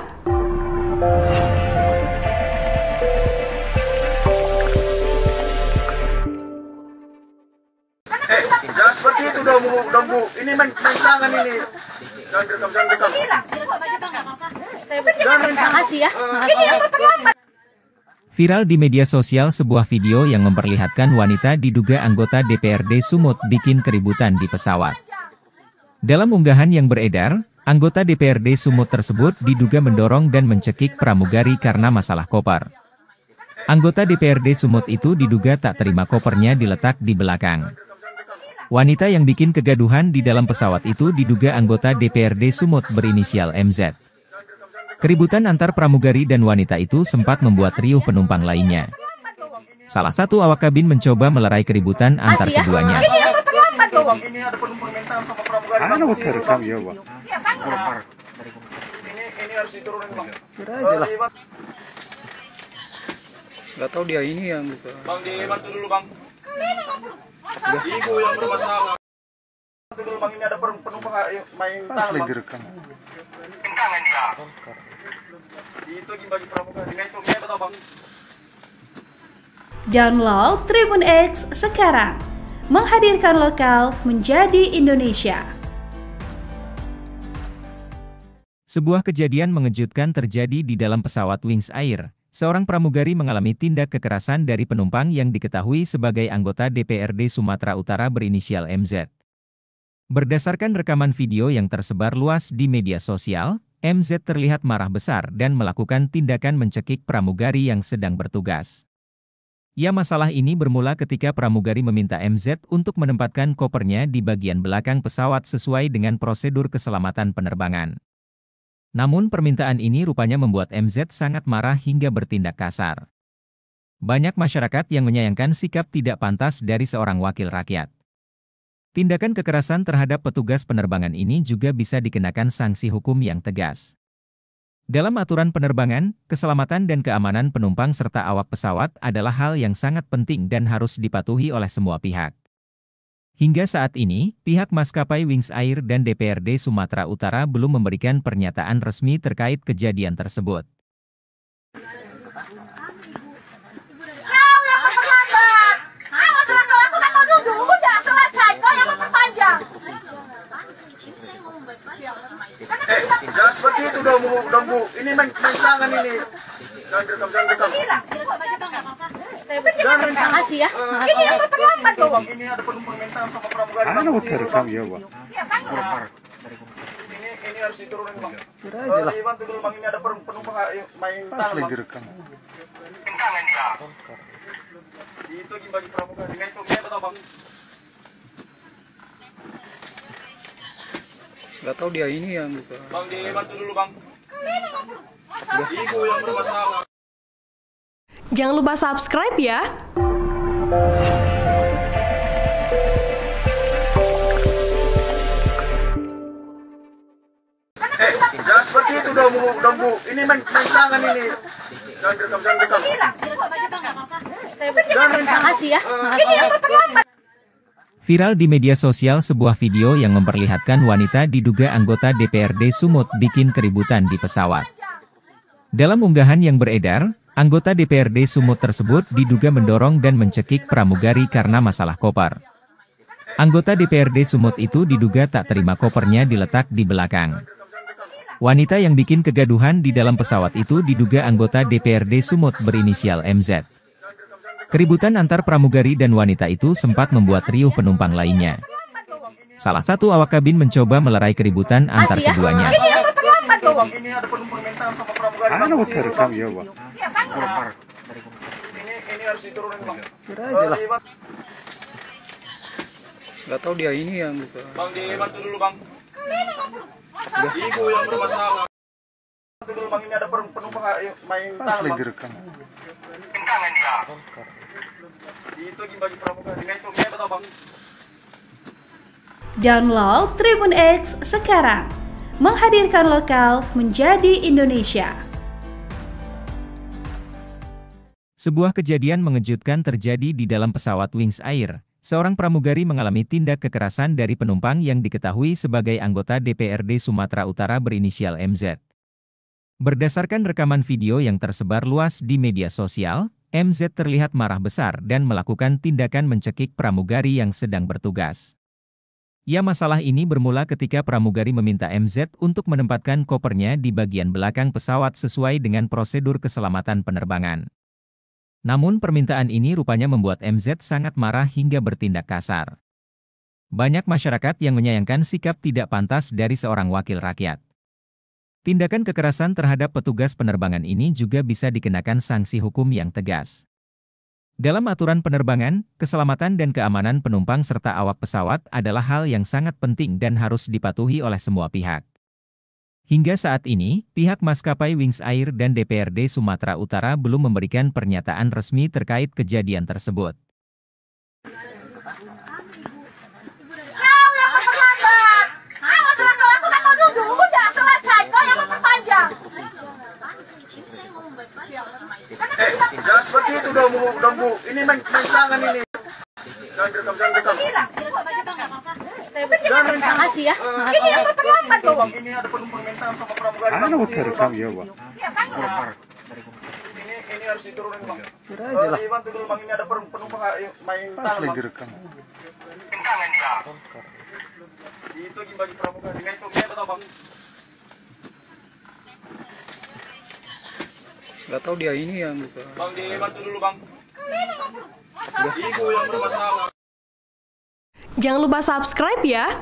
Jangan seperti itu dong, Bu. Ini main tangan ini. Jangan direkam, jangan direkam. Terima kasih ya. Viral di media sosial sebuah video yang memperlihatkan wanita diduga anggota DPRD Sumut bikin keributan di pesawat. Dalam unggahan yang beredar, anggota DPRD Sumut tersebut diduga mendorong dan mencekik pramugari karena masalah koper. Anggota DPRD Sumut itu diduga tak terima kopernya diletak di belakang. Wanita yang bikin kegaduhan di dalam pesawat itu diduga anggota DPRD Sumut berinisial MZ. Keributan antar pramugari dan wanita itu sempat membuat riuh penumpang lainnya. Salah satu awak kabin mencoba melerai keributan antar keduanya. Bang, ini ada penumpang mental sama pramugari. Anu terekam ya, Bang. Ini harus diturunin, Bang. Kira aja lah. Gak tahu dia ini yang buka. Bang, dibantu dulu, Bang. Ibu yang bermasalah. Bantu dulu, Bang. Ini ada penumpang main tangan, Bang. Direkam. Tangan dia. Itu bagi pramugari. Dengan itu, dia tahu, Bang. Download Tribun X sekarang. Menghadirkan lokal menjadi Indonesia. Sebuah kejadian mengejutkan terjadi di dalam pesawat Wings Air. Seorang pramugari mengalami tindak kekerasan dari penumpang yang diketahui sebagai anggota DPRD Sumatera Utara berinisial MZ. Berdasarkan rekaman video yang tersebar luas di media sosial, MZ terlihat marah besar dan melakukan tindakan mencekik pramugari yang sedang bertugas. Ya, masalah ini bermula ketika pramugari meminta MZ untuk menempatkan kopernya di bagian belakang pesawat sesuai dengan prosedur keselamatan penerbangan. Namun permintaan ini rupanya membuat MZ sangat marah hingga bertindak kasar. Banyak masyarakat yang menyayangkan sikap tidak pantas dari seorang wakil rakyat. Tindakan kekerasan terhadap petugas penerbangan ini juga bisa dikenakan sanksi hukum yang tegas. Dalam aturan penerbangan, keselamatan dan keamanan penumpang serta awak pesawat adalah hal yang sangat penting dan harus dipatuhi oleh semua pihak. Hingga saat ini, pihak maskapai Wings Air dan DPRD Sumatera Utara belum memberikan pernyataan resmi terkait kejadian tersebut. Jangan seperti itu dong, Bu. Ini main tangan ini. Jangan rekam. Terima kasih ya. Ini yang terlambat loh. Ini ada permintaan sama pramugari. Rekam ya, Bang. Ini harus diturunin, Bang. Aja lah. Bantu dulu, Bang. Ini ada penumpang main tangan, Bang. Direkam. Tangan dia. Itu bagi pramugari. Dengan itu, betul, Bang. Gak tahu dia ini yang buka. Bang, dibantu dulu, Bang. Ibu yang bermasalah. Jangan lupa subscribe ya. Jangan seperti itu dong, Bu. Ini main tangan ini. Jangan rekam. Terima kasih ya. Ini yang terlambat. Viral di media sosial sebuah video yang memperlihatkan wanita diduga anggota DPRD Sumut bikin keributan di pesawat. Dalam unggahan yang beredar, anggota DPRD Sumut tersebut diduga mendorong dan mencekik pramugari karena masalah koper. Anggota DPRD Sumut itu diduga tak terima kopernya diletak di belakang. Wanita yang bikin kegaduhan di dalam pesawat itu diduga anggota DPRD Sumut berinisial MZ. Keributan antar pramugari dan wanita itu sempat membuat riuh penumpang lainnya. Salah satu awak kabin mencoba melerai keributan antar keduanya. Ini ada permintaan sama pramugari. Rekam ya, Bang. Ini harus diturunin, Bang. Aja lah. Gak tahu dia ini yang buka. Bang, dibantu dulu, Bang. Ibu yang bermasalah. Bantu dulu, Bang. Ini ada penumpang main tangan, Bang. Direkam. Tangan dia. Itu bagi pramugari. Dengan itu, betul, Bang. Download Tribun X sekarang. Menghadirkan lokal menjadi Indonesia. Sebuah kejadian mengejutkan terjadi di dalam pesawat Wings Air. Seorang pramugari mengalami tindak kekerasan dari penumpang yang diketahui sebagai anggota DPRD Sumatera Utara berinisial MZ. Berdasarkan rekaman video yang tersebar luas di media sosial, MZ terlihat marah besar dan melakukan tindakan mencekik pramugari yang sedang bertugas. Ya, masalah ini bermula ketika pramugari meminta MZ untuk menempatkan kopernya di bagian belakang pesawat sesuai dengan prosedur keselamatan penerbangan. Namun permintaan ini rupanya membuat MZ sangat marah hingga bertindak kasar. Banyak masyarakat yang menyayangkan sikap tidak pantas dari seorang wakil rakyat. Tindakan kekerasan terhadap petugas penerbangan ini juga bisa dikenakan sanksi hukum yang tegas. Dalam aturan penerbangan, keselamatan dan keamanan penumpang serta awak pesawat adalah hal yang sangat penting dan harus dipatuhi oleh semua pihak. Hingga saat ini, pihak maskapai Wings Air dan DPRD Sumatera Utara belum memberikan pernyataan resmi terkait kejadian tersebut. Jangan seperti itu dong, Bu. Ini main tangan ini. Jangan rekam. Terima kasih ya. Ini yang terlambat loh, Bang. Ini ada permintaan sama pramugari. Rekam ya, Bang. Ini harus diturunin, Bang. Aja lah. Dibantu dulu, Bang. Ini ada penumpang main tangan, Bang. Direkam. Tangan dia. Itu bagi pramugari. Dengan itu, betul, Bang. Gak tahu dia ini yang buka. Bang, dibantu dulu, Bang. Ibu yang bermasalah. Jangan lupa subscribe ya.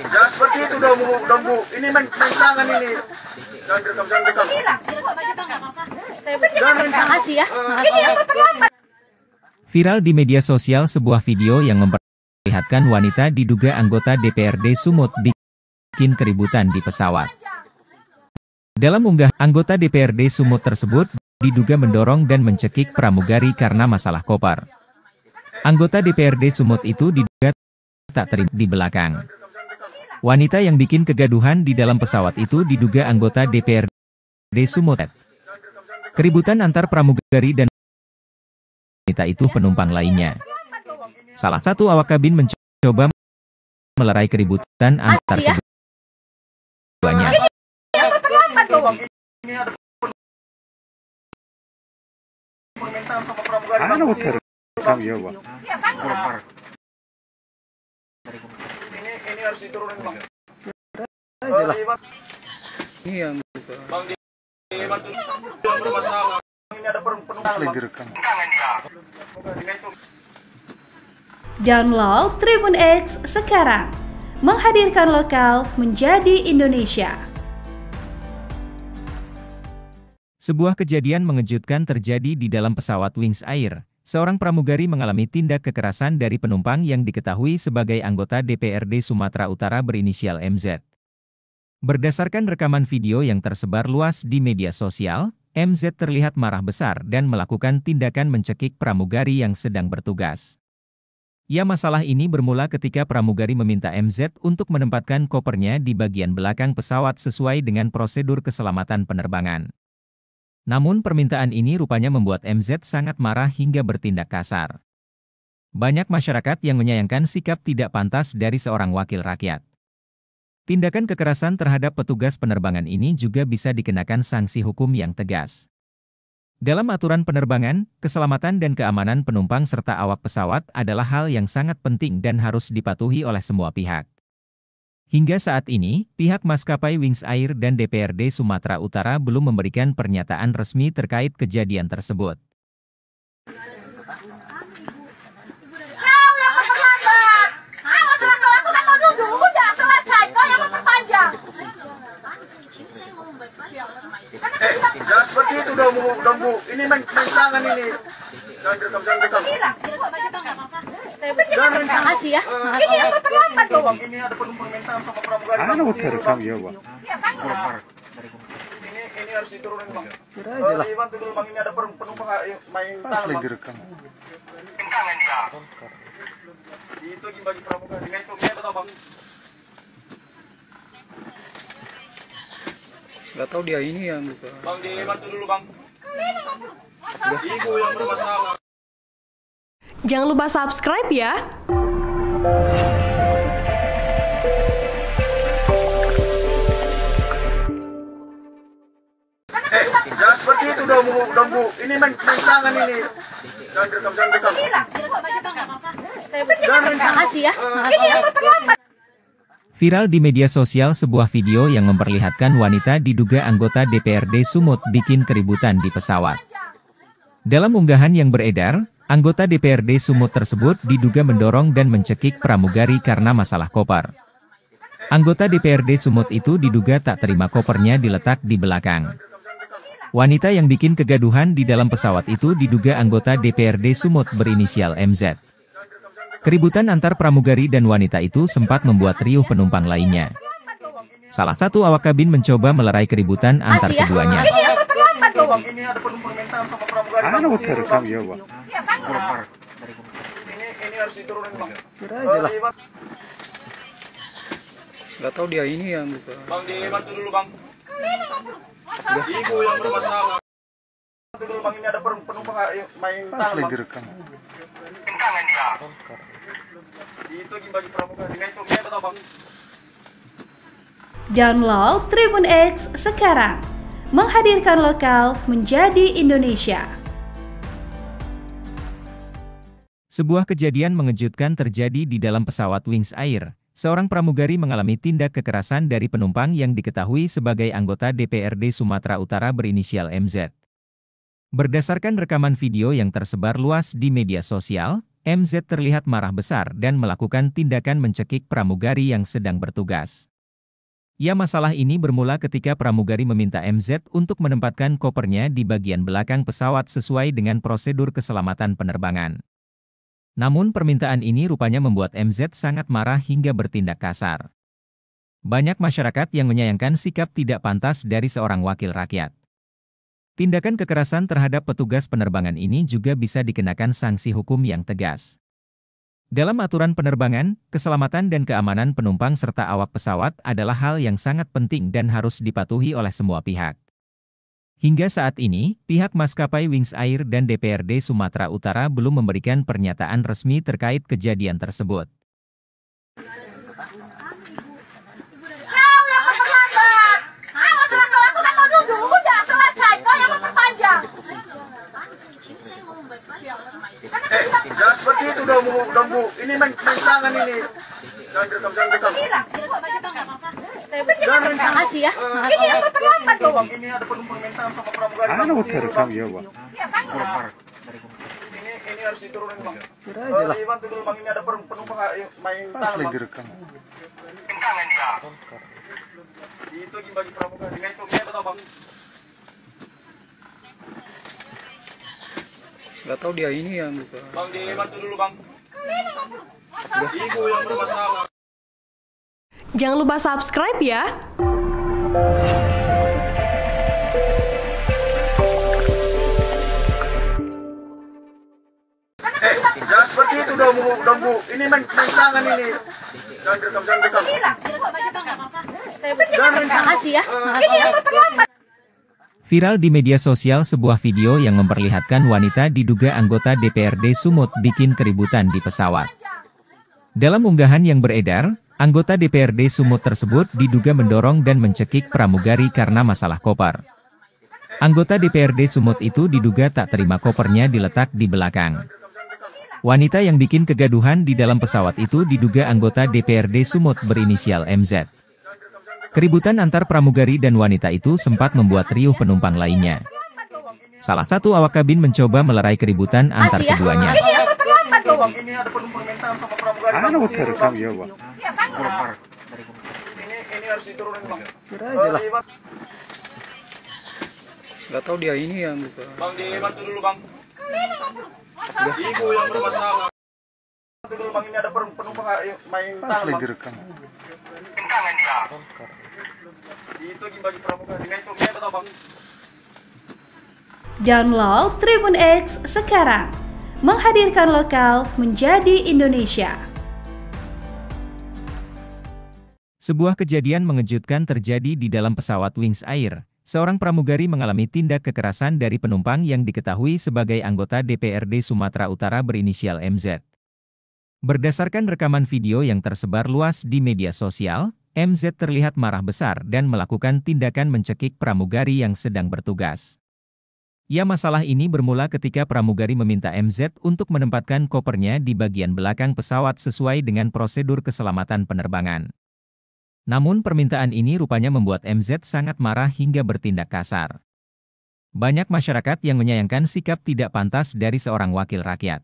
Jangan seperti itu dong Bu. Ini main tangan ini. Jangan rekam. Terima kasih ya. Viral di media sosial sebuah video yang memperlihatkan wanita diduga anggota DPRD Sumut bikin keributan di pesawat. Dalam unggahan, anggota DPRD Sumut tersebut diduga mendorong dan mencekik pramugari karena masalah koper. Anggota DPRD Sumut itu diduga tak terima di belakang. Wanita yang bikin kegaduhan di dalam pesawat itu diduga anggota DPRD Sumut. Keributan antar pramugari dan wanita itu penumpang lainnya. Salah satu awak kabin mencoba melerai keributan antar keduanya. Ano mo terekam ya, Bang? Ini harus diturunin Bang. Ini yang gitu. Bang dibantu yang bermasalah. Ini ada penumpang Lagi rekam. Download Tribun X sekarang. Menghadirkan lokal menjadi Indonesia. Sebuah kejadian mengejutkan terjadi di dalam pesawat Wings Air. Seorang pramugari mengalami tindak kekerasan dari penumpang yang diketahui sebagai anggota DPRD Sumatera Utara berinisial MZ. Berdasarkan rekaman video yang tersebar luas di media sosial, MZ terlihat marah besar dan melakukan tindakan mencekik pramugari yang sedang bertugas. Ya, masalah ini bermula ketika pramugari meminta MZ untuk menempatkan kopernya di bagian belakang pesawat sesuai dengan prosedur keselamatan penerbangan. Namun permintaan ini rupanya membuat MZ sangat marah hingga bertindak kasar. Banyak masyarakat yang menyayangkan sikap tidak pantas dari seorang wakil rakyat. Tindakan kekerasan terhadap petugas penerbangan ini juga bisa dikenakan sanksi hukum yang tegas. Dalam aturan penerbangan, keselamatan dan keamanan penumpang serta awak pesawat adalah hal yang sangat penting dan harus dipatuhi oleh semua pihak. Hingga saat ini, pihak maskapai Wings Air dan DPRD Sumatera Utara belum memberikan pernyataan resmi terkait kejadian tersebut. Jangan seperti itu dong Bu. Ini main tangan ini. Jangan rekam. Terima kasih ya. Ini ada penumpang mental sama pramugari. Ano mo terekam ya, Bang? Ini harus diturunin Bang. Lah. Dibantu dulu Bang, ini ada penumpang main tangan Lagi Bang. rekam. Tangan dia. Itu bagi pramugari. Dengan itu dia tahu Bang. Gak tahu dia ini yang gitu. Bang dibantu dulu Bang. Ibu yang bermasalah. Jangan lupa subscribe ya. Jangan seperti itu dong Bu. Ini main tangan ini. Jangan rekam. Terima kasih ya. Viral di media sosial sebuah video yang memperlihatkan wanita diduga anggota DPRD Sumut bikin keributan di pesawat. Dalam unggahan yang beredar, anggota DPRD Sumut tersebut diduga mendorong dan mencekik pramugari karena masalah koper. Anggota DPRD Sumut itu diduga tak terima kopernya diletak di belakang. Wanita yang bikin kegaduhan di dalam pesawat itu diduga anggota DPRD Sumut berinisial MZ. Keributan antar pramugari dan wanita itu sempat membuat riuh penumpang lainnya. Salah satu awak kabin mencoba melerai keributan antar keduanya. Ini ada penumpang mental sama pramugari. Ano mo terekam ya, Bang? Ini harus diturunin Bang. Gak tahu dia ini yang gitu. Bang dibantu dulu Bang. Ibu yang bermasalah. Bantu dulu Bang, ini ada penumpang main tangan Bang. Lagi rekam. Tangan dia. Itu bagi pramugari. Dengan itu dia tahu Bang. Download Tribun X sekarang. Menghadirkan lokal menjadi Indonesia. Sebuah kejadian mengejutkan terjadi di dalam pesawat Wings Air. Seorang pramugari mengalami tindak kekerasan dari penumpang yang diketahui sebagai anggota DPRD Sumatera Utara berinisial MZ. Berdasarkan rekaman video yang tersebar luas di media sosial, MZ terlihat marah besar dan melakukan tindakan mencekik pramugari yang sedang bertugas. Ya, masalah ini bermula ketika pramugari meminta MZ untuk menempatkan kopernya di bagian belakang pesawat sesuai dengan prosedur keselamatan penerbangan. Namun permintaan ini rupanya membuat MZ sangat marah hingga bertindak kasar. Banyak masyarakat yang menyayangkan sikap tidak pantas dari seorang wakil rakyat. Tindakan kekerasan terhadap petugas penerbangan ini juga bisa dikenakan sanksi hukum yang tegas. Dalam aturan penerbangan, keselamatan dan keamanan penumpang serta awak pesawat adalah hal yang sangat penting dan harus dipatuhi oleh semua pihak. Hingga saat ini, pihak maskapai Wings Air dan DPRD Sumatera Utara belum memberikan pernyataan resmi terkait kejadian tersebut. Jangan seperti itu dong Bu. Ini main tangan ini. Jangan direkam. Terima kasih ya. Ini yang terlambat loh. Ini ada penumpang main tangan sama pramugari. Ada mau terekam ya Bang. Ini harus diturunin Bang. Kira aja lah. Bantu dulu Bang, ini ada penumpang main tangan Bang. Direkam. Tangan dia. Itu bagi pramugari. Dengan itu dia tahu Bang. Gak tahu dia ini yang buka. Bang, dibantu dulu Bang. Ibu yang bermasalah. Jangan lupa subscribe ya. Jangan seperti itu dong Bu. Ini main tangan ini. Jangan direkam. Terima kasih ya. Ini yang terlambat. Viral di media sosial sebuah video yang memperlihatkan wanita diduga anggota DPRD Sumut bikin keributan di pesawat. Dalam unggahan yang beredar, anggota DPRD Sumut tersebut diduga mendorong dan mencekik pramugari karena masalah koper. Anggota DPRD Sumut itu diduga tak terima kopernya diletak di belakang. Wanita yang bikin kegaduhan di dalam pesawat itu diduga anggota DPRD Sumut berinisial MZ. Keributan antar pramugari dan wanita itu sempat membuat riuh penumpang lainnya. Salah satu awak kabin mencoba melerai keributan antar keduanya. Ini ada penumpang main tangan sama pramugari. Ada mau terekam ya Bang. Ini harus diturunin Bang. Kira aja lah. Gak tahu dia ini yang buka. Bang, dibantu dulu Bang. Ibu yang bermasalah. Bantu dulu Bang, ini ada penumpang main tangan Bang. Direkam. Tangan dia. Itu bagi pramugari. Dengan itu dia tahu Bang. Download Tribun X sekarang. Menghadirkan lokal menjadi Indonesia. Sebuah kejadian mengejutkan terjadi di dalam pesawat Wings Air. Seorang pramugari mengalami tindak kekerasan dari penumpang yang diketahui sebagai anggota DPRD Sumatera Utara berinisial MZ. Berdasarkan rekaman video yang tersebar luas di media sosial, MZ terlihat marah besar dan melakukan tindakan mencekik pramugari yang sedang bertugas. Ya, masalah ini bermula ketika pramugari meminta MZ untuk menempatkan kopernya di bagian belakang pesawat sesuai dengan prosedur keselamatan penerbangan. Namun permintaan ini rupanya membuat MZ sangat marah hingga bertindak kasar. Banyak masyarakat yang menyayangkan sikap tidak pantas dari seorang wakil rakyat.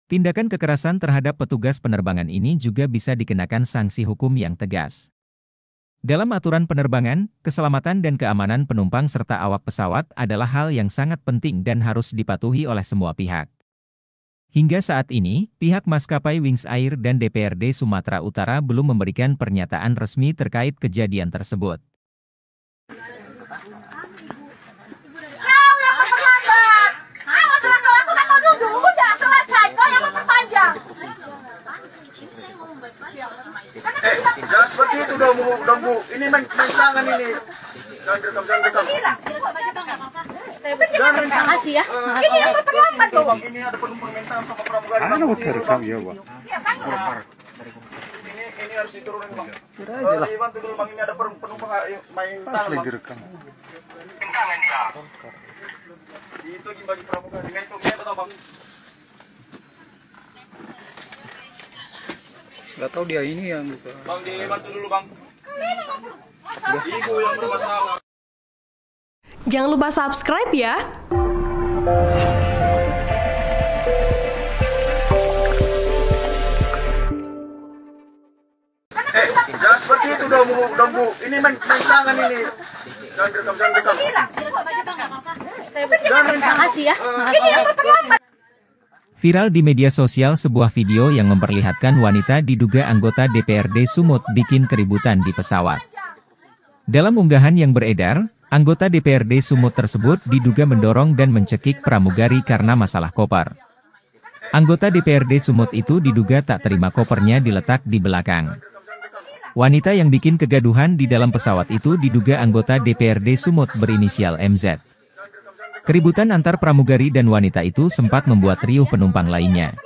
Tindakan kekerasan terhadap petugas penerbangan ini juga bisa dikenakan sanksi hukum yang tegas. Dalam aturan penerbangan, keselamatan dan keamanan penumpang serta awak pesawat adalah hal yang sangat penting dan harus dipatuhi oleh semua pihak. Hingga saat ini, pihak maskapai Wings Air dan DPRD Sumatera Utara belum memberikan pernyataan resmi terkait kejadian tersebut. Jangan seperti itu dong Bu. Ini main tangan ini. Jangan direkam. Terima kasih ya. Ini yang terlambat loh. Ini ada penumpang main tangan sama pramugari. Ada mau terekam ya Bang. Ini harus diturunin Bang. Kira aja lah. Bantu dulu Bang, ini ada penumpang main tangan Bang. Direkam. Tangan dia. Itu bagi pramugari. Dengan itu dia tahu Bang. Gak tahu dia ini yang buka. Bang, dibantu dulu Bang. Ibu yang bermasalah. Jangan lupa subscribe ya. itu udah bu. Ini main tangan ini. Jangan direkam, jangan direkam. Makasih ya. Viral di media sosial sebuah video yang memperlihatkan wanita diduga anggota DPRD Sumut bikin keributan di pesawat. Dalam unggahan yang beredar, anggota DPRD Sumut tersebut diduga mendorong dan mencekik pramugari karena masalah koper. Anggota DPRD Sumut itu diduga tak terima kopernya diletak di belakang. Wanita yang bikin kegaduhan di dalam pesawat itu diduga anggota DPRD Sumut berinisial MZ. Keributan antar pramugari dan wanita itu sempat membuat riuh penumpang lainnya.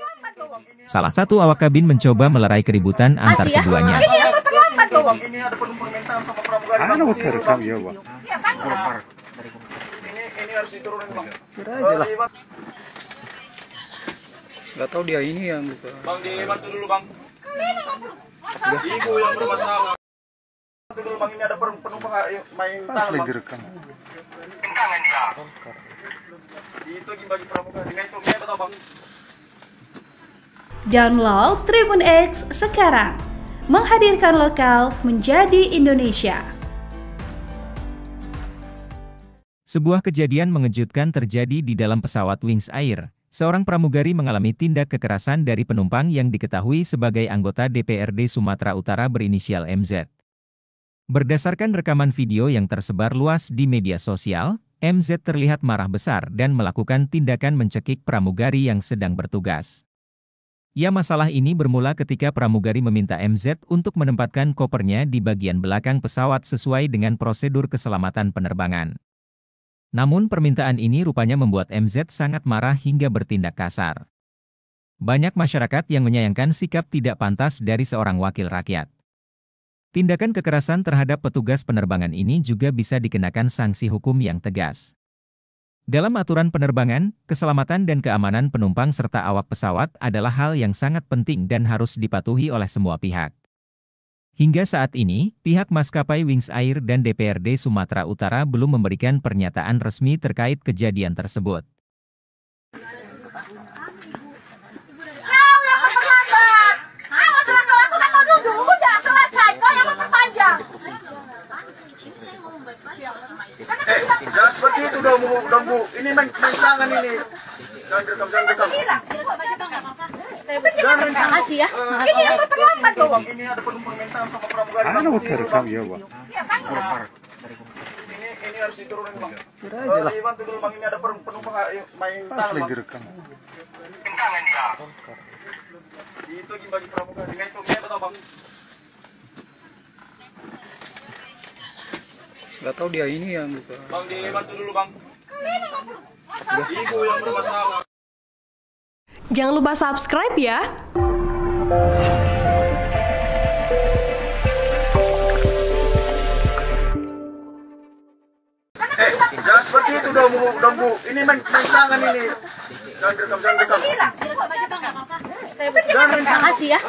Salah satu awak kabin mencoba melerai keributan antar keduanya. Ini ada penumpang mental sama pramugari. Udah rekam ya, Bang. Ini harus diturunin, Bang. Kira aja lah. Gak tahu dia ini yang buka. Bang, dibantu dulu, Bang. Ibu yang bermasalah. Bantu dulu, Bang, ini ada penumpang main tangan, Bang. direkam. Tangan dia. Itu bagi pramugari. Nah, itu betul, Bang. Download Tribun X sekarang. Menghadirkan lokal menjadi Indonesia. Sebuah kejadian mengejutkan terjadi di dalam pesawat Wings Air. Seorang pramugari mengalami tindak kekerasan dari penumpang yang diketahui sebagai anggota DPRD Sumatera Utara berinisial MZ. Berdasarkan rekaman video yang tersebar luas di media sosial, MZ terlihat marah besar dan melakukan tindakan mencekik pramugari yang sedang bertugas. Ya, masalah ini bermula ketika pramugari meminta MZ untuk menempatkan kopernya di bagian belakang pesawat sesuai dengan prosedur keselamatan penerbangan. Namun permintaan ini rupanya membuat MZ sangat marah hingga bertindak kasar. Banyak masyarakat yang menyayangkan sikap tidak pantas dari seorang wakil rakyat. Tindakan kekerasan terhadap petugas penerbangan ini juga bisa dikenakan sanksi hukum yang tegas. Dalam aturan penerbangan, keselamatan dan keamanan penumpang serta awak pesawat adalah hal yang sangat penting dan harus dipatuhi oleh semua pihak. Hingga saat ini, pihak maskapai Wings Air dan DPRD Sumatera Utara belum memberikan pernyataan resmi terkait kejadian tersebut. Jangan seperti itu dong, bu. Ini main tangan ini. Jangan direkam, jangan direkam. Makasih ya. Bang, ini ada penumpang mental sama pramugari. Udah rekam ya, Bang. Ini harus diturunin, Bang. Kira aja lah. Dibantu dulu, Bang, ini ada penumpang main tangan, Bang. direkam. Tangan dia. Itu bagi pramugari. Nah, itu betul, Bang. Gak tahu dia ini yang buka. Bang, dibantu dulu, Bang. Ibu yang bermasalah. Jangan lupa subscribe ya. Jangan seperti itu dong, bu. Ini main tangan ini. Jangan direkam, jangan direkam. Makasih ya.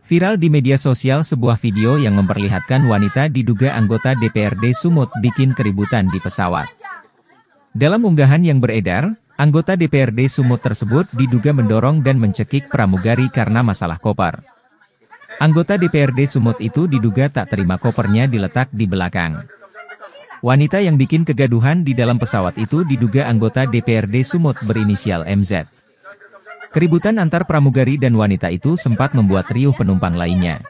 Viral di media sosial sebuah video yang memperlihatkan wanita diduga anggota DPRD Sumut bikin keributan di pesawat. Dalam unggahan yang beredar, anggota DPRD Sumut tersebut diduga mendorong dan mencekik pramugari karena masalah koper. Anggota DPRD Sumut itu diduga tak terima kopernya diletak di belakang. Wanita yang bikin kegaduhan di dalam pesawat itu diduga anggota DPRD Sumut berinisial MZ. Keributan antar pramugari dan wanita itu sempat membuat riuh penumpang lainnya.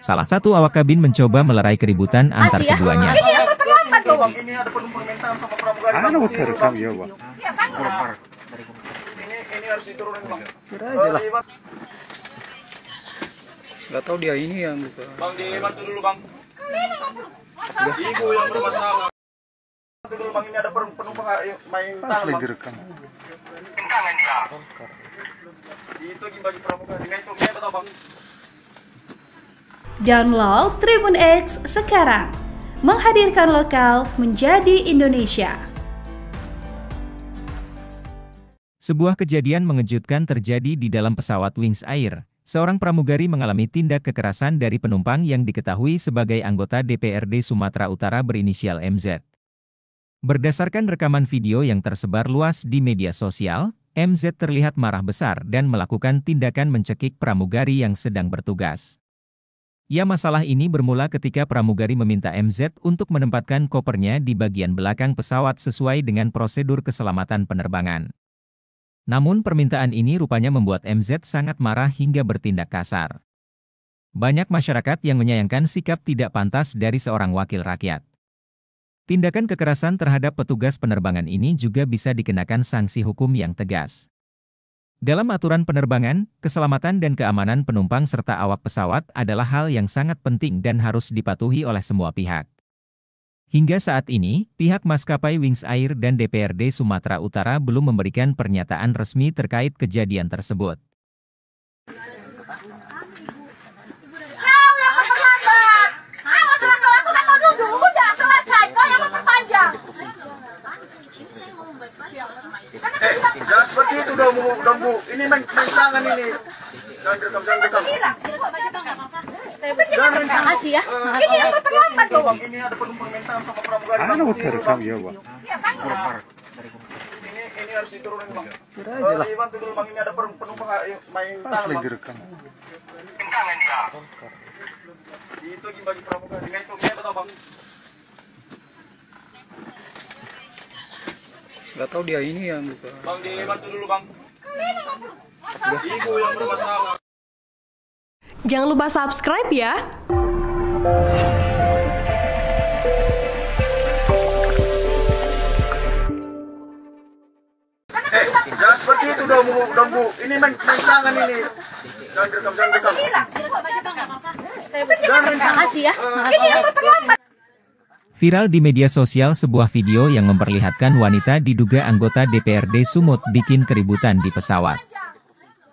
Salah satu awak kabin mencoba melerai keributan antar keduanya. Ini ada penumpang mental sama pramugari. Udah rekam ya, Bang. Ini harus diturunin, Bang. Kira aja lah. Gak tahu dia ini yang buka. Bang, dibantu dulu, Bang. Ibu yang bermasalah. Bantu dulu, Bang, ini ada penumpang main tangan, Bang. direkam. Tangan dia. Itu bagi pramugari. Nah, itu betul, Bang. Download Tribun X sekarang. Menghadirkan lokal menjadi Indonesia. Sebuah kejadian mengejutkan terjadi di dalam pesawat Wings Air. Seorang pramugari mengalami tindak kekerasan dari penumpang yang diketahui sebagai anggota DPRD Sumatera Utara berinisial MZ. Berdasarkan rekaman video yang tersebar luas di media sosial, MZ terlihat marah besar dan melakukan tindakan mencekik pramugari yang sedang bertugas. Ya, masalah ini bermula ketika pramugari meminta MZ untuk menempatkan kopernya di bagian belakang pesawat sesuai dengan prosedur keselamatan penerbangan. Namun permintaan ini rupanya membuat MZ sangat marah hingga bertindak kasar. Banyak masyarakat yang menyayangkan sikap tidak pantas dari seorang wakil rakyat. Tindakan kekerasan terhadap petugas penerbangan ini juga bisa dikenakan sanksi hukum yang tegas. Dalam aturan penerbangan, keselamatan dan keamanan penumpang serta awak pesawat adalah hal yang sangat penting dan harus dipatuhi oleh semua pihak. Hingga saat ini, pihak maskapai Wings Air dan DPRD Sumatera Utara belum memberikan pernyataan resmi terkait kejadian tersebut. Jangan seperti itu dong, Bu. Ini main tangan ini. Jangan direkam. Terima kasih ya. Ini yang terlambat loh. Ini ada penumpang mental sama pramugari. Ada buat rekam ya, Bang. Ini harus diturunin, Bang. Kira aja lah. Bantu dulu, Bang. Ini ada penumpang main tangan, Lagi Bang. direkam. Tangan dia. Itu bagi pramugari. Dengan itu kita tahu, Bang. Gak tahu dia ini yang buka. Bang, dibantu dulu, Bang. Ibu yang bermasalah. Jangan lupa subscribe ya. Jangan seperti itu dong, Bu. Ini main tangan ini. Jangan direkam. Terima kasih ya. Viral di media sosial sebuah video yang memperlihatkan wanita diduga anggota DPRD Sumut bikin keributan di pesawat.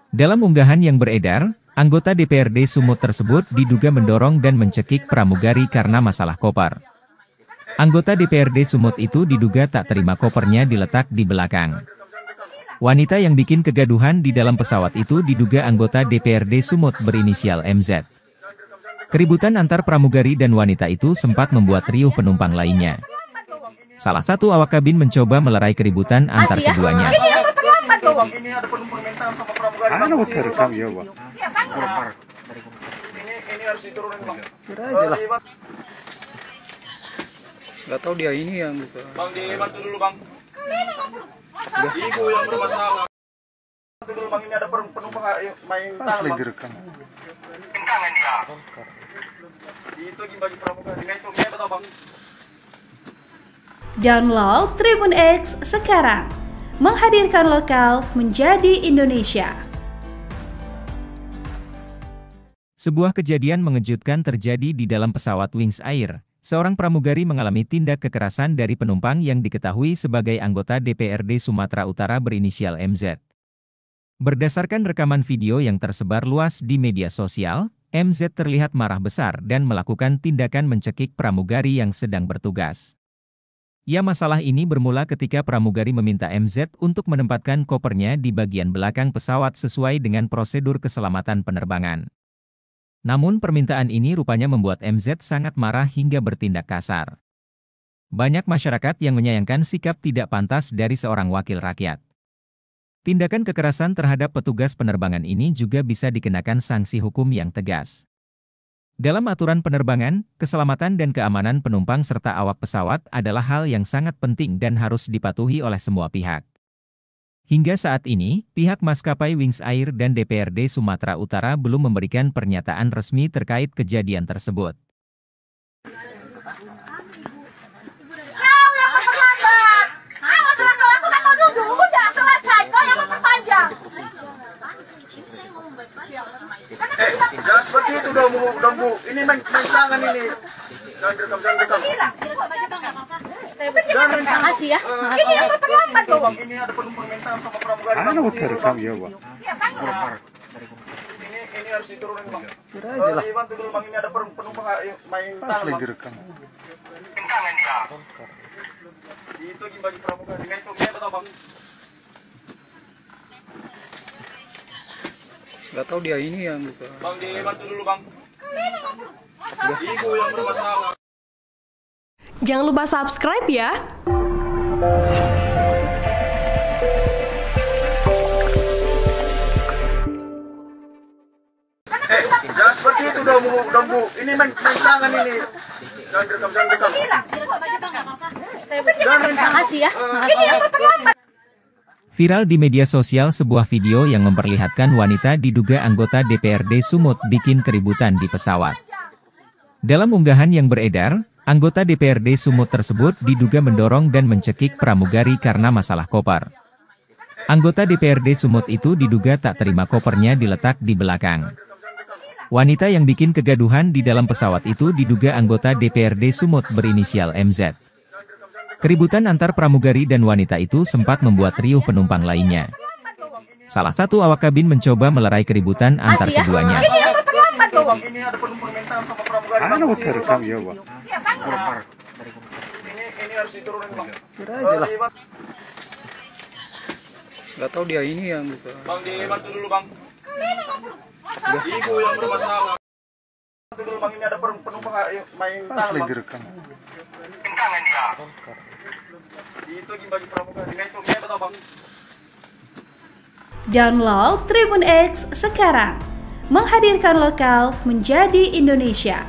Dalam unggahan yang beredar, anggota DPRD Sumut tersebut diduga mendorong dan mencekik pramugari karena masalah koper. Anggota DPRD Sumut itu diduga tak terima kopernya diletak di belakang. Wanita yang bikin kegaduhan di dalam pesawat itu diduga anggota DPRD Sumut berinisial MZ. Keributan antar pramugari dan wanita itu sempat membuat riuh penumpang lainnya. Salah satu awak kabin mencoba melerai keributan antar keduanya. Ini ada penumpang mental sama pramugari. Ada buat rekam ya, Bang. Ini harus diturunin, Bang. Kira aja lah. Gak tahu dia ini yang buka. Bang, dibantu dulu, Bang. Ibu yang bermasalah. Bantu dulu, Bang. Ini ada penumpang main tangan, Bang. Lagi direkam. Tangan dia. Itu bagi pramugari. Dengan itu kita tahu, Bang. Download Tribun X sekarang. Menghadirkan lokal menjadi Indonesia. Sebuah kejadian mengejutkan terjadi di dalam pesawat Wings Air. Seorang pramugari mengalami tindak kekerasan dari penumpang yang diketahui sebagai anggota DPRD Sumatera Utara berinisial MZ. Berdasarkan rekaman video yang tersebar luas di media sosial, MZ terlihat marah besar dan melakukan tindakan mencekik pramugari yang sedang bertugas. Ya, masalah ini bermula ketika pramugari meminta MZ untuk menempatkan kopernya di bagian belakang pesawat sesuai dengan prosedur keselamatan penerbangan. Namun permintaan ini rupanya membuat MZ sangat marah hingga bertindak kasar. Banyak masyarakat yang menyayangkan sikap tidak pantas dari seorang wakil rakyat. Tindakan kekerasan terhadap petugas penerbangan ini juga bisa dikenakan sanksi hukum yang tegas. Dalam aturan penerbangan, keselamatan dan keamanan penumpang serta awak pesawat adalah hal yang sangat penting dan harus dipatuhi oleh semua pihak. Hingga saat ini, pihak maskapai Wings Air dan DPRD Sumatera Utara belum memberikan pernyataan resmi terkait kejadian tersebut. Jangan seperti itu dong, Bu. Ini main tangan ini. Jangan direkam. Terima kasih ya. Ini yang terlambat loh. Ini ada penumpang mental sama pramugari. Ada buat rekam ya, Bang. Ini harus diturunin, Bang. Kira aja lah. Bantu dulu, Bang. Ini ada penumpang main tangan, Lagi Bang. direkam. Tangan dia. Itu bagi pramugari. Dengan itu kita tahu, Bang. Gak tahu dia ini yang buka. Bang, dibantu dulu, Bang. Ibu yang bermasalah. Jangan lupa subscribe ya. Jangan seperti seperti itu dong, Bu. Ini main tangan ini. Jangan direkam, jangan direkam. Makasih ya. Viral di media sosial sebuah video yang memperlihatkan wanita diduga anggota DPRD Sumut bikin keributan di pesawat. Dalam unggahan yang beredar, anggota DPRD Sumut tersebut diduga mendorong dan mencekik pramugari karena masalah koper. Anggota DPRD Sumut itu diduga tak terima kopernya diletak di belakang. Wanita yang bikin kegaduhan di dalam pesawat itu diduga anggota DPRD Sumut berinisial MZ. Keributan antar pramugari dan wanita itu sempat membuat riuh penumpang lainnya. Salah satu awak kabin mencoba melerai keributan antar keduanya. Ini ada penumpang mental sama pramugari. Mau terekam ya, Bang. Ini harus diturunin, Bang. Nggak tahu dia ini yang buka. Bang, dibantu dulu, Bang. Ibu yang bermasalah. Bantu dulu, Bang. Ini ada penumpang main tangan, Bang. Direkam. Tangan dia. Itu bagi pramugari. Nah, itu betul, Bang. Download Tribun X sekarang. Menghadirkan lokal menjadi Indonesia.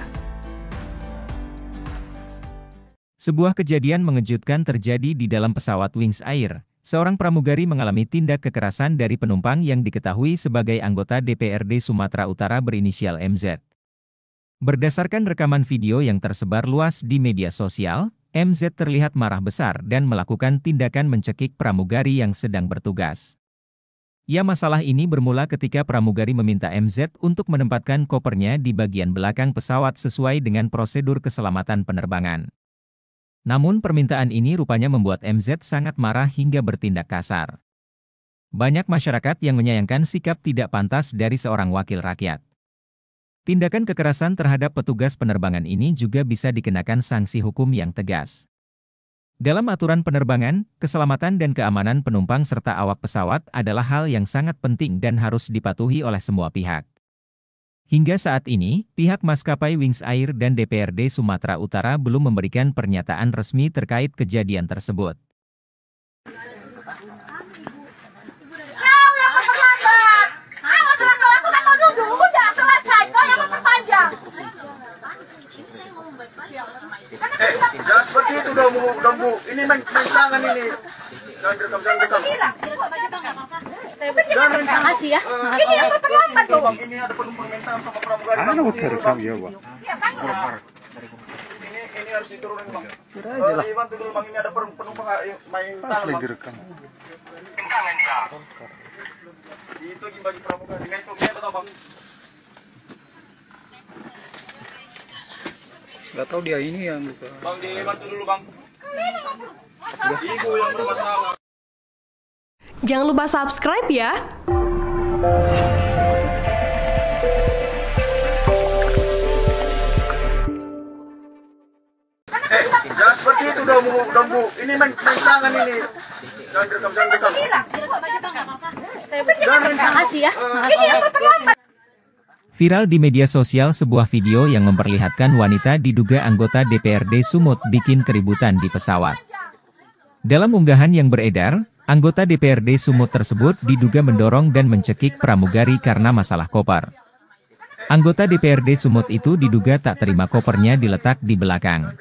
Sebuah kejadian mengejutkan terjadi di dalam pesawat Wings Air. Seorang pramugari mengalami tindak kekerasan dari penumpang yang diketahui sebagai anggota DPRD Sumatera Utara berinisial MZ. Berdasarkan rekaman video yang tersebar luas di media sosial, MZ terlihat marah besar dan melakukan tindakan mencekik pramugari yang sedang bertugas. Ya, masalah ini bermula ketika pramugari meminta MZ untuk menempatkan kopernya di bagian belakang pesawat sesuai dengan prosedur keselamatan penerbangan. Namun permintaan ini rupanya membuat MZ sangat marah hingga bertindak kasar. Banyak masyarakat yang menyayangkan sikap tidak pantas dari seorang wakil rakyat. Tindakan kekerasan terhadap petugas penerbangan ini juga bisa dikenakan sanksi hukum yang tegas. Dalam aturan penerbangan, keselamatan dan keamanan penumpang serta awak pesawat adalah hal yang sangat penting dan harus dipatuhi oleh semua pihak. Hingga saat ini, pihak maskapai Wings Air dan DPRD Sumatera Utara belum memberikan pernyataan resmi terkait kejadian tersebut. Jangan seperti itu dong, Bu. Ini main tangan ini. Jangan direkam, jangan direkam. Makasih ya. Bang, ini ada penumpang mental sama pramugari. Mau terekam ya, Bang. Ini harus diturunin, Bang. Dibantu dulu, Bang. Ini ada penumpang main tangan, Bang. Direkam. Tangan dia. Itu bagi pramugari. Nah, itu betul, Bang. Nggak tahu dia ini yang buka. Bang, dibantu dulu, Bang. Ibu yang bermasalah. Jangan lupa subscribe ya. Jangan seperti itu dong, Bu. Ini main tangan ini. Jangan direkam, jangan direkam. Makasih ya. Viral di media sosial sebuah video yang memperlihatkan wanita diduga anggota DPRD Sumut bikin keributan di pesawat. Dalam unggahan yang beredar, anggota DPRD Sumut tersebut diduga mendorong dan mencekik pramugari karena masalah koper. Anggota DPRD Sumut itu diduga tak terima kopernya diletak di belakang.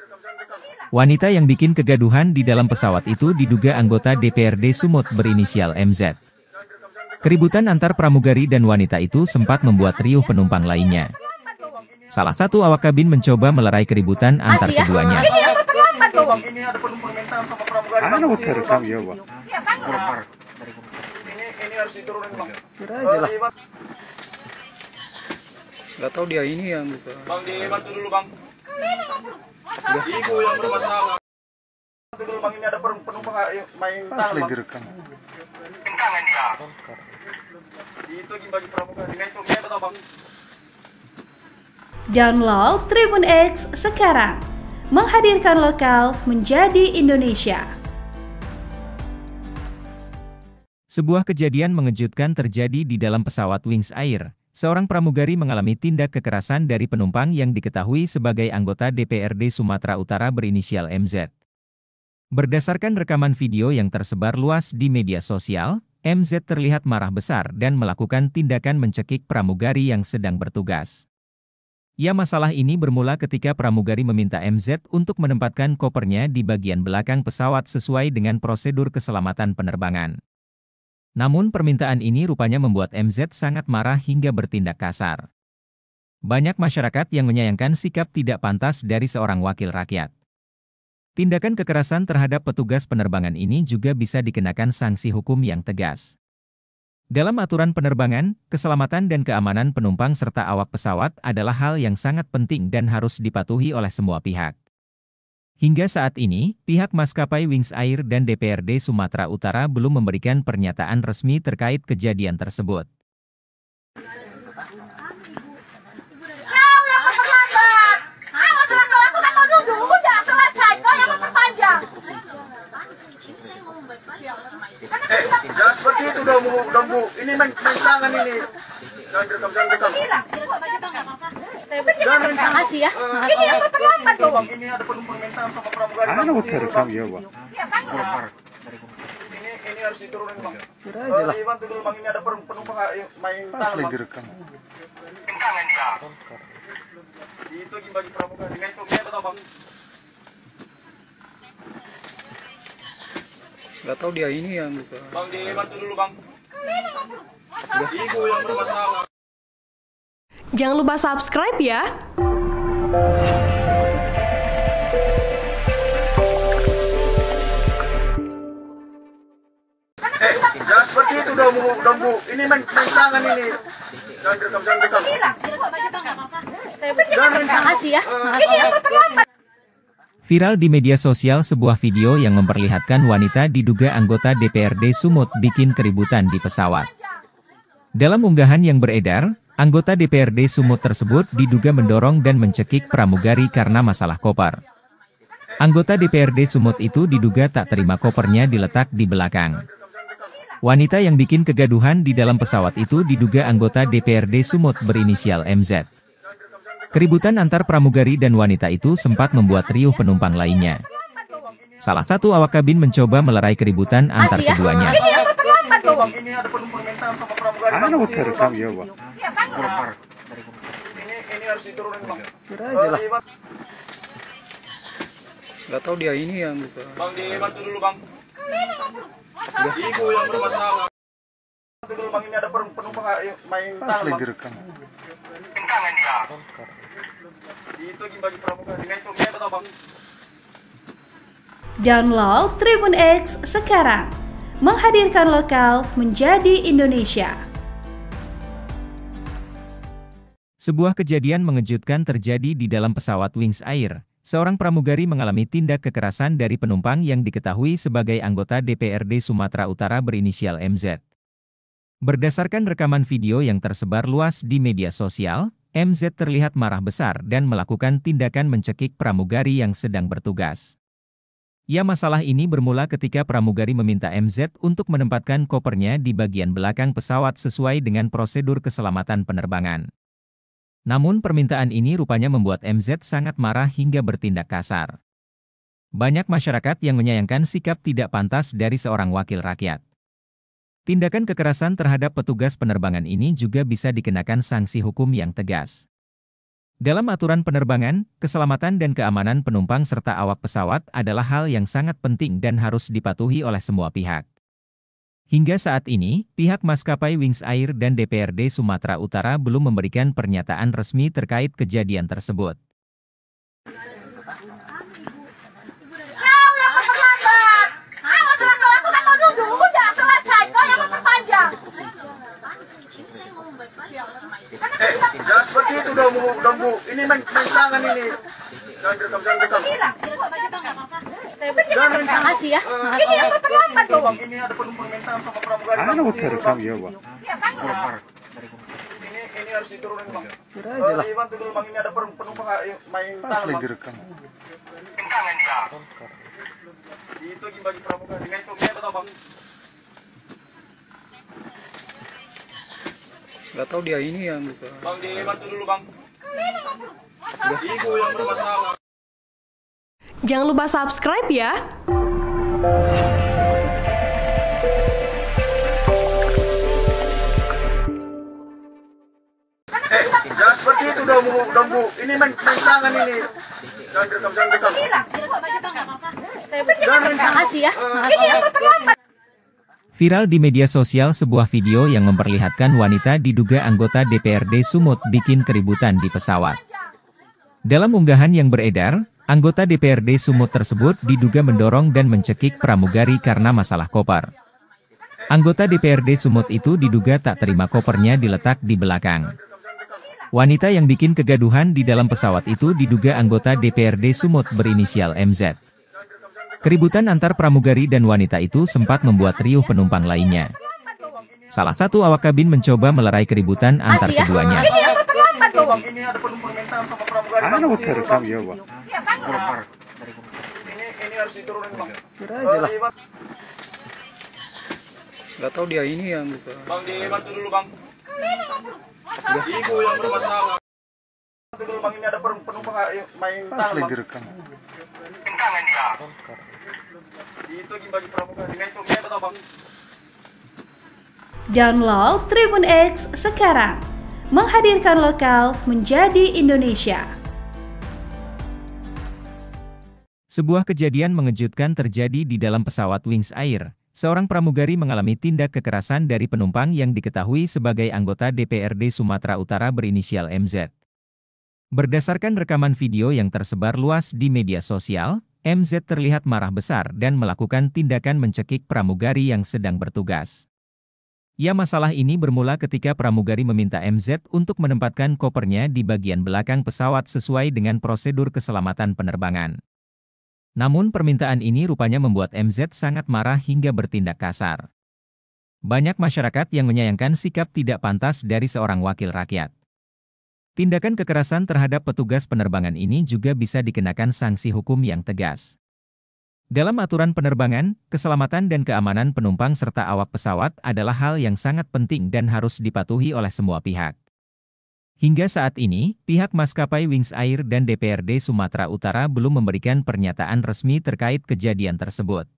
Wanita yang bikin kegaduhan di dalam pesawat itu diduga anggota DPRD Sumut berinisial MZ. Keributan antar pramugari dan wanita itu sempat membuat riuh penumpang lainnya. Salah satu awak kabin mencoba melerai keributan antar keduanya. Ini ada penumpang mental sama pramugari. Mau terekam ya, Bang. Ini harus diturunin, Bang. Nggak tahu dia ini yang buka. Bang, dibantu dulu, Bang. Ibu yang bermasalah. Bantu dulu, Bang. Ini ada penumpang main tangan, Bang. Direkam. Tangan dia. Itu bagi pramugari. Nah, itu betul, Bang. Download Tribun X sekarang. Menghadirkan lokal menjadi Indonesia. Sebuah kejadian mengejutkan terjadi di dalam pesawat Wings Air. Seorang pramugari mengalami tindak kekerasan dari penumpang yang diketahui sebagai anggota DPRD Sumatera Utara berinisial MZ. Berdasarkan rekaman video yang tersebar luas di media sosial, MZ terlihat marah besar dan melakukan tindakan mencekik pramugari yang sedang bertugas. Ya, masalah ini bermula ketika pramugari meminta MZ untuk menempatkan kopernya di bagian belakang pesawat sesuai dengan prosedur keselamatan penerbangan. Namun permintaan ini rupanya membuat MZ sangat marah hingga bertindak kasar. Banyak masyarakat yang menyayangkan sikap tidak pantas dari seorang wakil rakyat. Tindakan kekerasan terhadap petugas penerbangan ini juga bisa dikenakan sanksi hukum yang tegas. Dalam aturan penerbangan, keselamatan dan keamanan penumpang serta awak pesawat adalah hal yang sangat penting dan harus dipatuhi oleh semua pihak. Hingga saat ini, pihak maskapai Wings Air dan DPRD Sumatera Utara belum memberikan pernyataan resmi terkait kejadian tersebut. Jangan seperti itu dong Bu. Ini main tangan ini. Jangan direkam. Terima kasih ya. Ini yang terlambat loh. Ini ada penumpang mental sama pramugari. Ano mo terekam ya, Bang? Ini harus diturunin Bang. Kira aja lah. Iwan dulu Bang, ini ada penumpang main Pas tangan lagi Bang. direkam. Tangan dia. Itu bagi pramugari. Dengan itu dia tahu Bang. Gak tahu dia ini yang buka. Bang, dibantu dulu Bang. Ibu yang bermasalah. Jangan lupa subscribe ya. Jangan seperti itu dong Bu. Ini main tangan ini. Jangan direkam. Terima kasih ya. Viral di media sosial sebuah video yang memperlihatkan wanita diduga anggota DPRD Sumut bikin keributan di pesawat. Dalam unggahan yang beredar, anggota DPRD Sumut tersebut diduga mendorong dan mencekik pramugari karena masalah koper. Anggota DPRD Sumut itu diduga tak terima kopernya diletak di belakang. Wanita yang bikin kegaduhan di dalam pesawat itu diduga anggota DPRD Sumut berinisial MZ. Keributan antar pramugari dan wanita itu sempat membuat riuh penumpang lainnya. Salah satu awak kabin mencoba melerai keributan antar keduanya. Ini ada penumpang mental sama pramugari. Ano mo terekam ya, Bang? Ini harus diturunin Bang. Kira aja lah. Gak tahu dia ini yang buka. Bang, dibantu dulu Bang. Ibu yang bermasalah. Dulu Bang, ini ada penumpang main Pas tangan lagi Bang. direkam. Tangan dia. Itu bagi pramugari. Dengan itu dia tahu Bang. Download Tribun X sekarang. Menghadirkan lokal menjadi Indonesia. Sebuah kejadian mengejutkan terjadi di dalam pesawat Wings Air. Seorang pramugari mengalami tindak kekerasan dari penumpang yang diketahui sebagai anggota DPRD Sumatera Utara berinisial MZ. Berdasarkan rekaman video yang tersebar luas di media sosial, MZ terlihat marah besar dan melakukan tindakan mencekik pramugari yang sedang bertugas. Ya, masalah ini bermula ketika pramugari meminta MZ untuk menempatkan kopernya di bagian belakang pesawat sesuai dengan prosedur keselamatan penerbangan. Namun permintaan ini rupanya membuat MZ sangat marah hingga bertindak kasar. Banyak masyarakat yang menyayangkan sikap tidak pantas dari seorang wakil rakyat. Tindakan kekerasan terhadap petugas penerbangan ini juga bisa dikenakan sanksi hukum yang tegas. Dalam aturan penerbangan, keselamatan dan keamanan penumpang serta awak pesawat adalah hal yang sangat penting dan harus dipatuhi oleh semua pihak. Hingga saat ini, pihak maskapai Wings Air dan DPRD Sumatera Utara belum memberikan pernyataan resmi terkait kejadian tersebut. Jangan seperti itu dong Bu. Ini main tangan ini. Jangan direkam. Terima kasih ya. Ini yang terlambat loh. Ini ada penumpang mental sama pramugari. Ano mo terekam ya, Bang? Ini harus diturunin Bang. Kira aja lah. Dibantu dulu Bang, ini ada penumpang main Pas tangan lagi Bang. direkam. Tangan dia. Itu bagi pramugari. Dengan itu dia tahu Bang. Gak tahu dia ini yang buka. Bang, dibantu dulu Bang. Ibu yang bermasalah. Jangan lupa subscribe ya. Jangan seperti itu itu udah bu. Ini main tangan ini. Jangan direkam. Terima kasih ya. Viral di media sosial sebuah video yang memperlihatkan wanita diduga anggota DPRD Sumut bikin keributan di pesawat. Dalam unggahan yang beredar, anggota DPRD Sumut tersebut diduga mendorong dan mencekik pramugari karena masalah koper. Anggota DPRD Sumut itu diduga tak terima kopernya diletak di belakang. Wanita yang bikin kegaduhan di dalam pesawat itu diduga anggota DPRD Sumut berinisial MZ. Keributan antar pramugari dan wanita itu sempat membuat riuh penumpang lainnya. Salah satu awak kabin mencoba melerai keributan antar keduanya. Ini ada penumpang mental sama pramugari. Terekam ya, Bang. Ini harus diturunin, Bang. Kira aja lah. Gak tahu dia ini yang buka. Bang, dibantu dulu, Bang. Ibu yang bermasalah. Bantu dulu, Bang, ini ada penumpang main tangan, Bang. Direkam. Tangan dia. Itu bagi pramugari. Nah, itu dia Bang. Download Tribun X sekarang. Menghadirkan lokal menjadi Indonesia. Sebuah kejadian mengejutkan terjadi di dalam pesawat Wings Air. Seorang pramugari mengalami tindak kekerasan dari penumpang yang diketahui sebagai anggota DPRD Sumatera Utara berinisial MZ. Berdasarkan rekaman video yang tersebar luas di media sosial, MZ terlihat marah besar dan melakukan tindakan mencekik pramugari yang sedang bertugas. Ya, masalah ini bermula ketika pramugari meminta MZ untuk menempatkan kopernya di bagian belakang pesawat sesuai dengan prosedur keselamatan penerbangan. Namun permintaan ini rupanya membuat MZ sangat marah hingga bertindak kasar. Banyak masyarakat yang menyayangkan sikap tidak pantas dari seorang wakil rakyat. Tindakan kekerasan terhadap petugas penerbangan ini juga bisa dikenakan sanksi hukum yang tegas. Dalam aturan penerbangan, keselamatan dan keamanan penumpang serta awak pesawat adalah hal yang sangat penting dan harus dipatuhi oleh semua pihak. Hingga saat ini, pihak maskapai Wings Air dan DPRD Sumatera Utara belum memberikan pernyataan resmi terkait kejadian tersebut.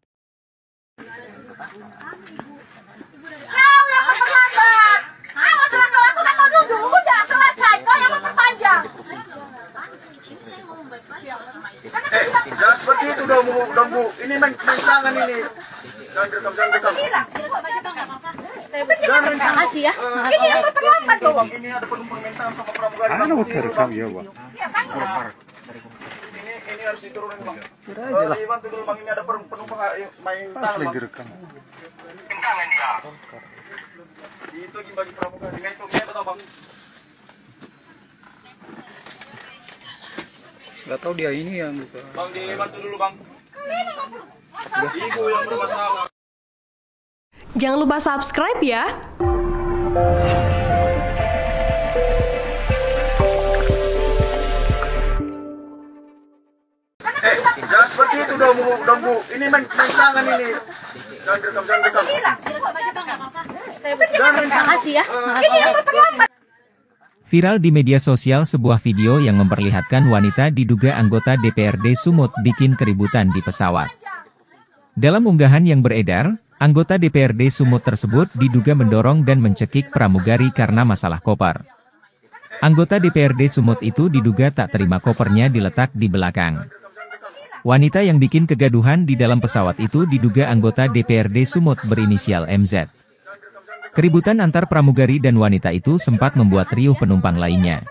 Jangan seperti itu dong bu. Ini main tangan ini. Jangan direkam. Terima kasih ya. Bang, ini ada penumpang mental sama pramugari. Terekam ya, Bang. Ini harus diturunin, Bang. Kira aja lah. Dibantu dulu, Bang, ini ada penumpang main tangan, Bang. Direkam. Tangan dia. Itu bagi pramugari. Nah, itu dia Bang. Gak tahu dia ini yang buka. Bang, dibantu dulu, Bang. Ibu yang bermasalah. Jangan lupa subscribe ya. Jangan seperti itu dong bu. Ini main tangan ini. Jangan direkam. Terima kasih ya. Viral di media sosial sebuah video yang memperlihatkan wanita diduga anggota DPRD Sumut bikin keributan di pesawat. Dalam unggahan yang beredar, anggota DPRD Sumut tersebut diduga mendorong dan mencekik pramugari karena masalah koper. Anggota DPRD Sumut itu diduga tak terima kopernya diletak di belakang. Wanita yang bikin kegaduhan di dalam pesawat itu diduga anggota DPRD Sumut berinisial MZ. Keributan antar pramugari dan wanita itu sempat membuat riuh penumpang lainnya.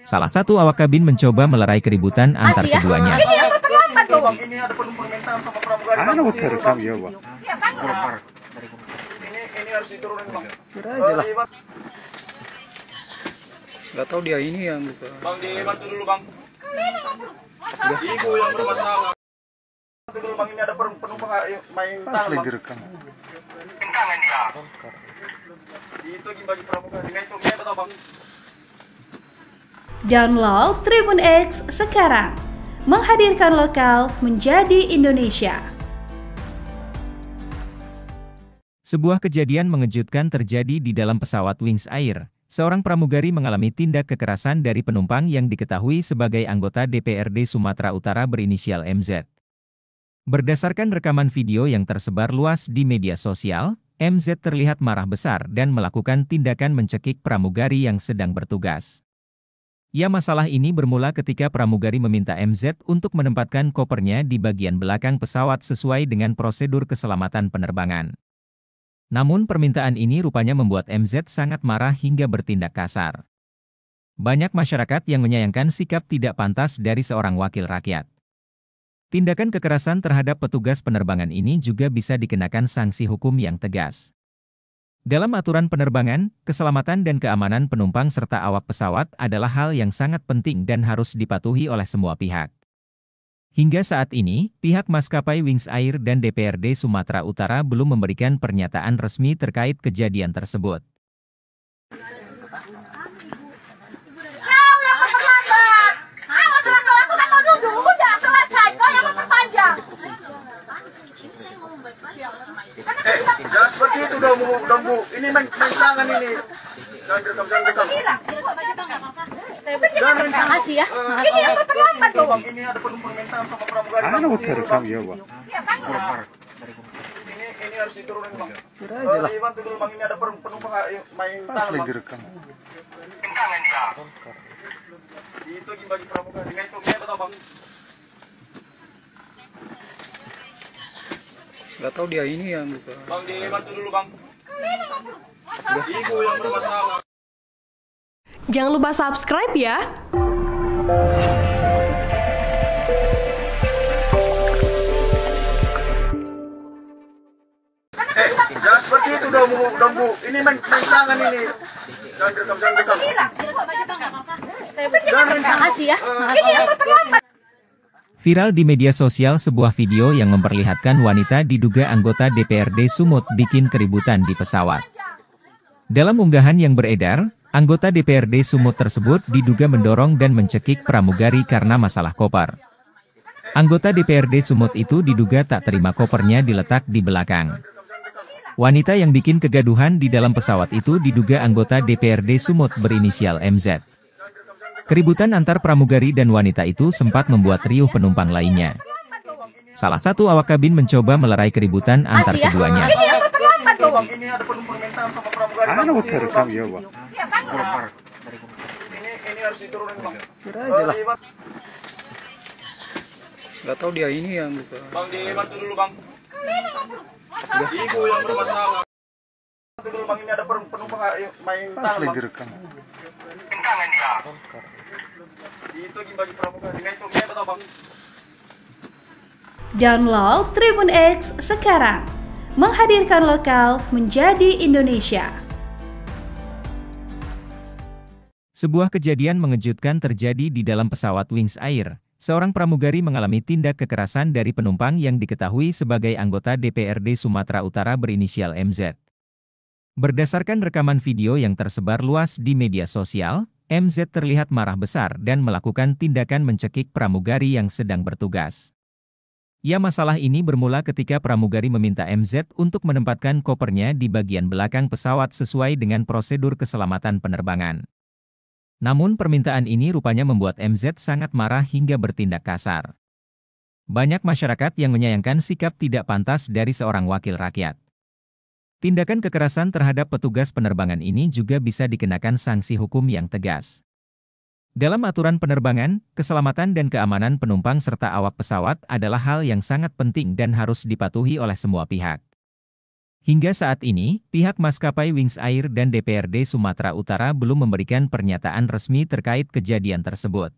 Salah satu awak kabin mencoba melerai keributan antar keduanya. Ini ada penumpang mental sama pramugari. Terekam ya, Bang. Ini harus diturunin, Bang. Kira aja lah. Gak tahu dia ini yang buka. Bang, dibantu dulu, Bang. Ibu yang bermasalah. Bantu dulu, Bang, ini ada penumpang main tangan, Bang. Direkam. Tangan dia. Itu bagi pramugari. Nah, itu dia Bang. Download Tribun X sekarang. Menghadirkan lokal menjadi Indonesia. Sebuah kejadian mengejutkan terjadi di dalam pesawat Wings Air. Seorang pramugari mengalami tindak kekerasan dari penumpang yang diketahui sebagai anggota DPRD Sumatera Utara berinisial MZ. Berdasarkan rekaman video yang tersebar luas di media sosial, MZ terlihat marah besar dan melakukan tindakan mencekik pramugari yang sedang bertugas. Ya, masalah ini bermula ketika pramugari meminta MZ untuk menempatkan kopernya di bagian belakang pesawat sesuai dengan prosedur keselamatan penerbangan. Namun permintaan ini rupanya membuat MZ sangat marah hingga bertindak kasar. Banyak masyarakat yang menyayangkan sikap tidak pantas dari seorang wakil rakyat. Tindakan kekerasan terhadap petugas penerbangan ini juga bisa dikenakan sanksi hukum yang tegas. Dalam aturan penerbangan, keselamatan dan keamanan penumpang serta awak pesawat adalah hal yang sangat penting dan harus dipatuhi oleh semua pihak. Hingga saat ini, pihak maskapai Wings Air dan DPRD Sumatera Utara belum memberikan pernyataan resmi terkait kejadian tersebut. Jangan seperti itu dong, Bu. Ini main tangan ini. Jangan direkam. Terima kasih ya. Ini yang terlambat loh. Ini ada penumpang minta sama pramugari. Mana mau terekam ya, Bang? Ini harus diturunin, Bang. Kira aja lah. Bantu dulu, Bang. Ini ada penumpang main tangan, Lagi Bang. direkam. Tangan dia. Itu bagi pramugari. Dengan itu kita tahu, Bang. Gak tahu dia ini yang buka. Bang, dibantu dulu, Bang. Ibu yang bermasalah. Jangan lupa subscribe ya. Jangan seperti itu dong, Bu. Ini main tangan ini. Jangan direkam. Terima kasih ya. Ini yang terlambat. Viral di media sosial sebuah video yang memperlihatkan wanita diduga anggota DPRD Sumut bikin keributan di pesawat. Dalam unggahan yang beredar, anggota DPRD Sumut tersebut diduga mendorong dan mencekik pramugari karena masalah koper. Anggota DPRD Sumut itu diduga tak terima kopernya diletak di belakang. Wanita yang bikin kegaduhan di dalam pesawat itu diduga anggota DPRD Sumut berinisial MZ. Keributan antar pramugari dan wanita itu sempat membuat riuh penumpang lainnya. Salah satu awak kabin mencoba melerai keributan antar keduanya. Ini yang terlambat loh. Ini ada penumpang minta sama pramugari. Mana mau terekam ya, Bang? Ini harus diturunin, Bang. Kira aja lah. Gak tahu dia ini yang buka. Bang, dibantu dulu, Bang. Ibu yang bermasalah. Bantu dulu, Bang. Ini ada penumpang main tangan, Lagi Bang. direkam. Tangan dia. Itu bagi pramugari. Dengan itu kita tahu, Bang. Download Tribun X sekarang. Menghadirkan lokal menjadi Indonesia. Sebuah kejadian mengejutkan terjadi di dalam pesawat Wings Air. Seorang pramugari mengalami tindak kekerasan dari penumpang yang diketahui sebagai anggota DPRD Sumatera Utara berinisial MZ. Berdasarkan rekaman video yang tersebar luas di media sosial, MZ terlihat marah besar dan melakukan tindakan mencekik pramugari yang sedang bertugas. Ya, masalah ini bermula ketika pramugari meminta MZ untuk menempatkan kopernya di bagian belakang pesawat sesuai dengan prosedur keselamatan penerbangan. Namun permintaan ini rupanya membuat MZ sangat marah hingga bertindak kasar. Banyak masyarakat yang menyayangkan sikap tidak pantas dari seorang wakil rakyat. Tindakan kekerasan terhadap petugas penerbangan ini juga bisa dikenakan sanksi hukum yang tegas. Dalam aturan penerbangan, keselamatan dan keamanan penumpang serta awak pesawat adalah hal yang sangat penting dan harus dipatuhi oleh semua pihak. Hingga saat ini, pihak maskapai Wings Air dan DPRD Sumatera Utara belum memberikan pernyataan resmi terkait kejadian tersebut.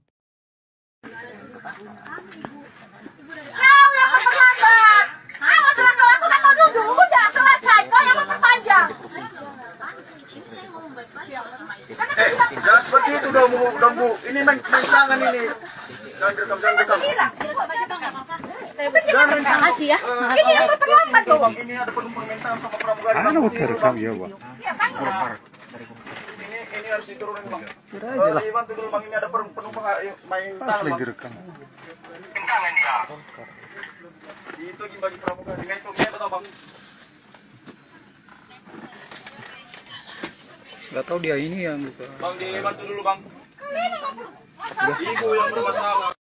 Jangan seperti itu dong, Bu. Ini main tangan ini. Jangan direkam. Terima kasih ya. Ini yang terlambat loh. Ini ada penumpang minta sama pramugari. Mana mau terekam ya, Bang? Ini harus diturunin, Bang. Kira aja lah. Bantu dulu, Bang. Ini ada penumpang main tangan, Lagi Bang. direkam. Tangan dia. Itu bagi pramugari. Dengan itu kita tahu, Bang. Gak tahu dia ini yang buka. Bang, dibantu dulu, Bang. Ibu yang bermasalah.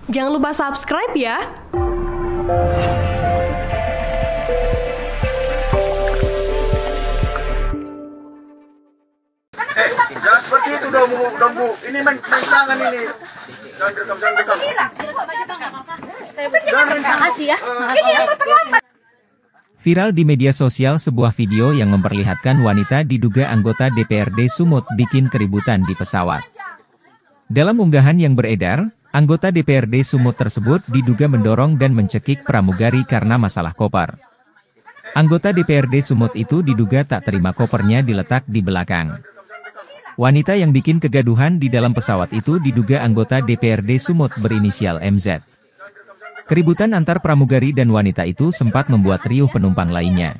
Jangan lupa subscribe ya. Jangan seperti itu itu udah bu. Ini main tangan ini. Jangan direkam. Makasih ya. Viral di media sosial sebuah video yang memperlihatkan wanita diduga anggota DPRD Sumut bikin keributan di pesawat. Dalam unggahan yang beredar, anggota DPRD Sumut tersebut diduga mendorong dan mencekik pramugari karena masalah koper. Anggota DPRD Sumut itu diduga tak terima kopernya diletak di belakang. Wanita yang bikin kegaduhan di dalam pesawat itu diduga anggota DPRD Sumut berinisial MZ. Keributan antar pramugari dan wanita itu sempat membuat riuh penumpang lainnya.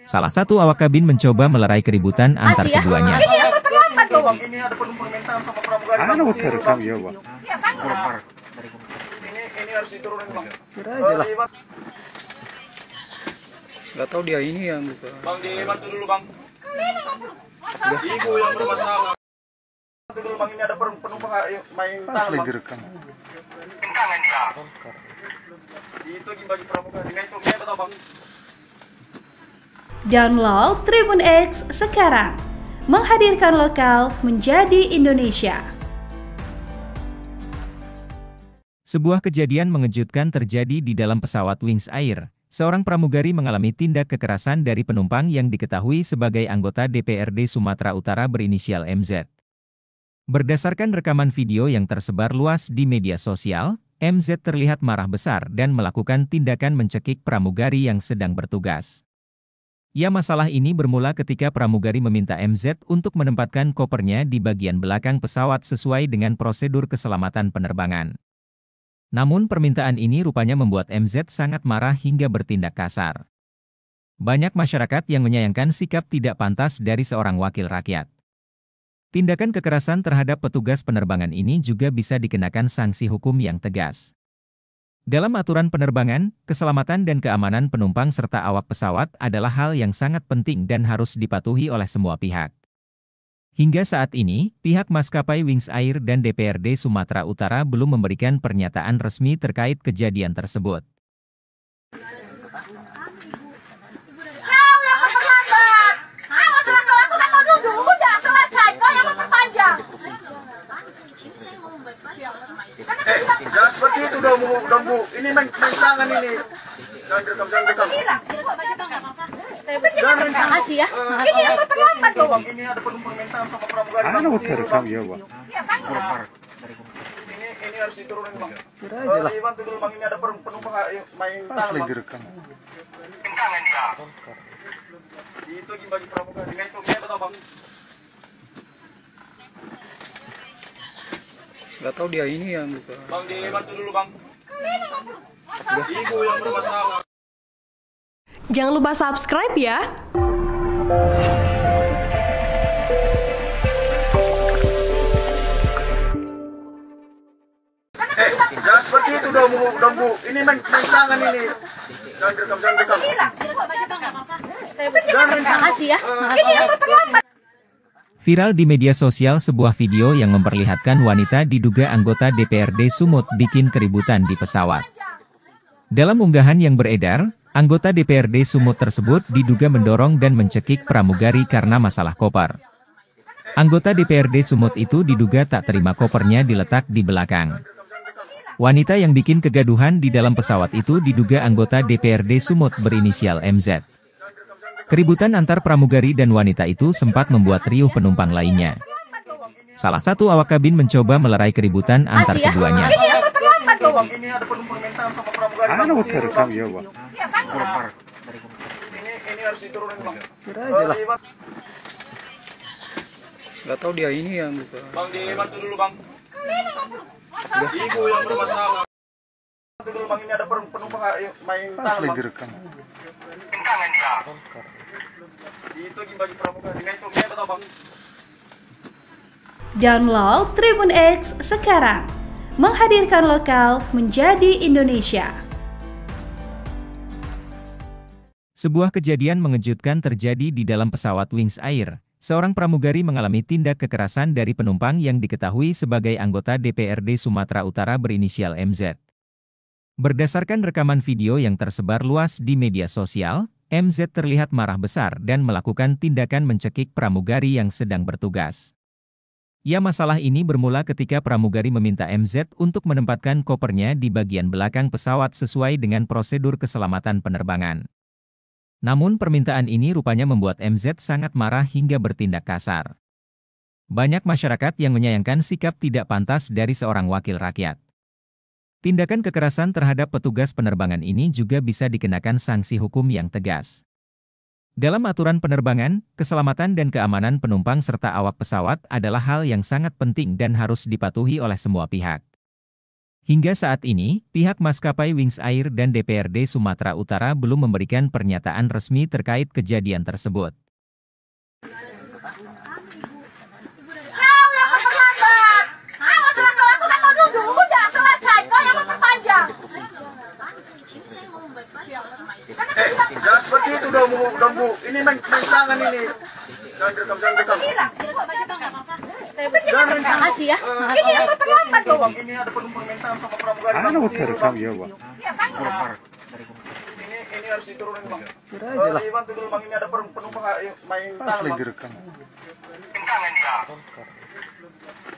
Salah satu awak kabin mencoba melerai keributan antar keduanya. Ini ada penumpang mental sama pramugari. Terekam ya, Bang. Ini harus diturunin, Bang. Kira aja lah. Gak tahu dia ini yang buka. Bang, dibantu dulu, Bang. Ibu yang bermasalah. Bantu dulu, Bang. Ini ada penumpang main tangan, Bang. Direkam. Tangan dia. Itu bagi pramugari. Nggak itu, nggak tahu, Bang. Download Tribun X sekarang. Menghadirkan lokal menjadi Indonesia. Sebuah kejadian mengejutkan terjadi di dalam pesawat Wings Air. Seorang pramugari mengalami tindak kekerasan dari penumpang yang diketahui sebagai anggota DPRD Sumatera Utara berinisial MZ. Berdasarkan rekaman video yang tersebar luas di media sosial, MZ terlihat marah besar dan melakukan tindakan mencekik pramugari yang sedang bertugas. Ya, masalah ini bermula ketika pramugari meminta MZ untuk menempatkan kopernya di bagian belakang pesawat sesuai dengan prosedur keselamatan penerbangan. Namun permintaan ini rupanya membuat MZ sangat marah hingga bertindak kasar. Banyak masyarakat yang menyayangkan sikap tidak pantas dari seorang wakil rakyat. Tindakan kekerasan terhadap petugas penerbangan ini juga bisa dikenakan sanksi hukum yang tegas. Dalam aturan penerbangan, keselamatan dan keamanan penumpang serta awak pesawat adalah hal yang sangat penting dan harus dipatuhi oleh semua pihak. Hingga saat ini, pihak maskapai Wings Air dan DPRD Sumatera Utara belum memberikan pernyataan resmi terkait kejadian tersebut. Jangan seperti itu dong, bu. Ini main tangan ini. Jangan direkam. Makasih ya. Ini ada penumpang mental sama pramugari. Terekam ya, Bang. Ini harus diturunin, Bang. Kira aja lah. Dibantu dulu, Bang. Ini ada penumpang main tangan, Bang. Direkam. Tangan dia. Itu bagi pramugari. Nggak itu, nggak tahu, Bang. Gak tahu dia ini yang buka. Bang, dibantu dulu, Bang. Ibu yang bermasalah. Jangan lupa subscribe ya. Jangan seperti itu dong, bu. Ini main tangan ini. Jangan direkam. Makasih ya. Viral di media sosial sebuah video yang memperlihatkan wanita diduga anggota DPRD Sumut bikin keributan di pesawat. Dalam unggahan yang beredar, anggota DPRD Sumut tersebut diduga mendorong dan mencekik pramugari karena masalah koper. Anggota DPRD Sumut itu diduga tak terima kopernya diletak di belakang. Wanita yang bikin kegaduhan di dalam pesawat itu diduga anggota DPRD Sumut berinisial MZ. Keributan antar pramugari dan wanita itu sempat membuat riuh penumpang lainnya. Salah satu awak kabin mencoba melerai keributan antar keduanya. Ini ada penumpang mental sama pramugari. Terekam ya, Bang. Ini harus diturunin, Bang. Kira aja lah. Gak tahu dia ini yang buka. Bang, dibantu dulu, Bang. Ibu yang bermasalah. Bantu dulu, Bang. Ini ada penumpang main tangan, Bang. Direkam. Tangan dia. Itu bagi pramugari. Nggak itu, nggak tahu, Bang. Download Tribun X sekarang. Menghadirkan lokal menjadi Indonesia. Sebuah kejadian mengejutkan terjadi di dalam pesawat Wings Air. Seorang pramugari mengalami tindak kekerasan dari penumpang yang diketahui sebagai anggota DPRD Sumatera Utara berinisial MZ. Berdasarkan rekaman video yang tersebar luas di media sosial, MZ terlihat marah besar dan melakukan tindakan mencekik pramugari yang sedang bertugas. Ya, masalah ini bermula ketika pramugari meminta MZ untuk menempatkan kopernya di bagian belakang pesawat sesuai dengan prosedur keselamatan penerbangan. Namun permintaan ini rupanya membuat MZ sangat marah hingga bertindak kasar. Banyak masyarakat yang menyayangkan sikap tidak pantas dari seorang wakil rakyat. Tindakan kekerasan terhadap petugas penerbangan ini juga bisa dikenakan sanksi hukum yang tegas. Dalam aturan penerbangan, keselamatan dan keamanan penumpang serta awak pesawat adalah hal yang sangat penting dan harus dipatuhi oleh semua pihak. Hingga saat ini, pihak maskapai Wings Air dan DPRD Sumatera Utara belum memberikan pernyataan resmi terkait kejadian tersebut. Jangan seperti itu dong, Bu. Ini main tangan ini. Jangan direkam. Makasih ya. Ini yang terlambat loh. Ini ada penumpang minta sama pramugari. Mana mau terekam ya, Bang? Ini harus diturunin, Bang. Kira aja lah. Bantu dulu, Bang. Ini ada penumpang main tangan, Lagi Bang. direkam. Tangan dia.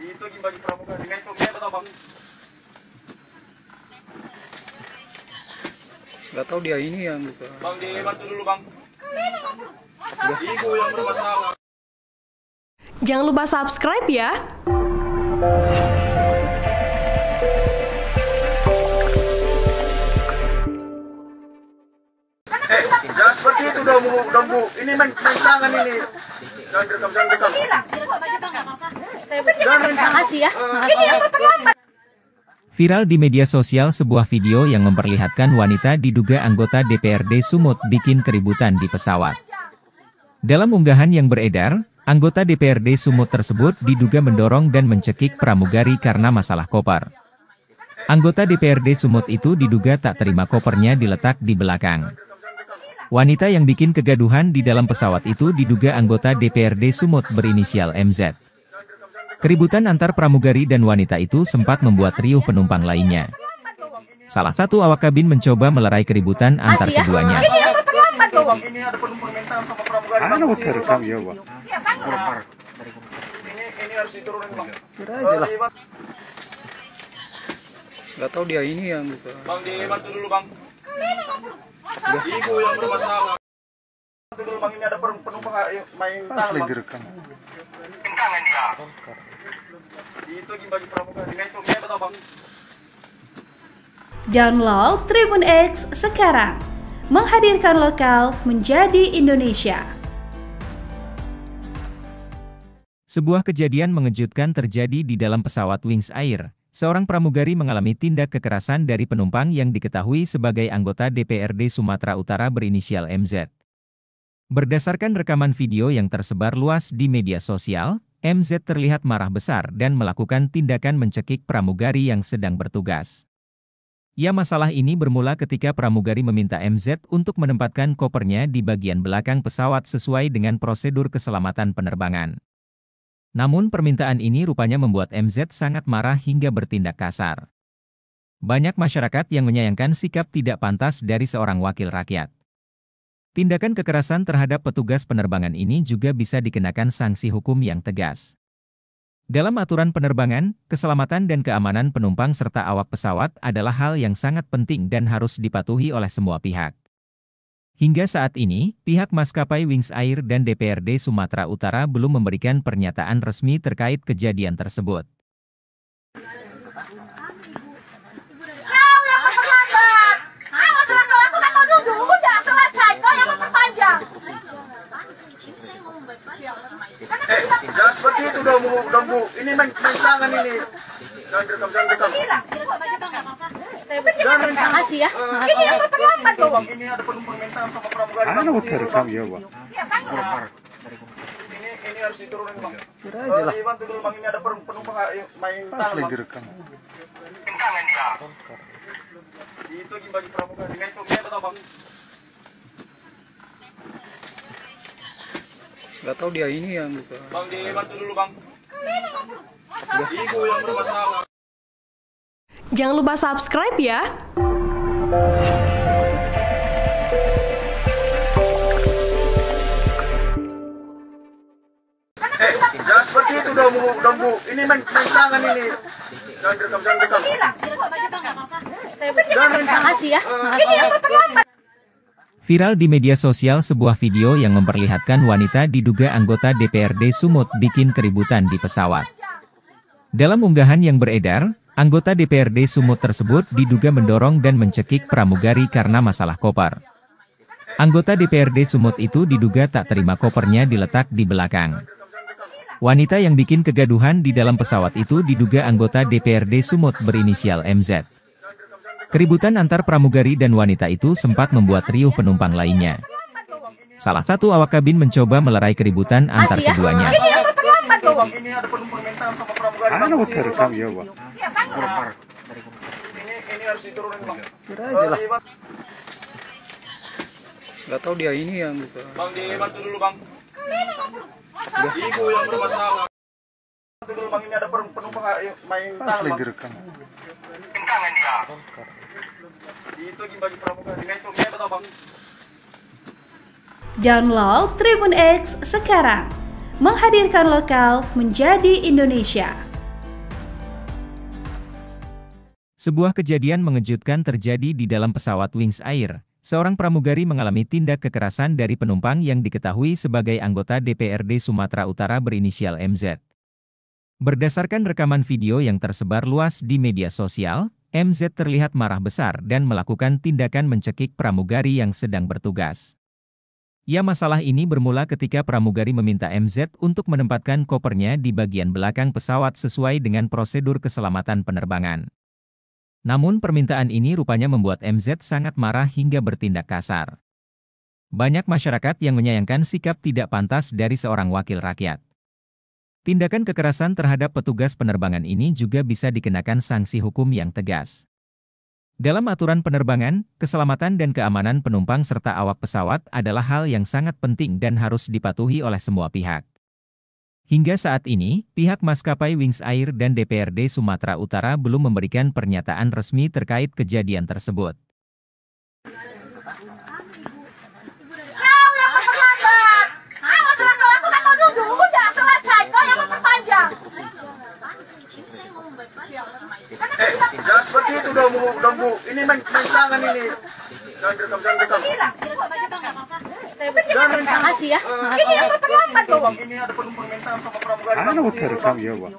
Itu bagi pramugari. Dengan itu betul, Bang. Gak tahu dia ini yang buka. Bang, dibantu dulu, Bang. Ibu yang bermasalah. Jangan lupa subscribe ya. Jangan seperti itu dong, Bu. Ini main tangan ini. Jangan direkam. Makasih ya. Viral di media sosial sebuah video yang memperlihatkan wanita diduga anggota DPRD Sumut bikin keributan di pesawat. Dalam unggahan yang beredar, anggota DPRD Sumut tersebut diduga mendorong dan mencekik pramugari karena masalah koper. Anggota DPRD Sumut itu diduga tak terima kopernya diletak di belakang. Wanita yang bikin kegaduhan di dalam pesawat itu diduga anggota DPRD Sumut berinisial MZ. Keributan antar pramugari dan wanita itu sempat membuat riuh penumpang lainnya. Salah satu awak kabin mencoba melerai keributan antar keduanya. Ini ada penumpang minta sama pramugari. Mana mau terekam ya, Bang? Ini harus diturunin, Bang. Kira aja lah. Gak tahu dia ini yang buka. Bang, dibantu dulu, Bang. Ibu yang bermasalah. Bantu dulu, Bang. Ini ada penumpang main tangan, Bang. Lagi direkam. Tangan dia. Itu bagi pramugari. Dengan itu betul, Bang. Download Tribun X sekarang. Menghadirkan lokal menjadi Indonesia. Sebuah kejadian mengejutkan terjadi di dalam pesawat Wings Air. Seorang pramugari mengalami tindak kekerasan dari penumpang yang diketahui sebagai anggota DPRD Sumatera Utara berinisial MZ. Berdasarkan rekaman video yang tersebar luas di media sosial, MZ terlihat marah besar dan melakukan tindakan mencekik pramugari yang sedang bertugas. Ya, masalah ini bermula ketika pramugari meminta MZ untuk menempatkan kopernya di bagian belakang pesawat sesuai dengan prosedur keselamatan penerbangan. Namun permintaan ini rupanya membuat MZ sangat marah hingga bertindak kasar. Banyak masyarakat yang menyayangkan sikap tidak pantas dari seorang wakil rakyat. Tindakan kekerasan terhadap petugas penerbangan ini juga bisa dikenakan sanksi hukum yang tegas. Dalam aturan penerbangan, keselamatan dan keamanan penumpang serta awak pesawat adalah hal yang sangat penting dan harus dipatuhi oleh semua pihak. Hingga saat ini, pihak maskapai Wings Air dan DPRD Sumatera Utara belum memberikan pernyataan resmi terkait kejadian tersebut. Jangan seperti itu dong, Bu. Ini main tangan ini. Jangan direkam. Makasih ya. Ini yang terlambat loh. Ini ada penumpang minta sama pramugari. Mana mau terekam ya, Bang? Ini harus diturunin, Bang. Kira aja lah. Bantu dulu, Bang. Ini ada penumpang main tangan, Lagi Bang. direkam. Tangan dia. Itu bagi pramugari. Dengan itu betul, Bang. Gak tahu dia ini yang buka. Bang, dibantu dulu, Bang. Ibu yang bermasalah. Jangan lupa subscribe ya. Jangan seperti itu udah bu. Ini main tangan ini. Jangan direkam. Terima kasih ya. Viral di media sosial sebuah video yang memperlihatkan wanita diduga anggota DPRD Sumut bikin keributan di pesawat. Dalam unggahan yang beredar, anggota DPRD Sumut tersebut diduga mendorong dan mencekik pramugari karena masalah koper. Anggota DPRD Sumut itu diduga tak terima kopernya diletak di belakang. Wanita yang bikin kegaduhan di dalam pesawat itu diduga anggota DPRD Sumut berinisial MZ. Keributan antar pramugari dan wanita itu sempat membuat riuh penumpang lainnya. Salah satu awak kabin mencoba melerai keributan antar keduanya. Ini ada penumpang mental sama pramugari. Terekam ya, Bang. Ini harus diturunin, Bang. Kira aja lah. Gak tahu dia ini yang buka. Bang, dibantu dulu, Bang. Ibu yang bermasalah. Bantu dulu, Bang, ini ada penumpang main tangan, Bang. Direkam. Tangan dia. Itu bagi pramugari. Nah, itu dia tahu, Bang. Download Tribun X sekarang. Menghadirkan lokal menjadi Indonesia. Sebuah kejadian mengejutkan terjadi di dalam pesawat Wings Air. Seorang pramugari mengalami tindak kekerasan dari penumpang yang diketahui sebagai anggota DPRD Sumatera Utara berinisial MZ. Berdasarkan rekaman video yang tersebar luas di media sosial, MZ terlihat marah besar dan melakukan tindakan mencekik pramugari yang sedang bertugas. Ya, masalah ini bermula ketika pramugari meminta MZ untuk menempatkan kopernya di bagian belakang pesawat sesuai dengan prosedur keselamatan penerbangan. Namun permintaan ini rupanya membuat MZ sangat marah hingga bertindak kasar. Banyak masyarakat yang menyayangkan sikap tidak pantas dari seorang wakil rakyat. Tindakan kekerasan terhadap petugas penerbangan ini juga bisa dikenakan sanksi hukum yang tegas. Dalam aturan penerbangan, keselamatan dan keamanan penumpang serta awak pesawat adalah hal yang sangat penting dan harus dipatuhi oleh semua pihak. Hingga saat ini, pihak maskapai Wings Air dan DPRD Sumatera Utara belum memberikan pernyataan resmi terkait kejadian tersebut. Jangan seperti itu dong, bu. Ini main tangan ini. Jangan direkam. Terima kasih ya. Ini ada penumpang mental sama pramugari. Terekam ya, Bang.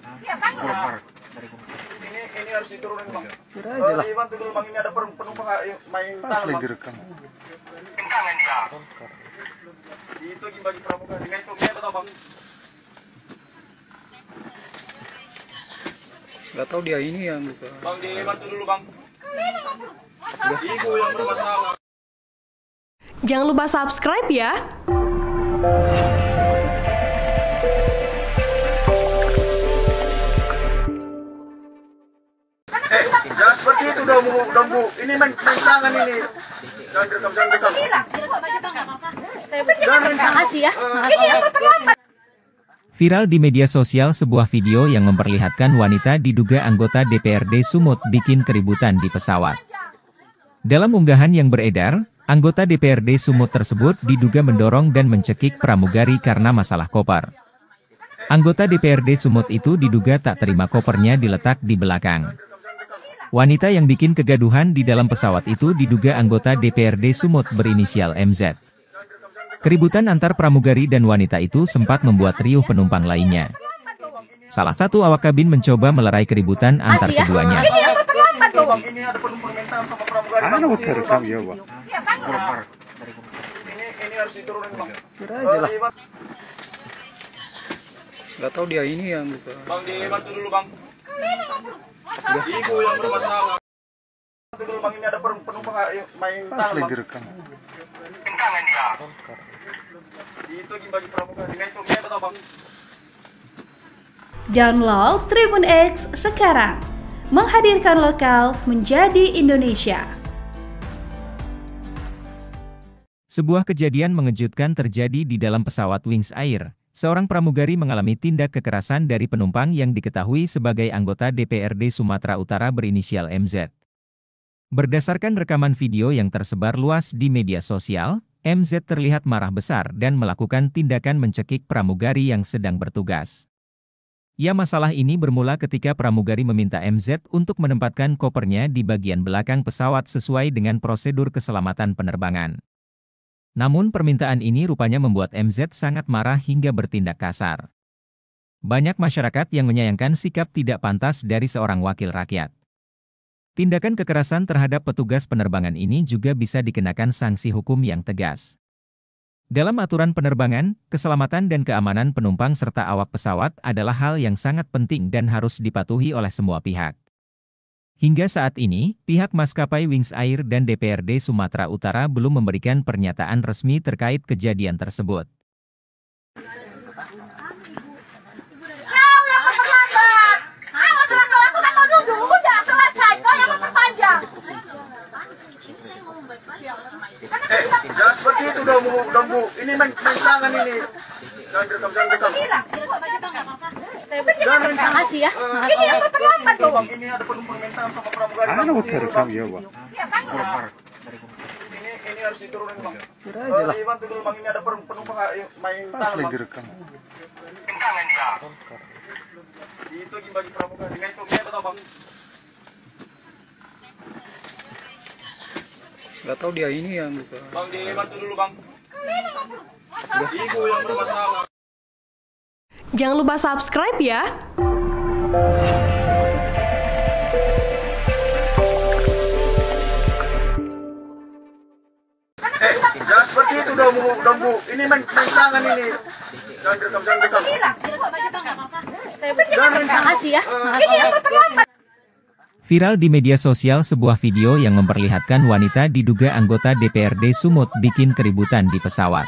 Ini harus diturunin, Bang. Kira aja lah. Dibantu dulu, Bang. Ini ada penumpang main tangan, Bang. Direkam. Tangan dia. Itu bagi pramugari. Nah, itu dia tahu, Bang. Gak tahu dia ini yang buka. Bang, dibantu dulu, Bang. Ibu yang bermasalah. Jangan lupa subscribe ya. Jangan seperti itu dong, bu. Ini main tangan ini. Jangan direkam. Terima kasih ya. Viral di media sosial sebuah video yang memperlihatkan wanita diduga anggota DPRD Sumut bikin keributan di pesawat. Dalam unggahan yang beredar, anggota DPRD Sumut tersebut diduga mendorong dan mencekik pramugari karena masalah koper. Anggota DPRD Sumut itu diduga tak terima kopernya diletak di belakang. Wanita yang bikin kegaduhan di dalam pesawat itu diduga anggota DPRD Sumut berinisial MZ. Keributan antar pramugari dan wanita itu sempat membuat riuh penumpang lainnya. Salah satu awak kabin mencoba melerai keributan antar keduanya. Ini ada penumpang mental sama pramugari. Terekam ya, Bang. Ini harus diturunin, Bang. Kira aja lah. Gak tahu dia ini yang buka. Bang, dibantu dulu, Bang. Ibu yang bermasalah. Bantu dulu, Bang. Ini ada penumpang main tangan, Bang. Direkam. Tangan dia. Itu bagi pramugari. Nah, itu dia tahu, Bang. Download Tribun X sekarang. Menghadirkan lokal menjadi Indonesia. Sebuah kejadian mengejutkan terjadi di dalam pesawat Wings Air. Seorang pramugari mengalami tindak kekerasan dari penumpang yang diketahui sebagai anggota DPRD Sumatera Utara berinisial MZ. Berdasarkan rekaman video yang tersebar luas di media sosial, MZ terlihat marah besar dan melakukan tindakan mencekik pramugari yang sedang bertugas. Ya, masalah ini bermula ketika pramugari meminta MZ untuk menempatkan kopernya di bagian belakang pesawat sesuai dengan prosedur keselamatan penerbangan. Namun permintaan ini rupanya membuat MZ sangat marah hingga bertindak kasar. Banyak masyarakat yang menyayangkan sikap tidak pantas dari seorang wakil rakyat. Tindakan kekerasan terhadap petugas penerbangan ini juga bisa dikenakan sanksi hukum yang tegas. Dalam aturan penerbangan, keselamatan dan keamanan penumpang serta awak pesawat adalah hal yang sangat penting dan harus dipatuhi oleh semua pihak. Hingga saat ini, pihak maskapai Wings Air dan DPRD Sumatera Utara belum memberikan pernyataan resmi terkait kejadian tersebut. Jangan seperti itu dong, Bu. Ini main tangan ini. Jangan direkam. Terima kasih ya. Ini yang terlambat loh. Ini ada penumpang minta sama pramugari. Ada mau terekam ya, Bang. Ini harus diturunin, Bang. Kira aja lah. Bantu dulu, Bang. Ini ada penumpang main tangan, Lagi Bang. direkam. Tangan dia. Itu bagi pramugari. Dengan itu atau Bang? Gak tahu dia ini yang buka. Bang, dibantu dulu, Bang. Ibu yang bermasalah. Jangan lupa subscribe ya. Jangan seperti itu dong, Bu. Ini main tangan ini. Jangan direkam. Terima kasih ya. Viral di media sosial sebuah video yang memperlihatkan wanita diduga anggota DPRD Sumut bikin keributan di pesawat.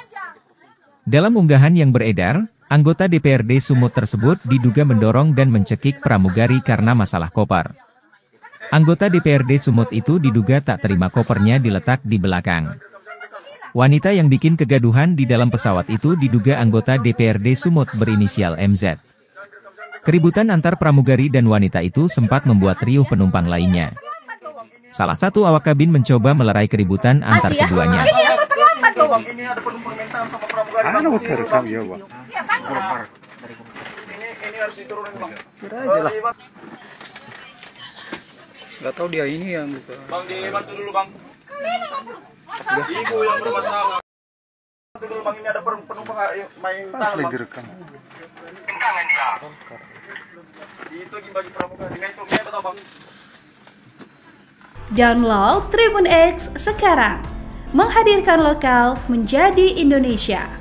Dalam unggahan yang beredar, anggota DPRD Sumut tersebut diduga mendorong dan mencekik pramugari karena masalah koper. Anggota DPRD Sumut itu diduga tak terima kopernya diletak di belakang. Wanita yang bikin kegaduhan di dalam pesawat itu diduga anggota DPRD Sumut berinisial MZ. Keributan antar pramugari dan wanita itu sempat membuat riuh penumpang lainnya. Salah satu awak kabin mencoba melerai keributan antar keduanya. Ini ada penumpang minta sama pramugari. Ada mau terekam ya, Bang. Ini harus diturunin, Bang. Kira aja lah. Gak tahu dia ini yang buka. Bang, dibantu dulu, Bang. Ibu yang bermasalah. Bantu dulu, Bang. Ini ada penumpang main tangan, Bang. Lagi direkam. Tangan dia. Itu bagi pramugari. Dengan itu atau Bang? Download Tribun X sekarang. Menghadirkan lokal menjadi Indonesia.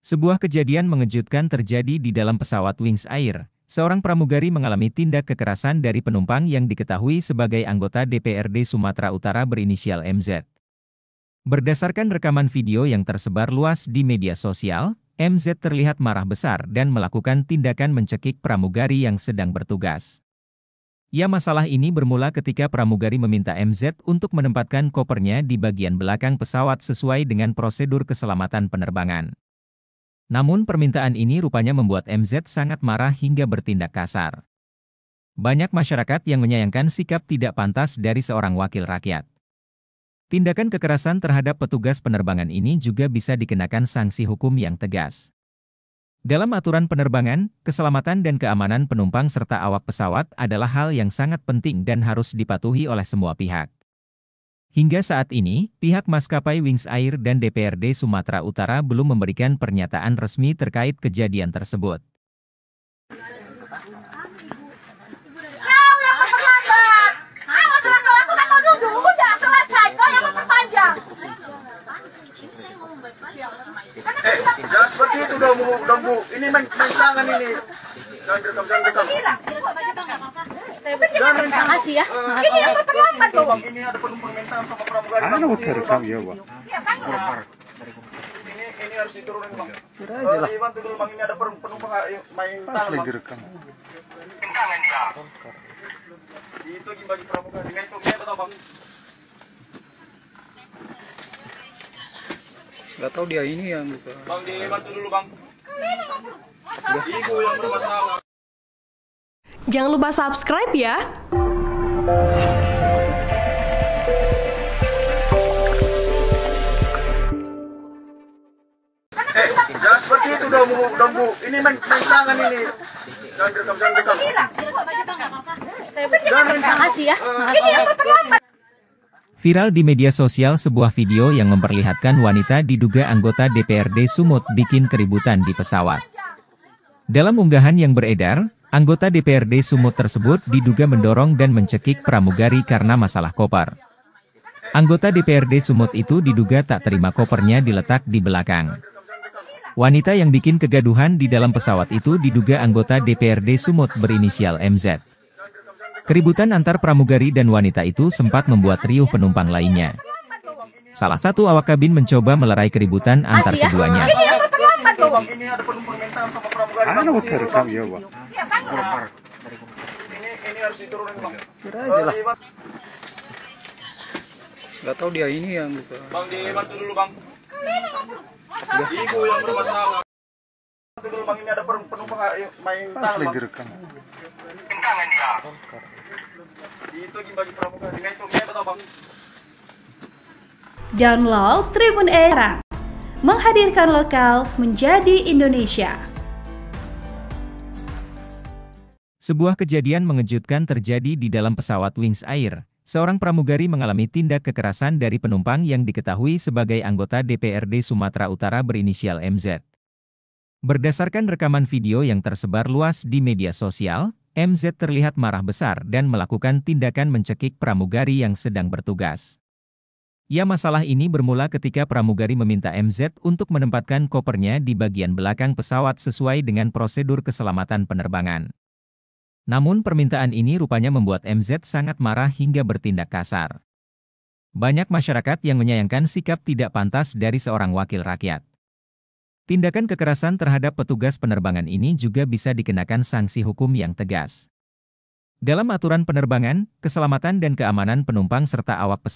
Sebuah kejadian mengejutkan terjadi di dalam pesawat Wings Air. Seorang pramugari mengalami tindak kekerasan dari penumpang yang diketahui sebagai anggota DPRD Sumatera Utara berinisial MZ. Berdasarkan rekaman video yang tersebar luas di media sosial, MZ terlihat marah besar dan melakukan tindakan mencekik pramugari yang sedang bertugas. Ya, masalah ini bermula ketika pramugari meminta MZ untuk menempatkan kopernya di bagian belakang pesawat sesuai dengan prosedur keselamatan penerbangan. Namun permintaan ini rupanya membuat MZ sangat marah hingga bertindak kasar. Banyak masyarakat yang menyayangkan sikap tidak pantas dari seorang wakil rakyat. Tindakan kekerasan terhadap petugas penerbangan ini juga bisa dikenakan sanksi hukum yang tegas. Dalam aturan penerbangan, keselamatan dan keamanan penumpang serta awak pesawat adalah hal yang sangat penting dan harus dipatuhi oleh semua pihak. Hingga saat ini, pihak maskapai Wings Air dan DPRD Sumatera Utara belum memberikan pernyataan resmi terkait kejadian tersebut. Jangan seperti itu dong, Bu. Ini main tangan ini. Jangan direkam. Terima kasih ya. Ini yang terlambat loh. Ini ada penumpang minta sama pramugari. Ada mau terekam ya, Bang. Ini harus diturunin, Bang. Kira aja lah. Bantu dulu, Bang. Ini ada penumpang main tangan, Lagi Bang. direkam. Tangan dia. Itu bagi pramugari. Dengan itu atau Bang? Gak tahu dia ini yang buka. Bang, dibantu dulu, Bang. Ibu yang bermasalah. Jangan lupa subscribe ya. Jangan seperti itu itu udah bu. Ini main tangan ini. Jangan direkam. Makasih ya. Viral di media sosial sebuah video yang memperlihatkan wanita diduga anggota DPRD Sumut bikin keributan di pesawat. Dalam unggahan yang beredar, anggota DPRD Sumut tersebut diduga mendorong dan mencekik pramugari karena masalah koper. Anggota DPRD Sumut itu diduga tak terima kopernya diletak di belakang. Wanita yang bikin kegaduhan di dalam pesawat itu diduga anggota DPRD Sumut berinisial MZ. Keributan antar pramugari dan wanita itu sempat membuat riuh penumpang lainnya. Salah satu awak kabin mencoba melerai keributan antar keduanya. Ini ada penumpang mental sama pramugari. Anu terekam ya, Bang. Ini harus diturunin, Bang. Kira aja lah. Nggak tahu dia ini yang buka. Bang, dibantu dulu, Bang. Ibu yang bermasalah. Bantu dulu, Bang, ini ada penumpang main tangan, Bang. direkam. Tangan dia. Itu bagi pramugari. Dengan itu kita tahu, Bang. Download Tribun Era, menghadirkan lokal menjadi Indonesia. Sebuah kejadian mengejutkan terjadi di dalam pesawat Wings Air. Seorang pramugari mengalami tindak kekerasan dari penumpang yang diketahui sebagai anggota DPRD Sumatera Utara berinisial MZ. Berdasarkan rekaman video yang tersebar luas di media sosial, MZ terlihat marah besar dan melakukan tindakan mencekik pramugari yang sedang bertugas. Ya, masalah ini bermula ketika pramugari meminta MZ untuk menempatkan kopernya di bagian belakang pesawat sesuai dengan prosedur keselamatan penerbangan. Namun permintaan ini rupanya membuat MZ sangat marah hingga bertindak kasar. Banyak masyarakat yang menyayangkan sikap tidak pantas dari seorang wakil rakyat. Tindakan kekerasan terhadap petugas penerbangan ini juga bisa dikenakan sanksi hukum yang tegas. Dalam aturan penerbangan, keselamatan dan keamanan penumpang serta awak pesawat